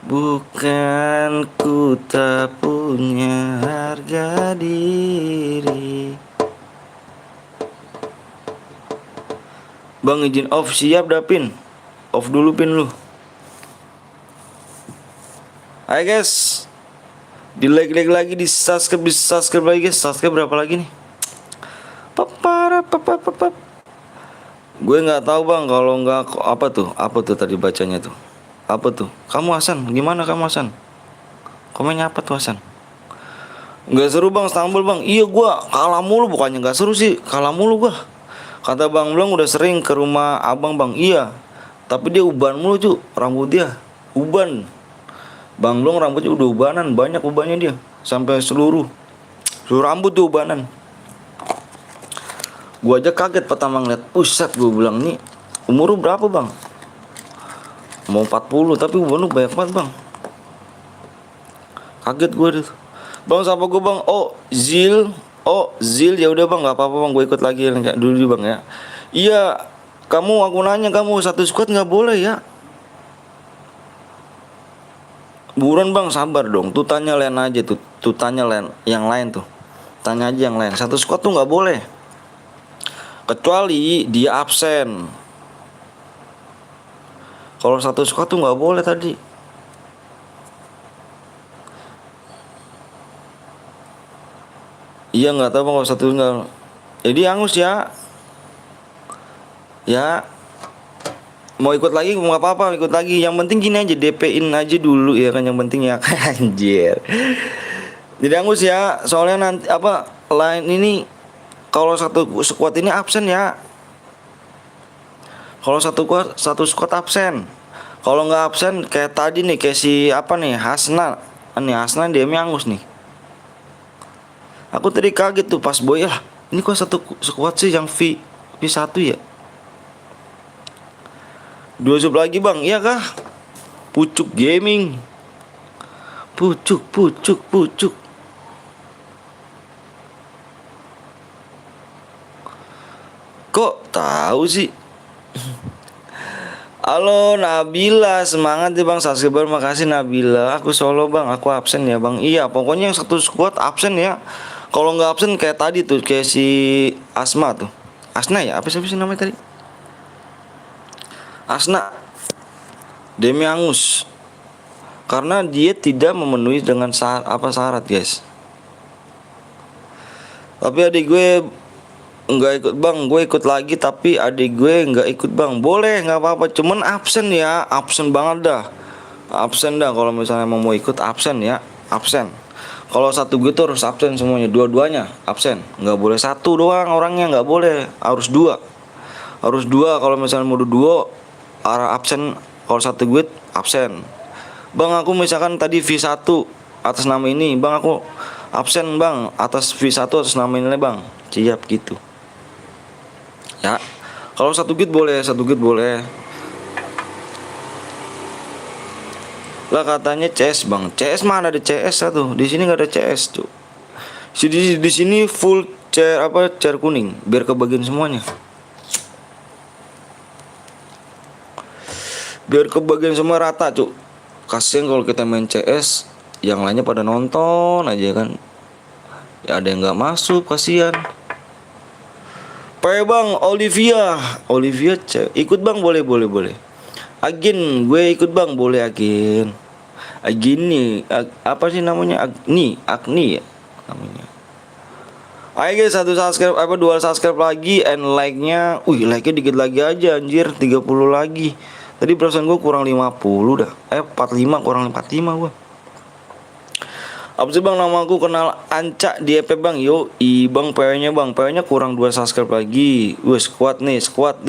Bukan ku tak punya harga diri. Bang izin off, siap dah Pin. Off dulu Pin lu. Hai guys. Di like lagi, di subscribe lagi guys. Subscribe berapa lagi nih? Papap. Gue nggak tahu bang, kalau nggak apa tuh tadi bacanya tuh. Apa tuh? Kamu Hasan, gimana kamu Hasan? Komennya apa tuh Hasan? Nggak seru bang, Istanbul bang. Iya gua kalah mulu, bukannya nggak seru sih, kalah mulu gua. Kata Bang Blong udah sering ke rumah abang bang. Iya, tapi dia uban mulu cu, rambut dia uban. Bang Blong rambutnya udah ubanan, banyak ubannya dia, sampai seluruh rambut tuh ubanan. Gua aja kaget pertama ngeliat, pusat gua bilang nih umur lu berapa bang? Mau 40 tapi uban lu banyak banget bang. Kaget gua tuh. Bang siapa gua bang? Oh Zil ya udah bang, nggak apa-apa bang, gue ikut lagi kayak dulu bang ya. Iya, aku nanya kamu satu squad nggak boleh ya? Buruan bang, sabar dong. Tuh tanya lain aja tuh tanya lain yang lain tuh. Tanya aja yang lain. Satu squad tuh nggak boleh. Kecuali dia absen. Kalau satu squad tuh nggak boleh tadi. Iya nggak tahu bang, kalau satu nggak. Jadi angus ya. Ya. Mau ikut lagi nggak apa-apa, ikut lagi. Yang penting gini aja, DP-in aja dulu ya kan, yang penting ya. Anjir. Jadi angus ya. Soalnya nanti lain ini kalau satu squad ini absen ya. Kalau satu squad absen. Kalau nggak absen kayak tadi nih, kayak si Hasna. Nih Hasna DM-nya angus nih. Aku tadi kaget tuh pas boy, lah ini kok satu squad sih yang V1 ya. 2 sub lagi bang, iya kah? Pucuk Gaming. Pucuk. Kok tahu sih? Halo Nabila, semangat ya bang, subscriber, makasih Nabila. Aku solo bang, aku absen ya bang. Iya, pokoknya yang satu squad absen ya. Kalau nggak absen kayak tadi tuh, kayak si Asma tuh. Asna ya, apa sih namanya tadi? Asna Demi Angus. Karena dia tidak memenuhi dengan syarat guys. Tapi adik gue nggak ikut bang, gue ikut lagi tapi adik gue nggak ikut bang. Boleh, nggak apa-apa, cuman absen ya, absen banget dah, absen dah. Kalau misalnya mau ikut absen ya, absen. Kalau satu gue tuh harus absen semuanya, dua-duanya absen, nggak boleh satu doang orangnya, nggak boleh, harus dua, harus dua. Kalau misalnya mau dua arah absen, kalau satu gue absen. Bang aku misalkan tadi V1 atas nama ini, bang aku absen bang atas V1 atas nama ini bang, siap gitu. Ya, kalau satu git boleh, satu git boleh. Lah katanya CS bang, CS mana ada CS satu? Di sini nggak ada CS tuh. Di sini full chair chair kuning, biar kebagian semuanya. Biar kebagian semua rata cuy. Kasian kalau kita main CS, yang lainnya pada nonton aja kan. Ya ada yang nggak masuk, kasihan. Bang, Olivia ikut bang, boleh. Agin, gue ikut bang, boleh Agin. Agin nih, apa sih namanya? Agni ya namanya. Ayo guys, 2 subscribe lagi, and like-nya, like-nya dikit lagi aja anjir, 30 lagi. Tadi perasaan gue kurang 50 dah. 45 kurang 45 gue. Apa sih bang, nama aku kenal Anca di EP bang. Yo bang, PW-nya bang, PW-nya kurang 2 subscribe lagi. Squad nih, squad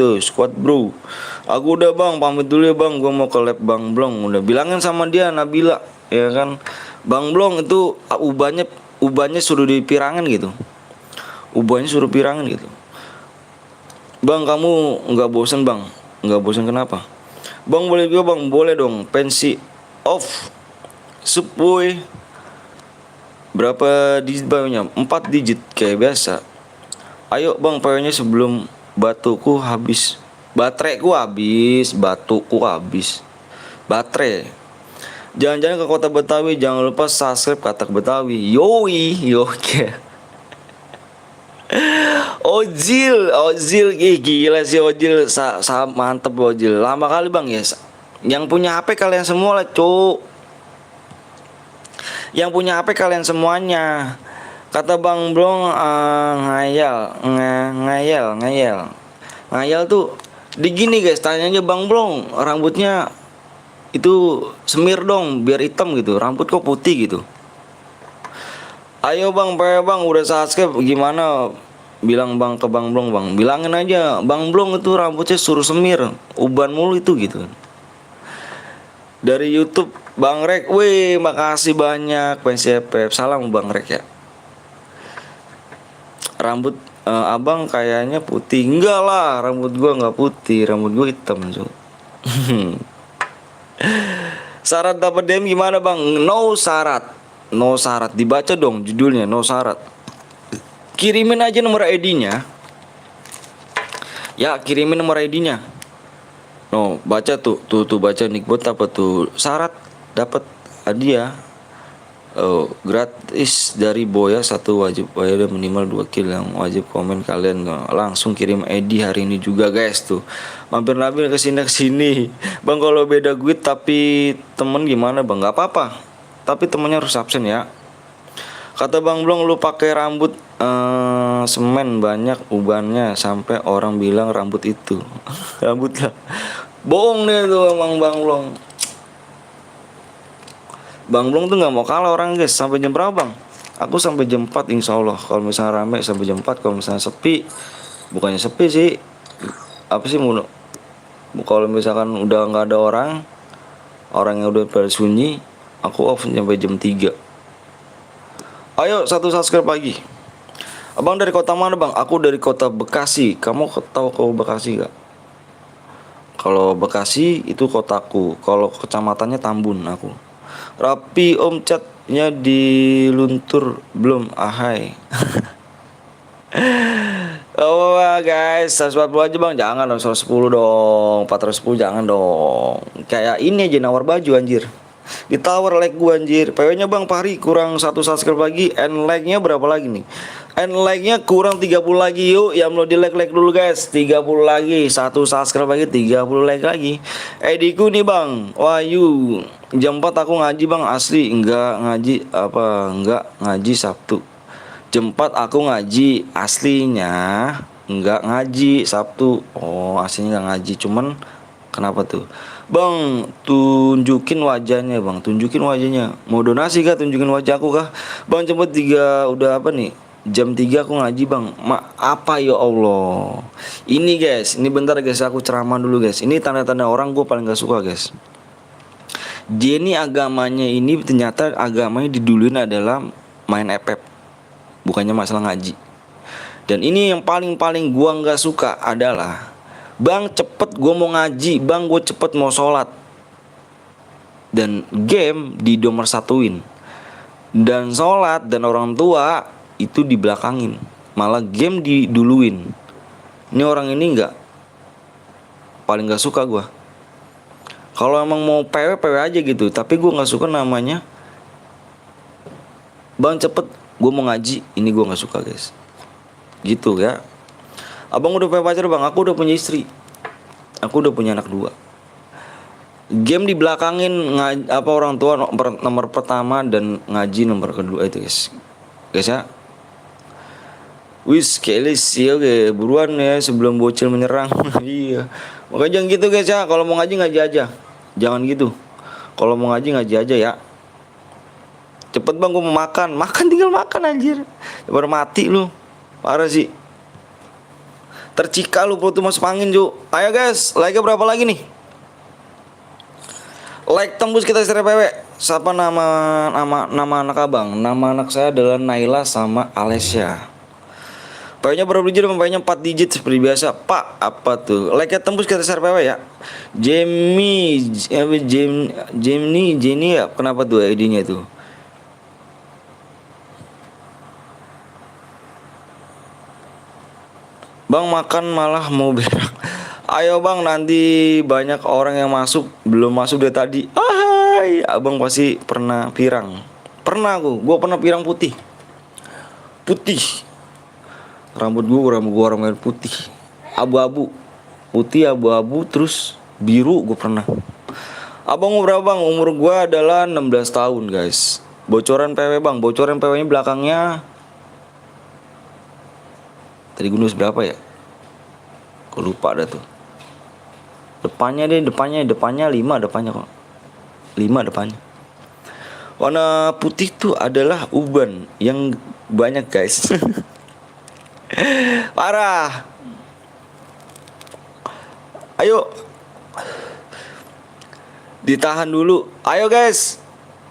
bro. Aku udah bang, pamit dulu ya bang, gue mau ke lab Bang Blong. Udah bilangin sama dia Nabila, ya kan. Bang Blong itu ubahnya suruh dipirangin gitu. Ubahnya suruh pirangin gitu. Bang kamu nggak bosen bang? Nggak bosen kenapa? Bang boleh juga bang, boleh dong. Pensi off Subway. Berapa digit PW-nya? 4 digit kayak biasa. Ayo bang, PW-nya sebelum batuku habis. Bateraiku habis, batuku habis. Baterai. Jangan-jangan ke kota Betawi, jangan lupa subscribe Katak Betawi. Yoi. Ojil, gila sih Ojil, mantep Ojil. Lama kali bang ya. Yang punya HP kalian semua lah cuk. Yang punya HP kalian semuanya. Kata Bang Blong, ngayal tuh di gini guys, tanya aja Bang Blong, rambutnya itu semir dong biar hitam gitu, rambut kok putih gitu. Ayo bang, bang udah subscribe gimana? Bilang bang ke Bang Blong bang, bilangin aja Bang Blong itu rambutnya suruh semir, uban mulu itu gitu. Dari YouTube Bang Rek, makasih banyak PNCP, salam Bang Rek ya. Rambut abang kayaknya putih, enggak lah, rambut gua nggak putih, rambut gua hitam cuy. Syarat dapat DM gimana bang? No syarat, dibaca dong judulnya, no syarat. Kirimin aja nomor ID-nya. Ya kirimin nomor ID-nya. No, baca tuh baca Nickbot apa tuh syarat dapat hadiah. Gratis dari Boya 1, wajib bayar minimal 2 kill, yang wajib komen kalian langsung kirim ID hari ini juga guys tuh. Mampir Nabil kesini bang. Kalau beda duit tapi temen gimana bang? Nggak apa-apa, tapi temennya harus absen ya. Kata Bang Blong, lu pakai rambut semen banyak ubannya sampai orang bilang rambut itu rambut lah. Bohong deh tuh emang Bang Blong. Bang Blong tuh nggak mau kalah orang guys. Sampai jam berapa bang? Aku sampai jam 4 insya Allah. Kalau misalnya rame sampai jam 4. Kalau misalnya sepi, bukannya sepi sih, apa sih mulu. Kalau misalkan udah nggak ada orangnya udah pada sunyi, aku off sampai jam 3. Ayo satu subscribe lagi. Abang dari kota mana bang? Aku dari kota Bekasi. Kamu tahu kau Bekasi gak? Kalau Bekasi itu kotaku. Kalau kecamatannya Tambun aku. Rapi om, catnya diluntur belum? Ahai. Oh guys, 140 aja bang. Jangan dong, 110 dong. 410 jangan dong. Kayak ini aja nawar baju anjir. Ditawar like gua anjir. PW nya bang Fahri kurang 1 subscribe lagi. And like nya berapa lagi nih? And like nya kurang 30 lagi. Yuk yang belum di like dulu guys. 30 lagi. 1 subscribe lagi 30 like lagi. Ediku nih bang Wahyu, jam 4 aku ngaji bang. Asli enggak ngaji. Apa enggak ngaji Sabtu. Jam 4 aku ngaji. Aslinya enggak ngaji Sabtu. Oh aslinya enggak ngaji. Cuman kenapa tuh bang? Tunjukin wajahnya bang. Tunjukin wajahnya. Mau donasi kah? Tunjukin wajahku kah? Bang cepet 3. Udah apa nih? Jam 3 aku ngaji bang. Apa ya Allah. Ini guys. Ini bentar guys. Aku ceramah dulu guys. Ini tanda-tanda orang gue paling gak suka guys. Dia ini agamanya ini ternyata agamanya diduluin adalah main FF. Bukannya masalah ngaji. Dan ini yang paling gua nggak suka adalah bang cepet gua mau ngaji, bang gua cepet mau sholat, dan game di nomor satuin, dan sholat dan orang tua itu di belakangin, malah game diduluin. Ini orang ini nggak, paling nggak suka gua. Kalau emang mau PW aja gitu, tapi gua nggak suka namanya bang cepet gue mau ngaji, ini gue nggak suka guys. Gitu ya. Abang udah punya pacar bang, aku udah punya istri, aku udah punya anak 2. Game di belakangin apa orang tua nomor pertama dan ngaji nomor kedua itu guys. Guys ya. Wis kelis ya oke, buruan ya sebelum bocil menyerang. Iya. Makanya jangan gitu guys ya. Kalau mau ngaji aja. Jangan gitu. Kalau mau ngaji aja ya. Cepet bang gue mau makan. Tinggal makan anjir. Baru mati lu. Parah sih. Tercika lu perut tuh masuk angin Ju. Ayo guys, like berapa lagi nih? Like tembus kita istri PW. Siapa nama anak abang? Nama anak saya adalah Naila sama Alessia. PW-nya berapa digit? PW-nya 4 digit seperti biasa. Pak, apa tuh? Like-nya tembus kita share PW ya. Jenny ya. Kenapa tuh ID-nya tuh? Bang makan malah mau berak. Ayo bang, nanti banyak orang yang masuk. Belum masuk dari tadi. Ahai, abang pasti pernah pirang. Pernah gue pernah pirang putih. Rambut gue putih. Abu-abu. Putih abu-abu terus biru gue pernah. Abang umur berapa bang? Umur gue adalah 16 tahun guys. Bocoran PW bang. Bocoran PW-nya belakangnya. Tadi gue nulis berapa ya? Kok lupa dah tuh. Depannya 5 depannya kok. 5 depannya. Warna putih tuh adalah uban yang banyak guys. Parah. Ayo. Ditahan dulu. Ayo guys.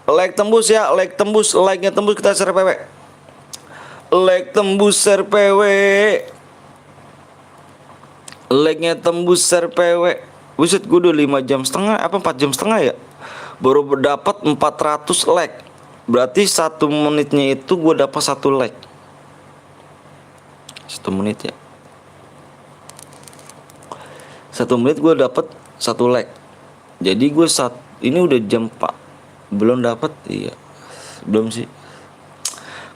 Like tembus ya, like-nya tembus kita share PW. Like tembus share PW. Like-nya tembus share PW. Buset gue udah 5 jam setengah apa 4 jam setengah ya. Baru dapat 400 like. Berarti 1 menitnya itu gue dapat 1 like. 1 menit ya. 1 menit gue dapat 1 like. Jadi gue ini udah jam 4. Belum dapat. Iya. Belum sih.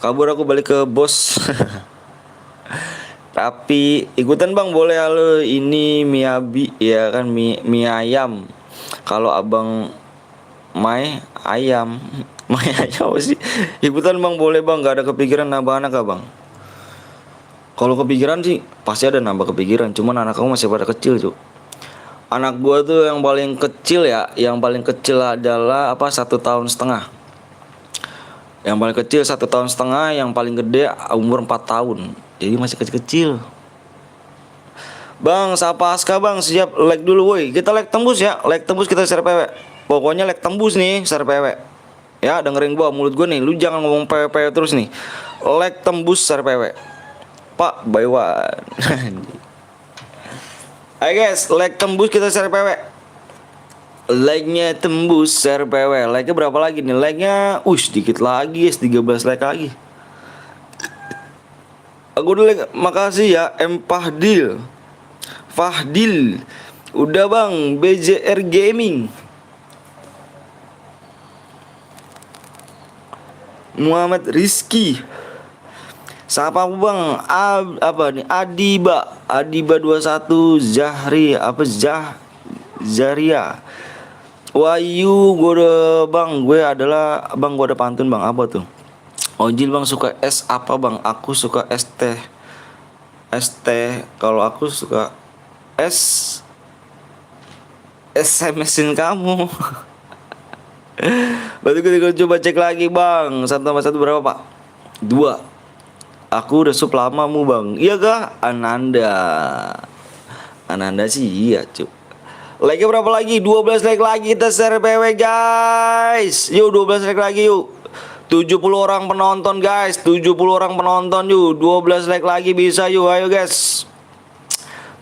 Kabur aku balik ke bos. Tapi ikutan bang boleh. Halo ini Miyabi ya kan, mie ayam. Kalau abang Mai ayam. Mai ayam apa sih? Ikutan bang boleh bang. Gak ada kepikiran nambah anak abang? Kalau kepikiran sih pasti ada nambah kepikiran. Cuman anak kamu masih pada kecil cuy. Anak gua tuh yang paling kecil ya. Yang paling kecil adalah 1,5 tahun. Yang paling kecil 1,5 tahun, yang paling gede umur 4 tahun. Jadi masih kecil-kecil. Bang, Sapa Aska bang, siap like dulu woi. Kita like tembus ya, like tembus kita share PW. Pokoknya like tembus nih share PW. Ya dengerin gua, mulut gua nih, lu jangan ngomong PW terus nih. Like tembus share PW. Pak by one. Ayo guys, like tembus kita share PW. Like-nya tembus share PW. Like-nya berapa lagi nih? Like-nya sedikit lagi guys, 13 like lagi. Aku udah like, makasih ya M Fahdil. Udah bang, BJR Gaming. Muhammad Rizky. Siapa aku bang? Apa nih? Adiba 21 Zahri Zaria. Wahyu, gue adalah bang, gue ada pantun bang, apa tuh? Ojil bang suka es apa bang? Aku suka es teh. Kalau aku suka es SMS-in kamu. Berarti kita coba cek lagi bang. 1 tambah 1 berapa pak? 2. Aku udah sub lama mu bang. Iya kah? Ananda sih iya cuy. Like berapa lagi? 12 like lagi kita share PW guys. Yuk 12 like lagi yuk. 70 orang penonton guys. 70 orang penonton yuk. 12 like lagi bisa yuk. Ayo guys.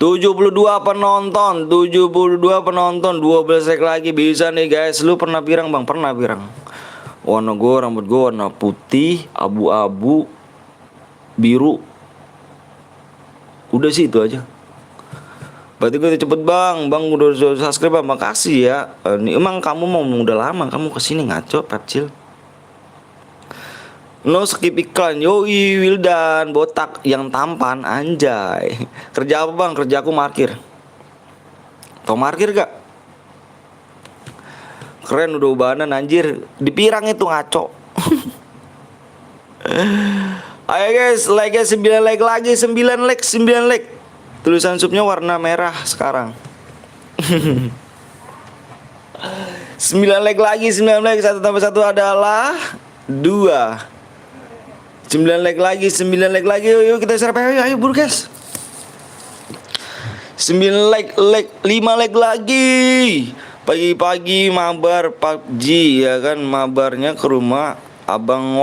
72 penonton 12 like lagi bisa nih guys. Lu pernah pirang bang? Pernah pirang. Warna gue, rambut gue warna putih, abu-abu, biru. Udah sih itu aja. Berarti gue cepet bang. Bang udah subscribe bang. Makasih ya. Ini emang kamu mau udah lama kamu kesini ngaco Pepcil. No skip iklan. Yoi Wildan botak yang tampan anjay. Kerja apa bang? Kerja aku markir. Tau markir gak? Keren udah ubanan anjir. Dipirang itu ngaco. Ayo guys, like 9 like lagi, 9 like. Tulisan subnya warna merah sekarang. 9 like lagi, 9 like. 1 tambah 1 adalah 2. 9 like lagi. Yuk kita share PW, ayo buru guys. 9 like, 5 like lagi. Pagi-pagi mabar PUBG ya kan, mabarnya ke rumah Abang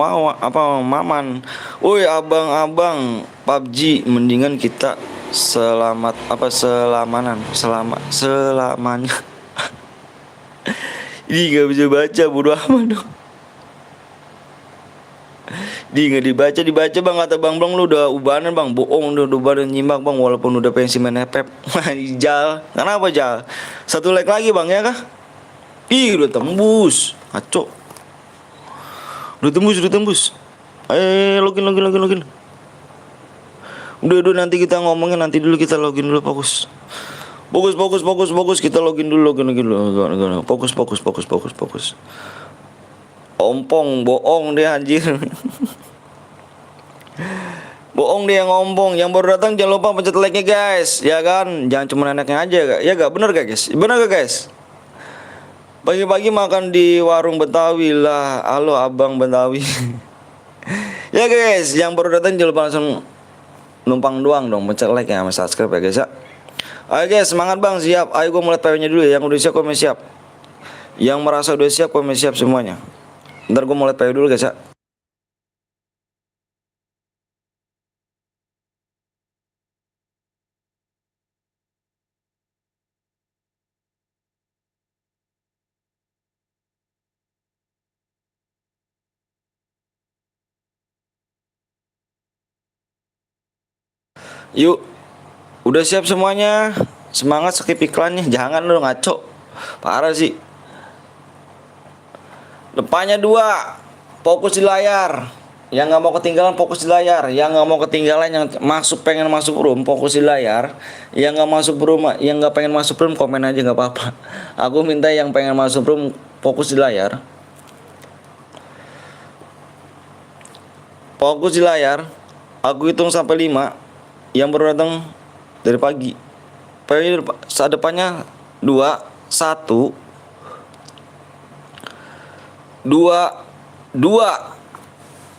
Maman. Woi abang PUBG, mendingan kita selamanya. Ini gak bisa baca, bodo amat dong. Nggak dibaca bang, kata bang lu udah ubanan bang, bohong udah ubanan nyimak bang, walaupun udah pensi main FF. Jal, kenapa Jal? 1 like lagi bang ya kah? Ih udah tembus, ngaco. Udah tembus. Ayo login. Udah nanti kita ngomongin, nanti dulu kita login dulu, fokus. Kita login dulu. Fokus. Ompong, bohong dia anjir. Bohong dia ngompong. Yang baru datang jangan lupa pencet like-nya guys, ya kan? Jangan cuma enaknya aja gak? Ya gak? Bener gak guys? Bener gak guys? Pagi-pagi makan di warung Betawi lah. Halo abang Betawi. Ya guys, yang baru datang jangan lupa langsung numpang doang dong, pencet like ya sama subscribe ya guys ya. Ayo guys, semangat bang, siap. Ayo gue mulai PW-nya dulu ya. Yang udah siap komen siap. Yang merasa udah siap komen siap semuanya. Ntar gue mulai PW dulu guys ya. Yuk, udah siap semuanya. Semangat skip iklannya. Jangan lu ngaco. Parah sih. Depannya 2. Fokus di layar. Yang nggak mau ketinggalan fokus di layar. Yang nggak mau ketinggalan, yang pengen masuk room fokus di layar. Yang nggak masuk room, yang nggak pengen masuk room komen aja nggak apa-apa. Aku minta yang pengen masuk room fokus di layar. Fokus di layar. Aku hitung sampai 5. Yang baru datang dari pagi. Saat depannya 2, 1, 2.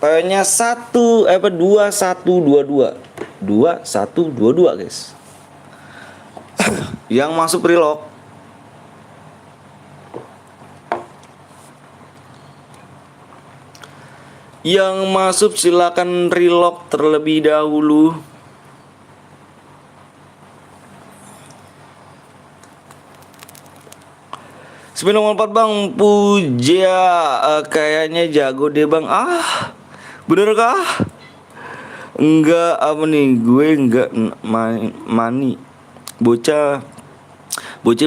PW-nya 1, 2, 1, 22. 2, 1, 22 guys. Yang masuk prelock Yang masuk silakan relock terlebih dahulu. Sembilan empat bang, Puja kayaknya jago deh bang. Ah, bener kah? Enggak apa nih, gue enggak mani. Bocah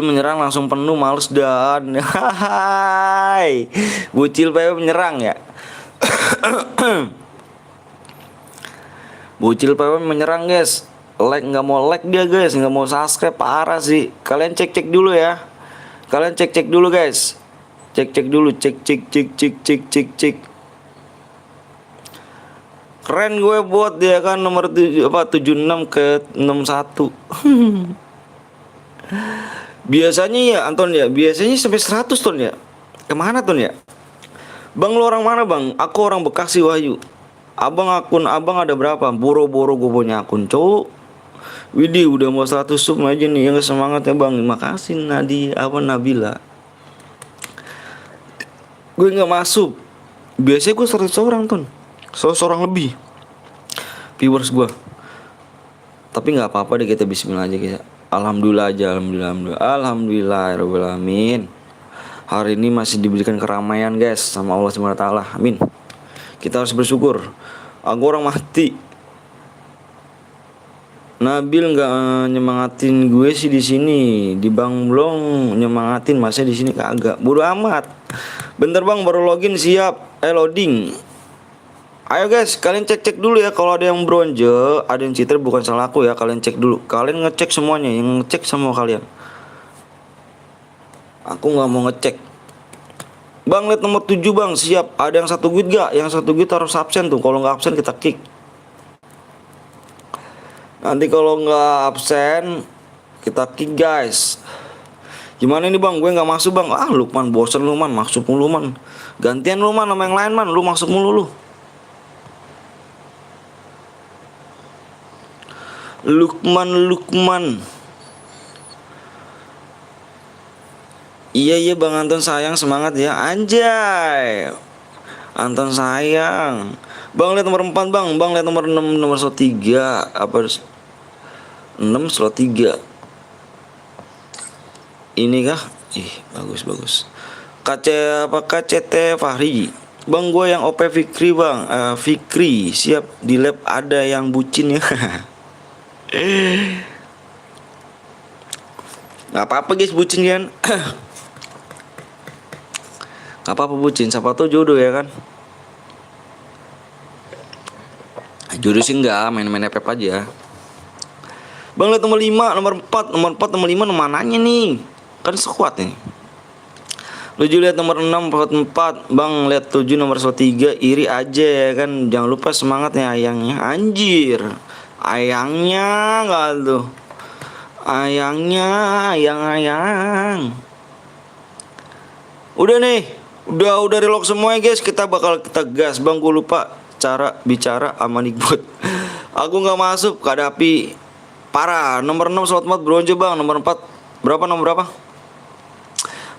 menyerang langsung penuh, males dan. Hai, bocil PW menyerang ya. Bocil PW menyerang guys. Like nggak mau like dia guys, nggak mau subscribe, parah sih. Kalian cek dulu ya. Kalian cek dulu guys. Cek dulu, cek. Keren gue buat dia kan nomor 76 ke 61. Biasanya ya Anton ya, biasanya sampai 100 ton ya. Kemana ton ya? Bang, lu orang mana bang? Aku orang Bekasi Wahyu. Abang akun abang ada berapa? Boro-boro gue punya akun cowok. Widih udah mau 100 sub aja nih. Yang semangat ya bang. Makasih Nabila. Gue gak masuk. Biasanya gue 100 orang ton. 100 orang lebih viewers gue. Tapi gak apa-apa deh, kita bismillah aja kita. Alhamdulillah aja. Alhamdulillahirobbilalamin. Hari ini masih diberikan keramaian guys sama Allah SWT. Amin. Kita harus bersyukur. Aku orang mati. Nabil nggak nyemangatin gue sih di sini. Di Bang Blong nyemangatin, masa di sini kagak. Bodo amat. Bentar bang, baru login siap. Loading. Ayo guys, kalian cek dulu ya. Kalau ada yang bronze, ada yang cheater, bukan salah aku ya. Kalian cek dulu. Kalian ngecek semuanya. Yang ngecek sama kalian. Aku nggak mau ngecek. Bang, lihat nomor 7 bang, siap. Ada yang 1 guide gak? Yang 1 guide harus absen tuh. Kalau nggak absen kita kick. Nanti kalau nggak absen kita kick guys. Gimana ini bang? Gue nggak masuk bang. Ah Lukman, bosen lu man, masuk mulu man. Gantian lu man sama yang lain man. Lu masuk mulu lu. Lukman. Iya bang Anton sayang, semangat ya. Anjay, Anton sayang. Bang lihat nomor 4 bang. Bang lihat nomor 6, nomor slot 3. Apa 6 slot 3. Ini kah? Ih bagus. KCT Fahri. Bang gue yang OP Fikri bang. Fikri siap. Di lab ada yang bucin ya. Gak apa-apa guys bucin kan. Gak apa-apa bucin, siapa tuh jodoh ya kan. Jodoh sih enggak, main-main FF aja. Bang lihat nomor 5, nomor 4, nomor 5 nomor mananya nih? Kan sekuat nih. Lu lihat nomor 6, nomor 4. Bang lihat 7 nomor 3, iri aja ya kan. Jangan lupa semangatnya ayangnya. Anjir. Ayangnya enggak tuh. Ayang. Udah nih. Udah relock semua ya guys. Kita gas. Bang gue lupa cara bicara sama Nickbot. Aku nggak masuk Kadapi. Parah. Nomor 6 slot 4 bronze bang. Nomor 4 berapa?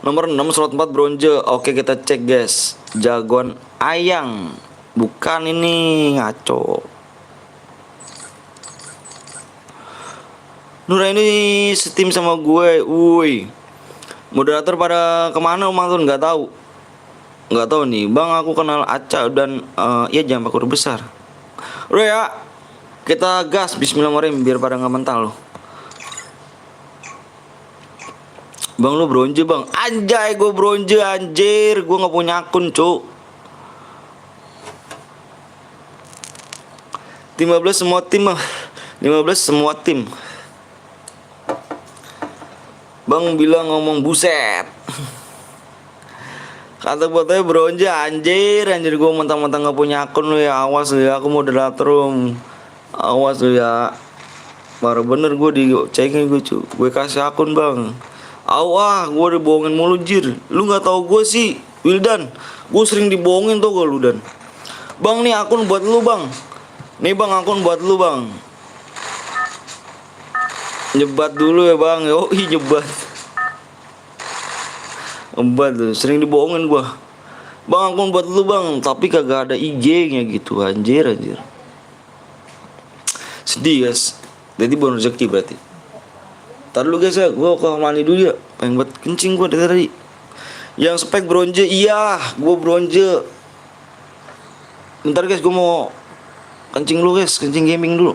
Nomor 6 slot 4 bronze. Oke kita cek guys. Jagoan Ayang. Bukan ini ngaco. Nura ini setim sama gue. Woi. Moderator pada kemana Mantun? Nggak tahu nih bang. Aku kenal Aca dan ya jangan pakai huruf besar. Udah ya, kita gas. Bismillahirrahmanirrahim biar pada nggak mental loh. Bang lu bronze bang. Anjay gue bronze anjir. Gue nggak punya akun cuk. 15 semua tim. Bang bilang ngomong buset. Kata buatnya bronze anjir gue mentang-mentang gak punya akun lu ya. Awas lu ya, aku moderator room. Awas lu ya. Baru bener gue cekin gue cu. Gue kasih akun bang. Awah gue dibohongin mulu jir. Lu gak tahu gue sih Wildan. Gue sering dibohongin tuh gue lu Dan. Bang nih akun buat lu bang. Nih bang akun buat lu bang. Nyebat dulu ya bang. Yoi nyebat tuh, sering dibohongin gua. Bang, akun buat lu bang, tapi kagak ada IG-nya gitu, anjir. Sedih guys. Jadi bonus rezeki berarti. Ntar dulu guys ya, gue ke mandi dulu ya. Pengen buat kencing gue dari tadi. Yang spek bronze, iya, gue bronze. Bentar guys, gue mau kencing dulu guys, kencing gaming dulu.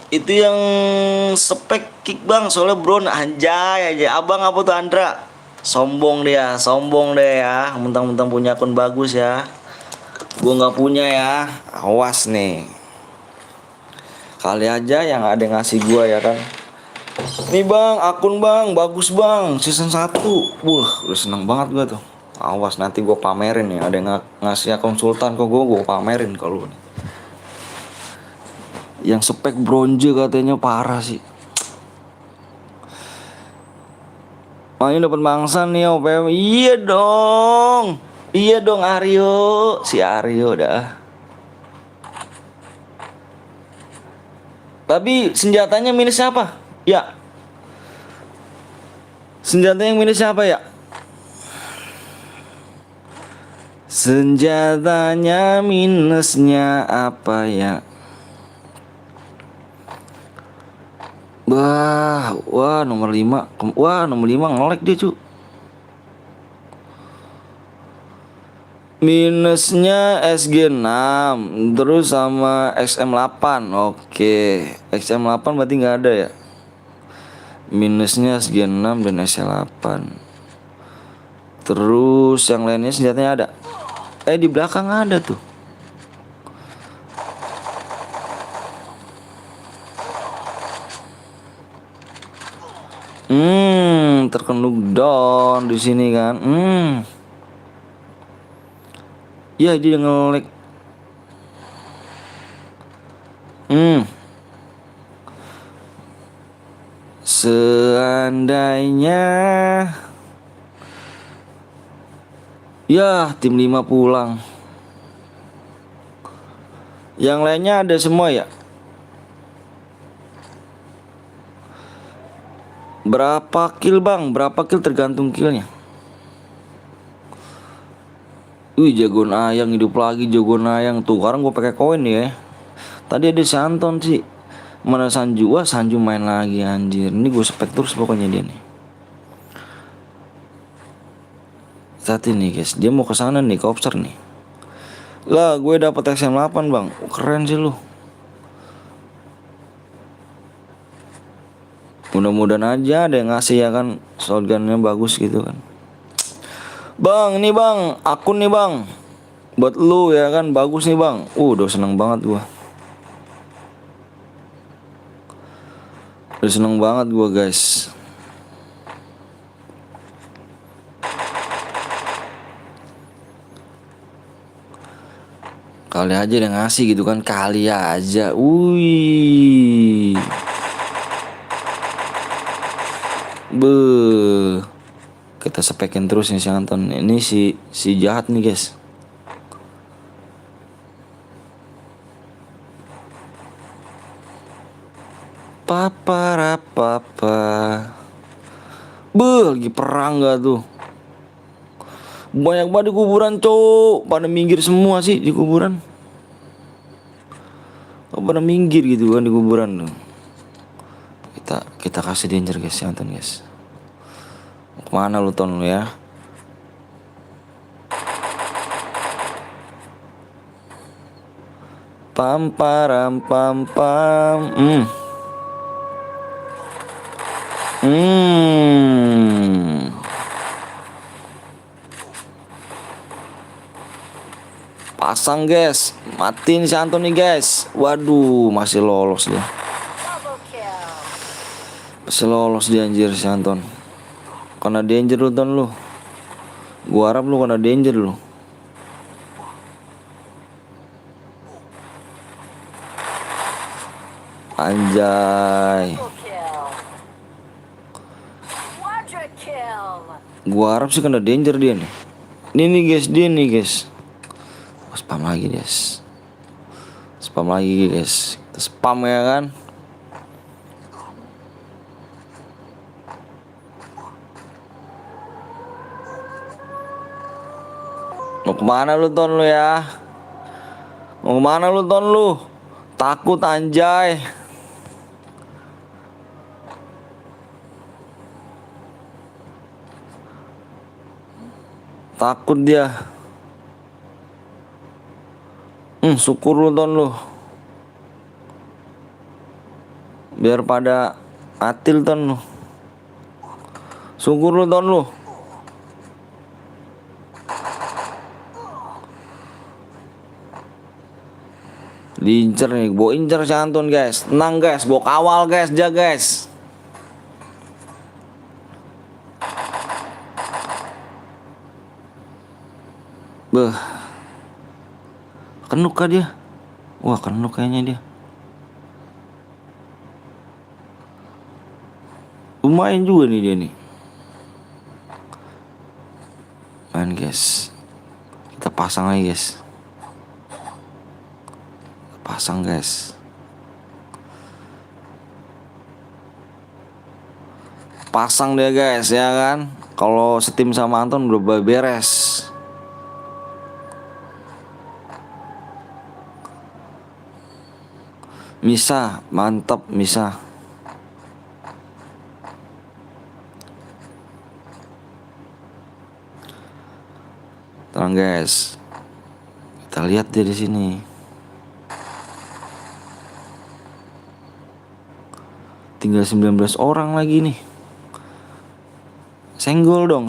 Itu yang spek kick bang, soalnya bro anjay aja. Abang apa tuh Andra? Sombong deh ya. Mentang-mentang punya akun bagus ya. Gua nggak punya ya. Awas nih. Kali aja yang ada yang ngasih gua ya kan. Nih bang, akun bang, bagus bang, season 1. Wah, udah seneng banget gua tuh. Awas nanti gua pamerin ya. Ada yang ngasih akun sultan ke gua pamerin kalau nih. Yang spek bronze katanya parah sih. Oh ini dapat mangsa nih OPM. Iya dong Aryo. Si Aryo dah. Tapi senjatanya minus apa? Ya. Senjatanya yang minus apa ya? Senjatanya minusnya apa ya? Wah, nomor 5. Wah, nomor 5 nge-lag dia, cu. Minusnya SG6 terus sama XM8. Oke, XM8 berarti nggak ada ya. Minusnya SG6 dan SL8. Terus yang lainnya senjatanya ada. Di belakang ada tuh. Terkendung down di sini kan. Ya dia nge-lag. Seandainya ya tim 5 pulang. Yang lainnya ada semua ya. Berapa kill bang? Berapa kill tergantung killnya. Jagoan ayang hidup lagi, jagoan ayang tuh. Sekarang gue pakai koin ya. Tadi ada Santon sih. Mana Sanju? Wah Sanju main lagi anjir. Ini gue spek terus pokoknya dia nih. Saat ini guys, dia mau ke sana nih, ke Obser nih. Lah gue dapet XM8 bang. Keren sih lu. Mudah-mudahan aja ada yang ngasih ya kan, shotgunnya bagus gitu kan. Bang, ini bang, akun nih bang, buat lu ya kan, bagus nih bang. Udah seneng banget gua. Udah seneng banget gua guys. Kali aja ada yang ngasih gitu kan, kali aja. Wih. Kita spekin terus nih si Anton. Ini si jahat nih guys. Papa. Lagi perang gak tuh? Banyak banget di kuburan cowok. Pada minggir semua sih di kuburan. Pada minggir gitu kan di kuburan tuh. Kita kasih danger guys si Anton guys. Kemana lu Ton lu ya? Pam param pam pam. Pasang guys. Matiin si Anton nih guys. Waduh, masih lolos dia. Masih lolos dia anjir si Anton. Kena danger lu Ton lu. Gua harap lu kena danger lu. Anjay. Gua harap sih kena danger dia nih. Ini nih guys, dia nih guys. Spam lagi guys. Spam lagi guys. Kita spam ya kan. Mau kemana lu Ton lu ya? Mau kemana lu Ton lu? Takut anjay. Takut dia. Syukur lu Ton lu. Biar pada atil Ton lu. Syukur lu Ton lu. Diincer nih, bawa incer si Anton guys. Tenang guys, bawa kawal guys, jaga guys. Beh. Kenuk kah dia? Wah, kenuk kayaknya dia. Lumayan juga nih dia nih. Main guys. Kita pasang lagi guys. Pasang guys. Pasang dia guys ya kan. Kalau setim sama Anton udah beres. Misa, mantap Misa. Tenang guys. Kita lihat dia di sini. Tinggal 19 orang lagi nih. Senggol dong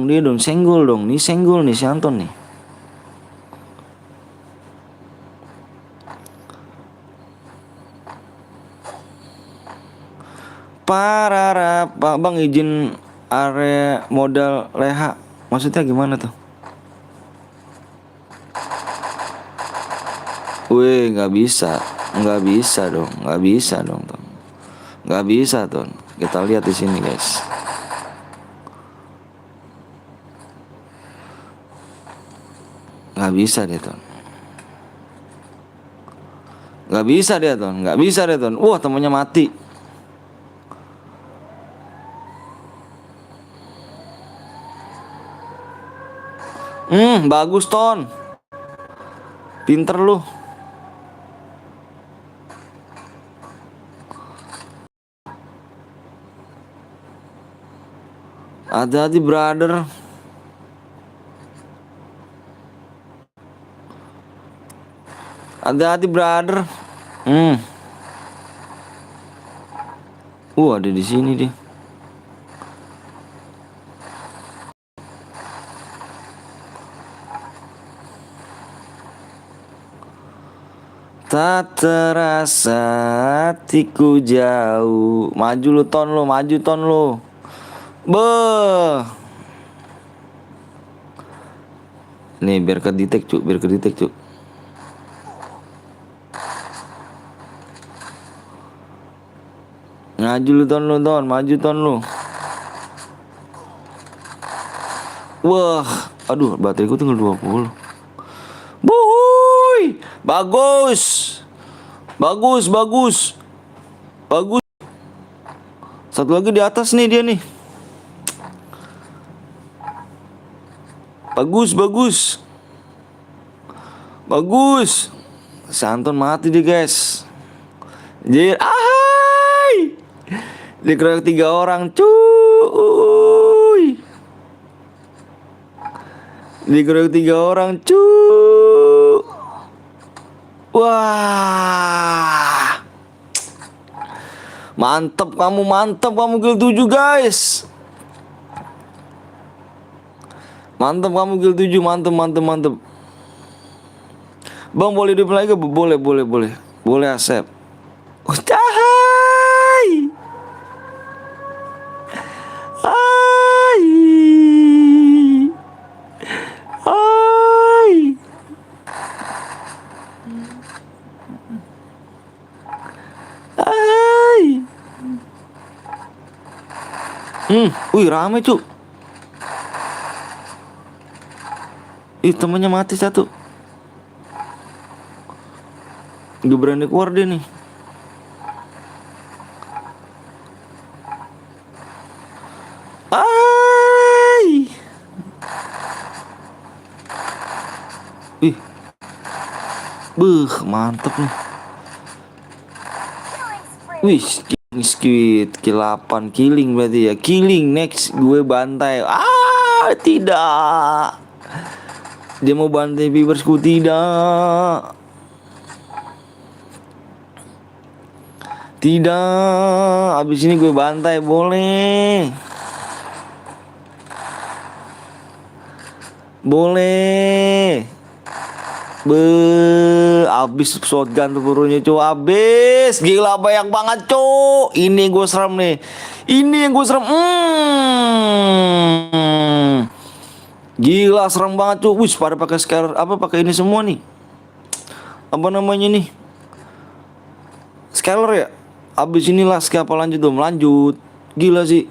dia dong, senggol dong. Nih senggol nih si Anton nih. Parara, Pak Bang izin area modal leha. Maksudnya gimana tuh? Wih, nggak bisa dong, nggak bisa dong, Ton. Nggak bisa, Ton. Kita lihat di sini, guys. Nggak bisa dia, Ton. Nggak bisa dia, Ton. Wah, temennya mati. Bagus, Ton. Pinter lu. Hati-hati brother. Hati-hati brother. Ada di sini dia. Tak terasa hatiku jauh. Maju lu Ton lu, maju Ton lu. Beuh. Nih biar kedetek cuk, Maju lu Ton maju Ton lu. Wah, aduh bateraiku tinggal 20. Boy, bagus. Satu lagi di atas nih dia nih. Bagus. Si Anton mati deh guys. Jir, ahai. Dikeroyok 3 orang, cuy. Dikeroyok 3 orang, cuy. Wah. Mantap kamu kill 7 guys. Mantap kamu kill 7, mantap. Bang boleh di lagi? Boleh, boleh, boleh. Boleh Asep. Cahai. Hai. Hai. Hai. Wih rame cuk. Ih temennya mati satu. Gak berani keluar dia nih. Hai. Ih. Mantep nih. Wih, squid kill 8 killing berarti ya. Killing next gue bantai. Tidak. Dia mau bantai Beaversku tidak. Tidak. Abis ini gue bantai boleh. Boleh. Abis shotgun tuh burunya cu. Abis. Gila banyak banget cu. Ini gue serem nih. Ini yang gue serem. Gila serem banget cu. Wih pada pakai scaler. Apa pakai ini semua nih. Apa namanya nih. Scaler ya. Abis inilah siapa lanjut dong. Lanjut. Gila sih.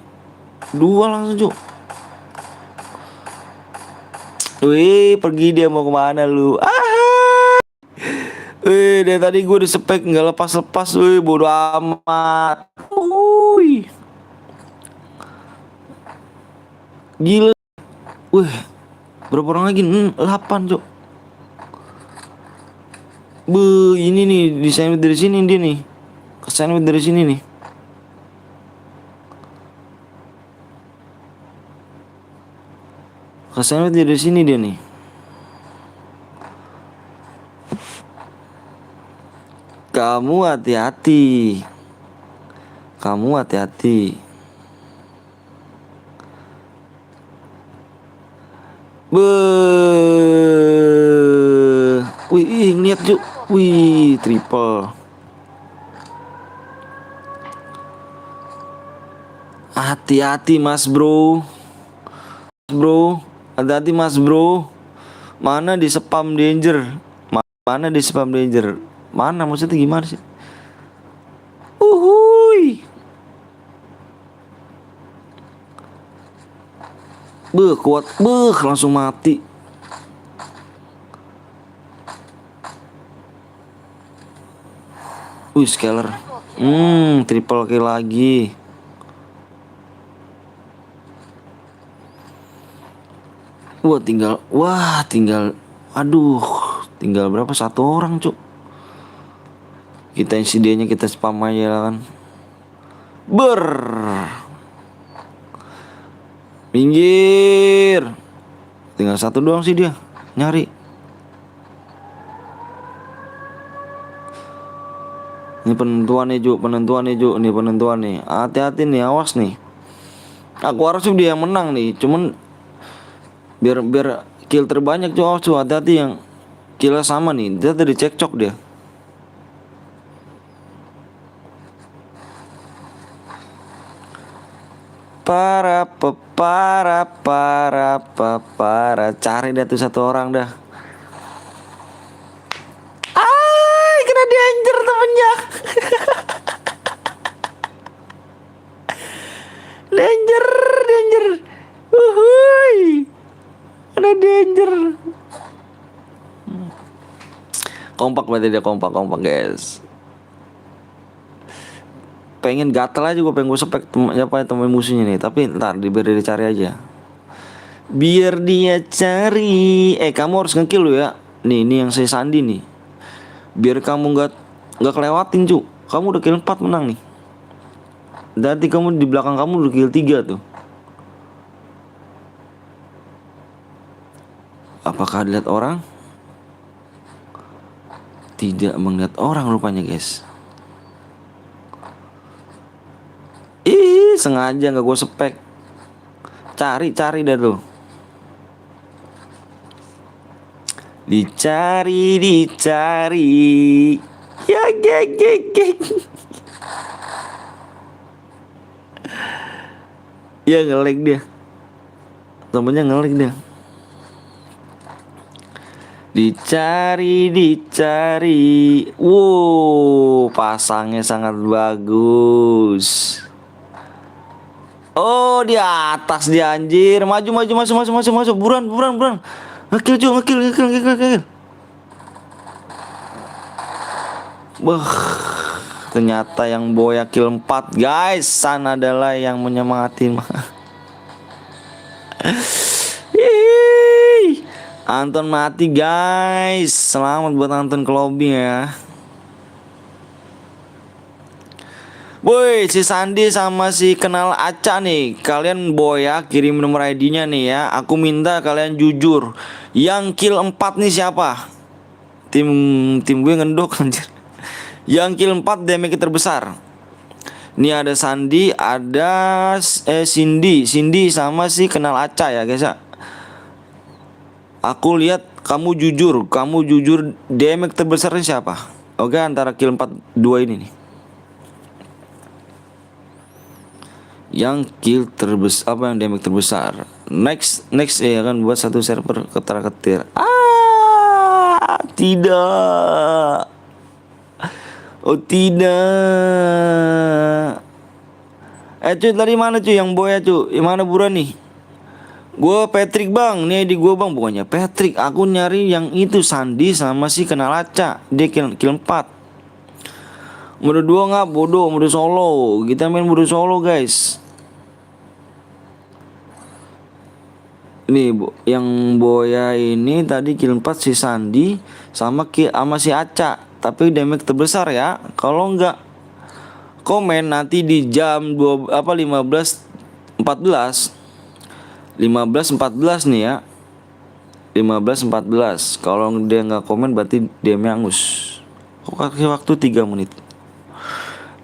2 langsung cu. Wih pergi dia mau kemana lu. Wih dari tadi gue disepek nggak lepas-lepas. Wih bodo amat. Wih gila. Wih berapa orang lagi? 8 cok. Ini nih desain dari sini dia nih. Kesan dari sini nih. Kesan dari sini dia nih. Kamu hati-hati. Kamu hati-hati. Wih, lihat yuk. Wih, triple. Hati-hati mas bro. Bro, hati-hati mas bro. Mana di spam danger? Mana di spam danger? Mana maksudnya gimana sih? Uhuy. Kuat. Langsung mati. Wih, scaler. Triple kill lagi. Tinggal berapa? 1 orang cuk. Kita insidennya kita spam aja lah kan. Minggir. Tinggal 1 doang sih dia nyari. Ini penentuan nih Ju. Ini penentuan nih. Hati-hati nih, awas nih. Aku harus dia yang menang nih. Cuman biar kill terbanyak Ju. Awas Ju, hati-hati yang kill sama nih. Dia tadi cekcok dia. Para cari dah tuh 1 orang dah. Kena danger temennya. danger. Uhuy. Kena danger. Kompak berarti dia kompak guys. Pengen gatel aja gue, pengen gue sepek temen musuhnya nih. Tapi ntar biar dia cari aja. Biar dia cari. Kamu harus ngekill lu ya. Nih ini yang saya sandi nih. Biar kamu nggak kelewatin cu. Kamu udah kill 4 menang nih. Nanti kamu di belakang kamu udah kill 3 tuh. Apakah dilihat orang? Tidak melihat orang rupanya guys. Sengaja nggak gue spek. Cari dah tuh. Dicari, dicari. Ya geng geng geng. Ya nge-lag dia. Temennya nge-lag dia. Dicari, dicari. Wow, pasangnya sangat bagus. Oh, di atas dia anjir. Maju, maju, masuk, masuk, masuk, masuk. Buruan, buruan, buruan. Ngekill cuy, ngekill, ngekill, ngekill, ngekill. Wah, ternyata yang boya kill 4 guys. San adalah yang menyemangati. Yeay. Anton mati guys. Selamat buat Anton ke lobby ya. Boy, si Sandi sama si Kenal Aca nih. Kalian boy ya, kirim nomor ID-nya nih ya. Aku minta kalian jujur. Yang kill 4 nih siapa? Tim gue ngendok anjir. Yang kill 4 damage terbesar. Ini ada Sandi, ada Cindy sama si Kenal Aca ya guys ya. Aku lihat kamu jujur damage terbesarnya siapa? Oke, antara kill 4 2 ini nih. Yang kill terbesar apa yang damage terbesar? Next ya kan buat satu server ketar-ketir. Tidak. Oh tidak. Cuy dari mana cuy yang boya cuy? Yang mana buruan nih? Gue Patrick bang, nih di gue bang, bukannya Patrick. Aku nyari yang itu Sandi sama si Kenal Aca. Dia kill 4. Mode 2 nggak bodoh, mode solo. Kita main mode solo guys. Nih yang boya ini tadi kill 4 si Sandi sama si Aca. Tapi damage terbesar ya. Kalau nggak komen nanti di jam 15.14 nih ya. 15.14. Kalau dia nggak komen berarti dia angus. Kasih waktu 3 menit.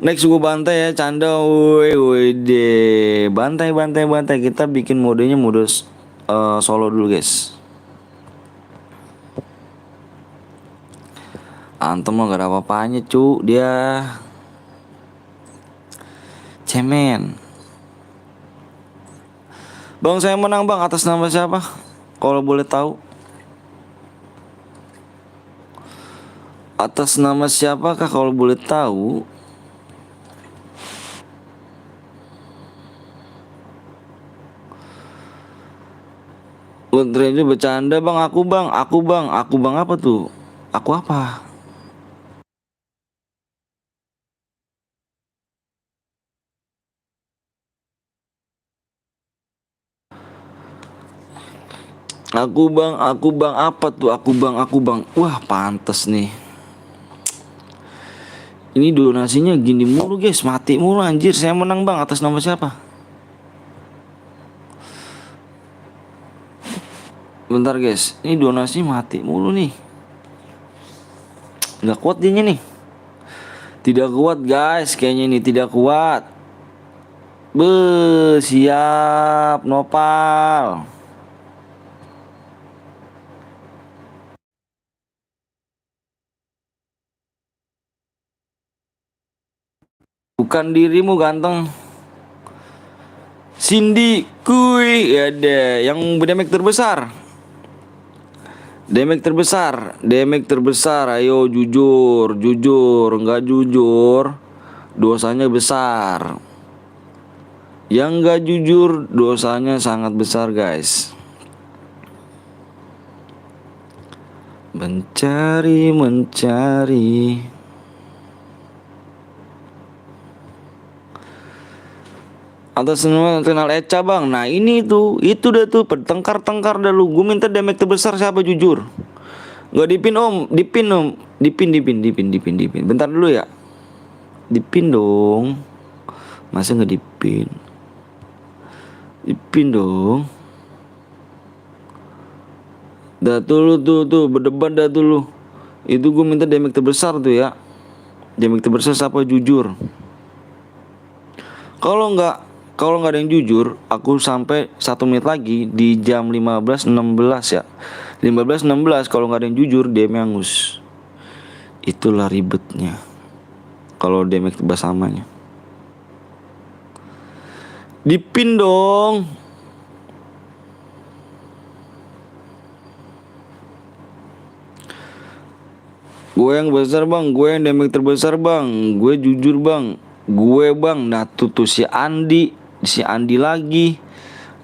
Next gue bantai ya, canda. Woi deh. Bantai. Kita bikin modenya mode solo dulu guys. Antum mah gak ada apa-apanya cu. Dia cemen. Bang saya menang bang, atas nama siapa? Kalau boleh tahu. Atas nama siapakah kalau boleh tahu? Lontrennya bercanda bang, aku bang apa tuh? Aku apa? Aku bang apa tuh? Aku bang. Wah pantes nih. Ini donasinya gini mulu guys, mati mulu anjir. Saya menang bang, atas nama siapa? Bentar guys, ini donasi mati mulu nih. Nggak kuat dia nih. Tidak kuat guys, kayaknya ini tidak kuat. Siap nopal. Bukan dirimu ganteng. Cindy kuy ya deh, yang damage terbesar. Damage terbesar. Ayo jujur, enggak jujur dosanya besar. Yang enggak jujur dosanya sangat besar guys. Mencari atas nama Kenal Aca bang. Nah ini tuh, itu dah tuh bertengkar dah lu. Gue minta damage terbesar siapa jujur. Nggak dipin om, dipin. Bentar dulu ya. Dipin dong. Masa nggak dipin? Dipin dong. Dah tuh berdebat dah dulu. Itu gue minta damage terbesar tuh ya. Damage terbesar siapa jujur. Kalau nggak kalau nggak ada yang jujur, aku sampai 1 menit lagi di jam 15.16 ya. 15.16 kalau nggak ada yang jujur DM angus. Itulah ribetnya kalau DM bersamanya. Dipin dong. Gue yang besar bang, gue yang damage terbesar bang, gue jujur bang, gue bang. Nah tuh si Andi lagi.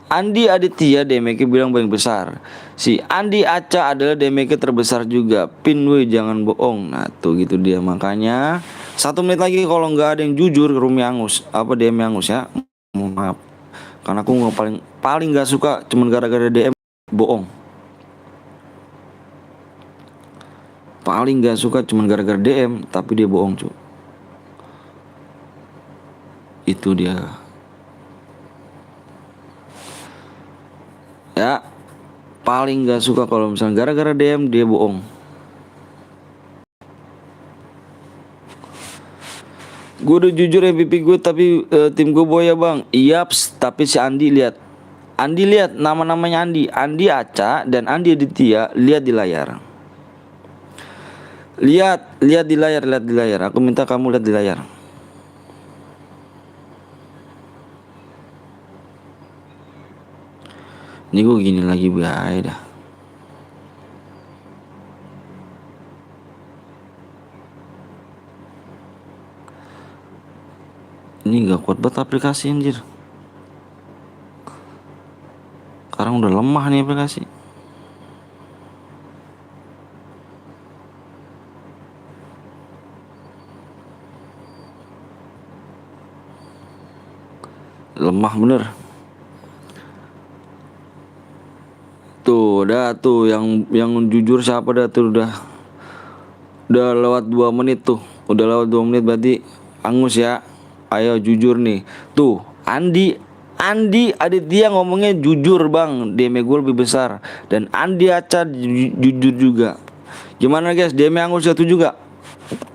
Andi Aditya damage bilang paling besar. Si Andi Aca adalah damage terbesar juga. Pin weh jangan bohong. Nah tuh gitu dia, makanya 1 menit lagi kalau nggak ada yang jujur Rumi Angus apa DM Angus ya. Mohon maaf, karena aku nggak paling nggak suka cuman gara-gara DM bohong. Paling gak suka cuman gara-gara DM tapi dia bohong cu. Itu dia. Ya, paling gak suka kalau misalnya gara-gara DM dia bohong. Gue udah jujur MVP gue tapi tim gue boya bang. Yaps, tapi si Andi lihat nama-namanya Andi Aca dan Andi Aditya. Lihat di layar. Lihat di layar. Aku minta kamu lihat di layar. Ini gue gini lagi bahaya dah. Ini gak kuat banget aplikasi anjir. Sekarang udah lemah nih aplikasi. Lemah bener. Tuh dah tuh yang jujur siapa dah tuh udah lewat 2 menit tuh. Udah lewat 2 menit berarti Angus ya. Ayo jujur nih. Tuh Andi Aditya ngomongnya jujur bang, DM gue lebih besar. Dan Andi Aca jujur juga. Gimana guys, DM Angus satu juga.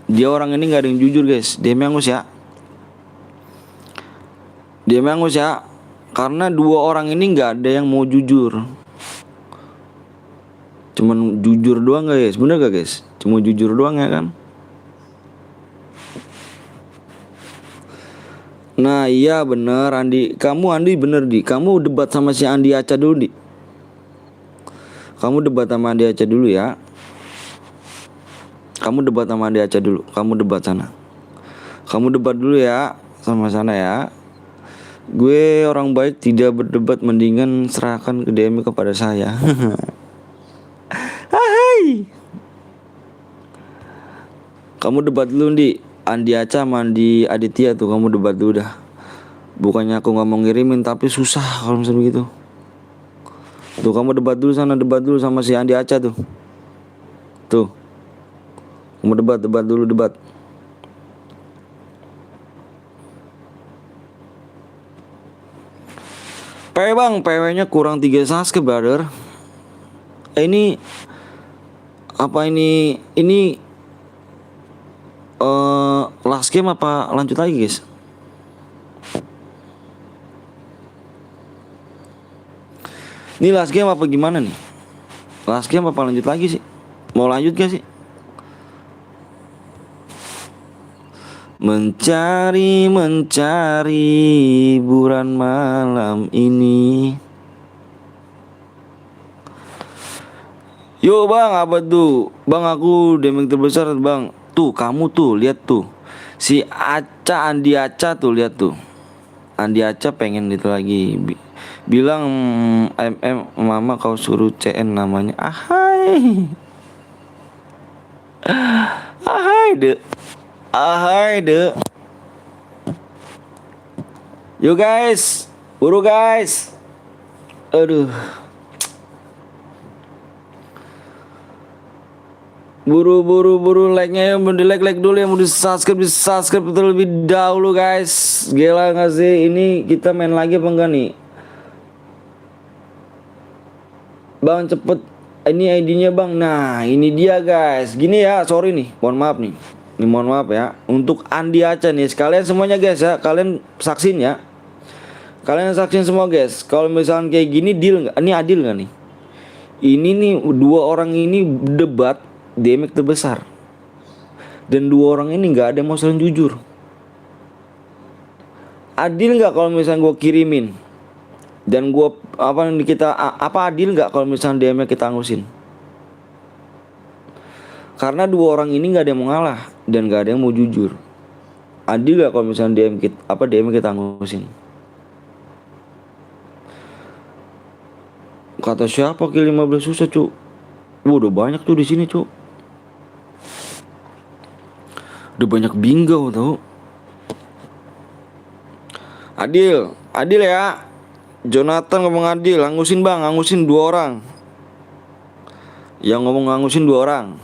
Dia orang ini gak ada yang jujur guys. DM Angus ya. DM Angus ya. Karena 2 orang ini gak ada yang mau jujur. Cuman jujur doang guys. Bener gak guys? Cuma jujur doang ya kan. Nah iya bener Andi. Kamu Andi bener di. Kamu debat sama si Andi Aca dulu di. Kamu debat sama Andi Aca dulu ya. Kamu debat sama Andi Aca dulu. Kamu debat sana. Kamu debat dulu ya. Sama sana ya. Gue orang baik tidak berdebat, mendingan serahkan ke DM kepada saya. Hai. Kamu debat dulu di Andi Aca sama Andi Aditya tuh, kamu debat dulu dah. Bukannya aku nggak mau ngirimin tapi susah kalau misalnya begitu. Tuh kamu debat dulu sana, debat dulu sama si Andi Aca tuh. Tuh. Kamu debat dulu. PW bang, PW-nya kurang 3 subscribe brother. Ini apa ini last game apa lanjut lagi guys? Ini last game apa gimana nih? Last game apa lanjut lagi sih? Mau lanjut gak sih? Mencari hiburan malam ini. Yo bang, apa tuh? Bang aku damage terbesar bang. Tuh kamu tuh lihat tuh. Si Andi Aca tuh lihat tuh. Andi Aca pengen itu lagi. Bilang mama kau suruh CN namanya. Ahai deh. Yo guys, buru guys. Aduh. Buru like-nya ya, mau di like dulu ya, mau di subscribe terlebih dahulu guys. Gila gak sih, ini kita main lagi apa enggak nih? Bang cepet, ini ID-nya bang. Nah ini dia guys. Gini ya, sorry nih, mohon maaf nih. Ini mohon maaf ya. Untuk Andi Aca nih, sekalian semuanya guys ya, kalian saksin ya. Kalian saksiin semua guys. Kalau misalkan kayak gini deal nggak? Ini adil nggak nih? Ini nih dua orang ini debat DMX terbesar. Dan dua orang ini nggak ada yang mau saling jujur. Adil nggak kalau misalnya gue kirimin? Dan gue apa adil nggak kalau misalnya DMX kita angusin? Karena dua orang ini nggak ada yang mau ngalah dan nggak ada yang mau jujur. Adil gak kalau misalnya DM kita angusin? Kata siapa Ki 15 susah cu? Udah banyak tuh di sini cu. Udah banyak bingo tau. Adil ya. Jonathan ngomong adil, angusin bang, angusin 2 orang. Yang ngomong angusin 2 orang.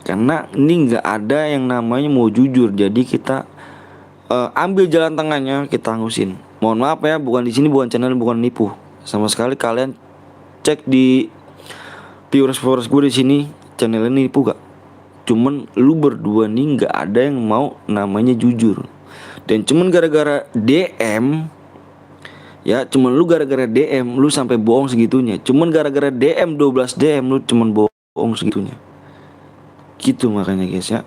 Karena ini nggak ada yang namanya mau jujur, jadi kita ambil jalan tengahnya, kita angusin. Mohon maaf ya, bukan di sini, bukan channel, bukan nipu sama sekali. Kalian cek di viewers gue di sini, channel ini nipu gak? Cuman lu berdua nih nggak ada yang mau namanya jujur, dan cuman gara-gara DM ya, cuman lu gara-gara DM lu sampai bohong segitunya. Cuman gara-gara DM 12 DM lu cuman bohong segitunya. Gitu makanya guys ya.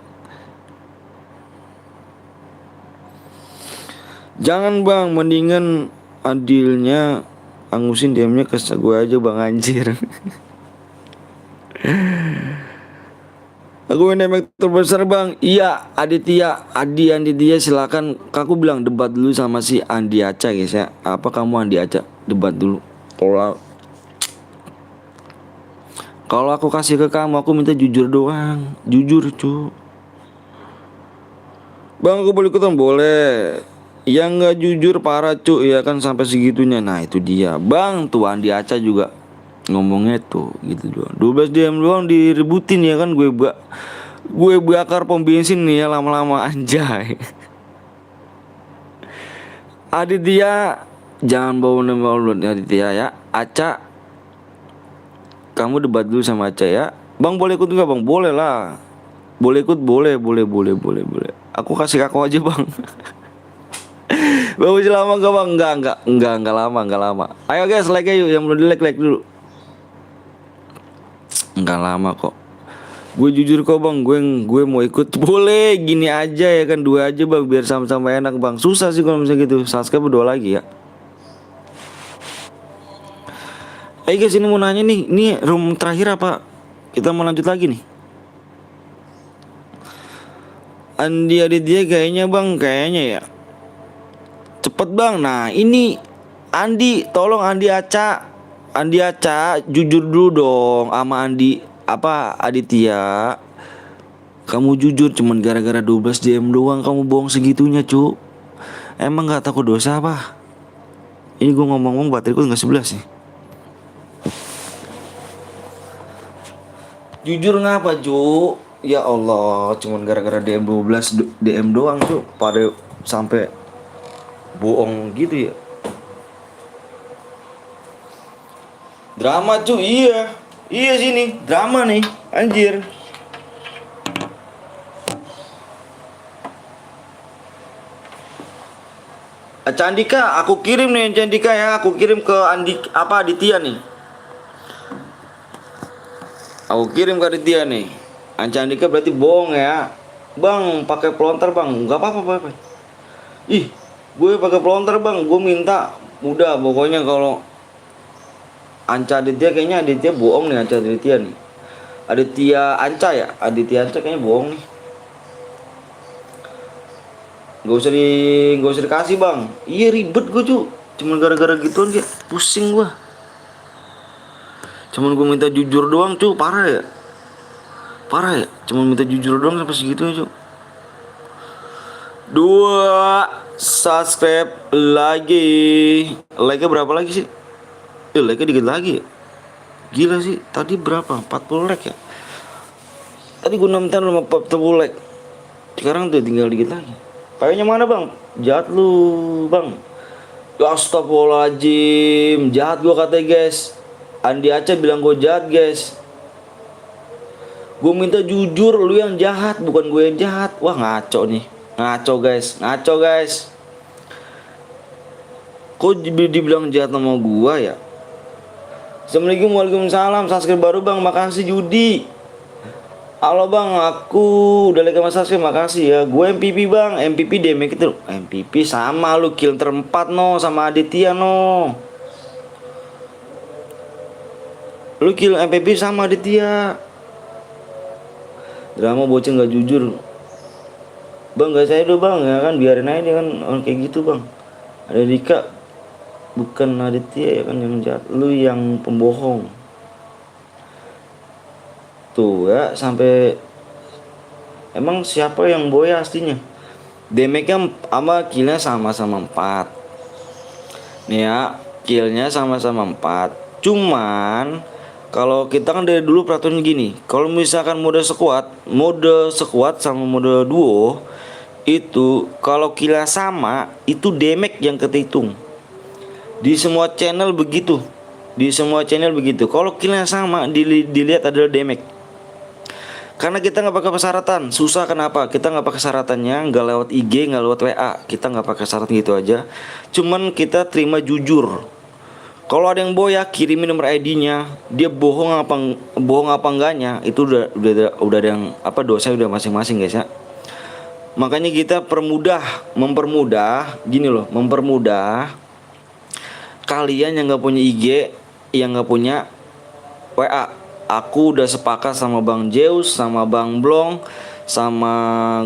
Jangan bang, mendingan adilnya angusin DM-nya ke gue aja bang, anjir. Aku DMX terbesar bang. Iya Aditya silakan. Aku bilang debat dulu sama si Andi Aca guys ya. Apa kamu Andi Aca debat dulu. Kalau aku kasih ke kamu, aku minta jujur doang. Jujur cu. Bang aku boleh ikutan? Boleh. Yang nggak jujur parah cu, ya kan sampai segitunya. Nah itu dia bang, tuh Andi Aca juga ngomongnya tuh gitu doang. 12 DM doang diributin ya kan. Gue bakar pom bensin nih ya lama-lama, anjay. Aditya jangan bawa nama Aditya ya. Aca, kamu debat dulu sama Aca ya. Bang boleh ikut nggak bang? Boleh lah. Boleh ikut, boleh. Aku kasih aku aja bang. Bang masih lama gak bang? Enggak lama. Ayo guys, like yuk, yang belum di like dulu. Enggak lama kok. Gue jujur kok bang, gue mau ikut. Boleh gini aja ya kan, 2 aja bang, biar sama-sama enak bang. Susah sih kalau misalnya gitu. Subscribe 2 lagi ya. Guys, ini mau nanya nih, ini room terakhir apa kita mau lanjut lagi nih? Andi Aditya kayaknya bang, kayaknya ya. Cepet bang. Nah ini Andi, tolong Andi Aca, jujur dulu dong sama Aditya. Kamu jujur, cuman gara-gara 12 DM doang kamu bohong segitunya cu. Emang gak takut dosa apa? Ini gue ngomong-ngomong bateraiku gak 11 nih. Jujur ngapa cu? Ya Allah, cuman gara-gara DM 12 DM doang cu, pada sampai bohong gitu ya. Drama cu, iya sini drama nih, anjir. Candika, aku kirim nih Candika ya, aku kirim ke Aditya nih. Aku kirim ke Aditya nih. Candika berarti bohong ya. Bang, pakai pelontar bang, nggak apa-apa. Ih, gue pakai pelontar bang, gue minta. Udah, pokoknya kalau Anca Aditya, kayaknya Aditya bohong nih. Anca Aditya nih, Aditya Anca kayaknya bohong nih. Gak usah dikasih bang. Iya ribet gue cu, cuman gara-gara gituan kayak pusing gue. Cuman gue minta jujur doang cu, parah ya. Cuman minta jujur doang sampai segitu ya cu. 2 subscribe lagi. Like-nya berapa lagi sih? Like-nya dikit lagi. Gila sih, tadi berapa? 40 like ya. Tadi gue 6 tahun 40 like. Sekarang tuh tinggal dikit lagi. Kayaknya mana bang? Jahat lu bang. Astagfirullahaladzim, jahat gue katanya guys. Andi Aca bilang gue jahat guys. Gue minta jujur, lu yang jahat, bukan gue yang jahat. Wah ngaco nih. Ngaco guys. Kok dibilang jahat sama gua ya? Assalamualaikum, waalaikumsalam. Subscribe baru bang, makasih Judi. Halo bang, aku udah like sama subscribe, makasih ya. Gue MVP bang, MVP damage itu. MVP sama lu, kill terempat no, sama Aditya no. Lu kill MVP sama Aditya. Drama bocil nggak jujur. Bang gak saya dulu bang, ya kan biarin aja dia kan orang kayak gitu bang. Ada Dika, bukan Aditya ya kan yang jahat, lu yang pembohong. Tuh ya, sampai emang siapa yang boya aslinya? Damage-nya sama killnya sama-sama 4. Nih ya, killnya sama-sama 4. Cuman kalau kita kan dari dulu peraturan gini, kalau misalkan mode squad sama mode duo itu kalau killnya sama itu damage yang kehitung. Di semua channel begitu. Kalau killnya sama dilihat adalah damage. Karena kita nggak pakai persyaratan. Susah kenapa? Kita nggak pakai syaratannya, nggak lewat IG, nggak lewat WA. Kita nggak pakai syarat gitu aja. Cuman kita terima jujur. Kalau ada yang boya, kirimin nomor ID-nya. Dia bohong apa enggaknya, itu udah ada yang dosanya udah masing-masing guys ya. Makanya kita mempermudah kalian yang nggak punya IG, yang nggak punya WA. Aku udah sepakat sama Bang Zeus, sama Bang Blong, sama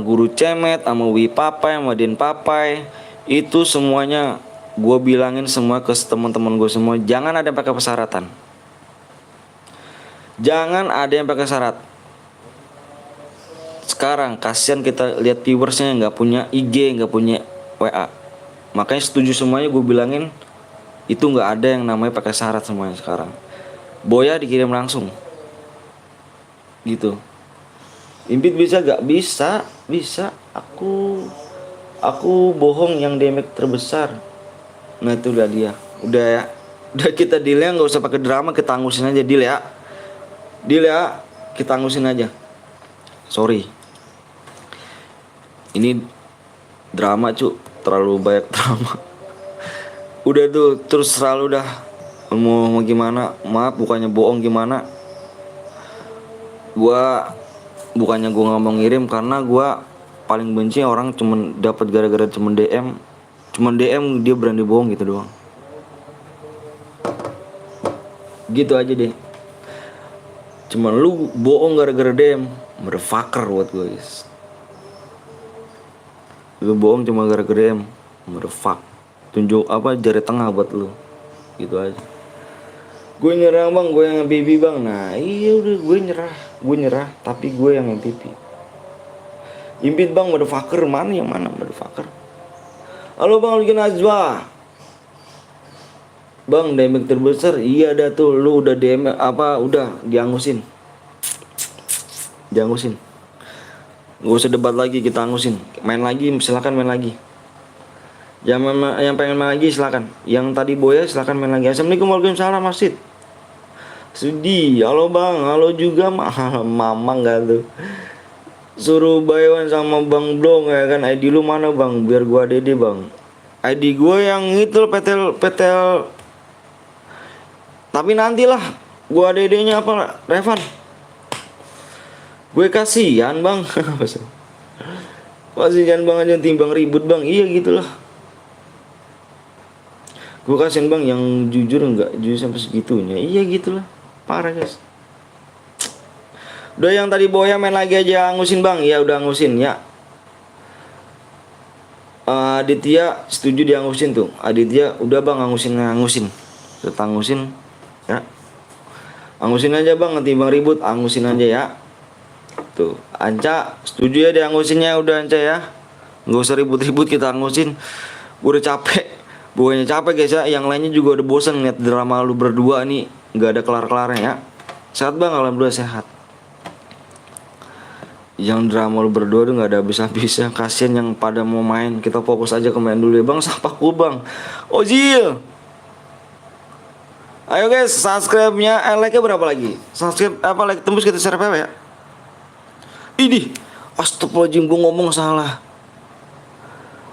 Guru Cemet, sama Wi Papai, sama Den Papai. Itu semuanya gue bilangin semua ke teman-teman gue semua, jangan ada yang pakai persyaratan. Jangan ada yang pakai syarat. Sekarang kasihan kita lihat viewersnya nggak punya IG, nggak punya WA. Makanya setuju semuanya gue bilangin itu nggak ada yang namanya pakai syarat semuanya sekarang. Boya dikirim langsung. Gitu. Impit bisa gak? Bisa. Aku bohong yang damage terbesar. Nah itu udah dia. Udah ya. Udah kita deal ya, nggak usah pakai drama, kita angusin aja deal ya. Kita angusin aja. Sorry. Ini drama terlalu banyak drama. Udah tuh terus selalu dah. Mau gimana? Maaf bukannya bohong gimana. Bukannya gua nggak mau ngirim, karena gua paling benci orang cuman dapat gara-gara cuman DM dia berani bohong gitu doang. Gitu aja deh. Cuman lu bohong gara-gara DM, motherfucker buat gue guys. Lu bohong cuma gara-gara DM, motherfuck. Tunjuk jari tengah buat lu. Gitu aja. Gue nyerah bang, gue yang MVP bang. Nah iya udah gue nyerah, tapi gue yang MVP. Impit bang, motherfucker. Mana motherfucker? Halo bang, Lukin Azwa. Bang, damage terbesar. Iya dah tuh, lu udah udah diangusin. Gak usah debat lagi, kita angusin. Main lagi, silakan main lagi. Yang pengen main lagi silakan. Yang tadi boya silakan main lagi. Assalamualaikum, waalaikumsalam Masjid. Sudi, halo bang, halo juga mama nggak tuh. Suruh Baywan sama Bang Blong ya kan. ID lu mana bang, biar gua dede bang. ID gue yang itu petel. Tapi nantilah gua dedenya apa Revan. Gue kasihan bang. Kasihan bang aja timbang ribut bang. Iya gitulah. Gue kasihan bang yang jujur nggak jujur sampai segitunya. Iya gitulah. Parah guys. Udah yang tadi boya main lagi aja, angusin bang. Ya udah angusin ya. Aditya setuju diangusin tuh. Aditya udah bang angusin. Kita angusin ya. Angusin aja bang, timbang ribut angusin aja ya. Tuh, Anca setuju ya diangusinnya, udah Anca ya. Nggak usah ribut-ribut, kita angusin. Gue udah capek. Bukannya capek guys ya, yang lainnya juga udah bosan ngeliat drama lu berdua nih, nggak ada kelar-kelarnya ya. Sehat bang, alhamdulillah sehat. Yang drama lu berdua tuh nggak ada habis-habisnya. Kasian yang pada mau main, kita fokus aja ke main dulu ya bang. Sapa ku bang Ozil. Ayo guys, subscribe-nya, like-nya berapa lagi? Subscribe like tembus kita share ya. Ini, astagfirullahaladzim, gue ngomong salah.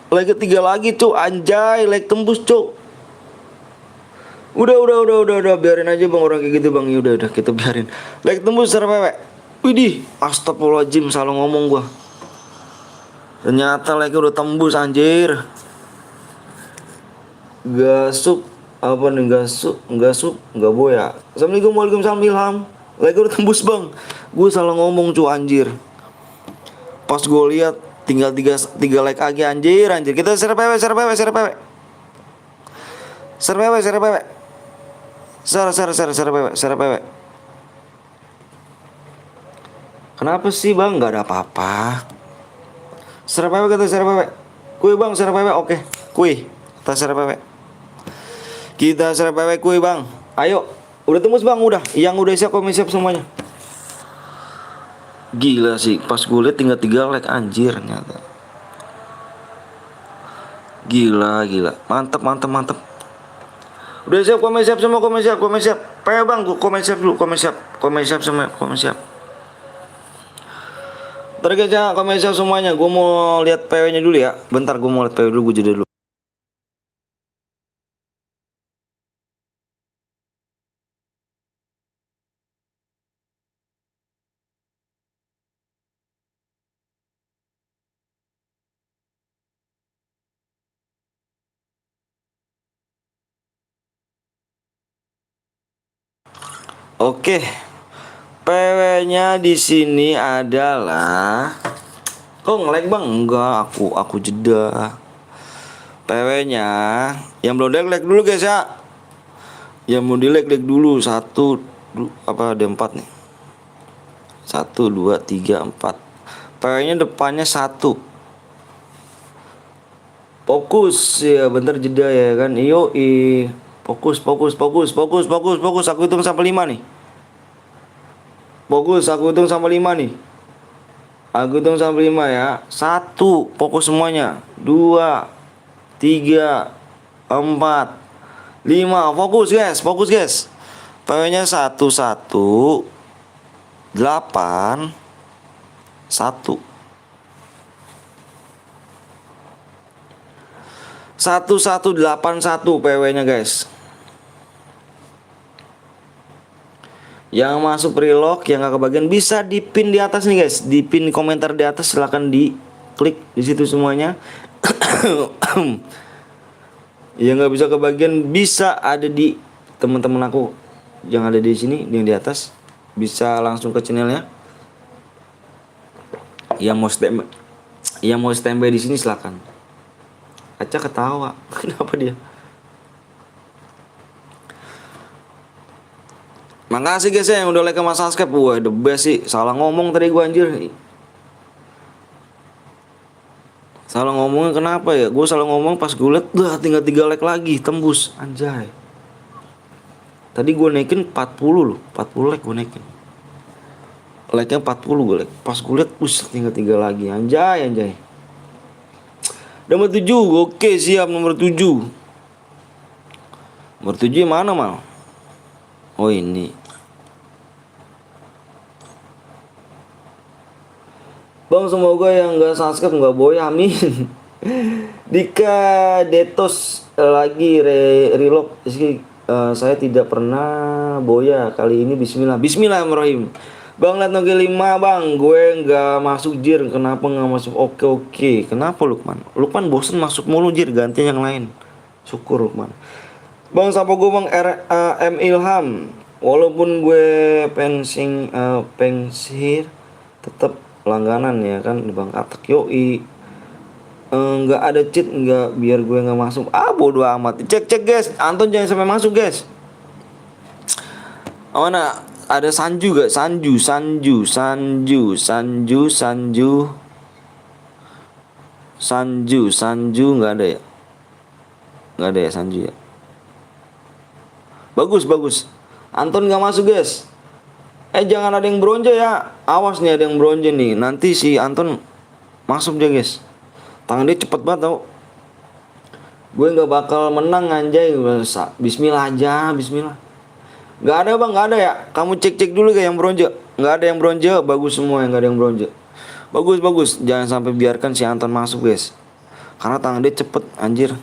Like 3 lagi anjay, like tembus Udah, biarin aja bang orang kayak gitu bang. Ya udah kita biarin. Like tembus SRPW. Widih, astagfirullahaladzim, salah ngomong gua. Ternyata like udah tembus anjir. Gasuk apa nih nggak boya. Assalamualaikum waalaikumsalam Ilham. Like udah tembus bang. Gue salah ngomong cu anjir. Pas gue lihat tinggal tiga like lagi anjir. Kita SRPW. SRPW. Kenapa sih bang? Nggak ada apa-apa. SRPW kata SRPW. Kue bang SRPW. Oke. Kue. Kita SRPW kue bang. Ayo. Udah tembus bang udah. Yang udah siap komen siap semuanya. Gila sih. Pas gue liat tinggal 3 like anjir ternyata. Gila. Mantap. Udah siap komen siap semua komen siap. PW bang komen siap dulu komen siap semua komen siap. Ntar guys ya komen siap semuanya. Gue mau lihat PW nya dulu ya. Bentar gue mau lihat PW dulu gue jeda dulu. Oke. PW-nya di sini adalah kok nge-lag bang? Enggak, aku jeda. PW-nya yang belum lag dulu guys ya. Yang mau lag dulu 1 apa ada 4 nih. 1 2 3 4. PW-nya depannya 1. Fokus ya, bentar jeda ya kan. Fokus. Aku hitung sampai 5 nih. Fokus, aku hitung sampai 5 nih. Aku hitung sampai 5 ya. 1, fokus semuanya. 2, 3, 4, 5. Fokus guys. PW-nya 1 1 8 1. 1181 PW-nya guys. Yang masuk prelock yang gak kebagian bisa dipin di atas nih guys. Dipin di komentar di atas, silahkan diklik di situ semuanya. Yang nggak bisa kebagian bisa ada di teman-teman aku yang ada di sini, yang di atas. Bisa langsung ke channelnya. Yang mau standby di sini silakan. Aca ketawa. Kenapa dia? Makasih guys ya yang udah like sama subscribe. Wah the best sih. Salah ngomong tadi gua anjir. Salah ngomongnya kenapa ya? Gue salah ngomong pas gue liat tinggal 3 like lagi tembus anjay. Tadi gue naikin 40 loh. 40 like gue naikin. Like-nya 40 gue like. Pas gue liat tinggal 3 lagi anjay. Nomor 7. Oke siap nomor 7. Nomor 7 yang mana mal? Oh ini. Bang semoga yang gak subscribe gak boy amin. Dika Detos lagi relock. Saya tidak pernah boya kali ini. Bismillahirrahmanirrahim. Bang liat nogi 5 bang. Gue gak masuk jir. Kenapa gak masuk? Oke. Kenapa Lukman bosen masuk mulu jir. Ganti yang lain. Syukur Lukman. Bang sapa gue bang M Ilham. Walaupun gue pensir tetap langganan ya kan di Bang Atak yoi. Nggak ada cheat nggak biar gue nggak masuk. Bodo amat. Cek guys. Anton jangan sampai masuk guys. Mana ada Sanju gak? Sanju nggak ada ya? Nggak ada ya Sanju ya. Bagus. Anton nggak masuk guys. Jangan ada yang bronze ya. Awas nih ada yang bronze nih. Nanti si Anton masuk dia guys. Tangan dia cepet banget tau. Gue gak bakal menang anjay. Bismillah aja. Bismillah. Gak ada bang. Gak ada ya. Kamu cek dulu gak yang bronze. Gak ada yang bronze. Bagus semua yang gak ada yang bronze. Bagus. Jangan sampai biarkan si Anton masuk guys. Karena tangan dia cepet anjir.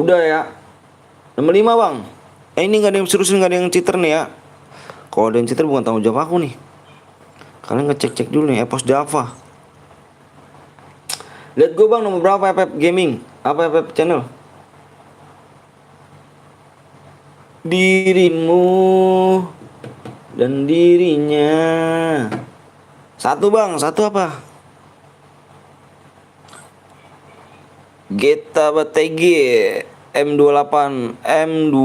Udah ya. Nomor 5 bang. Ini nggak ada yang serius, nggak ada yang cheater nih ya. Kalau ada yang cheater bukan tanggung jawab aku nih. Kalian ngecek-cek dulu nih Epos Java. Lihat gue bang, nomor berapa FF Gaming? Apa FF channel? Dirimu dan dirinya. Satu bang, satu apa? Geta BTG M28 M2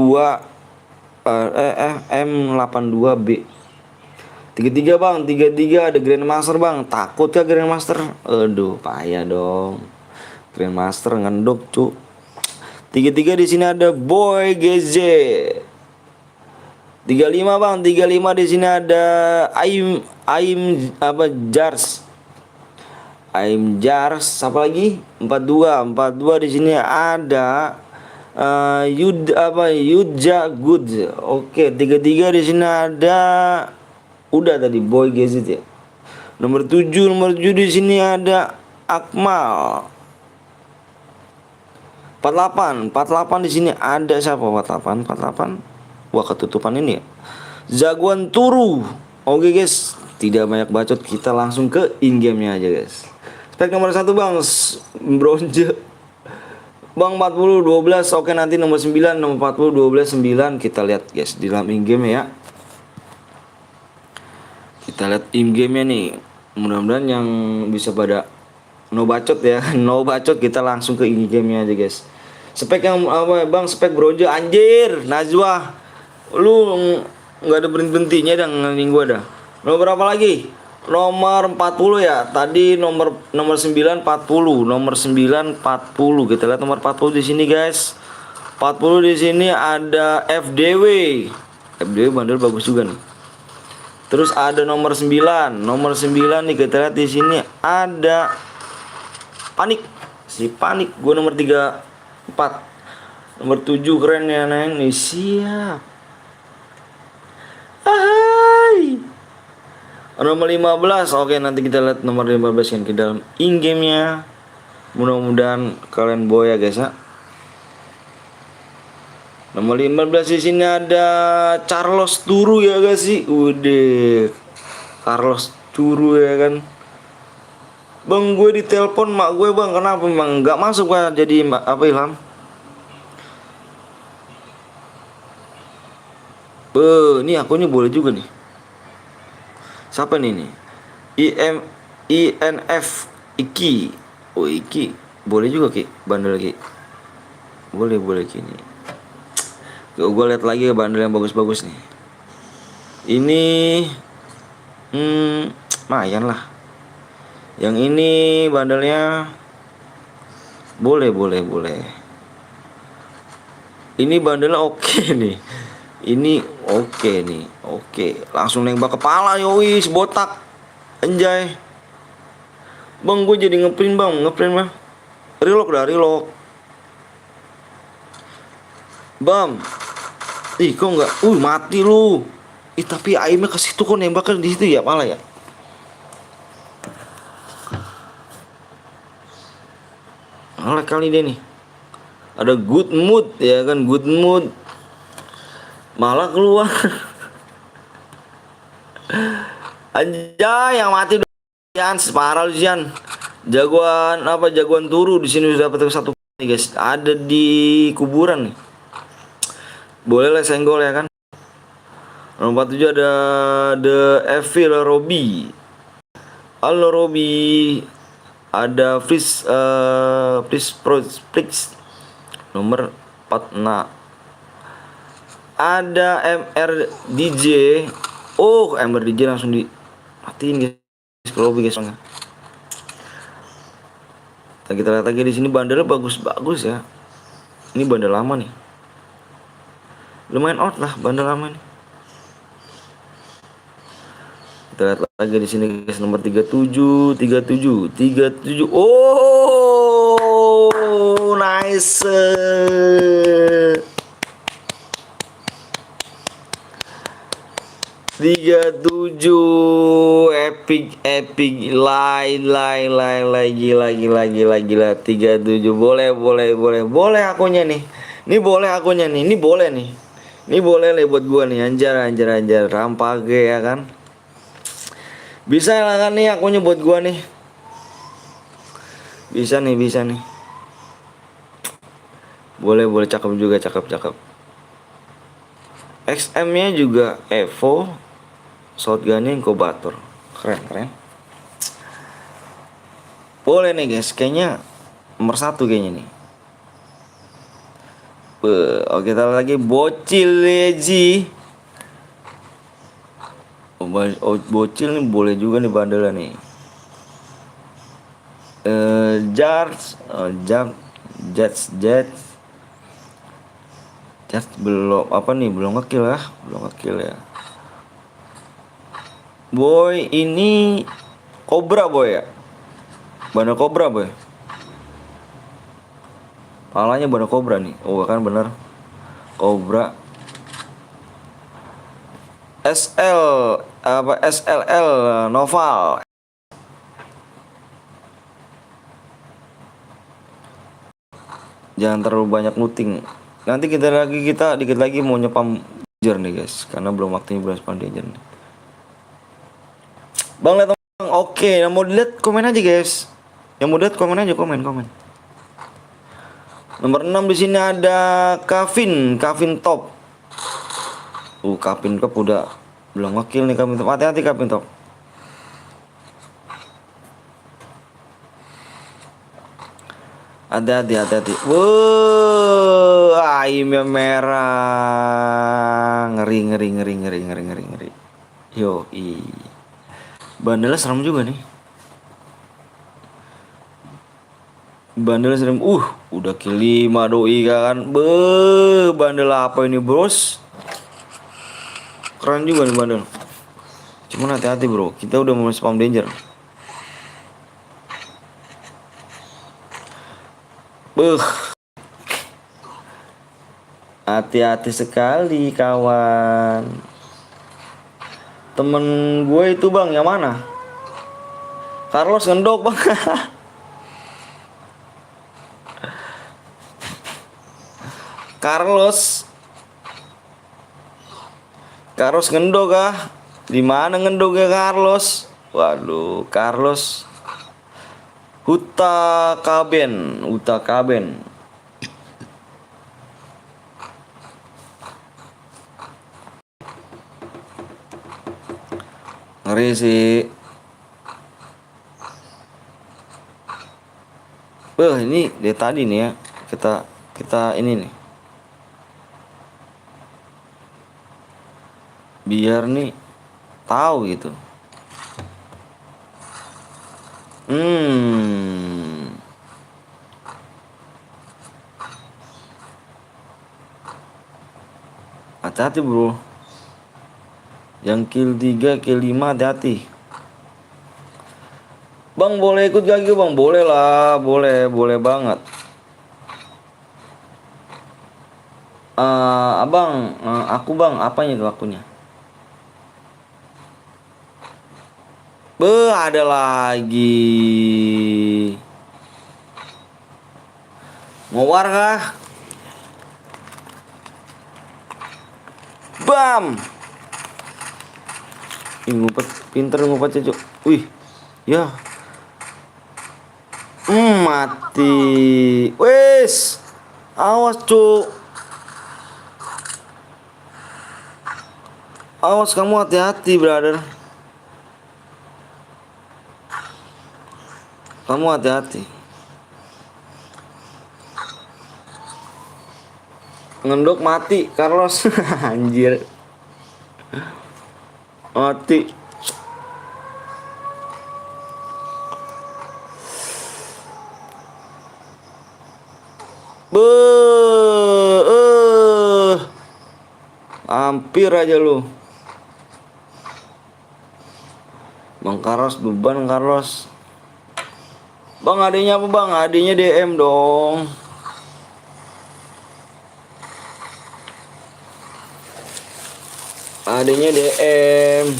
M82B. 33 bang, 33 ada Grandmaster bang. Takut kah Grandmaster? Aduh, payah dong. Grandmaster ngendok cu. 33 di sini ada Boy GZ. 35 bang, 35 di sini ada Aim apa Jars. Aim Jars, apa lagi? 42 di sini ada Yudja Good. Oke, 33 di sini ada udah tadi Boy GZ ya. Nomor 7 di sini ada Akmal. 48 di sini ada siapa? 48. Wah, ketutupan ini ya. Jagoan Turu. Oke guys, tidak banyak bacot, kita langsung ke in game-nya aja guys. Spek nomor 1 bang, bronze. Bang 40 12. Oke, nanti nomor 9, nomor 40 12 9 kita lihat guys di dalam in game ya. Kita lihat in game-nya nih. Mudah-mudahan yang bisa pada no bacot ya. No bacot, kita langsung ke in game-nya aja guys. Spek yang apa bang? Spek bronze anjir. Najwa, lu nggak ada berhentinya dah ngeling gua dah. Nomor berapa lagi? Nomor 40 ya. Tadi nomor 9 40, nomor 9 40. Kita lihat nomor 40 di sini guys. 40 di sini ada FDW. FDW bandel bagus juga nih. Terus ada nomor 9. Nomor 9 nih kita lihat di sini ada Panik. Si Panik gua nomor 34. Nomor 7 keren ya neng nih, siap. Hai. Nomor 15. Oke, nanti kita lihat nomor 15 yang ke dalam in game-nya. Mudah-mudahan kalian boy ya guys ya. Nomor 15 di sini ada Carlos Turu ya guys sih. Udah Carlos Turu ya kan. Bang, gue ditelepon mak gue bang, kenapa bang? Nggak masuk pak jadi apa Ilham? Ini akunnya boleh juga nih. Siapa nih nih? INF Iki. Oh Iki boleh juga Ki, bandel Ki. Boleh Ki nih. Gue lihat lagi bandel yang bagus-bagus nih. Ini lumayan lah. Yang ini bandelnya boleh. Ini bandelnya oke nih. Ini oke nih. Oke, langsung nembak kepala yoi botak. Anjay. Bang, gue jadi ngeprint bang. Relock dah, relock. Bam. Ih, kok enggak? Mati lu. Tapi aimnya ke situ kok, nembaknya di situ ya, pala ya. Ngelek kali dia nih. Ada good mood ya kan, good mood. Malah keluar. Anjay, yang mati Jan, separah lu Jan. Jagoan Turu di sini sudah dapat satu nih guys. Ada di kuburan nih. Boleh lah senggol ya kan. Nomor 47 ada The Evil Robby. Halo Robby. Ada Freeze nomor 46. Ada MRDJ. Oh, MRDJ langsung dimatiin guys. Kalau guys soalnya. Kita lihat lagi di sini bandelnya bagus ya. Ini bandel lama nih. Lumayan out lah bandel lama nih. Kita lihat lagi di sini guys, nomor 37. Oh, nice. Tiga tujuh epic gila 37 boleh akunnya nih. Ini boleh akunnya nih, ini boleh nih. Ini boleh nih buat gua nih, anjar rampage ya kan. Bisa lah kan nih akunnya buat gua nih. Bisa nih. Boleh cakep juga, cakep. XM-nya juga Evo, shotgunnya inkubator. Keren. Boleh nih guys, kayaknya nomor 1 kayaknya nih. Oke, kita lagi bocil Leji. Bocil nih boleh juga nih bandelnya nih. Jets belum apa nih, belum ngekill ya. Boy ini Cobra boy ya. Bandel Cobra boy. Palanya bandel Cobra nih. Oh kan bener. Cobra. SLL Noval. Jangan terlalu banyak looting. Nanti kita dikit lagi mau nyepam danger nih guys, karena belum waktunya belum spam danger nih. Bang lihat bang, oke, yang mau dilihat komen aja guys. Yang mau lihat komen aja, komen. Nomor 6 di sini ada Kavin Top. Kavin Top udah belum ngekill nih Kavin Top. Hati-hati Kavin Top. Hati-hati. Aimnya merah. Ngeri. Yoi. Bandelnya serem juga nih. Udah kill 5 doi kan. Bandel apa ini, bros? Keren juga nih bandel. Cuman hati-hati, bro. Kita udah mau spam danger. Hati-hati sekali kawan. Temen gue itu bang, yang mana? Carlos ngendok bang. Carlos ngendok ah. Di mana ngendoknya Carlos? Waduh, Carlos. Huta Kaben. Ngeri sih. Ini dari tadi nih ya. Kita ini nih. Biar nih tahu gitu. Hati-hati bro. Yang kill 3, kill 5 hati-hati. Bang boleh ikut gak bang? Boleh lah, boleh banget. Abang, aku bang, apanya tuh akunya? Ada lagi. Ngowar kah? Bam. Ngumpet, pinter ngumpetnya cuk. Wih, ya. Mati. Wes, awas cuk. Awas kamu, hati-hati brother. Kamu hati-hati. Ngendok mati Carlos. Anjir. Mati. Hampir aja lu. Bang Carlos, beban Carlos. Bang adanya apa bang? Adanya DM dong. Adanya DM.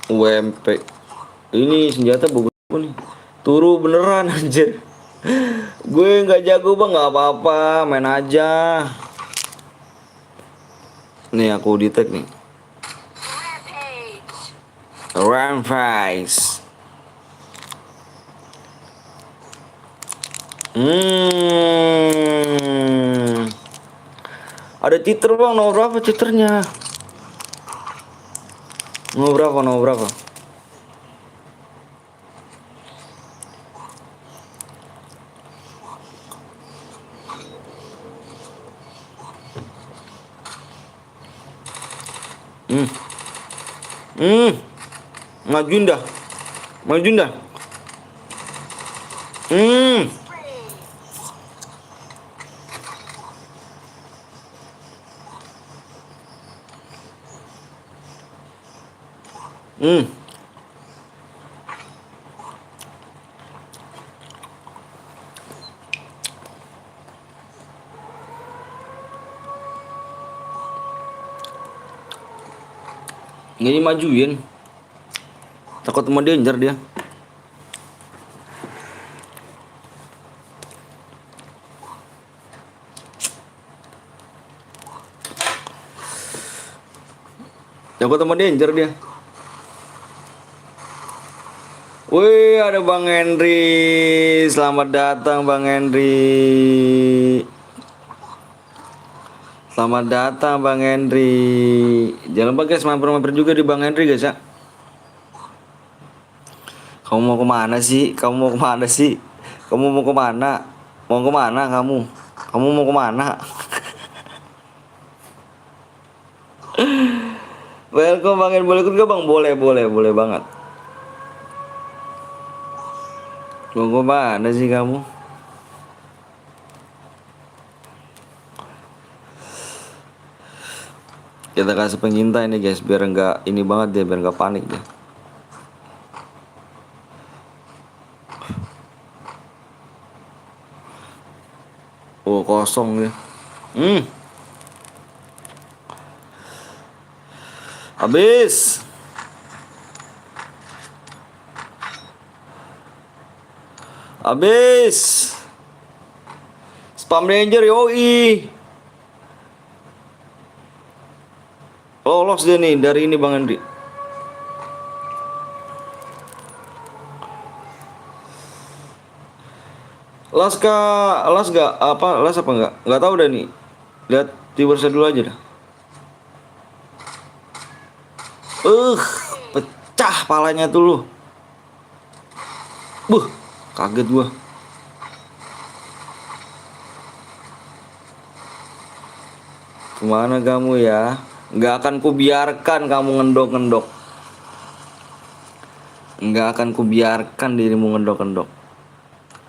UMP. Ini senjata bagus apa nih? Turu beneran anjir. Gue nggak jago bang, nggak apa-apa, main aja. Nih aku di tag nih. Rampage. Ada cheater bang, nomor berapa cheaternya? Nomor berapa? Majuin dah. Hmm. Ini majuin. Takut sama danger dia. Takut sama danger dia. Wih, ada Bang Henry. Selamat datang Bang Henry. Selamat datang Bang Henry. Jangan lupa guys, mampir-mampir juga di Bang Henry guys ya. Kamu mau kemana sih? Kamu mau kemana? Mau kemana kamu? Kamu mau kemana? Welcome Bang Henry. Boleh ikut gak Bang? Boleh banget. Mau kemana sih kamu? Kita kasih pengintai nih guys, biar enggak ini banget deh, biar enggak panik deh. Oh kosong ya. Habis. Spam Ranger yoi. Lolos dia nih dari ini Bang Andri. Las apa enggak? Enggak tahu dah nih. Lihat di bursa dulu aja dah. Pecah palanya tuh lu. Kaget gua. Kemana kamu ya? Nggak akan kubiarkan kamu ngendok-ngendok. Nggak akan kubiarkan dirimu ngendok-ngendok.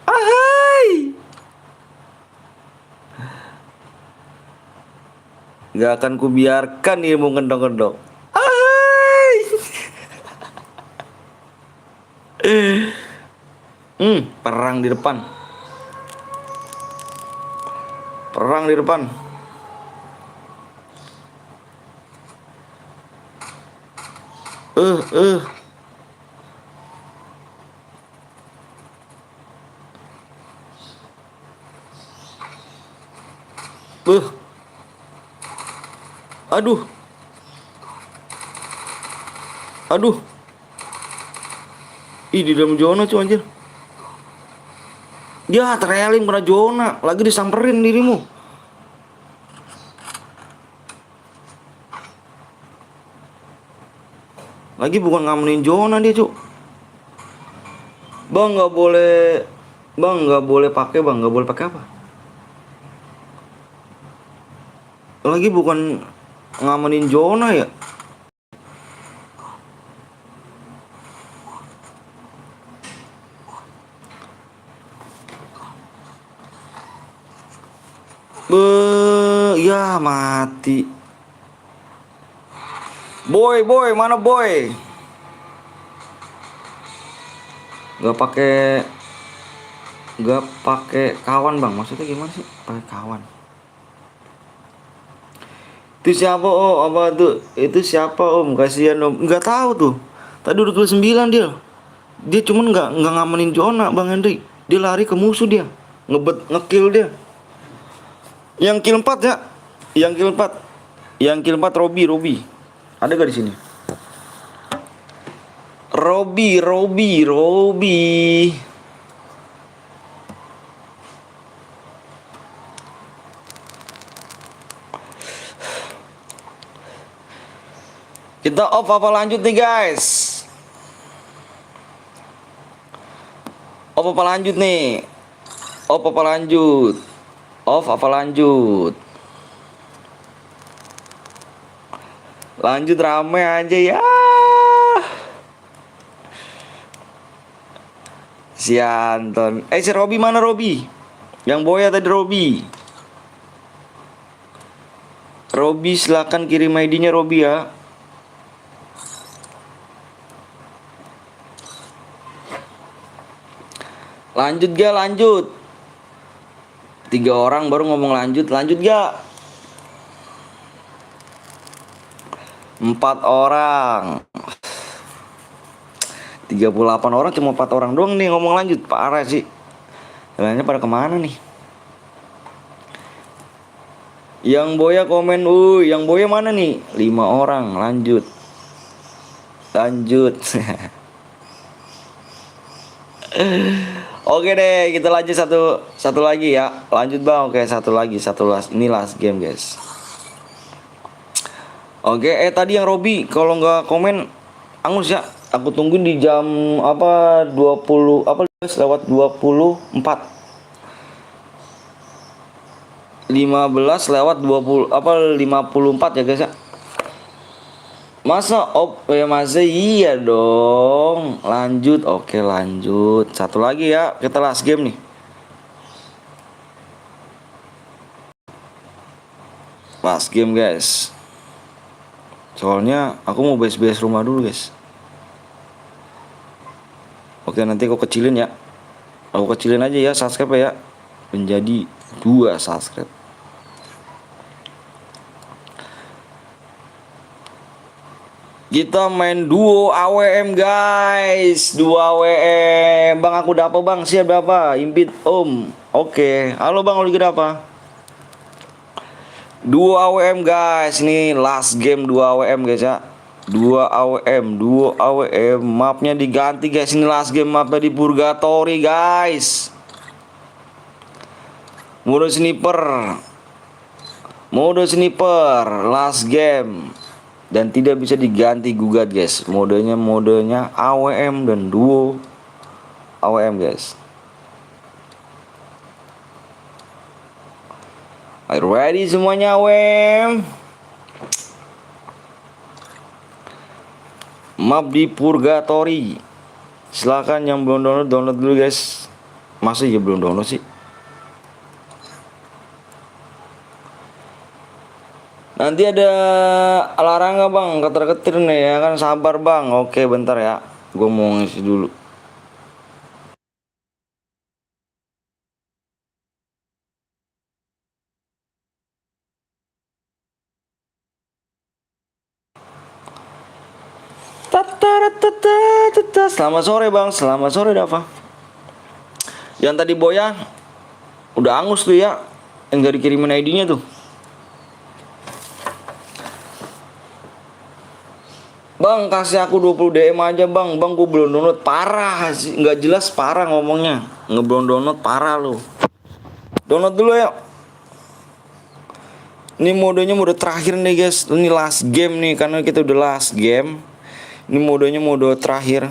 Ahai! Nggak akan kubiarkan dirimu ngendok-ngendok. Ahai! Perang di depan. Aduh. Ih, di dalam zona cuy anjir. Ya, trailing kena zona, lagi disamperin dirimu. Lagi bukan ngamenin zona dia, Cuk. Bang, nggak boleh pakai, Bang. Nggak boleh pakai apa? Lagi bukan ngamenin zona ya. Ya mati. Boy, mana boy? Gak pakai kawan Bang. Maksudnya gimana sih? Pakai kawan. Itu siapa Om? Apa tuh? Itu siapa Om? Kasihan Om. Nggak tahu tuh. Tadi udah kill 9 dia. Dia cuman nggak ngamanin zona Bang Hendrik. Dia lari ke musuh dia. Ngekill dia. Yang kill 4 ya. Yang kill 4. Yang kill 4 Robi. Ada gak di sini? Robi. Kita off apa lanjut nih guys? Off apa lanjut nih? Off apa lanjut? Off apa lanjut? Lanjut rame aja ya. Si Anton. Si Robi mana Robi? Yang boya tadi Robi. Robi silakan kirim ID-nya Robi ya. Lanjut gak? Lanjut. 3 orang baru ngomong lanjut. Lanjut gak? 4 orang. 38 orang cuma 4 orang doang nih ngomong lanjut. Parah sih. Lainnya pada kemana nih? Yang boya komen. Yang boya mana nih? 5 orang. Lanjut. Oke deh, kita lanjut satu lagi ya. Lanjut Bang. Oke, satu lagi. Ini last game guys. Oke, tadi yang Robi kalau nggak komen angus ya. Aku tungguin di jam 20 lewat 24. 15 lewat 20 54 ya guys ya. Masa iya dong. Lanjut. Oke, lanjut. Satu lagi ya. Kita last game nih. Last game guys. Soalnya aku mau beres-beres rumah dulu guys. Oke, nanti aku kecilin ya. Aku kecilin aja ya subscribe ya. Menjadi 2 subscribe. Kita main duo AWM guys. Duo AWM. Bang aku udah apa Bang? Siap berapa? Impit Om. Oke. Halo Bang, lagi apa? Duo AWM guys. Ini last game duo AWM guys ya. Duo AWM. Mapnya diganti guys. Ini last game mapnya di Purgatory guys. Mode sniper. Last game. Dan tidak bisa diganti gugat guys. Modenya AWM dan duo AWM guys. Are you ready semuanya AWM? Map di Purgatory. Silahkan yang belum download dulu guys. Masa ya belum download sih? Nanti ada larangan Bang, keter-ketir nih ya kan, sabar Bang. Oke bentar ya, gue mau ngisi dulu. Selamat sore Bang, selamat sore Dava. Yang tadi boya udah angus tuh ya, yang gak dikirimin ID-nya tuh. Bang kasih aku 20 DM aja Bang. Bang gue belum download. Parah sih, nggak jelas parah ngomongnya. Belum download parah lo. Download dulu ya. Ini modenya mode terakhir nih guys. Ini last game nih, karena kita udah last game. Ini modenya mode terakhir.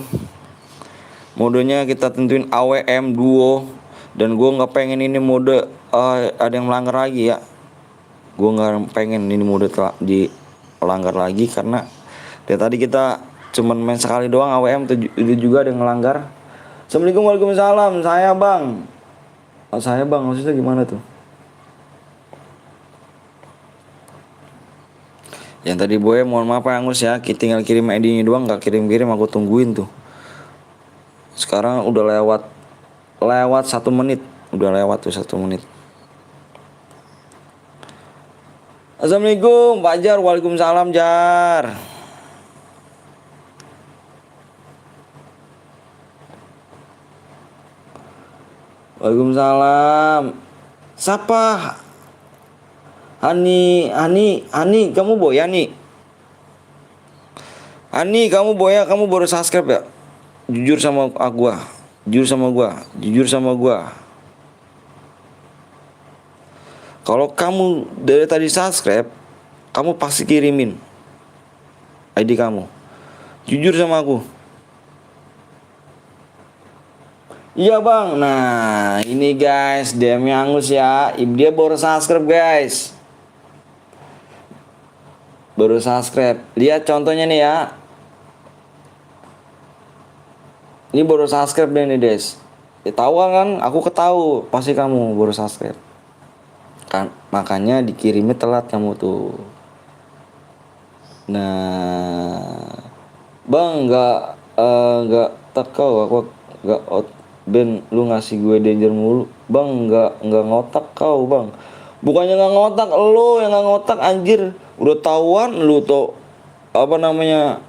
Modenya kita tentuin AWM duo. Dan gue nggak pengen ini mode ada yang melanggar lagi ya. Gue nggak pengen ini mode dilanggar lagi, karena dari tadi kita cuman main sekali doang AWM, itu juga ada yang ngelanggar. Assalamualaikum, waalaikumsalam. Saya Bang. Saya Bang, maksudnya gimana tuh? Yang tadi boy, mohon maaf ya Angus ya, kita tinggal kirim ID-nya doang, nggak kirim-kirim, aku tungguin tuh. Sekarang udah lewat 1 menit, udah lewat tuh 1 menit. Assalamualaikum Pak Jar, waalaikumsalam Jar. Waalaikumsalam. Siapa? Hani, kamu boya nih. Hani, kamu boya, kamu baru subscribe ya? Jujur sama gua. Jujur sama gua. Kalau kamu dari tadi subscribe, kamu pasti kirimin ID kamu. Jujur sama aku. Iya bang. Nah ini guys, DM-nya Angus ya. Dia baru subscribe guys. Baru subscribe. Lihat contohnya nih ya. Ini baru subscribe deh nih guys. Tahu kan? Aku ketahu pasti kamu baru subscribe. Kan makanya dikirimnya telat kamu tuh. Nah, bang nggak tekau aku nggak out. Ben lu ngasih gue danger mulu. Bang nggak ngotak kau bang. Bukannya nggak ngotak, lu yang nggak ngotak anjir. Udah tahuan lu tuh apa namanya,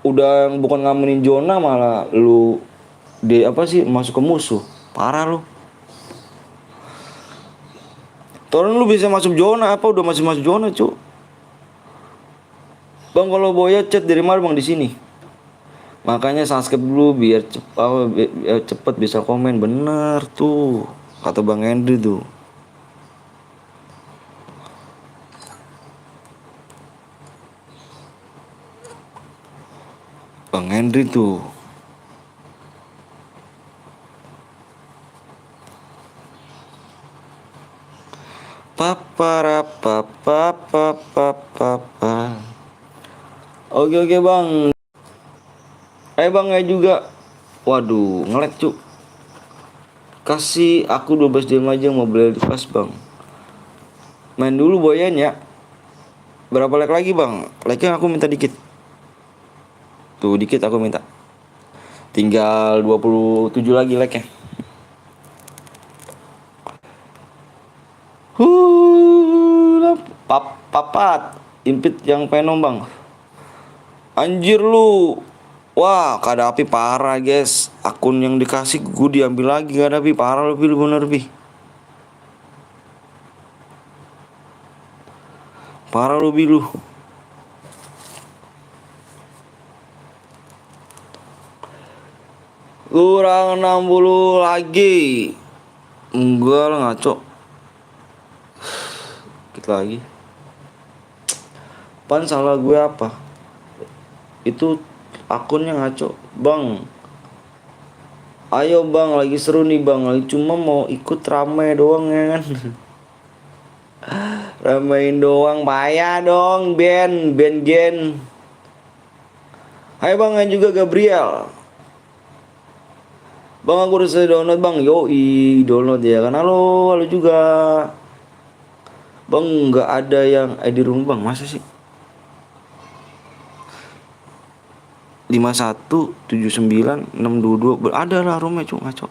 udah bukan ngamenin zona malah lu masuk ke musuh. Parah lu. Turun lu bisa masuk zona apa udah masih masuk zona cu. Bang kalau boya chat dari mana bang di sini? Makanya subscribe dulu biar cepet bisa komen. Bener tuh kata Bang Henry tuh. Bang Henry tuh. Papa. Oke bang. Bang ya juga. Waduh ngelag cu. Kasih aku 12 jam aja mau beli pas bang. Main dulu boyanya. Berapa like lagi bang? Like-nya aku minta dikit. Tuh dikit aku minta. Tinggal 27 lagi like-nya. Papat impit yang penom bang. Anjir lu. Wah kada api parah guys. Akun yang dikasih gue diambil lagi. Kada api parah lebih bener lebih. Parah lebih lu. Kurang 60 lagi. Enggak lah ngaco. Dikit lagi. Pan salah gue apa? Itu akunnya ngaco. Bang, ayo bang, lagi seru nih bang. Lagi cuma mau ikut rame doang ya kan. Ramein doang, payah dong. Ben Gen. Hai bang, yang juga Gabriel. Bang aku udah selesai download bang. Yoi download ya kan. Halo juga. Bang nggak ada yang ID room bang, masa sih? 5179 622 ada lah roomnya cu ngaco.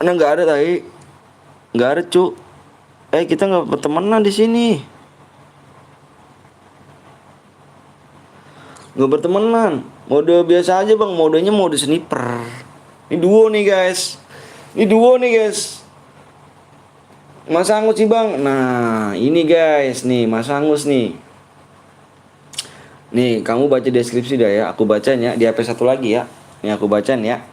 Nah nggak ada tadi, nggak ada cu. Kita nggak bertemanan di sini. Nggak bertemanan. Mode biasa aja bang. Modenya mode sniper. Ini duo nih guys. Mas Angus sih bang. Nah ini guys nih Mas Angus nih. Nih kamu baca deskripsi dah ya. Aku bacanya di HP satu lagi ya. Nih aku baca nih ya.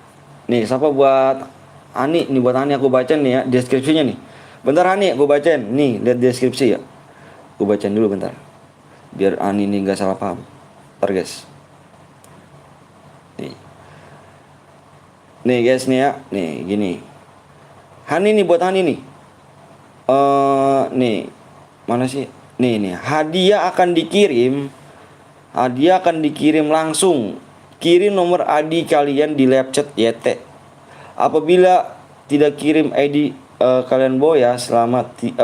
Nih siapa buat Ani. Nih buat Ani aku baca nih ya deskripsinya nih. Bentar Ani aku bacain. Nih lihat deskripsi ya. Aku bacain dulu bentar. Biar Ani nih gak salah paham. Bentar guys. Nih guys nih ya. Nih gini. Hani nih buat Hani nih. Nih mana sih? Nih hadiah akan dikirim langsung. Kirim nomor ID kalian di live chat YT. Apabila tidak kirim ID kalian boya selama 3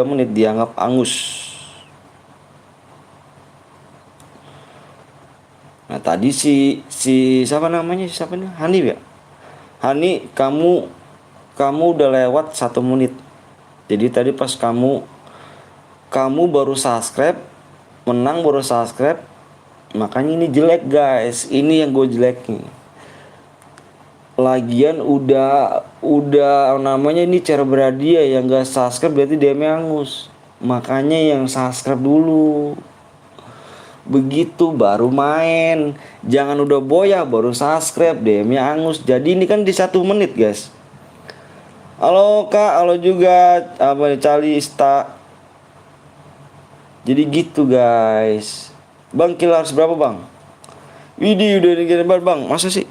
menit dianggap angus. Nah tadi si siapa namanya? Siapa nih? Hani ya? Hani kamu udah lewat 1 menit. Jadi tadi pas kamu kamu baru subscribe, menang baru subscribe, makanya ini jelek guys. Ini yang gue jelekin. Lagian udah namanya ini cara berhadiah, yang gak subscribe berarti DM-nya angus. Makanya yang subscribe dulu, begitu baru main. Jangan udah boya baru subscribe DM-nya angus. Jadi ini kan di 1 menit guys. Halo kak, halo juga apa Calista. Jadi gitu guys. Bang kill harus berapa bang? Widih udah digambar bang, masa sih?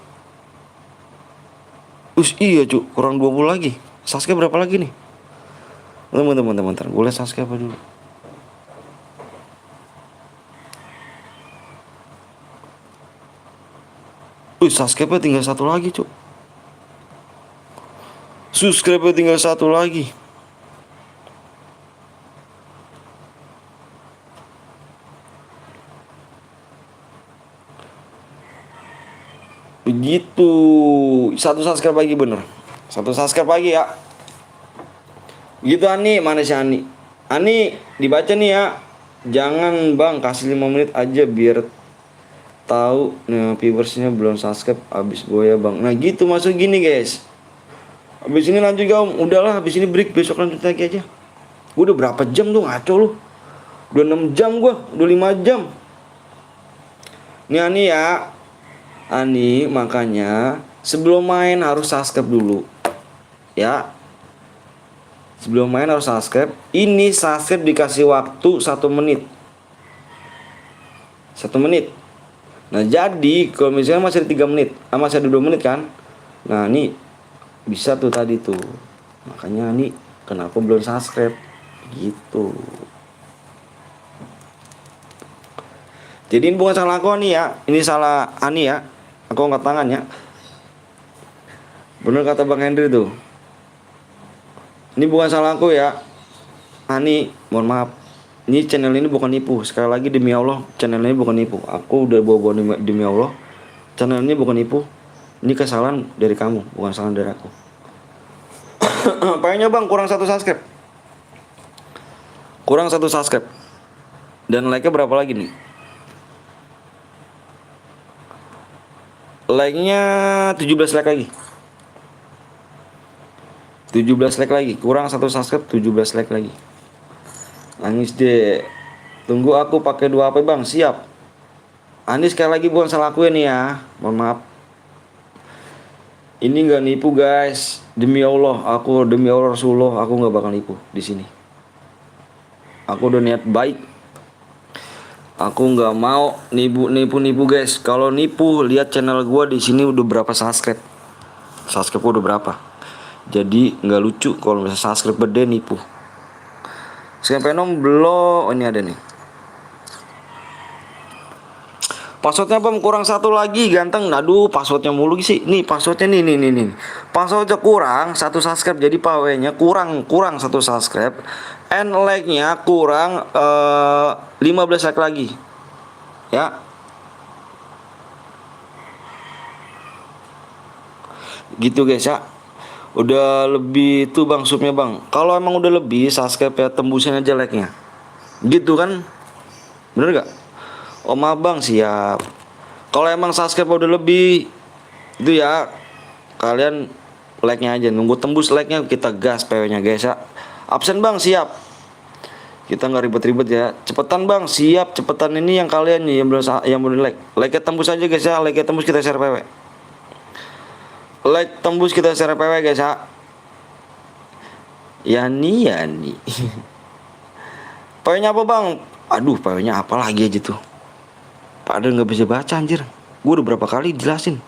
Iya cu, kurang 20 lagi. Subscribe berapa lagi nih? Teman-teman, gue liat subscribe apa dulu. Subscribe tinggal 1 lagi cu. Subscribe tinggal 1 lagi. Begitu. 1 subscribe lagi bener. 1 subscribe lagi ya. Gitu Ani, mana si Ani? Ani dibaca nih ya. Jangan bang, kasih 5 menit aja biar tahu nih viewersnya belum subscribe abis boya bang. Nah gitu masuk gini guys. Abis ini lanjut ya om. Udahlah abis ini break, besok lanjut lagi aja. Gue udah berapa jam tuh ngaco lu. Udah 6 jam gue, udah 5 jam. Nih Ani ya. Ani makanya sebelum main harus subscribe dulu. Ya. Sebelum main harus subscribe. Ini subscribe dikasih waktu 1 menit. 1 menit. Nah jadi kalau misalnya masih ada 3 menit, masih ada 2 menit kan. Nah ini bisa tuh tadi tuh. Makanya nih kenapa belum subscribe gitu. Jadi ini bukan salah aku nih ya. Ini salah Ani ya. Aku angkat tangan ya. Bener kata Bang Henry tuh. Ini bukan salah aku ya. Ani, mohon maaf. Ini channel ini bukan nipu. Sekali lagi demi Allah, channel ini bukan nipu. Aku udah bawa demi Allah. Channel ini bukan nipu. Ini kesalahan dari kamu, bukan kesalahan dari aku. Payahnya bang, kurang 1 subscribe. Kurang 1 subscribe. Dan like-nya berapa lagi nih? Like-nya 17 like lagi. 17 like lagi. Kurang 1 subscribe, 17 like lagi. Nangis deh. Tunggu aku pakai 2 HP bang. Siap. Ani sekali lagi bukan salah aku nih ya. Mohon maaf. Ini nggak nipu guys. Demi Allah, demi Allah Rasulullah, aku nggak bakal nipu di sini. Aku udah niat baik. Aku nggak mau nipu guys. Kalau nipu, lihat channel gua di sini udah berapa subscribe. Subscribe udah berapa. Jadi nggak lucu kalau misalnya subscribe gede nipu. Sekian Venom belum. Oh ini ada nih. Passwordnya bang kurang 1 lagi ganteng. Aduh passwordnya mulu sih. Nih passwordnya nih. Passwordnya kurang 1 subscribe. Jadi pawenya kurang 1 subscribe. And like-nya kurang 15 like lagi. Ya. Gitu guys ya. Udah lebih tuh bang subnya bang. Kalau emang udah lebih subscribe ya tembusin aja like-nya. Gitu kan? Bener gak? Oh maaf bang siap. Kalau emang subscribe udah lebih itu ya kalian like-nya aja. Nunggu tembus like-nya kita gas PW-nya guys ya. Absen bang siap. Kita nggak ribet-ribet ya. Cepetan bang siap. Cepetan ini yang kalian nih yang belum like. Like-nya tembus aja guys ya. Like-nya tembus kita share PW. Like tembus kita share PW guys ya. Yani. PW-nya apa bang? Aduh PW-nya apa lagi aja tuh. Padahal nggak bisa baca anjir. Gue udah berapa kali jelasin.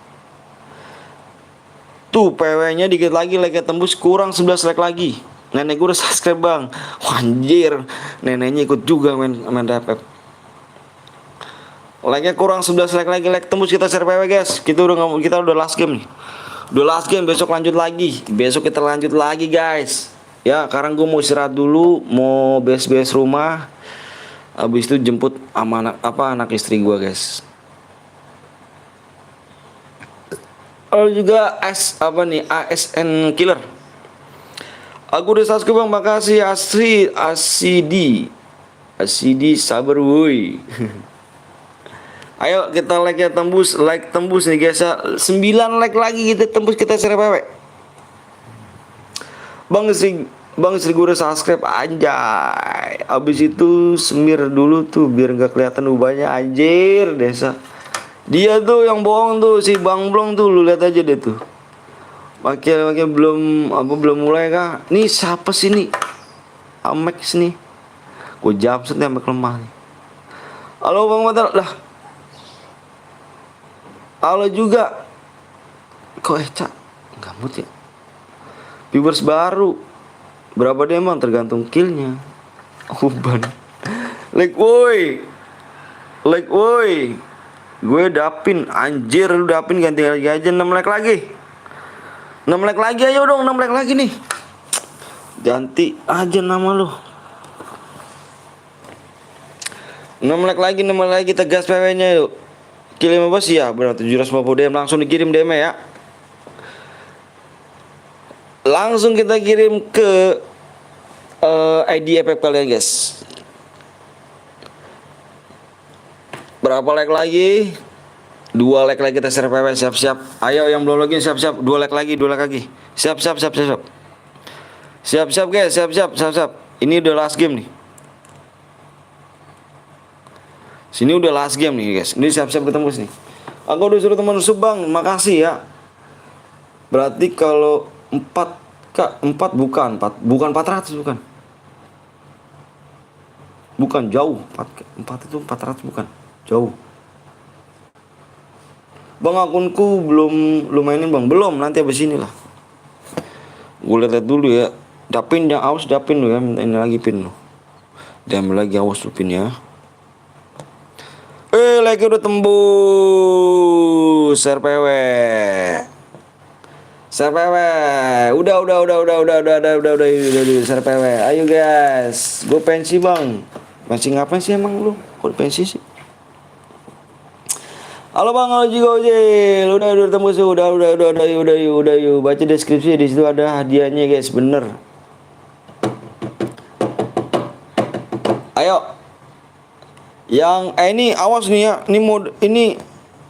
Tuh PW-nya dikit lagi like-nya tembus kurang 11 like lagi. Nenek gue udah subscribe bang. Wah, anjir. Neneknya ikut juga main DFF. Like-nya kurang 11 like lagi. Like tembus kita share PW guys. Kita udah last game nih. Udah last game, besok lanjut lagi. Besok kita lanjut lagi guys. Ya sekarang gue mau istirahat dulu. Mau beres-beres rumah. Habis itu jemput sama anak istri gue guys. Lalu juga ASN Killer. Aku udah subscribe bang, makasih Asidi. Asidi sabar woi. Ayo kita like ya tembus nih guys ya. 9 like lagi kita tembus kita SRPW. Bang Sri gue udah subscribe anjay. Abis itu semir dulu tuh biar nggak kelihatan ubahnya anjir desa. Dia tuh yang bohong tuh si Bang Blong tuh lu lihat aja deh tuh. Pakai belum mulai kah? Nih siapa sih nih? Amex nih. Gue jamset nih Amex lemah nih. Halo Bang Matar lah. Halo juga. Kok Cak? Gambut ya. Viewers baru. Berapa dia emang tergantung killnya. Uban. Like woi. Gue dapin anjir lu dapin ganti lagi aja 6 like lagi. 6 like lagi ayo dong 6 like lagi nih. Ganti aja nama lu. 6 like lagi kita gas PW-nya yuk. Kill 15 ya benar 750 DM langsung dikirim DM ya. Langsung kita kirim ke ID FF kalian guys. Berapa like lagi? 2 like lagi kita SRPW siap-siap. Ayo yang belum login siap-siap 2 like lagi. Siap-siap guys, siap-siap. Ini udah last game nih. Sini udah last game nih guys. Ini siap-siap ketemu nih. Aku udah suruh teman sub Bang, makasih ya. Berarti kalau 4 bukan 400 bukan. Bukan jauh 4 itu 400 bukan. Jauh. Bang akunku belum lu mainin Bang. Belum, nanti habis ini lah. Gue lihat dulu ya. Dapin yang awas dapin lu ya, minta ini lagi pin lu. Dan lagi awas lu pin ya. Lagi udah tembus RPW. Udah SRPW. Ayo guys, gue pensi Bang. Pensi ngapain sih emang lu? Kok pensi sih? Halo Bang, halo juga Ojil. Udah tembus udah yuk. Baca deskripsi di situ ada hadiahnya guys, bener. Ayo. Yang ini awas nih ya. Ini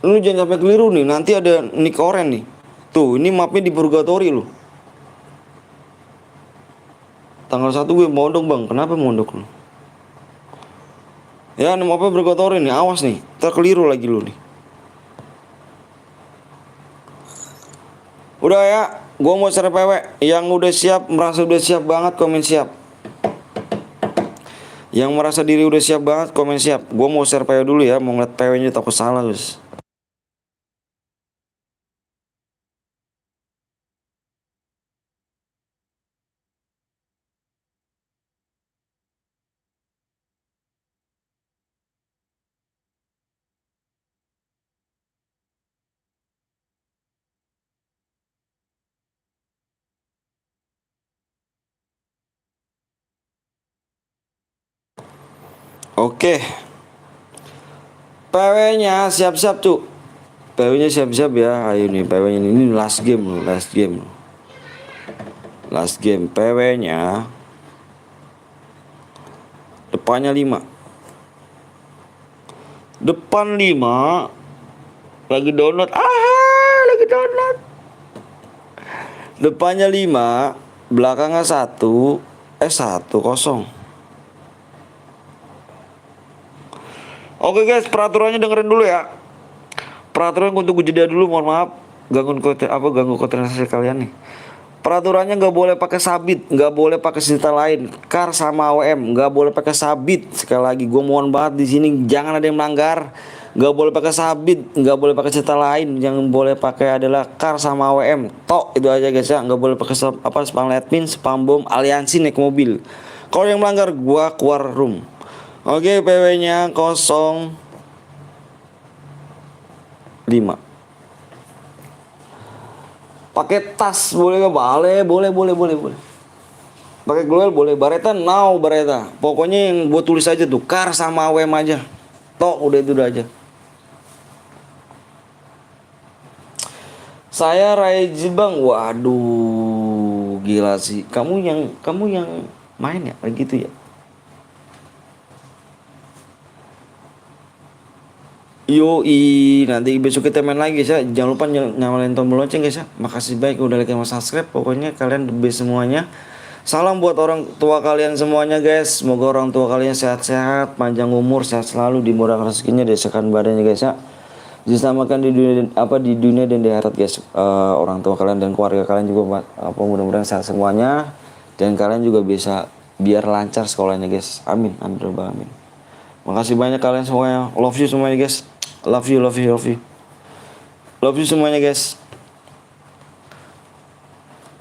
lu jangan sampai keliru nih. Nanti ada nick oren nih. Tuh, ini mapnya di Purgatory lu. Tanggal 1 gue mondok Bang. Kenapa mondok lu? Ya, ini mapnya Purgatory nih. Awas nih. Terkeliru lagi lu nih. Udah ya, gua mau SRPW. Yang udah siap, merasa udah siap banget komen siap. Yang merasa diri udah siap banget komen siap. Gua mau SRPW dulu ya, mau ngeliat PW-nya takut salah guys. Oke. PW-nya siap-siap tuh. PW-nya siap-siap ya. Ayo nih PW-nya ini last game loh, last game. Last game PW-nya depannya 5. Depan 5 lagi download. Lagi download. Depannya 5, belakangnya 1, 1-0. Oke guys, peraturannya dengerin dulu ya. Peraturan untuk jeda dulu, mohon maaf ganggu konsentrasi kalian nih. Peraturannya nggak boleh pakai sabit, nggak boleh pakai senjata lain, kar sama AWM, nggak boleh pakai sabit. Sekali lagi, gue mohon banget di sini jangan ada yang melanggar. Nggak boleh pakai sabit, nggak boleh pakai senjata lain, yang boleh pakai adalah kar sama AWM. Tok itu aja guys ya, nggak boleh pakai spam admin, spam bom, aliansi naik mobil. Kalau yang melanggar, gua keluar room. Oke, PW-nya 05. Pakai tas boleh nggak? Boleh. Pakai global boleh. Bareta now Bareta. Pokoknya yang buat tulis aja tuh kar sama AWM aja. Tok udah itu udah aja. Saya Raiji Bang. Waduh, gila sih. Kamu yang main ya kayak gitu ya. Yoi, nanti besok kita main lagi guys ya. Jangan lupa nyalain tombol lonceng guys ya. Makasih baik udah like sama subscribe. Pokoknya kalian the best semuanya. Salam buat orang tua kalian semuanya guys. Semoga orang tua kalian sehat-sehat, panjang umur, sehat selalu, dimurahkan rezekinya, disekan badannya guys ya. Diselamatkan di dunia dan di akhirat guys. Orang tua kalian dan keluarga kalian juga mudah-mudahan sehat semuanya, dan kalian juga bisa biar lancar sekolahnya guys. Amin amin robbal alamin. Makasih banyak kalian semuanya. Love you semuanya guys. Love you. Love you semuanya guys.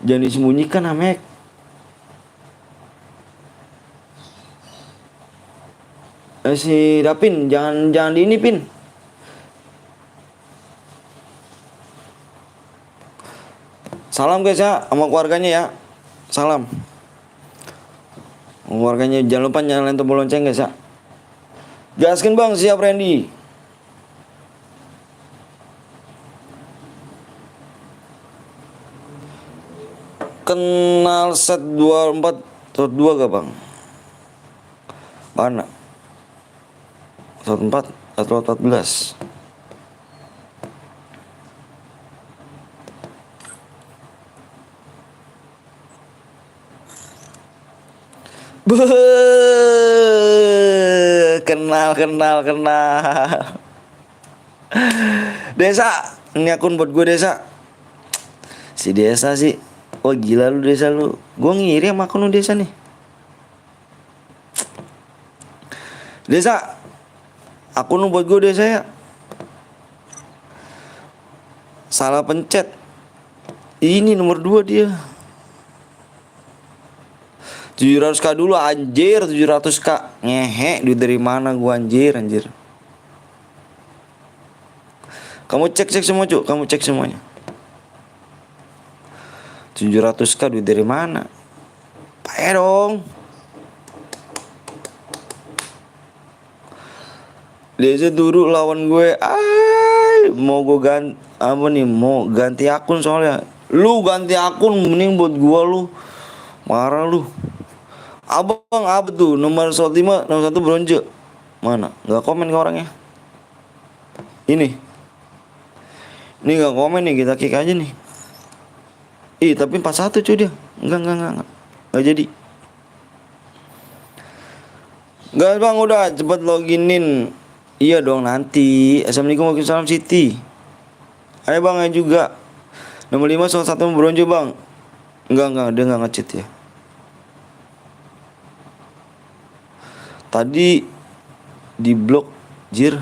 Jangan disembunyikan Amek. Si Dapin jangan di ini Pin. Salam guys ya sama keluarganya ya. Salam. Keluarganya jangan lupa nyalain tombol lonceng guys ya. Gaskin bang, siap Randy. Kenal set 24 atau 2 gak bang? Mana? 14 atau 14? Kenal. Desa, ini akun buat gue Desa. Si Desa sih. Oh gila lu Desa lu. Gue ngirim akun lu Desa nih. Desa, akun lu buat gue Desa ya. Salah pencet. Ini nomor 2 dia. 700k dulu anjir, 700k. Ngehe, duit dari mana gua anjir. Kamu cek semua cuk, kamu cek semuanya. 700k duit dari mana? Payah dong. Dia dulu lawan gue. Mau gue mau ganti akun soalnya. Lu ganti akun mending buat gua lu. Marah lu. Abang apa tuh nomor 105 nomor 1 bronze. Mana? Gak komen ke orangnya. Ini gak komen nih, kita kick aja nih. Tapi 41 cuy dia. Enggak jadi. Gak bang, udah cepet loginin. Iya dong nanti. Assalamualaikum warahmatullahi wabarakatuh Siti. Ayo bang, ayo juga. Nomor 5 soal 1 bronze bang. Enggak dia gak nge-cheat ya. Tadi di blok jir.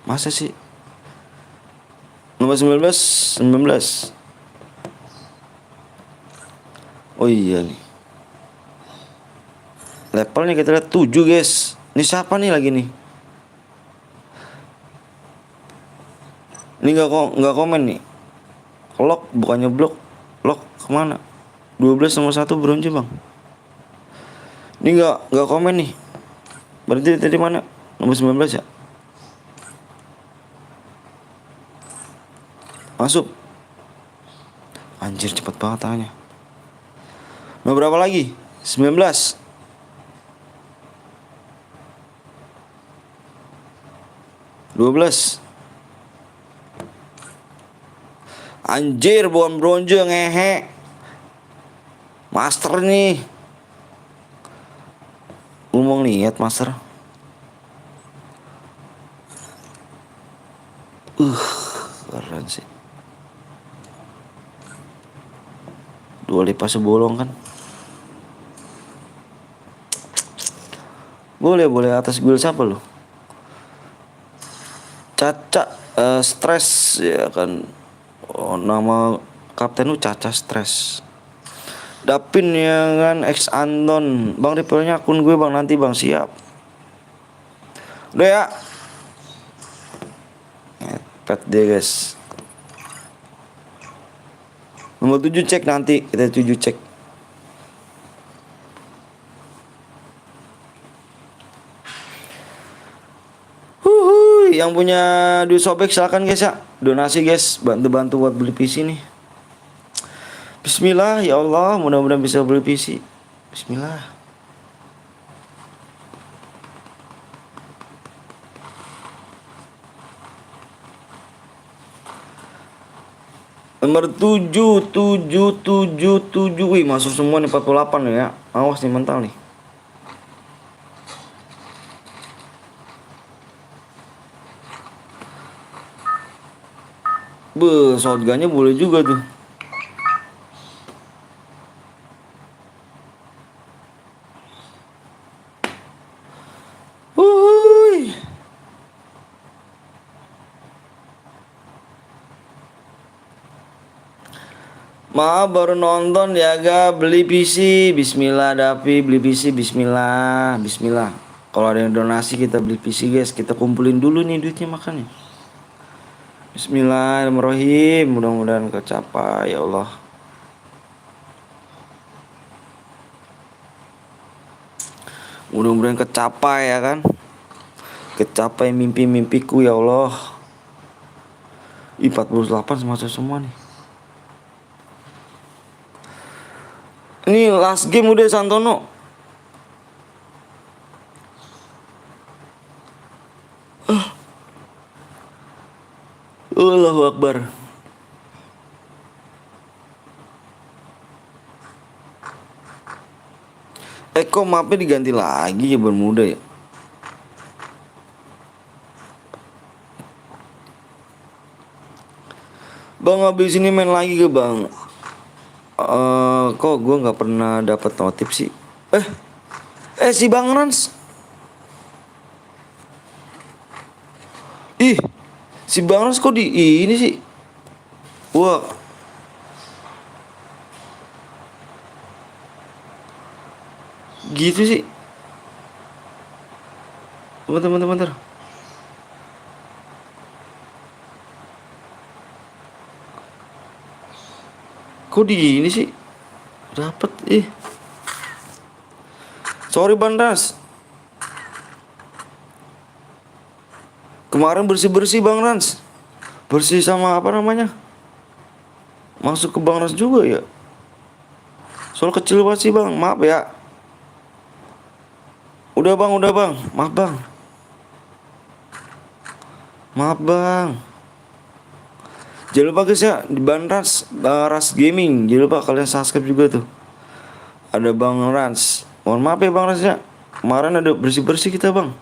Masa sih? Nomor 19. Oh iya nih. Levelnya kita lihat 7 guys. Ini siapa nih lagi nih? Ini nggak komen nih. Lock bukannya blok. Lock kemana? 12 nomor 1 bronze bang. Ini nggak komen nih. Berarti tadi mana? Nomor 19 ya? Masuk. Anjir cepet banget tangannya. Mau berapa lagi? 19. 12. Anjir bukan bronze ngehe. Master nih. Ngomong lihat master. Keren sih. 2 lipas sebolong kan. Boleh atas gue siapa lo? Caca stres ya kan. Oh, nama kapten lu Caca stres. Dapin ya kan, X Anton. Bang repelnya akun gue bang, nanti bang, siap. Udah ya. Pet deh guys. Nomor 7 cek nanti, kita 7 cek. Yang punya duit sobek silakan guys ya. Donasi guys, bantu-bantu buat beli PC nih. Bismillah ya Allah, mudah-mudahan bisa beli PC. Bismillah. Nomor 7. Wih, masuk semua nih 48 ya. Awas nih mental nih. Shotgunnya boleh juga tuh. Wuih. Maaf baru nonton ya ga, beli PC. Bismillah Davi, beli PC. Bismillah. Kalau ada yang donasi kita beli PC guys. Kita kumpulin dulu nih duitnya makanya. Bismillahirrahmanirrahim. Mudah-mudahan kecapai ya Allah. Mudah-mudahan kecapai ya kan. Kecapai mimpi-mimpiku ya Allah. 48 masuk semua nih. Ini last game udah Santono. Allahu Akbar. Kok mapnya diganti lagi ya Bermuda ya? Bang habis ini main lagi ke bang? Kok gue nggak pernah dapat notif sih? Si Bang Rans. Ih, si Bang Rans kok di ini sih? Wah. Gitu sih. Bentar. Kok di ini sih? Dapat Sorry Bang Rans. Kemarin bersih-bersih Bang Rans. Bersih sama apa namanya? Masuk ke Bang Rans juga ya. Soal kecil banget sih Bang, maaf ya. Udah bang. Maaf bang. Jangan lupa guys ya, di Bang Rans, Ras Gaming. Jangan lupa kalian subscribe juga tuh. Ada Bang Rans. Mohon maaf ya Bang Rans ya. Kemarin ada bersih-bersih kita bang.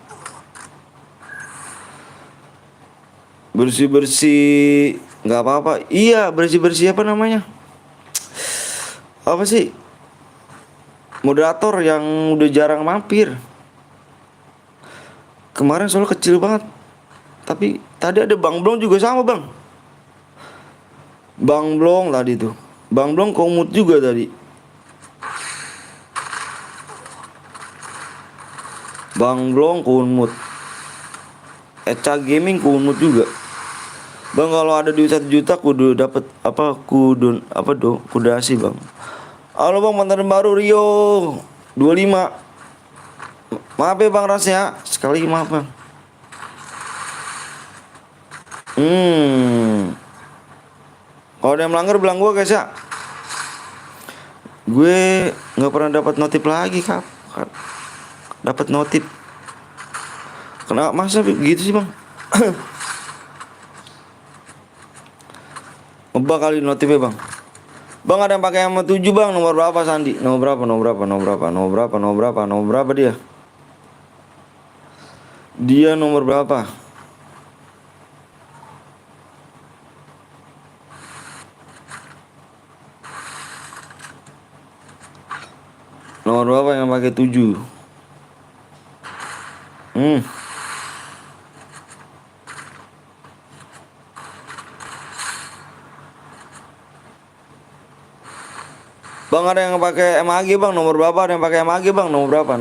Bersih-bersih nggak apa-apa. Iya, bersih-bersih apa namanya? Apa sih? Moderator yang udah jarang mampir. Kemarin soalnya kecil banget. Tapi tadi ada Bang Blong juga sama bang. Bang Blong tadi tuh. Bang Blong komut juga tadi. Bang Blong komut. Eca Gaming komut juga. Bang kalau ada duit 1 juta kudu dapat apa kudasi bang. Halo bang, mantan baru Rio 25. Maaf ya Bang Ras ya. Sekali lagi maaf bang. Kalau ada yang melanggar bilang gue guys ya. Gue nggak pernah dapat notif lagi kap. Dapat notif. Kenapa masa gitu sih bang? Ngebak kali notifnya bang. Bang ada yang pakai sama 7 bang. Nomor berapa Sandi? Nomor berapa dia? Dia nomor berapa? Nomor berapa yang pakai 7? Bang ada yang pakai MAG bang, nomor berapa? Ada yang pakai MAG bang, nomor berapa?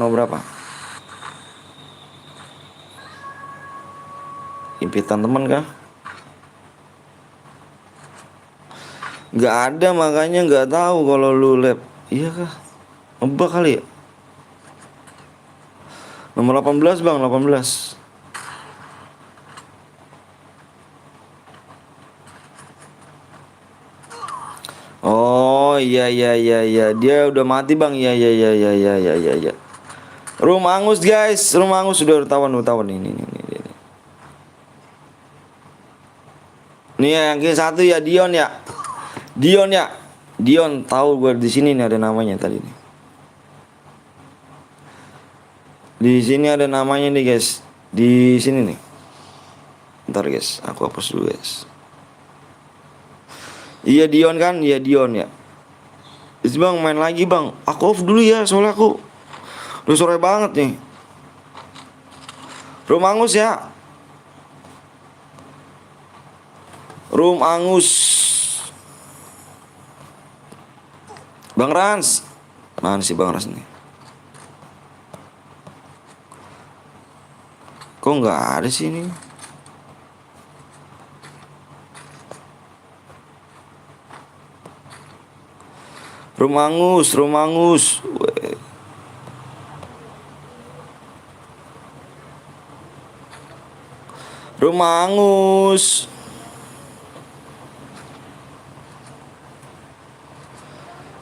Impitan teman kah? Gak ada makanya gak tahu kalau lu lab. Iya kah? Ngebak kali ya? Nomor 18 bang, 18. Oh iya. Dia udah mati bang. Iya. Room Angus guys, Room Angus sudah tawan ini. Nih yang ke satu ya Dion ya. Dion ya. Dion, tahu gue di sini nih ada namanya tadi nih. Di sini ada namanya nih guys. Di sini nih. Ntar guys, aku hapus dulu guys. Iya Dion kan? Iya Dion ya. Is bang main lagi bang. Aku off dulu ya soalnya aku udah sore banget nih. Room Angus ya. Room Angus. Bang Rans. Mana sih Bang Rans nih? Kok nggak ada sih ini? Room Angus, Room Angus. Weh. Room Angus.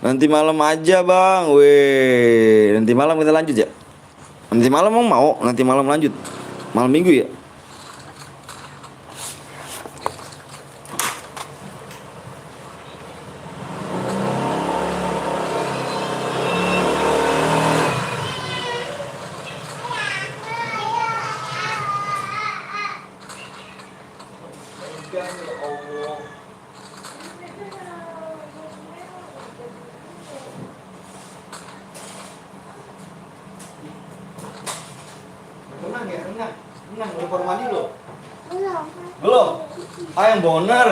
Nanti malam aja bang, weh. Nanti malam kita lanjut ya. Nanti malam mau, nanti malam lanjut. Malam minggu ya. Renang ya, renang. Renang, udah pernah mandi belum? Belum? Ah yang bener.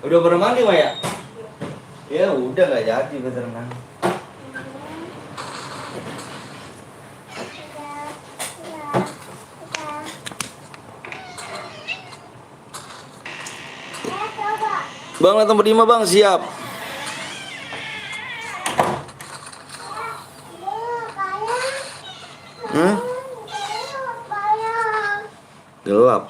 Udah pernah mandi Maya? Ya udah gak jadi kita renang. Bang, datang berdima bang, siap. Hmm? Gelap.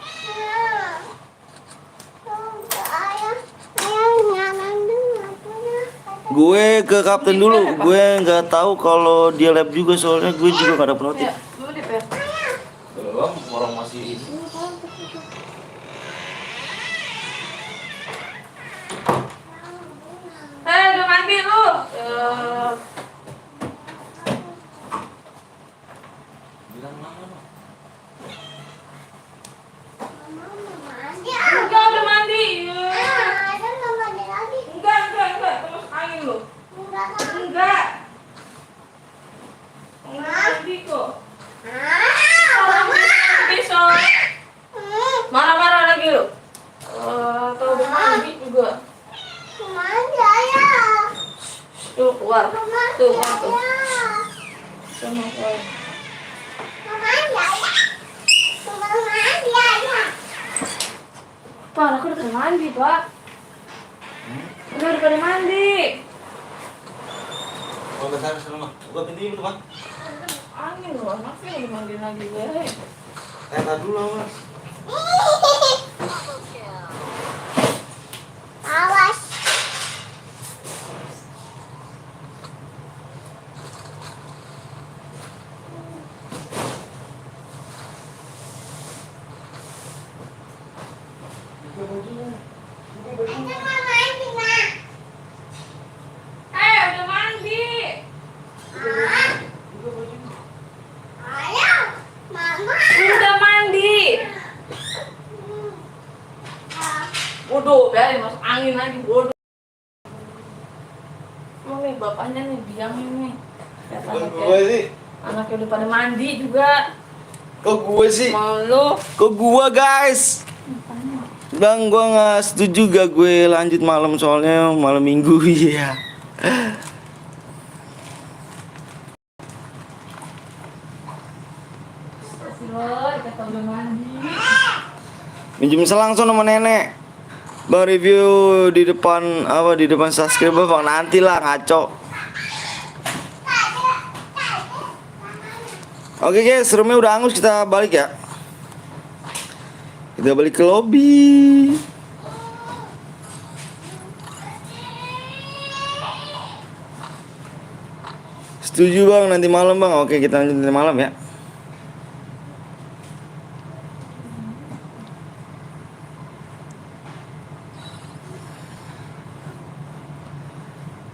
Gue ke kapten dulu. Gue nggak tahu kalau dia lab juga soalnya gue juga nggak dapet notif. Belum, orang masih ini.
Udah mandi lu.
Bilang mana?
Enggak, udah mandi. Enggak. Terus angin lu. Enggak. Mandi kok. Besok. Marah-marah lagi lu. Tahu udah mandi juga. Tuh keluar. Tuh. Sama keluar. Pak, aku udah mandi, Pak. Udah pada mandi.
Oh, besar selama. Gua pindahin dulu, Bang.
Angin loh, anaknya udah mandi lagi, guys.
Tadi dulu, Mas.
Awas.
Udah mandi. Udah mandi. Bodoh, biarin masuk angin lagi, bodoh. Oh, nih bapaknya nih diamin nih. Lihat
Gue sih.
anaknya udah pada mandi juga.
Kok gue sih?
Malu.
Kok gua, guys? Bang, gua nggak setuju gak gue lanjut malam soalnya malam minggu ya.
Kata udah mandi.
Minjem selang sama nenek. Bang review di depan apa di depan subscriber bang nanti lah ngaco. Oke guys, roomnya udah angus kita balik ya. Kita balik ke lobby. Setuju bang nanti malam bang. Oke kita lanjut nanti malam ya.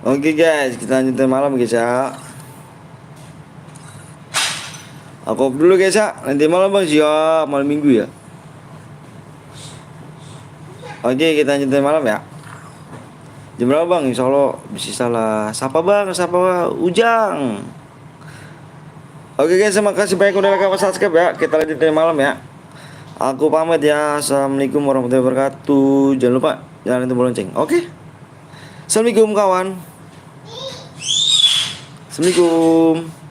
Oke guys, kita lanjutin malam guys ya. Aku off dulu guys ya. Nanti malam bang siap malam minggu ya. Oke, kita lanjutin malam ya. Jam berapa bang? Insya Allah bisa salah. Sapa bang, sapa Ujang. Oke guys, terima kasih banyak udah like dan subscribe ya. Kita lanjutin malam ya. Aku pamit ya. Assalamualaikum warahmatullahi wabarakatuh. Jangan lupa jangan tombol lonceng. Oke. Assalamualaikum kawan. Assalamualaikum.